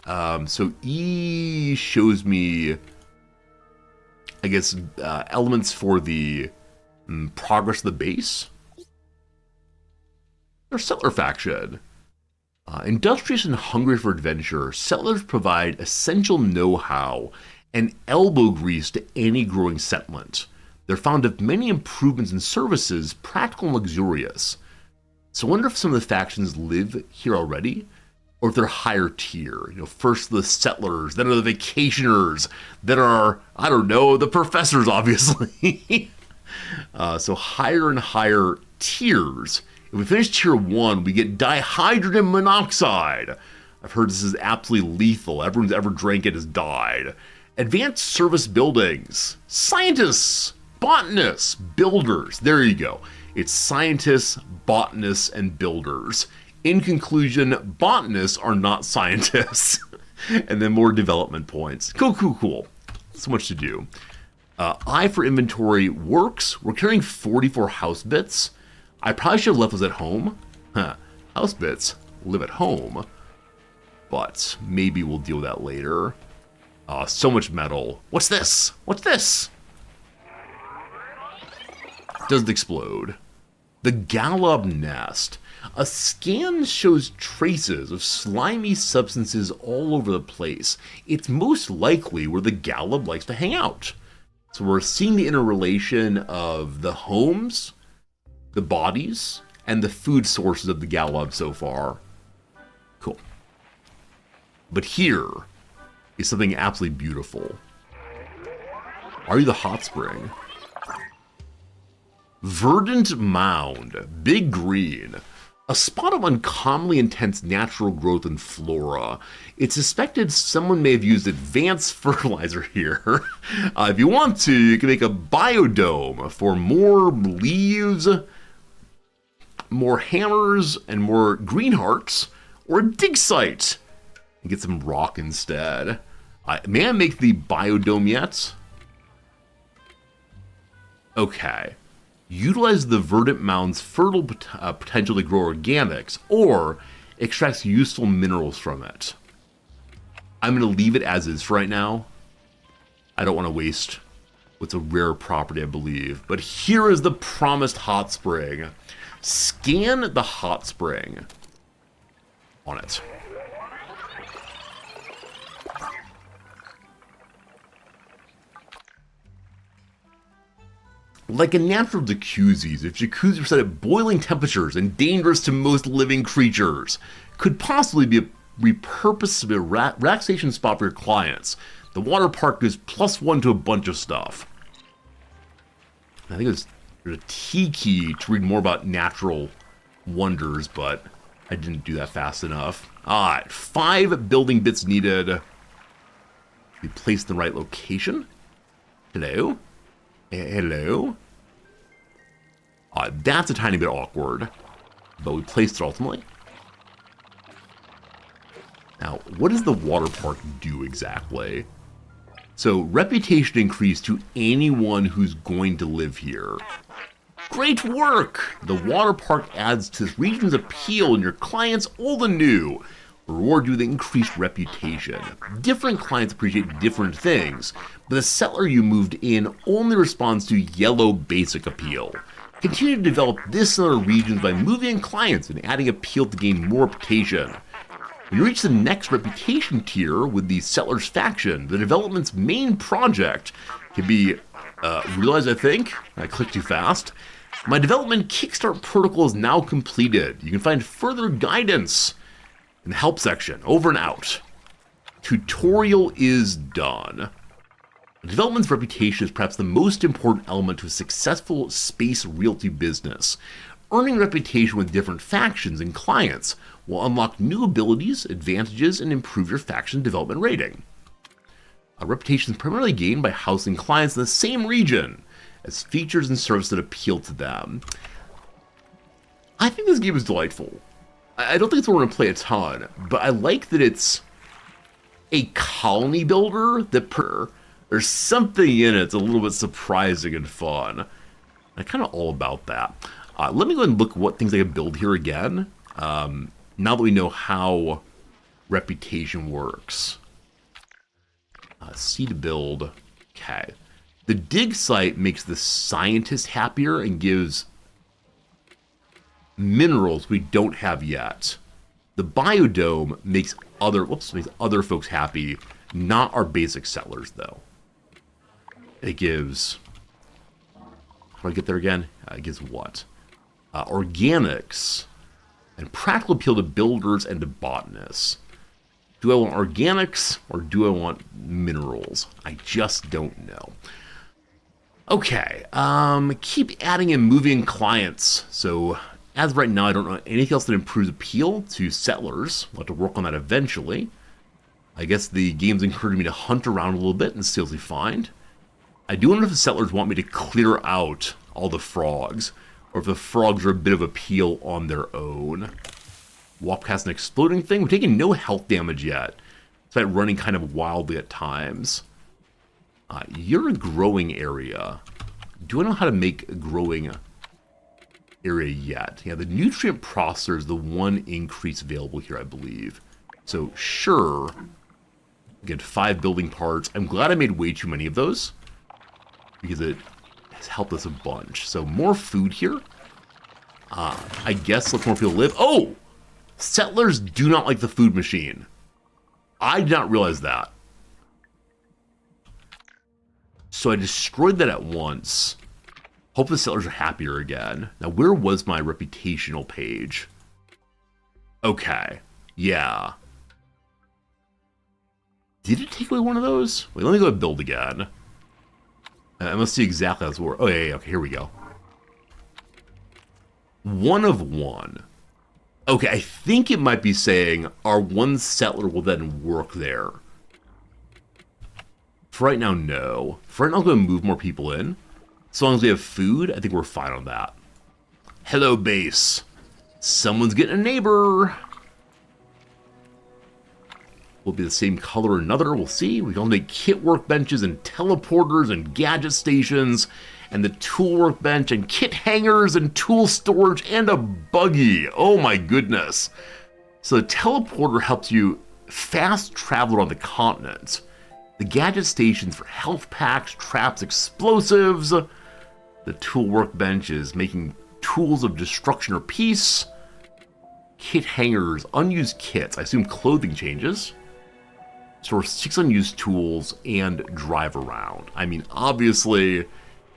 So E shows me, I guess, elements for the progress of the base. There's Settler Faction. Industrious and hungry for adventure, settlers provide essential know-how and elbow grease to any growing settlement. They're fond of many improvements and services, practical and luxurious. So I wonder if some of the factions live here already, or if they're higher tier. You know, first the settlers, then are the vacationers, then are, I don't know, the professors, obviously. So higher and higher tiers. If we finish tier 1, we get dihydrogen monoxide. I've heard this is absolutely lethal. Everyone's ever drank it has died. Advanced service buildings. Scientists, botanists, builders. There you go. It's scientists, botanists, and builders. In conclusion, botanists are not scientists. And then more development points. Cool. So much to do. I for inventory works. We're carrying 44 house bits. I probably should have left those at home. House bits live at home. But maybe we'll deal with that later. So much metal. What's this? Doesn't explode. The Gallop Nest. A scan shows traces of slimy substances all over the place. It's most likely where the Gallop likes to hang out. So we're seeing the interrelation of the homes, the bodies, and the food sources of the Gallop so far. Cool. But here is something absolutely beautiful. Are you the hot spring? Verdant Mound, Big Green, a spot of uncommonly intense natural growth and flora. It's suspected someone may have used advanced fertilizer here. If you want to, you can make a biodome for more leaves, more hammers, and more green hearts, or a dig site and get some rock instead. May I make the biodome yet? Okay. Utilize the verdant mound's fertile potential to grow organics, or extracts useful minerals from it. I'm going to leave it as is for right now. I don't want to waste what's a rare property, I believe. But here is the promised hot spring. Scan the hot spring on it. Like a natural jacuzzis, if jacuzzis are set at boiling temperatures and dangerous to most living creatures, could possibly be repurposed to be a relaxation spot for your clients. The water park gives +1 to a bunch of stuff. I think there's a T key to read more about natural wonders, but I didn't do that fast enough. Alright, 5 building bits needed. We placed in the right location. Hello? Hello? That's a tiny bit awkward, but we placed it ultimately. Now, what does the water park do exactly? So, reputation increase to anyone who's going to live here. Great work! The water park adds to this region's appeal, and your clients, old and new, reward you with increased reputation. Different clients appreciate different things, but the settler you moved in only responds to yellow basic appeal. Continue to develop this and other regions by moving in clients and adding appeal to gain more reputation. When you reach the next reputation tier with the Settlers faction, the development's main project can be realized. I clicked too fast. My development Kickstart protocol is now completed. You can find further guidance in the help section. Over and out. Tutorial is done. The development's reputation is perhaps the most important element to a successful space realty business. Earning reputation with different factions and clients will unlock new abilities, advantages, and improve your faction development rating. A reputation is primarily gained by housing clients in the same region as features and services that appeal to them. I think this game is delightful. I don't think it's what we're going to play a ton, but I like that it's a colony builder that there's something in it that's a little bit surprising and fun. I'm kind of all about that. Let me go and look what things I can build here again, now that we know how reputation works. C to build. Okay. The dig site makes the scientist happier and gives minerals we don't have yet. The biodome makes other folks happy, not our basic settlers though. It gives, how do I get there again? It gives what? Organics and practical appeal to builders and to botanists. Do I want organics or do I want minerals? I just don't know. Okay, keep adding and moving clients. So as of right now, I don't know anything else that improves appeal to settlers. We'll have to work on that eventually. I guess the game's encouraging me to hunt around a little bit and see what we find. I do wonder if the settlers want me to clear out all the frogs, or if the frogs are a bit of appeal on their own. Walk past an exploding thing. We're taking no health damage yet. It's like running kind of wildly at times. You're a growing area. Do I know how to make a growing area yet? Yeah, the nutrient processor is the one increase available here, I believe. So, sure. Again, 5 building parts. I'm glad I made way too many of those, because it has helped us a bunch. So, more food here. I guess let more people live. Oh! Settlers do not like the food machine. I did not realize that. So I destroyed that at once. Hope the settlers are happier again. Now, where was my reputational page? Okay. Yeah. Did it take away one of those? Wait, let me go and build again. I must see exactly how this works. Oh, yeah, okay, here we go. 1 of 1. Okay, I think it might be saying our one settler will then work there. For right now, no. For right now, I'm going to move more people in. As long as we have food, I think we're fine on that. Hello, base. Someone's getting a neighbor. Will be the same color or another, we'll see. We can all make kit workbenches and teleporters and gadget stations and the tool workbench and kit hangers and tool storage and a buggy. Oh my goodness. So the teleporter helps you fast travel around the continent. The gadget stations for health packs, traps, explosives. The tool workbench is making tools of destruction or peace. Kit hangers, unused kits. I assume clothing changes. Store 6 unused tools and drive around. I mean, obviously,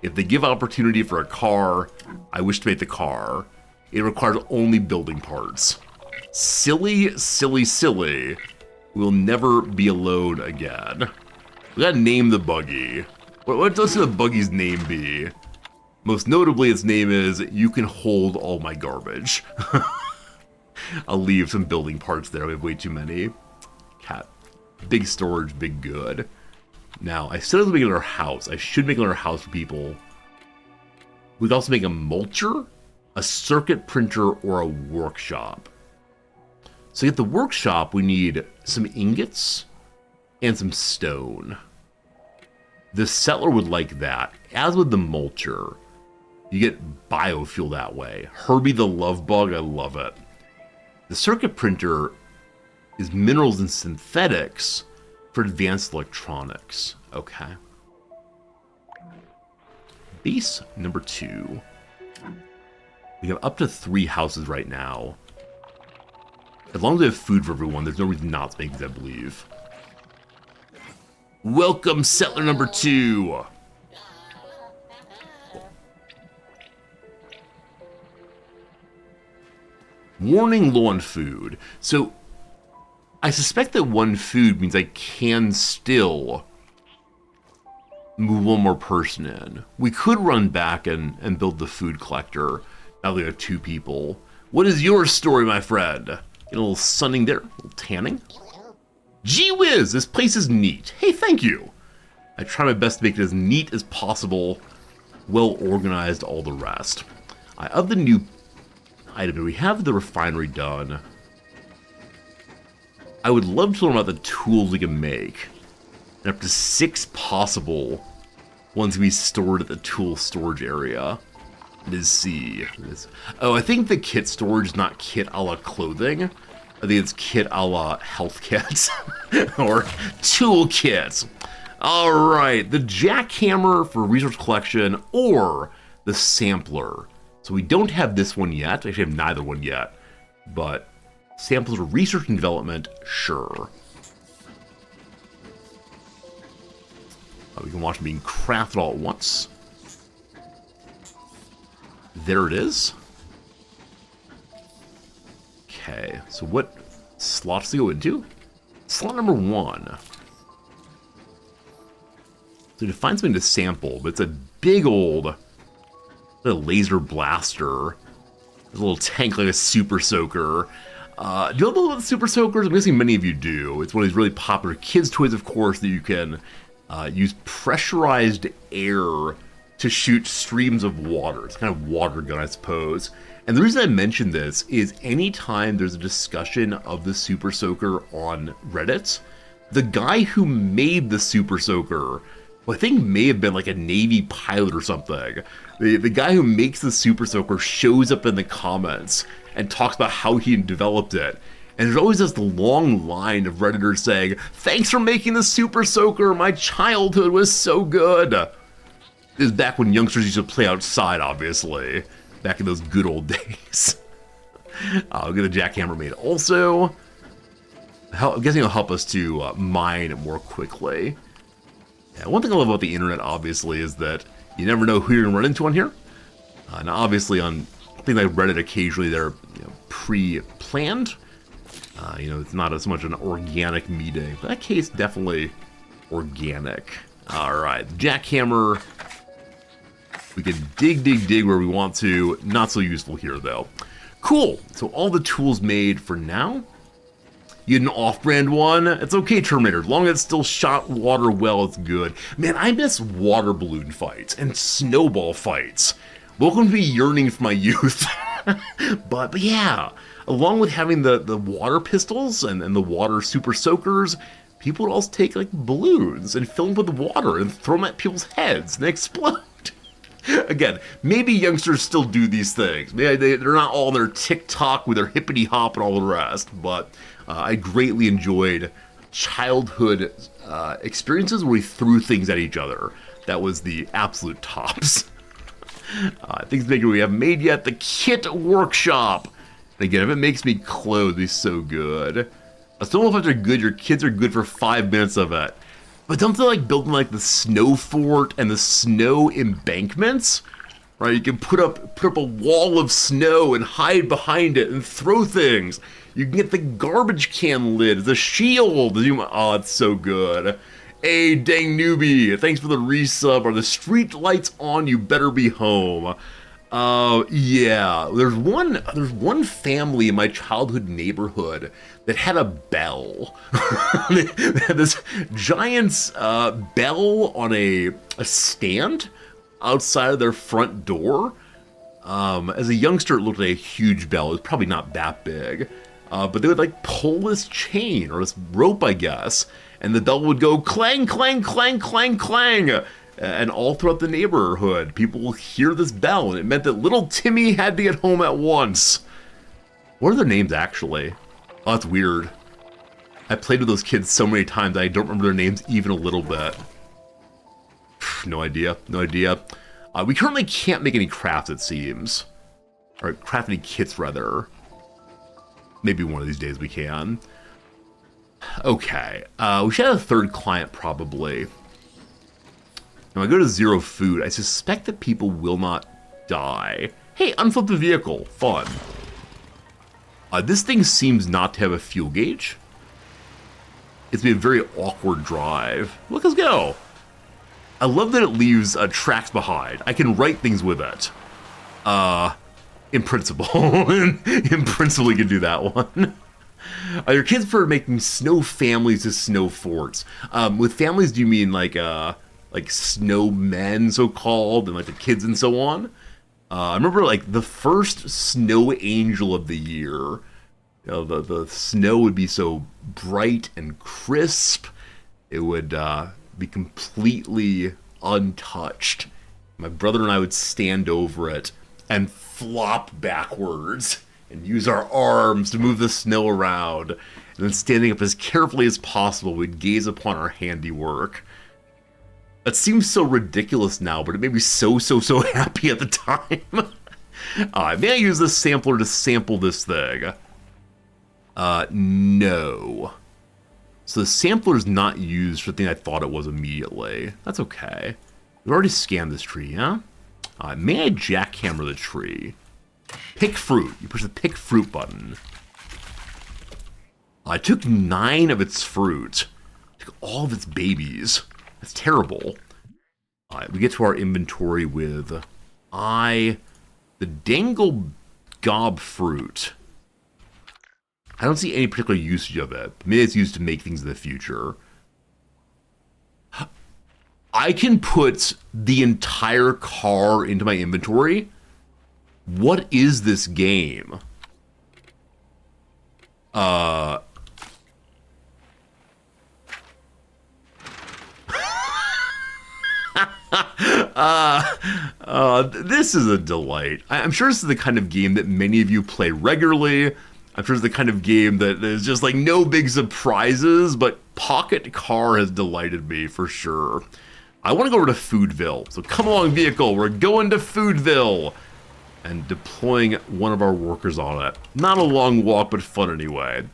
if they give opportunity for a car, I wish to make the car. It requires only building parts. Silly, silly, silly. We'll never be alone again. We gotta name the buggy. What does the buggy's name be? Most notably, its name is, You Can Hold All My Garbage. I'll leave some building parts there. We have way too many. Cat. Big storage, big good. Now, I said I was making another house. I should make another house for people. We could also make a mulcher, a circuit printer, or a workshop. So to get the workshop, we need some ingots and some stone. The settler would like that, as would the mulcher. You get biofuel that way. Herbie the Love Bug, I love it. The circuit printer is minerals and synthetics for advanced electronics. Okay. Base number 2. We have up to 3 houses right now. As long as we have food for everyone, there's no reason not to make these, I believe. Welcome, settler number 2. Warning, low on food. So, I suspect that 1 food means I can still move 1 more person in. We could run back and build the food collector. Now we have 2 people. What is your story, my friend? Get a little sunning there, a little tanning. Gee whiz, this place is neat. Hey, thank you. I try my best to make it as neat as possible, well organized, all the rest. Of the new item, we have the refinery done. I would love to learn about the tools we can make. And up to 6 possible ones we stored at the tool storage area. It is C. Oh, I think the kit storage is not kit a la clothing. I think it's kit a la health kits. Or tool kits. Alright, the jackhammer for resource collection or the sampler. So we don't have this one yet. Actually, I have neither one yet. But samples for research and development, sure. We can watch them being crafted all at once. There it is. Okay, so what slots to go into? Slot number 1. So to find something to sample, but it's a big old laser blaster. There's a little tank like a super soaker. Do you know about the super soakers? I'm guessing many of you do. It's one of these really popular kids' toys, of course, that you can use pressurized air to shoot streams of water. It's kind of water gun, I suppose. And the reason I mention this is anytime there's a discussion of the Super Soaker on Reddit, the guy who made the Super Soaker, who I think may have been like a Navy pilot or something, the guy who makes the Super Soaker shows up in the comments and talks about how he developed it. And there's always this long line of Redditors saying, "Thanks for making the Super Soaker, my childhood was so good." This is back when youngsters used to play outside, obviously. Back in those good old days. I'll get a jackhammer made also. I'm guessing it'll help us to mine more quickly. Yeah, one thing I love about the internet, obviously, is that you never know who you're going to run into on here. Now, obviously, on things like Reddit, occasionally they're pre-planned. It's not as much an organic meeting. But in that case, definitely organic. Alright, jackhammer. We can dig where we want to. Not so useful here, though. Cool. So all the tools made for now. You had an off-brand one? It's okay, Terminator. As long as it still shot water well, it's good. Man, I miss water balloon fights and snowball fights. Welcome to me yearning for my youth. but yeah, along with having the water pistols and the water super soakers, people would also take like balloons and fill them with water and throw them at people's heads and they explode. Again, maybe youngsters still do these things. Maybe they're not all on their TikTok with their hippity hop and all the rest, but I greatly enjoyed childhood experiences where we threw things at each other. That was the absolute tops. Things we haven't made yet. The Kit Workshop. And again, if it makes me clothes, it's so good. I still don't know if they're good. Your kids are good for 5 minutes of it. But don't they like building like the snow fort and the snow embankments? Right, you can put up a wall of snow and hide behind it and throw things. You can get the garbage can lid, the shield. Oh, it's so good. Hey, dang newbie, thanks for the resub. Are the street lights on? You better be home. Yeah, there's one family in my childhood neighborhood that had a bell. They had this giant bell on a stand outside of their front door. As a youngster, it looked like a huge bell. It was probably not that big. But they would like pull this chain or this rope, I guess, and the bell would go clang, clang, clang, clang, clang. And all throughout the neighborhood, people will hear this bell, and it meant that little Timmy had to get home at once. What are their names, actually? Oh, that's weird. I played with those kids so many times, I don't remember their names even a little bit. No idea. No idea. We currently can't make any crafts, it seems. Or craft any kits, rather. Maybe one of these days we can. Okay. We should have a third client, probably. Now, I go to 0 food. I suspect that people will not die. Hey, unflip the vehicle. Fun. This thing seems not to have a fuel gauge. It's been a very awkward drive. Look us go. I love that it leaves tracks behind. I can write things with it. In principle. In principle, you can do that one. Your kids prefer making snow families to snow forts. With families, do you mean like snowmen, so-called, and like the kids and so on? I remember like the first snow angel of the year. You know, the snow would be so bright and crisp. It would be completely untouched. My brother and I would stand over it and flop backwards and use our arms to move the snow around. And then standing up as carefully as possible, we'd gaze upon our handiwork. That seems so ridiculous now, but it made me so happy at the time. May I use this sampler to sample this thing? No. So the sampler is not used for the thing I thought it was immediately. That's okay. We've already scanned this tree, huh? May I jackhammer the tree? Pick fruit. You push the pick fruit button. I took 9 of its fruit. Took all of its babies. That's terrible. We get to our inventory with the dangle gob fruit. I don't see any particular usage of it. Maybe it's used to make things in the future. I can put the entire car into my inventory? What is this game? This is a delight. I'm sure this is the kind of game that many of you play regularly. I'm sure it's the kind of game that is just like no big surprises, but Pocket Car has delighted me for sure. I want to go over to Foodville, so come along, vehicle. We're going to Foodville and deploying one of our workers on it. Not a long walk, but fun anyway.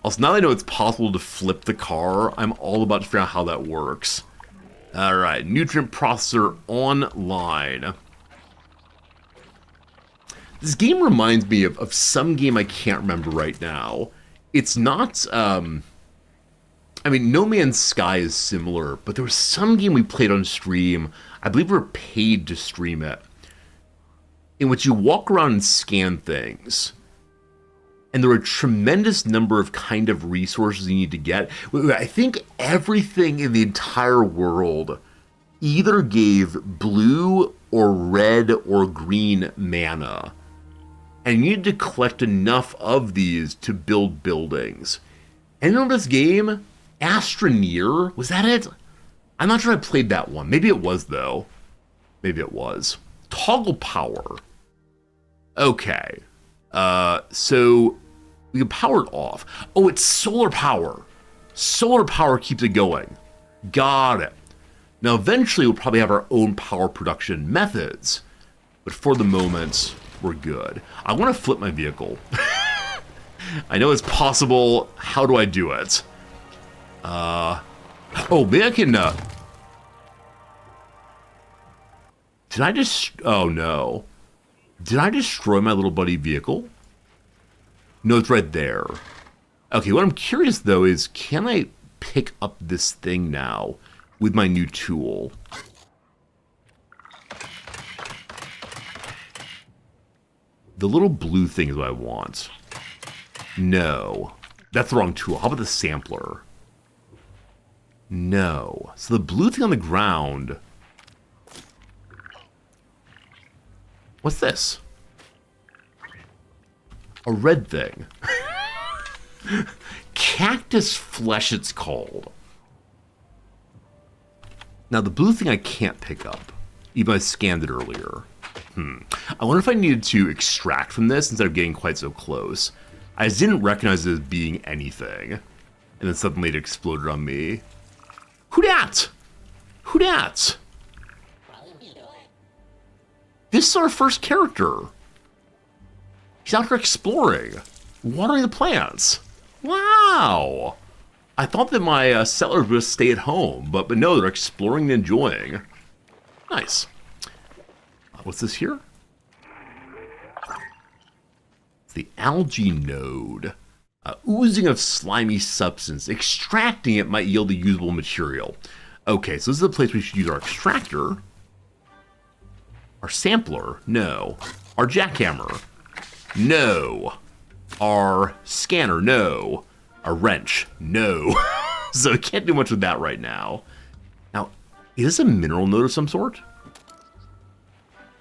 Also, now that I know it's possible to flip the car, I'm all about to figure out how that works. Alright, nutrient processor online. This game reminds me of some game I can't remember right now. It's not, I mean, No Man's Sky is similar, but there was some game we played on stream, I believe we were paid to stream it, in which you walk around and scan things. And there are a tremendous number of kind of resources you need to get. I think everything in the entire world either gave blue or red or green mana. And you need to collect enough of these to build buildings. And in this game, Astroneer, was that it? I'm not sure I played that one. Maybe it was, though. Maybe it was. Toggle power. Okay. So we can power it off. Oh, it's solar power. Solar power keeps it going. Got it. Now, eventually, we'll probably have our own power production methods. But for the moment, we're good. I want to flip my vehicle. I know it's possible. How do I do it? Oh, maybe I can, did I just, oh no. Did I destroy my little buddy vehicle? No, it's right there. Okay, what I'm curious though is, can I pick up this thing now with my new tool? The little blue thing is what I want. No. That's the wrong tool. How about the sampler? No. So the blue thing on the ground... What's this? A red thing. Cactus flesh, it's called. Now, the blue thing I can't pick up, even though I scanned it earlier. I wonder if I needed to extract from this instead of getting quite so close. I just didn't recognize it as being anything. And then suddenly it exploded on me. Who dat? Who dat? This is our first character. He's out here exploring, watering the plants. Wow. I thought that my settlers would stay at home, but no, they're exploring and enjoying. Nice. What's this here? It's the algae node. Oozing of slimy substance. Extracting it might yield a usable material. Okay, so this is the place we should use our extractor. Our sampler? No. Our jackhammer? No. Our scanner? No. Our wrench? No. So I can't do much with that right now. Now, is this a mineral node of some sort?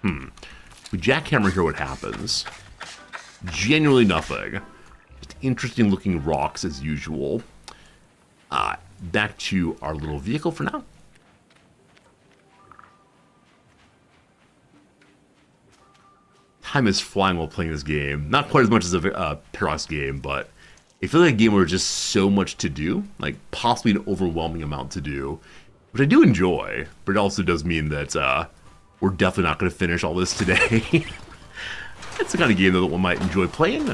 We jackhammer here, what happens? Genuinely nothing. Just interesting looking rocks as usual. Back to our little vehicle for now. Time is flying while playing this game. Not quite as much as a Paradox game, but it feels like a game where there's just so much to do, like possibly an overwhelming amount to do, which I do enjoy, but it also does mean that we're definitely not going to finish all this today. It's the kind of game that one might enjoy playing.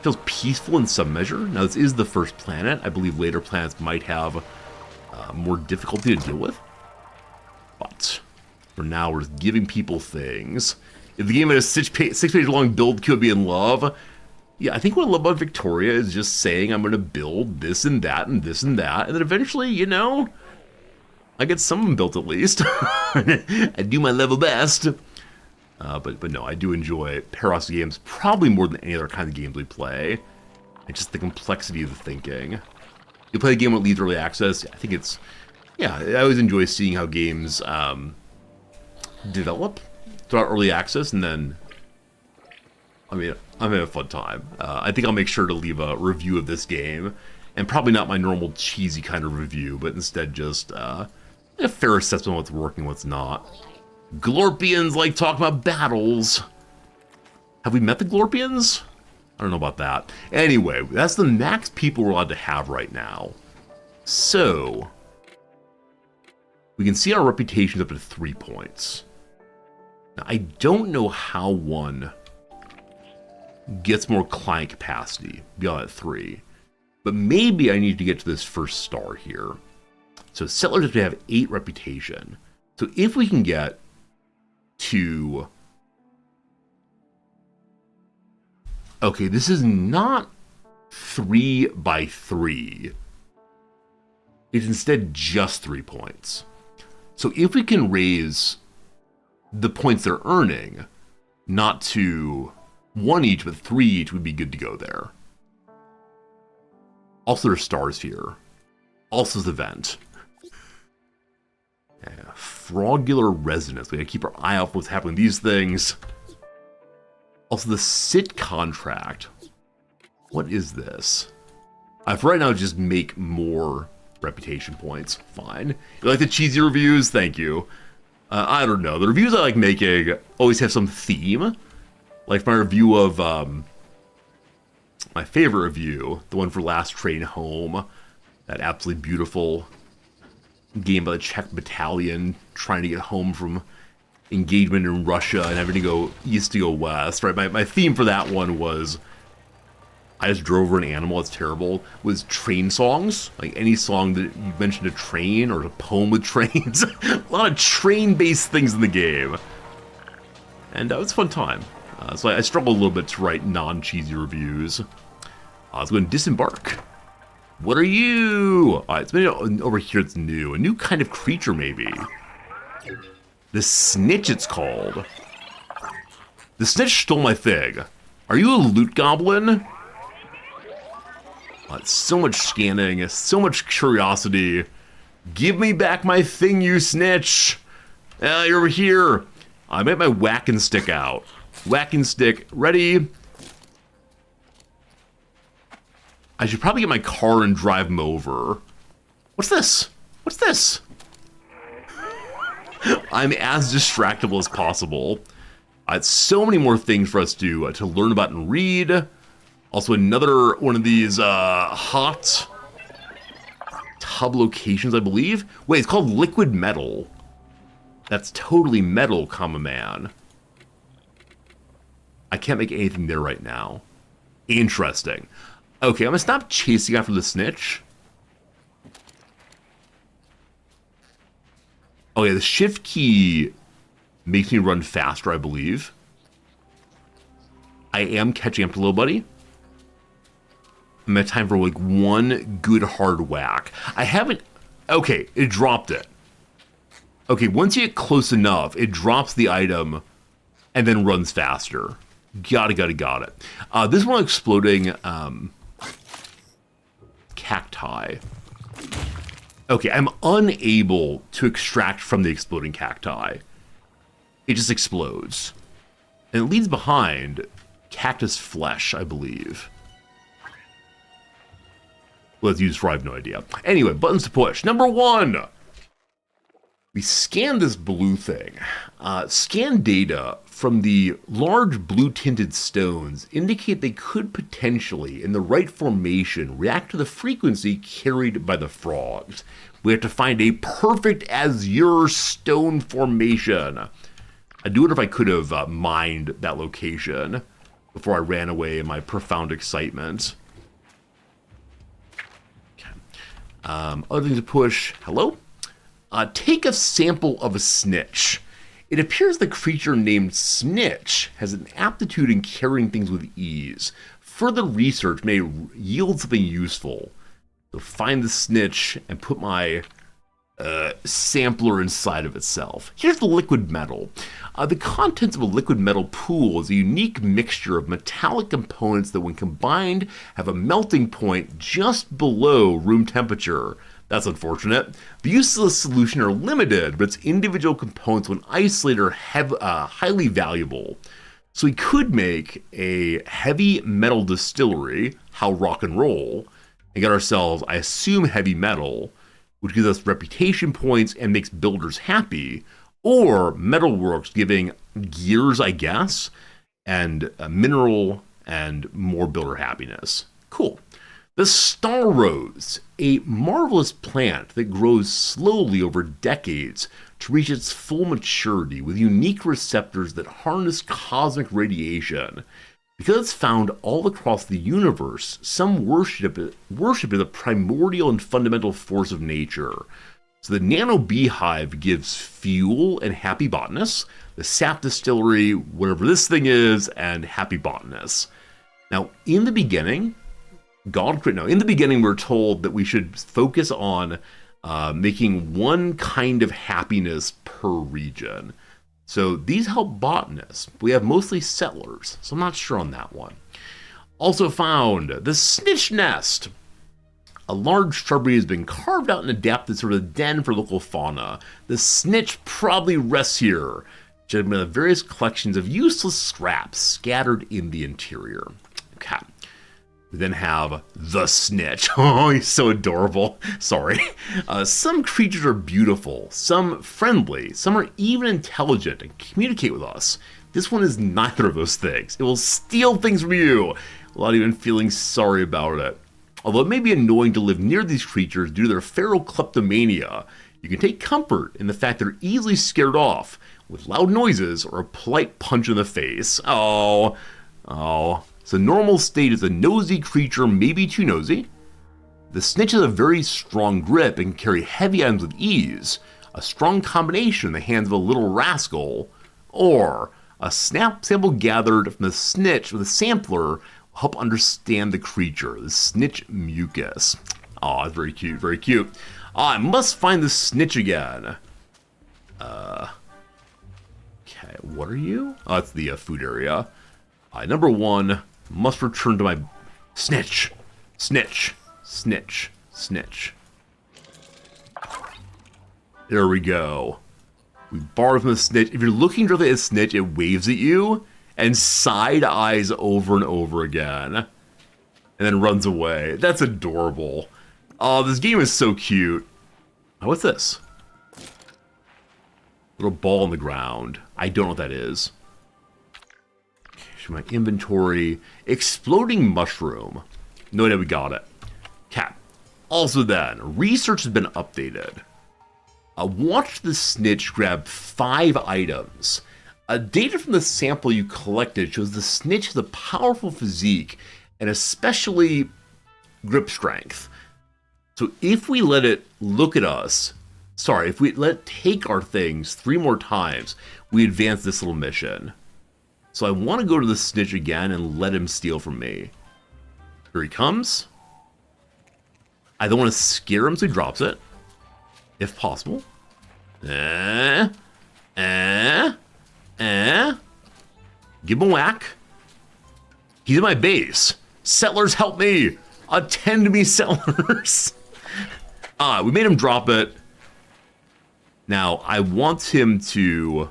Feels peaceful in some measure. Now, this is the first planet. I believe later planets might have more difficulty to deal with. But for now, we're just giving people things. If the game had a six-page long build queue, I'd be in love. Yeah, I think what I love about Victoria is just saying I'm going to build this and that and this and that. And then eventually, you know, I get some of them built at least. I do my level best. But no, I do enjoy Paradox games probably more than any other kind of games we play. And just the complexity of the thinking. You play a game with leads early access, I think it's... Yeah, I always enjoy seeing how games develop throughout early access, and then... I mean, I'm having a fun time. I think I'll make sure to leave a review of this game. And probably not my normal cheesy kind of review, but instead just a fair assessment of what's working, what's not. Glorpians like talking about battles. Have we met the Glorpians? I don't know about that. Anyway, that's the max people we're allowed to have right now. So, we can see our reputation's up to 3 points. Now, I don't know how one gets more client capacity beyond that 3. But maybe I need to get to this first star here. So settlers have to have 8 reputation. So if we can get to... Okay, this is not 3 by 3. It's instead just 3 points. So if we can raise the points they're earning, not to 1 each, but 3 each, would be good to go there. Also, there's stars here. Also, the vent. Yeah, Frogular Resonance. We gotta keep our eye out for what's happening with these things. Also, the sit contract. What is this? For right now, just make more reputation points. Fine. You like the cheesy reviews? Thank you. I don't know. The reviews I like making always have some theme. Like my review of my favorite review, the one for Last Train Home. That absolutely beautiful game by the Czech battalion trying to get home from engagement in Russia and having to go east to go west. Right? My theme for that one was I just drove over an animal. It's terrible. Was train songs, like any song that you mentioned a train or a poem with trains. A lot of train-based things in the game, and it was a fun time. So I struggle a little bit to write non-cheesy reviews. Let's go and disembark. What are you? Alright, it's been over here. It's new. A new kind of creature, maybe. The snitch, it's called. The snitch stole my thing. Are you a loot goblin? So much scanning, so much curiosity. Give me back my thing, you snitch. You're over here. I made my whacking stick out. Whacking stick, ready? I should probably get my car and drive him over. What's this? What's this? I'm as distractible as possible. So many more things for us to learn about and read. Also, another one of these hot tub locations, I believe. Wait, it's called Liquid Metal. That's totally metal, comma man. I can't make anything there right now. Interesting. Okay, I'm gonna stop chasing after the snitch. Oh yeah, the shift key makes me run faster, I believe. I am catching up to Little Buddy. I'm at time for like one good hard whack. I haven't... Okay, it dropped it. Okay, once you get close enough, it drops the item and then runs faster. Got it. This one exploding cacti. Okay, I'm unable to extract from the exploding cacti. It just explodes. And it leaves behind cactus flesh, I believe. Let's use for I have no idea. Anyway, buttons to push. Number 1. We scan this blue thing. Scan data from the large blue-tinted stones indicate they could potentially, in the right formation, react to the frequency carried by the frogs. We have to find a perfect azure stone formation. I do wonder if I could have mined that location before I ran away in my profound excitement. Okay. Other things to push. Hello? Take a sample of a snitch. It appears the creature named Snitch has an aptitude in carrying things with ease. Further research may yield something useful. So find the snitch and put my sampler inside of itself. Here's the liquid metal. The contents of a liquid metal pool is a unique mixture of metallic components that when combined have a melting point just below room temperature. That's unfortunate. The uses of the solution are limited, but its individual components when isolated are highly valuable. So we could make a heavy metal distillery, how rock and roll, and get ourselves, I assume, heavy metal, which gives us reputation points and makes builders happy, or Metalworks giving gears, I guess, and mineral and more builder happiness. Cool. The Star Rose, a marvelous plant that grows slowly over decades to reach its full maturity with unique receptors that harness cosmic radiation. Because it's found all across the universe, some worship it as a primordial and fundamental force of nature. So the Nano Beehive gives fuel and happy botanists, the Sap Distillery, whatever this thing is, and happy botanists. Now, in the beginning, we're told that we should focus on making one kind of happiness per region. So these help botanists. We have mostly settlers, so I'm not sure on that one. Also found the Snitch Nest. A large shrubbery has been carved out and adapted sort of den for local fauna. The snitch probably rests here, judging by the various collections of useless scraps scattered in the interior. Okay. We then have the snitch. Oh, he's so adorable. Sorry. Some creatures are beautiful, some friendly, some are even intelligent and communicate with us. This one is neither of those things. It will steal things from you without even feeling sorry about it. Although it may be annoying to live near these creatures due to their feral kleptomania, you can take comfort in the fact they're easily scared off with loud noises or a polite punch in the face. Oh. So normal state is a nosy creature, maybe too nosy. The snitch has a very strong grip and can carry heavy items with ease, a strong combination in the hands of a little rascal, or a sample gathered from the snitch with a sampler will help understand the creature, the snitch mucus. Oh, it's very cute, very cute. I must find the snitch again. Okay, what are you? Oh, it's the food area. Number 1, must return to my snitch. There we go. We borrow from the snitch. If you're looking directly at a snitch, it waves at you and side eyes over and over again. And then runs away. That's adorable. Oh, this game is so cute. Oh, what's this? Little ball on the ground. I don't know what that is. Show my inventory. Exploding mushroom. No idea we got it. Cat. Also then, research has been updated. Watch the snitch grab 5 items. Data from the sample you collected shows the snitch has a powerful physique and especially grip strength. So if we let it look at us, if we let it take our things 3 more times, we advance this little mission. So I want to go to the snitch again and let him steal from me. Here he comes. I don't want to scare him, so he drops it. If possible. Give him a whack. He's in my base. Settlers, help me. Attend me, settlers. We made him drop it. Now, I want him to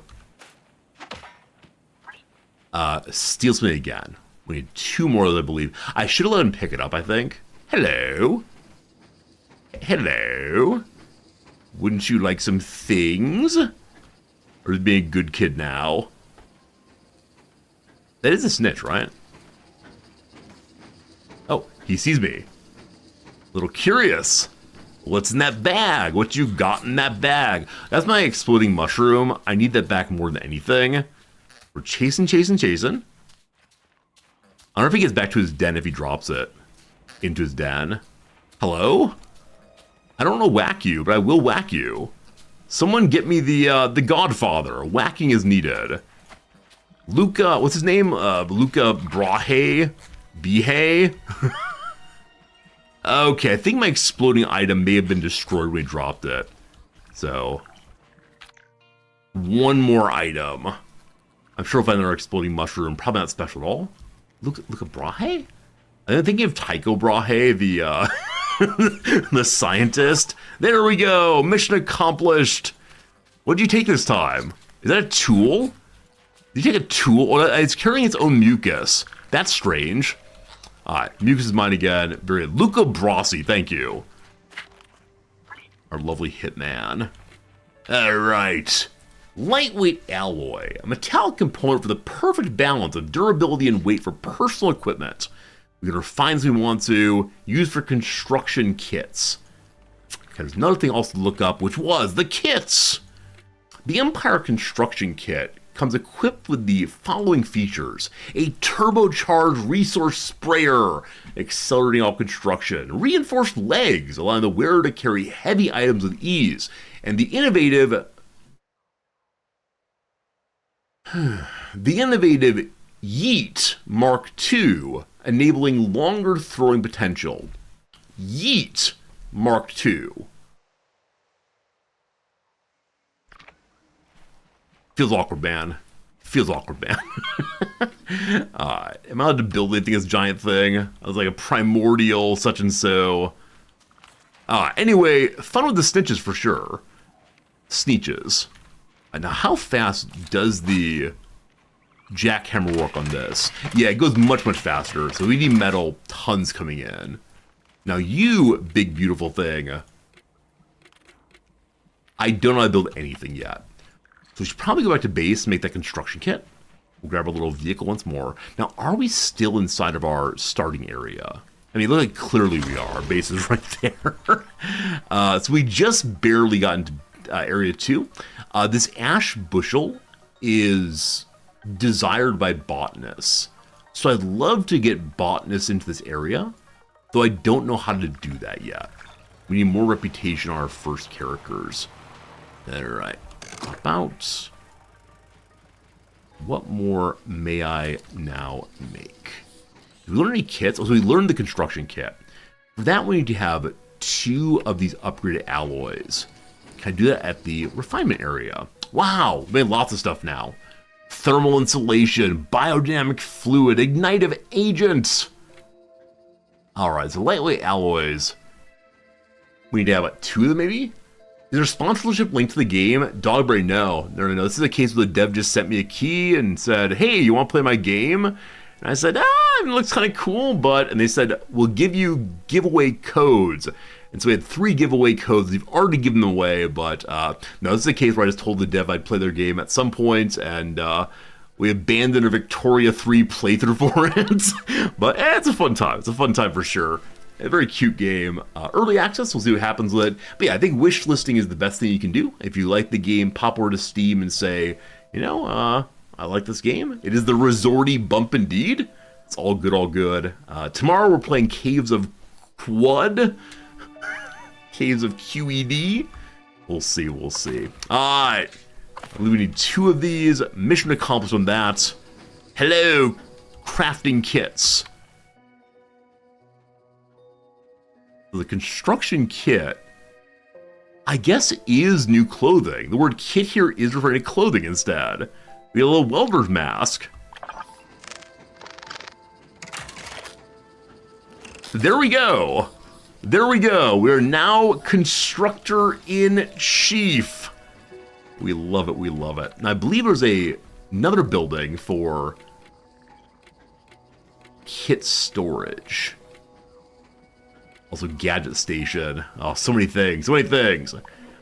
steal something again. We need 2 more, I believe. I should have let him pick it up, I think. Hello. Hello. Wouldn't you like some things? Or is being a good kid now? That is a snitch, right? Oh, he sees me. A little curious. What's in that bag? What you got in that bag? That's my exploding mushroom. I need that back more than anything. We're chasing. I don't know if he gets back to his den if he drops it into his den. Hello? I don't want to whack you, but I will whack you. Someone get me the Godfather. Whacking is needed. Luca, what's his name? Luca Brahe? Bihe? Okay, I think my exploding item may have been destroyed when we dropped it. So, 1 more item. I'm sure if I have another exploding mushroom, probably not special at all. Luca Brahe? I'm thinking of Tycho Brahe, the the scientist. There we go. Mission accomplished. What did you take this time? Is that a tool? Did you take a tool? Oh, it's carrying its own mucus. That's strange. Alright, mucus is mine again. Very good. Luca Brasi, thank you. Our lovely hitman. Alright. Lightweight alloy. A metallic component for the perfect balance of durability and weight for personal equipment. We can refine as we want to. Use for construction kits. There's another thing also to look up, which was the kits. The Empire construction kit comes equipped with the following features: a turbocharged resource sprayer, accelerating all construction; reinforced legs, allowing the wearer to carry heavy items with ease; and the innovative Yeet Mark II, enabling longer throwing potential. Yeet Mark II. Feels awkward, man. Feels awkward, man. Am I allowed to build anything as giant thing? I was like a primordial such and so. Anyway, fun with the snitches for sure. Sneeches. Now, how fast does the jackhammer work on this? Yeah, it goes much, much faster. So we need metal, tons coming in. Now, you big, beautiful thing. I don't know how to build anything yet. So we should probably go back to base and make that construction kit. We'll grab our little vehicle once more. Now, are we still inside of our starting area? I mean, it looks like clearly we are. Base is right there. So we just barely got into area 2. This ash bushel is desired by botanists. So I'd love to get botanists into this area, though I don't know how to do that yet. We need more reputation on our first characters. Alright. About what more may I now make? Did we learn any kits? Oh, so we learned the construction kit. For that, we need to have 2 of these upgraded alloys. Can I do that at the refinement area? Wow, we made lots of stuff now. Thermal insulation, biodynamic fluid, ignitive agents. Alright, so lightweight alloys. We need to have, 2 of them maybe? Is there sponsorship linked to the game? Dogberry, no. No. This is a case where the dev just sent me a key and said, hey, you want to play my game? And I said, it looks kind of cool, but... And they said, we'll give you giveaway codes. And so we had 3 giveaway codes. We've already given them away, but no, this is a case where I just told the dev I'd play their game at some point, and we abandoned a Victoria 3 playthrough for it. But it's a fun time. It's a fun time for sure. A very cute game. Early access, we'll see what happens with it. But yeah, I think wish listing is the best thing you can do. If you like the game, pop over to Steam and say, you know, I like this game. It is the resorty bump indeed. It's all good, all good. Tomorrow we're playing Caves of Quad. Caves of QED. We'll see, we'll see. Alright. I believe we need 2 of these. Mission accomplished on that. Hello, crafting kits. The construction kit, I guess, is new clothing. The word kit here is referring to clothing instead. We have a little welder's mask. There we go. There we go. We are now Constructor in Chief. We love it. We love it. And I believe there's another building for kit storage. Also, gadget station. Oh, so many things. So many things.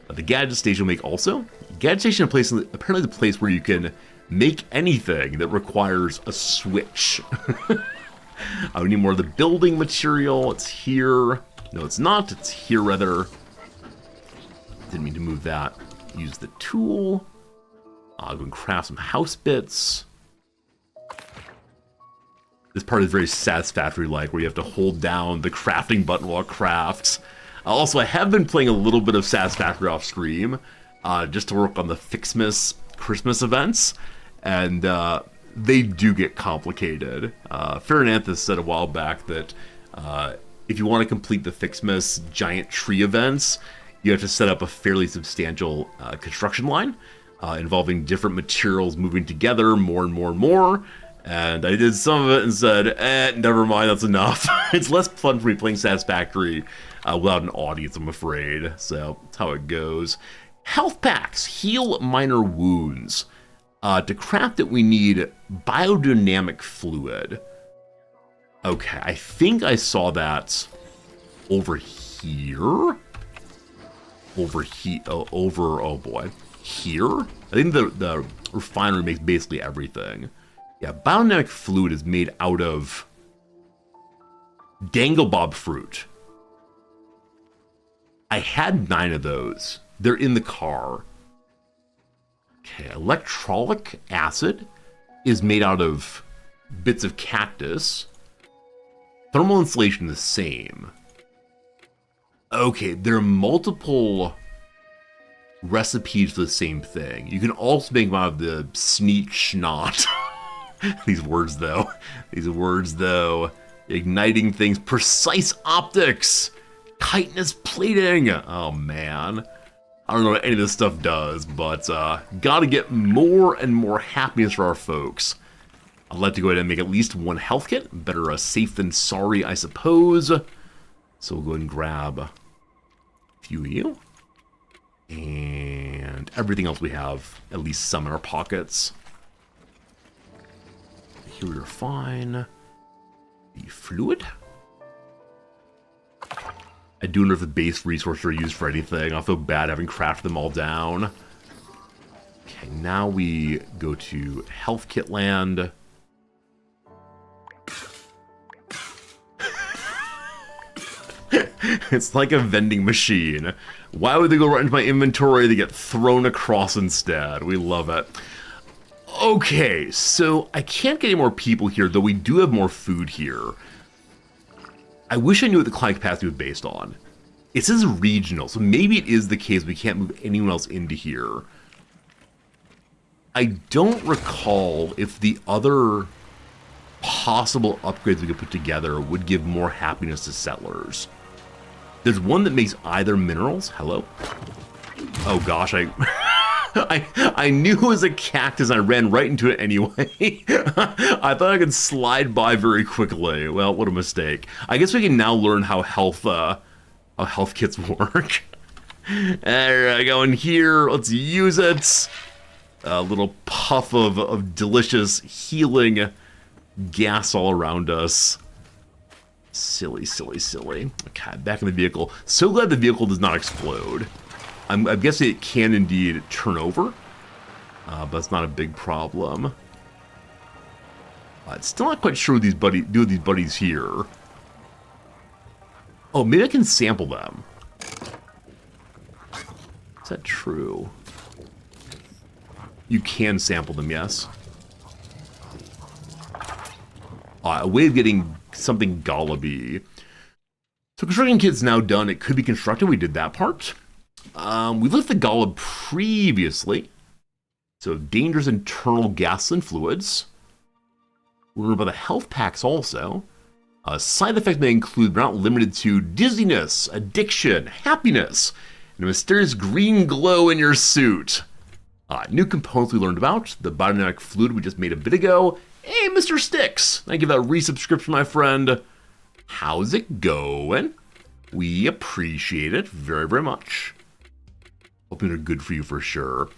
The gadget station will make also. Gadget station is apparently the place where you can make anything that requires a switch. I need more of the building material. It's here. No, it's not. It's here, rather. Didn't mean to move that. Use the tool. I'll go and craft some house bits. This part is very Satisfactory-like, where you have to hold down the crafting button while it crafts. Also, I have been playing a little bit of Satisfactory off-stream, just to work on the Fixmas Christmas events, and they do get complicated. Farinanthus said a while back that if you want to complete the Fixmas giant tree events, you have to set up a fairly substantial construction line, involving different materials moving together more and more and more. And I did some of it and said, never mind, that's enough. It's less fun for me playing Satisfactory without an audience, I'm afraid. So that's how it goes. Health packs, heal minor wounds. To craft it, we need biodynamic fluid. Okay, I think I saw that over here. Oh boy. Here? I think the refinery makes basically everything. Yeah, biodynamic fluid is made out of Danglebaum fruit. I had 9 of those. They're in the car. Okay, electrolytic acid is made out of bits of cactus. Thermal insulation is the same. Okay, there are multiple recipes for the same thing. You can also make them out of the sneet schnot. These words, though. Igniting things. Precise optics. Chitinous plating. Oh, man. I don't know what any of this stuff does, but gotta get more and more happiness for our folks. I'd like to go ahead and make at least 1 health kit. Better safe than sorry, I suppose. So we'll go ahead and grab a few of you. And everything else we have, at least some in our pockets. Here we are fine. The fluid. I do wonder if the base resources are used for anything. I feel bad having crafted them all down. Okay, now we go to Health Kit Land. It's like a vending machine. Why would they go right into my inventory? They get thrown across instead. We love it. Okay, so I can't get any more people here, though we do have more food here. I wish I knew what the client capacity was based on. It says regional, so maybe it is the case we can't move anyone else into here. I don't recall if the other possible upgrades we could put together would give more happiness to settlers. There's one that makes either minerals. Hello? Oh gosh, I knew it was a cactus and I ran right into it anyway. I thought I could slide by very quickly. Well, what a mistake. I guess we can now learn how health kits work. Alright, go in here. Let's use it. A little puff of delicious healing gas all around us. Silly, silly, silly. Okay, back in the vehicle. So glad the vehicle does not explode. I'm guessing it can indeed turn over, but it's not a big problem. Still not quite sure what these buddies here. Oh, maybe I can sample them. Is that true? You can sample them, yes. A way of getting something Gollaby. So construction kit's now done. It could be constructed. We did that part. We lifted the Golub previously. So dangerous internal gasoline fluids. We learned about the health packs also. Side effects may include, but not limited to, dizziness, addiction, happiness, and a mysterious green glow in your suit. New components we learned about. The biodynamic fluid we just made a bit ago. Hey, Mr. Sticks. Thank you for that resubscription, my friend. How's it going? We appreciate it very, very much. Hoping they're good for you for sure.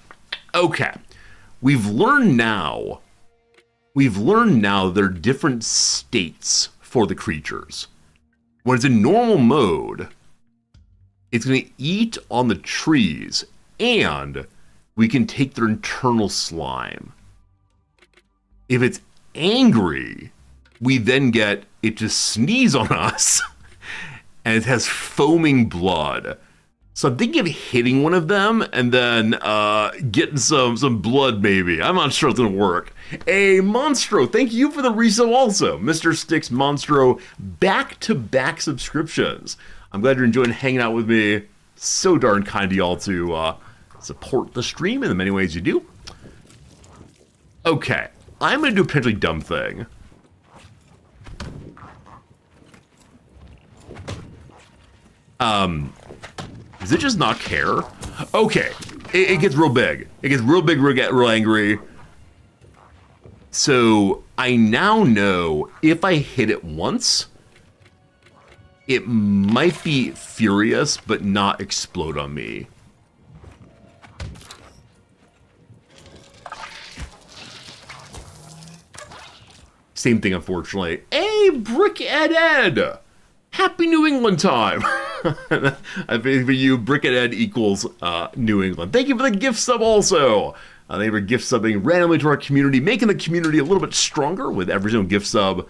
Okay. We've learned now there are different states for the creatures. When it's in normal mode, it's going to eat on the trees, and we can take their internal slime. If it's angry, we then get it to sneeze on us, and it has foaming blood. So I'm thinking of hitting one of them and then getting some blood maybe. I'm not sure it's going to work. Hey, Monstro, thank you for the resub also. Mr. Sticks, Monstro, back-to-back subscriptions. I'm glad you're enjoying hanging out with me. So darn kind of y'all to support the stream in the many ways you do. Okay, I'm going to do a potentially dumb thing. Does it just not care? Okay, it gets real big. It gets real big, real angry. So I now know if I hit it once, it might be furious, but not explode on me. Same thing, unfortunately. Hey, Brick Ed! Happy New England time! I think for you, Brick Ed equals New England. Thank you for the gift sub also! Thank you for gift subbing randomly to our community, making the community a little bit stronger with every single gift sub.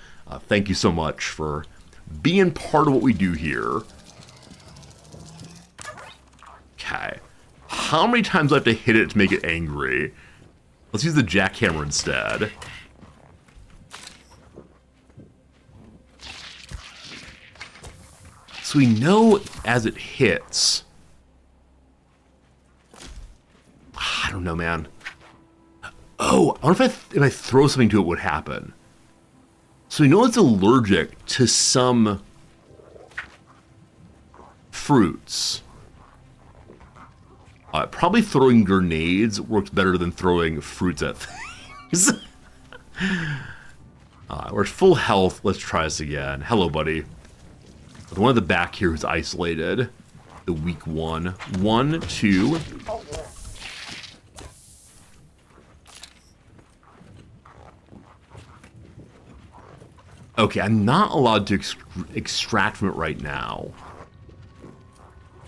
Thank you so much for being part of what we do here. Okay. How many times do I have to hit it to make it angry? Let's use the jackhammer instead. So we know as it hits. I don't know, man. Oh, I wonder if I throw something to it, what would happen? So we know it's allergic to some fruits. Probably throwing grenades works better than throwing fruits at things. We're at full health. Let's try this again. Hello, buddy. The one at the back here who's isolated. The weak one. 1, 2. Okay, I'm not allowed to extract from it right now.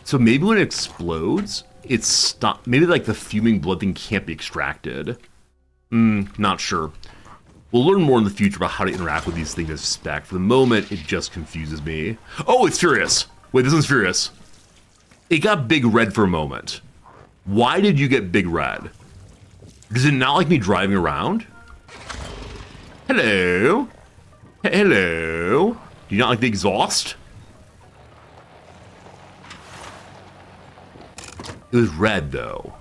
So maybe when it explodes, it's stop. Maybe like the fuming blood thing can't be extracted. Not sure. We'll learn more in the future about how to interact with these things as spec. For the moment, it just confuses me. Oh, it's furious. Wait, this one's furious. It got big red for a moment. Why did you get big red? Does it not like me driving around? Hello? Hello? Do you not like the exhaust? It was red, though.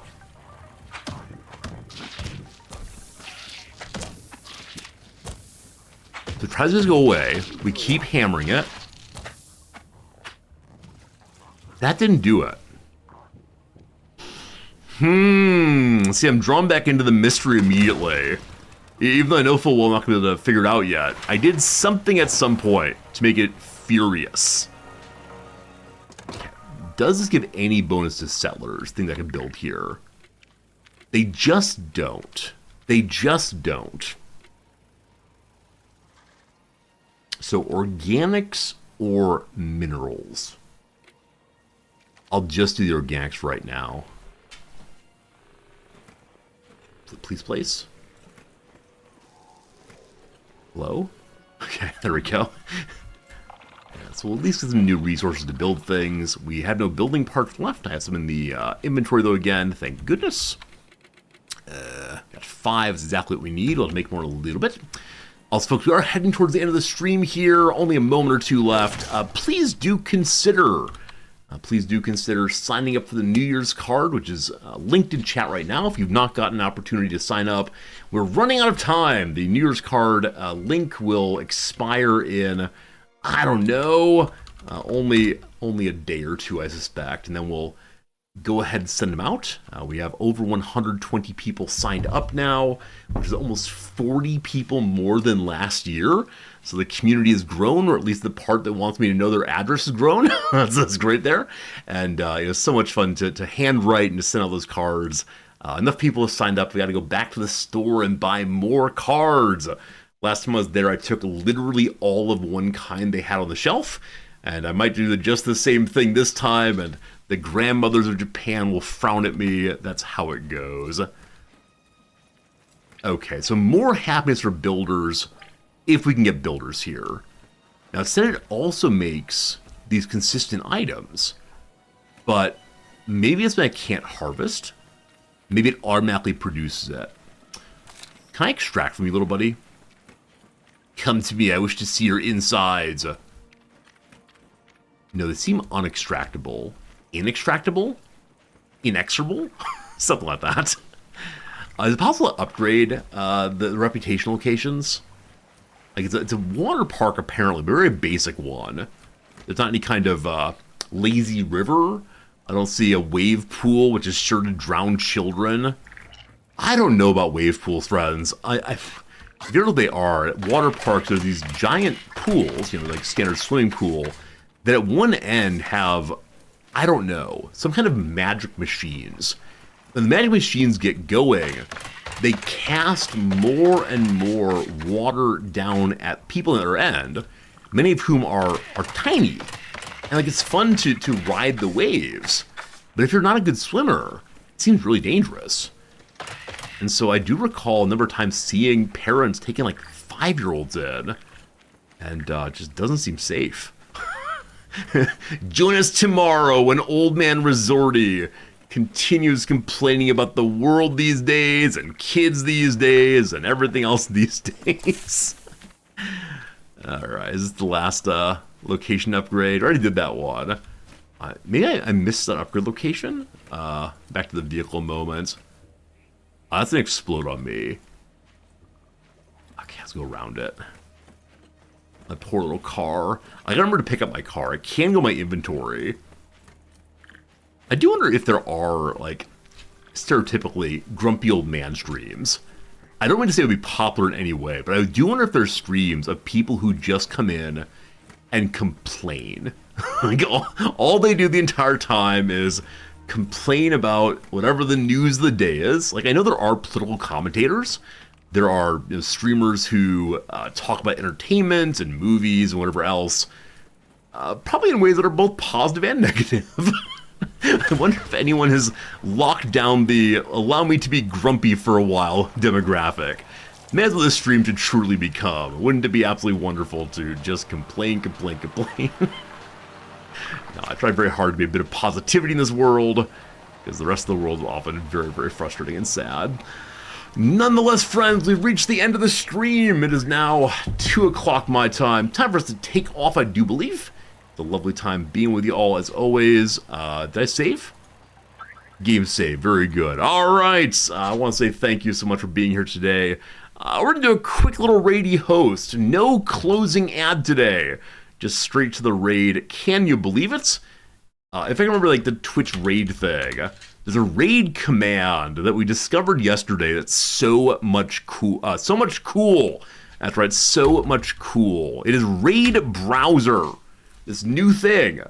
So it tries to go away. We keep hammering it. That didn't do it. See, I'm drawn back into the mystery immediately. Even though I know full well I'm not going to be able to figure it out yet. I did something at some point to make it furious. Does this give any bonus to settlers? Things I can build here. They just don't. They just don't. So organics or minerals? I'll just do the organics right now. Please place. Hello? Okay, there we go. Yeah, so we'll at least get some new resources to build things. We have no building parts left. I have some in the inventory though again, thank goodness. Got 5 is exactly what we need. We'll make more in a little bit. Also, folks, we are heading towards the end of the stream here. Only a moment or two left. Please do consider signing up for the New Year's card, which is linked in chat right now. If you've not gotten an opportunity to sign up, we're running out of time. The New Year's card link will expire in, I don't know, only a day or two, I suspect, and then we'll go ahead and send them out. We have over 120 people signed up now, which is almost 40 people more than last year. So the community has grown, or at least the part that wants me to know their address has grown. That's great there. And it was so much fun to handwrite and to send out those cards. Enough people have signed up. We got to go back to the store and buy more cards. Last time I was there, I took literally all of one kind they had on the shelf. And I might do just the same thing this time. And the grandmothers of Japan will frown at me. That's how it goes. Okay, so more happiness for builders. If we can get builders here. Now, Senate also makes these consistent items, but maybe it's that I can't harvest. Maybe it automatically produces it. Can I extract from you, little buddy? Come to me, I wish to see your insides. No, they seem unextractable. Inextractable? Inexorable? Something like that. Is it possible to upgrade the reputation locations? Like it's a water park apparently, but a very basic one. There's not any kind of lazy river. I don't see a wave pool, which is sure to drown children. I don't know about wave pools, friends. If you know what they are, at water parks there's these giant pools, like standard swimming pool, that at one end have, I don't know, some kind of magic machines. When the magic machines get going, they cast more and more water down at people at their end, many of whom are tiny. And it's fun to ride the waves. But if you're not a good swimmer, it seems really dangerous. And so I do recall a number of times seeing parents taking 5-year-olds in, and it just doesn't seem safe. Join us tomorrow when Old Man Resorty continues complaining about the world these days and kids these days and everything else these days. Alright, is this the last location upgrade? I already did that one. Maybe I missed that upgrade location? Back to the vehicle moment. That's gonna explode on me. Okay, let's go around it. My poor little car. I gotta remember to pick up my car. It can go in my inventory. I do wonder if there are, stereotypically grumpy old man streams. I don't mean to say it would be popular in any way, but I do wonder if there's streams of people who just come in and complain. All they do the entire time is complain about whatever the news of the day is. I know there are political commentators. There are streamers who talk about entertainment and movies and whatever else, probably in ways that are both positive and negative. I wonder if anyone has locked down the allow me to be grumpy for a while demographic. May as well this stream should truly become. Wouldn't it be absolutely wonderful to just complain? No, I try very hard to be a bit of positivity in this world, because the rest of the world is often very, very frustrating and sad. Nonetheless, friends, we've reached the end of the stream. It is now 2 o'clock my time. Time for us to take off, I do believe. It's a lovely time being with you all as always. Did I save? Game save. Very good. All right. I want to say thank you so much for being here today. We're going to do a quick little raidy host. No closing ad today. Just straight to the raid. Can you believe it? If I can remember the Twitch raid thing, there's a raid command that we discovered yesterday that's so much cool. That's right, so much cool. It is Raid Browser. This new thing.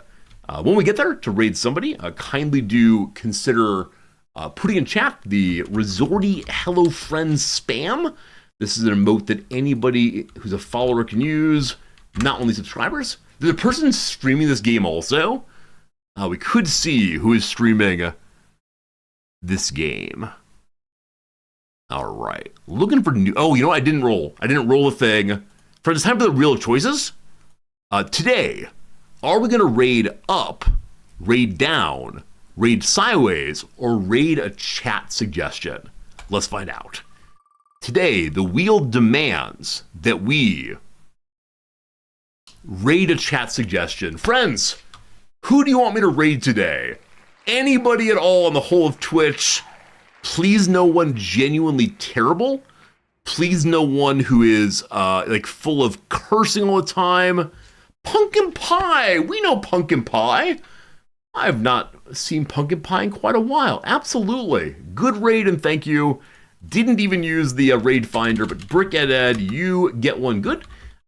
When we get there to raid somebody, kindly do consider putting in chat the Resorty Hello Friends spam. This is an emote that anybody who's a follower can use. Not only subscribers, The person streaming this game also, we could see who is streaming this game. All right. Looking for new... Oh, you know what? I didn't roll a thing. For the time for the Wheel of Choices, today, are we going to raid up, raid down, raid sideways, or raid a chat suggestion? Let's find out. Today, the wheel demands that we raid a chat suggestion. Friends, who do you want me to raid today? Anybody at all on the whole of Twitch? Please no one genuinely terrible. Please no one who is like full of cursing all the time. Pumpkin Pie, we know Pumpkin Pie. I have not seen Pumpkin Pie in quite a while. Absolutely. Good raid and thank you. Didn't even use the raid finder, but Brick Ed, you get one good.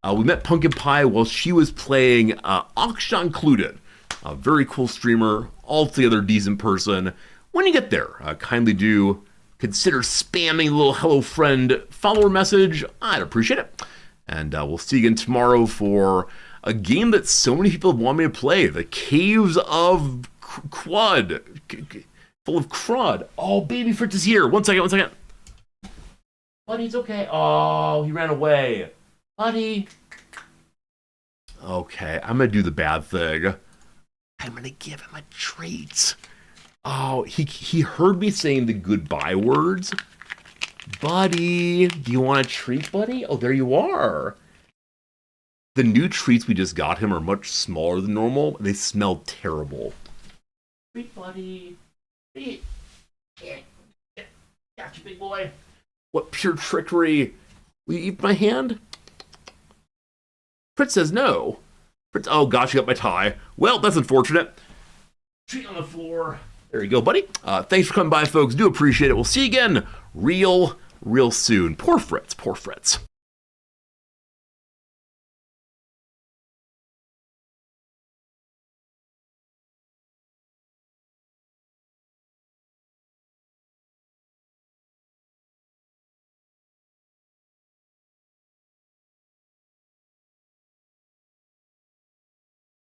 We met Pumpkin Pie while she was playing Akshan Included. A very cool streamer, altogether decent person. When you get there, kindly do consider spamming a little hello friend follower message. I'd appreciate it. And we'll see you again tomorrow for a game that so many people want me to play. The Caves of Quad. Full of crud. Oh, Baby Fritz is here. One second. Buddy, it's okay. Oh, he ran away. Buddy. Okay, I'm going to do the bad thing. I'm going to give him a treat. Oh, he heard me saying the goodbye words. Buddy, do you want a treat, buddy? Oh, there you are. The new treats we just got him are much smaller than normal. They smell terrible. Treat, buddy. Treat. Gotcha, big boy. What pure trickery. Will you eat my hand? Fritz says no. Fritz, oh gosh, you got my tie. Well, that's unfortunate. Treat on the floor. There you go, buddy. Thanks for coming by, folks. Do appreciate it. We'll see you again real soon. Poor Fritz.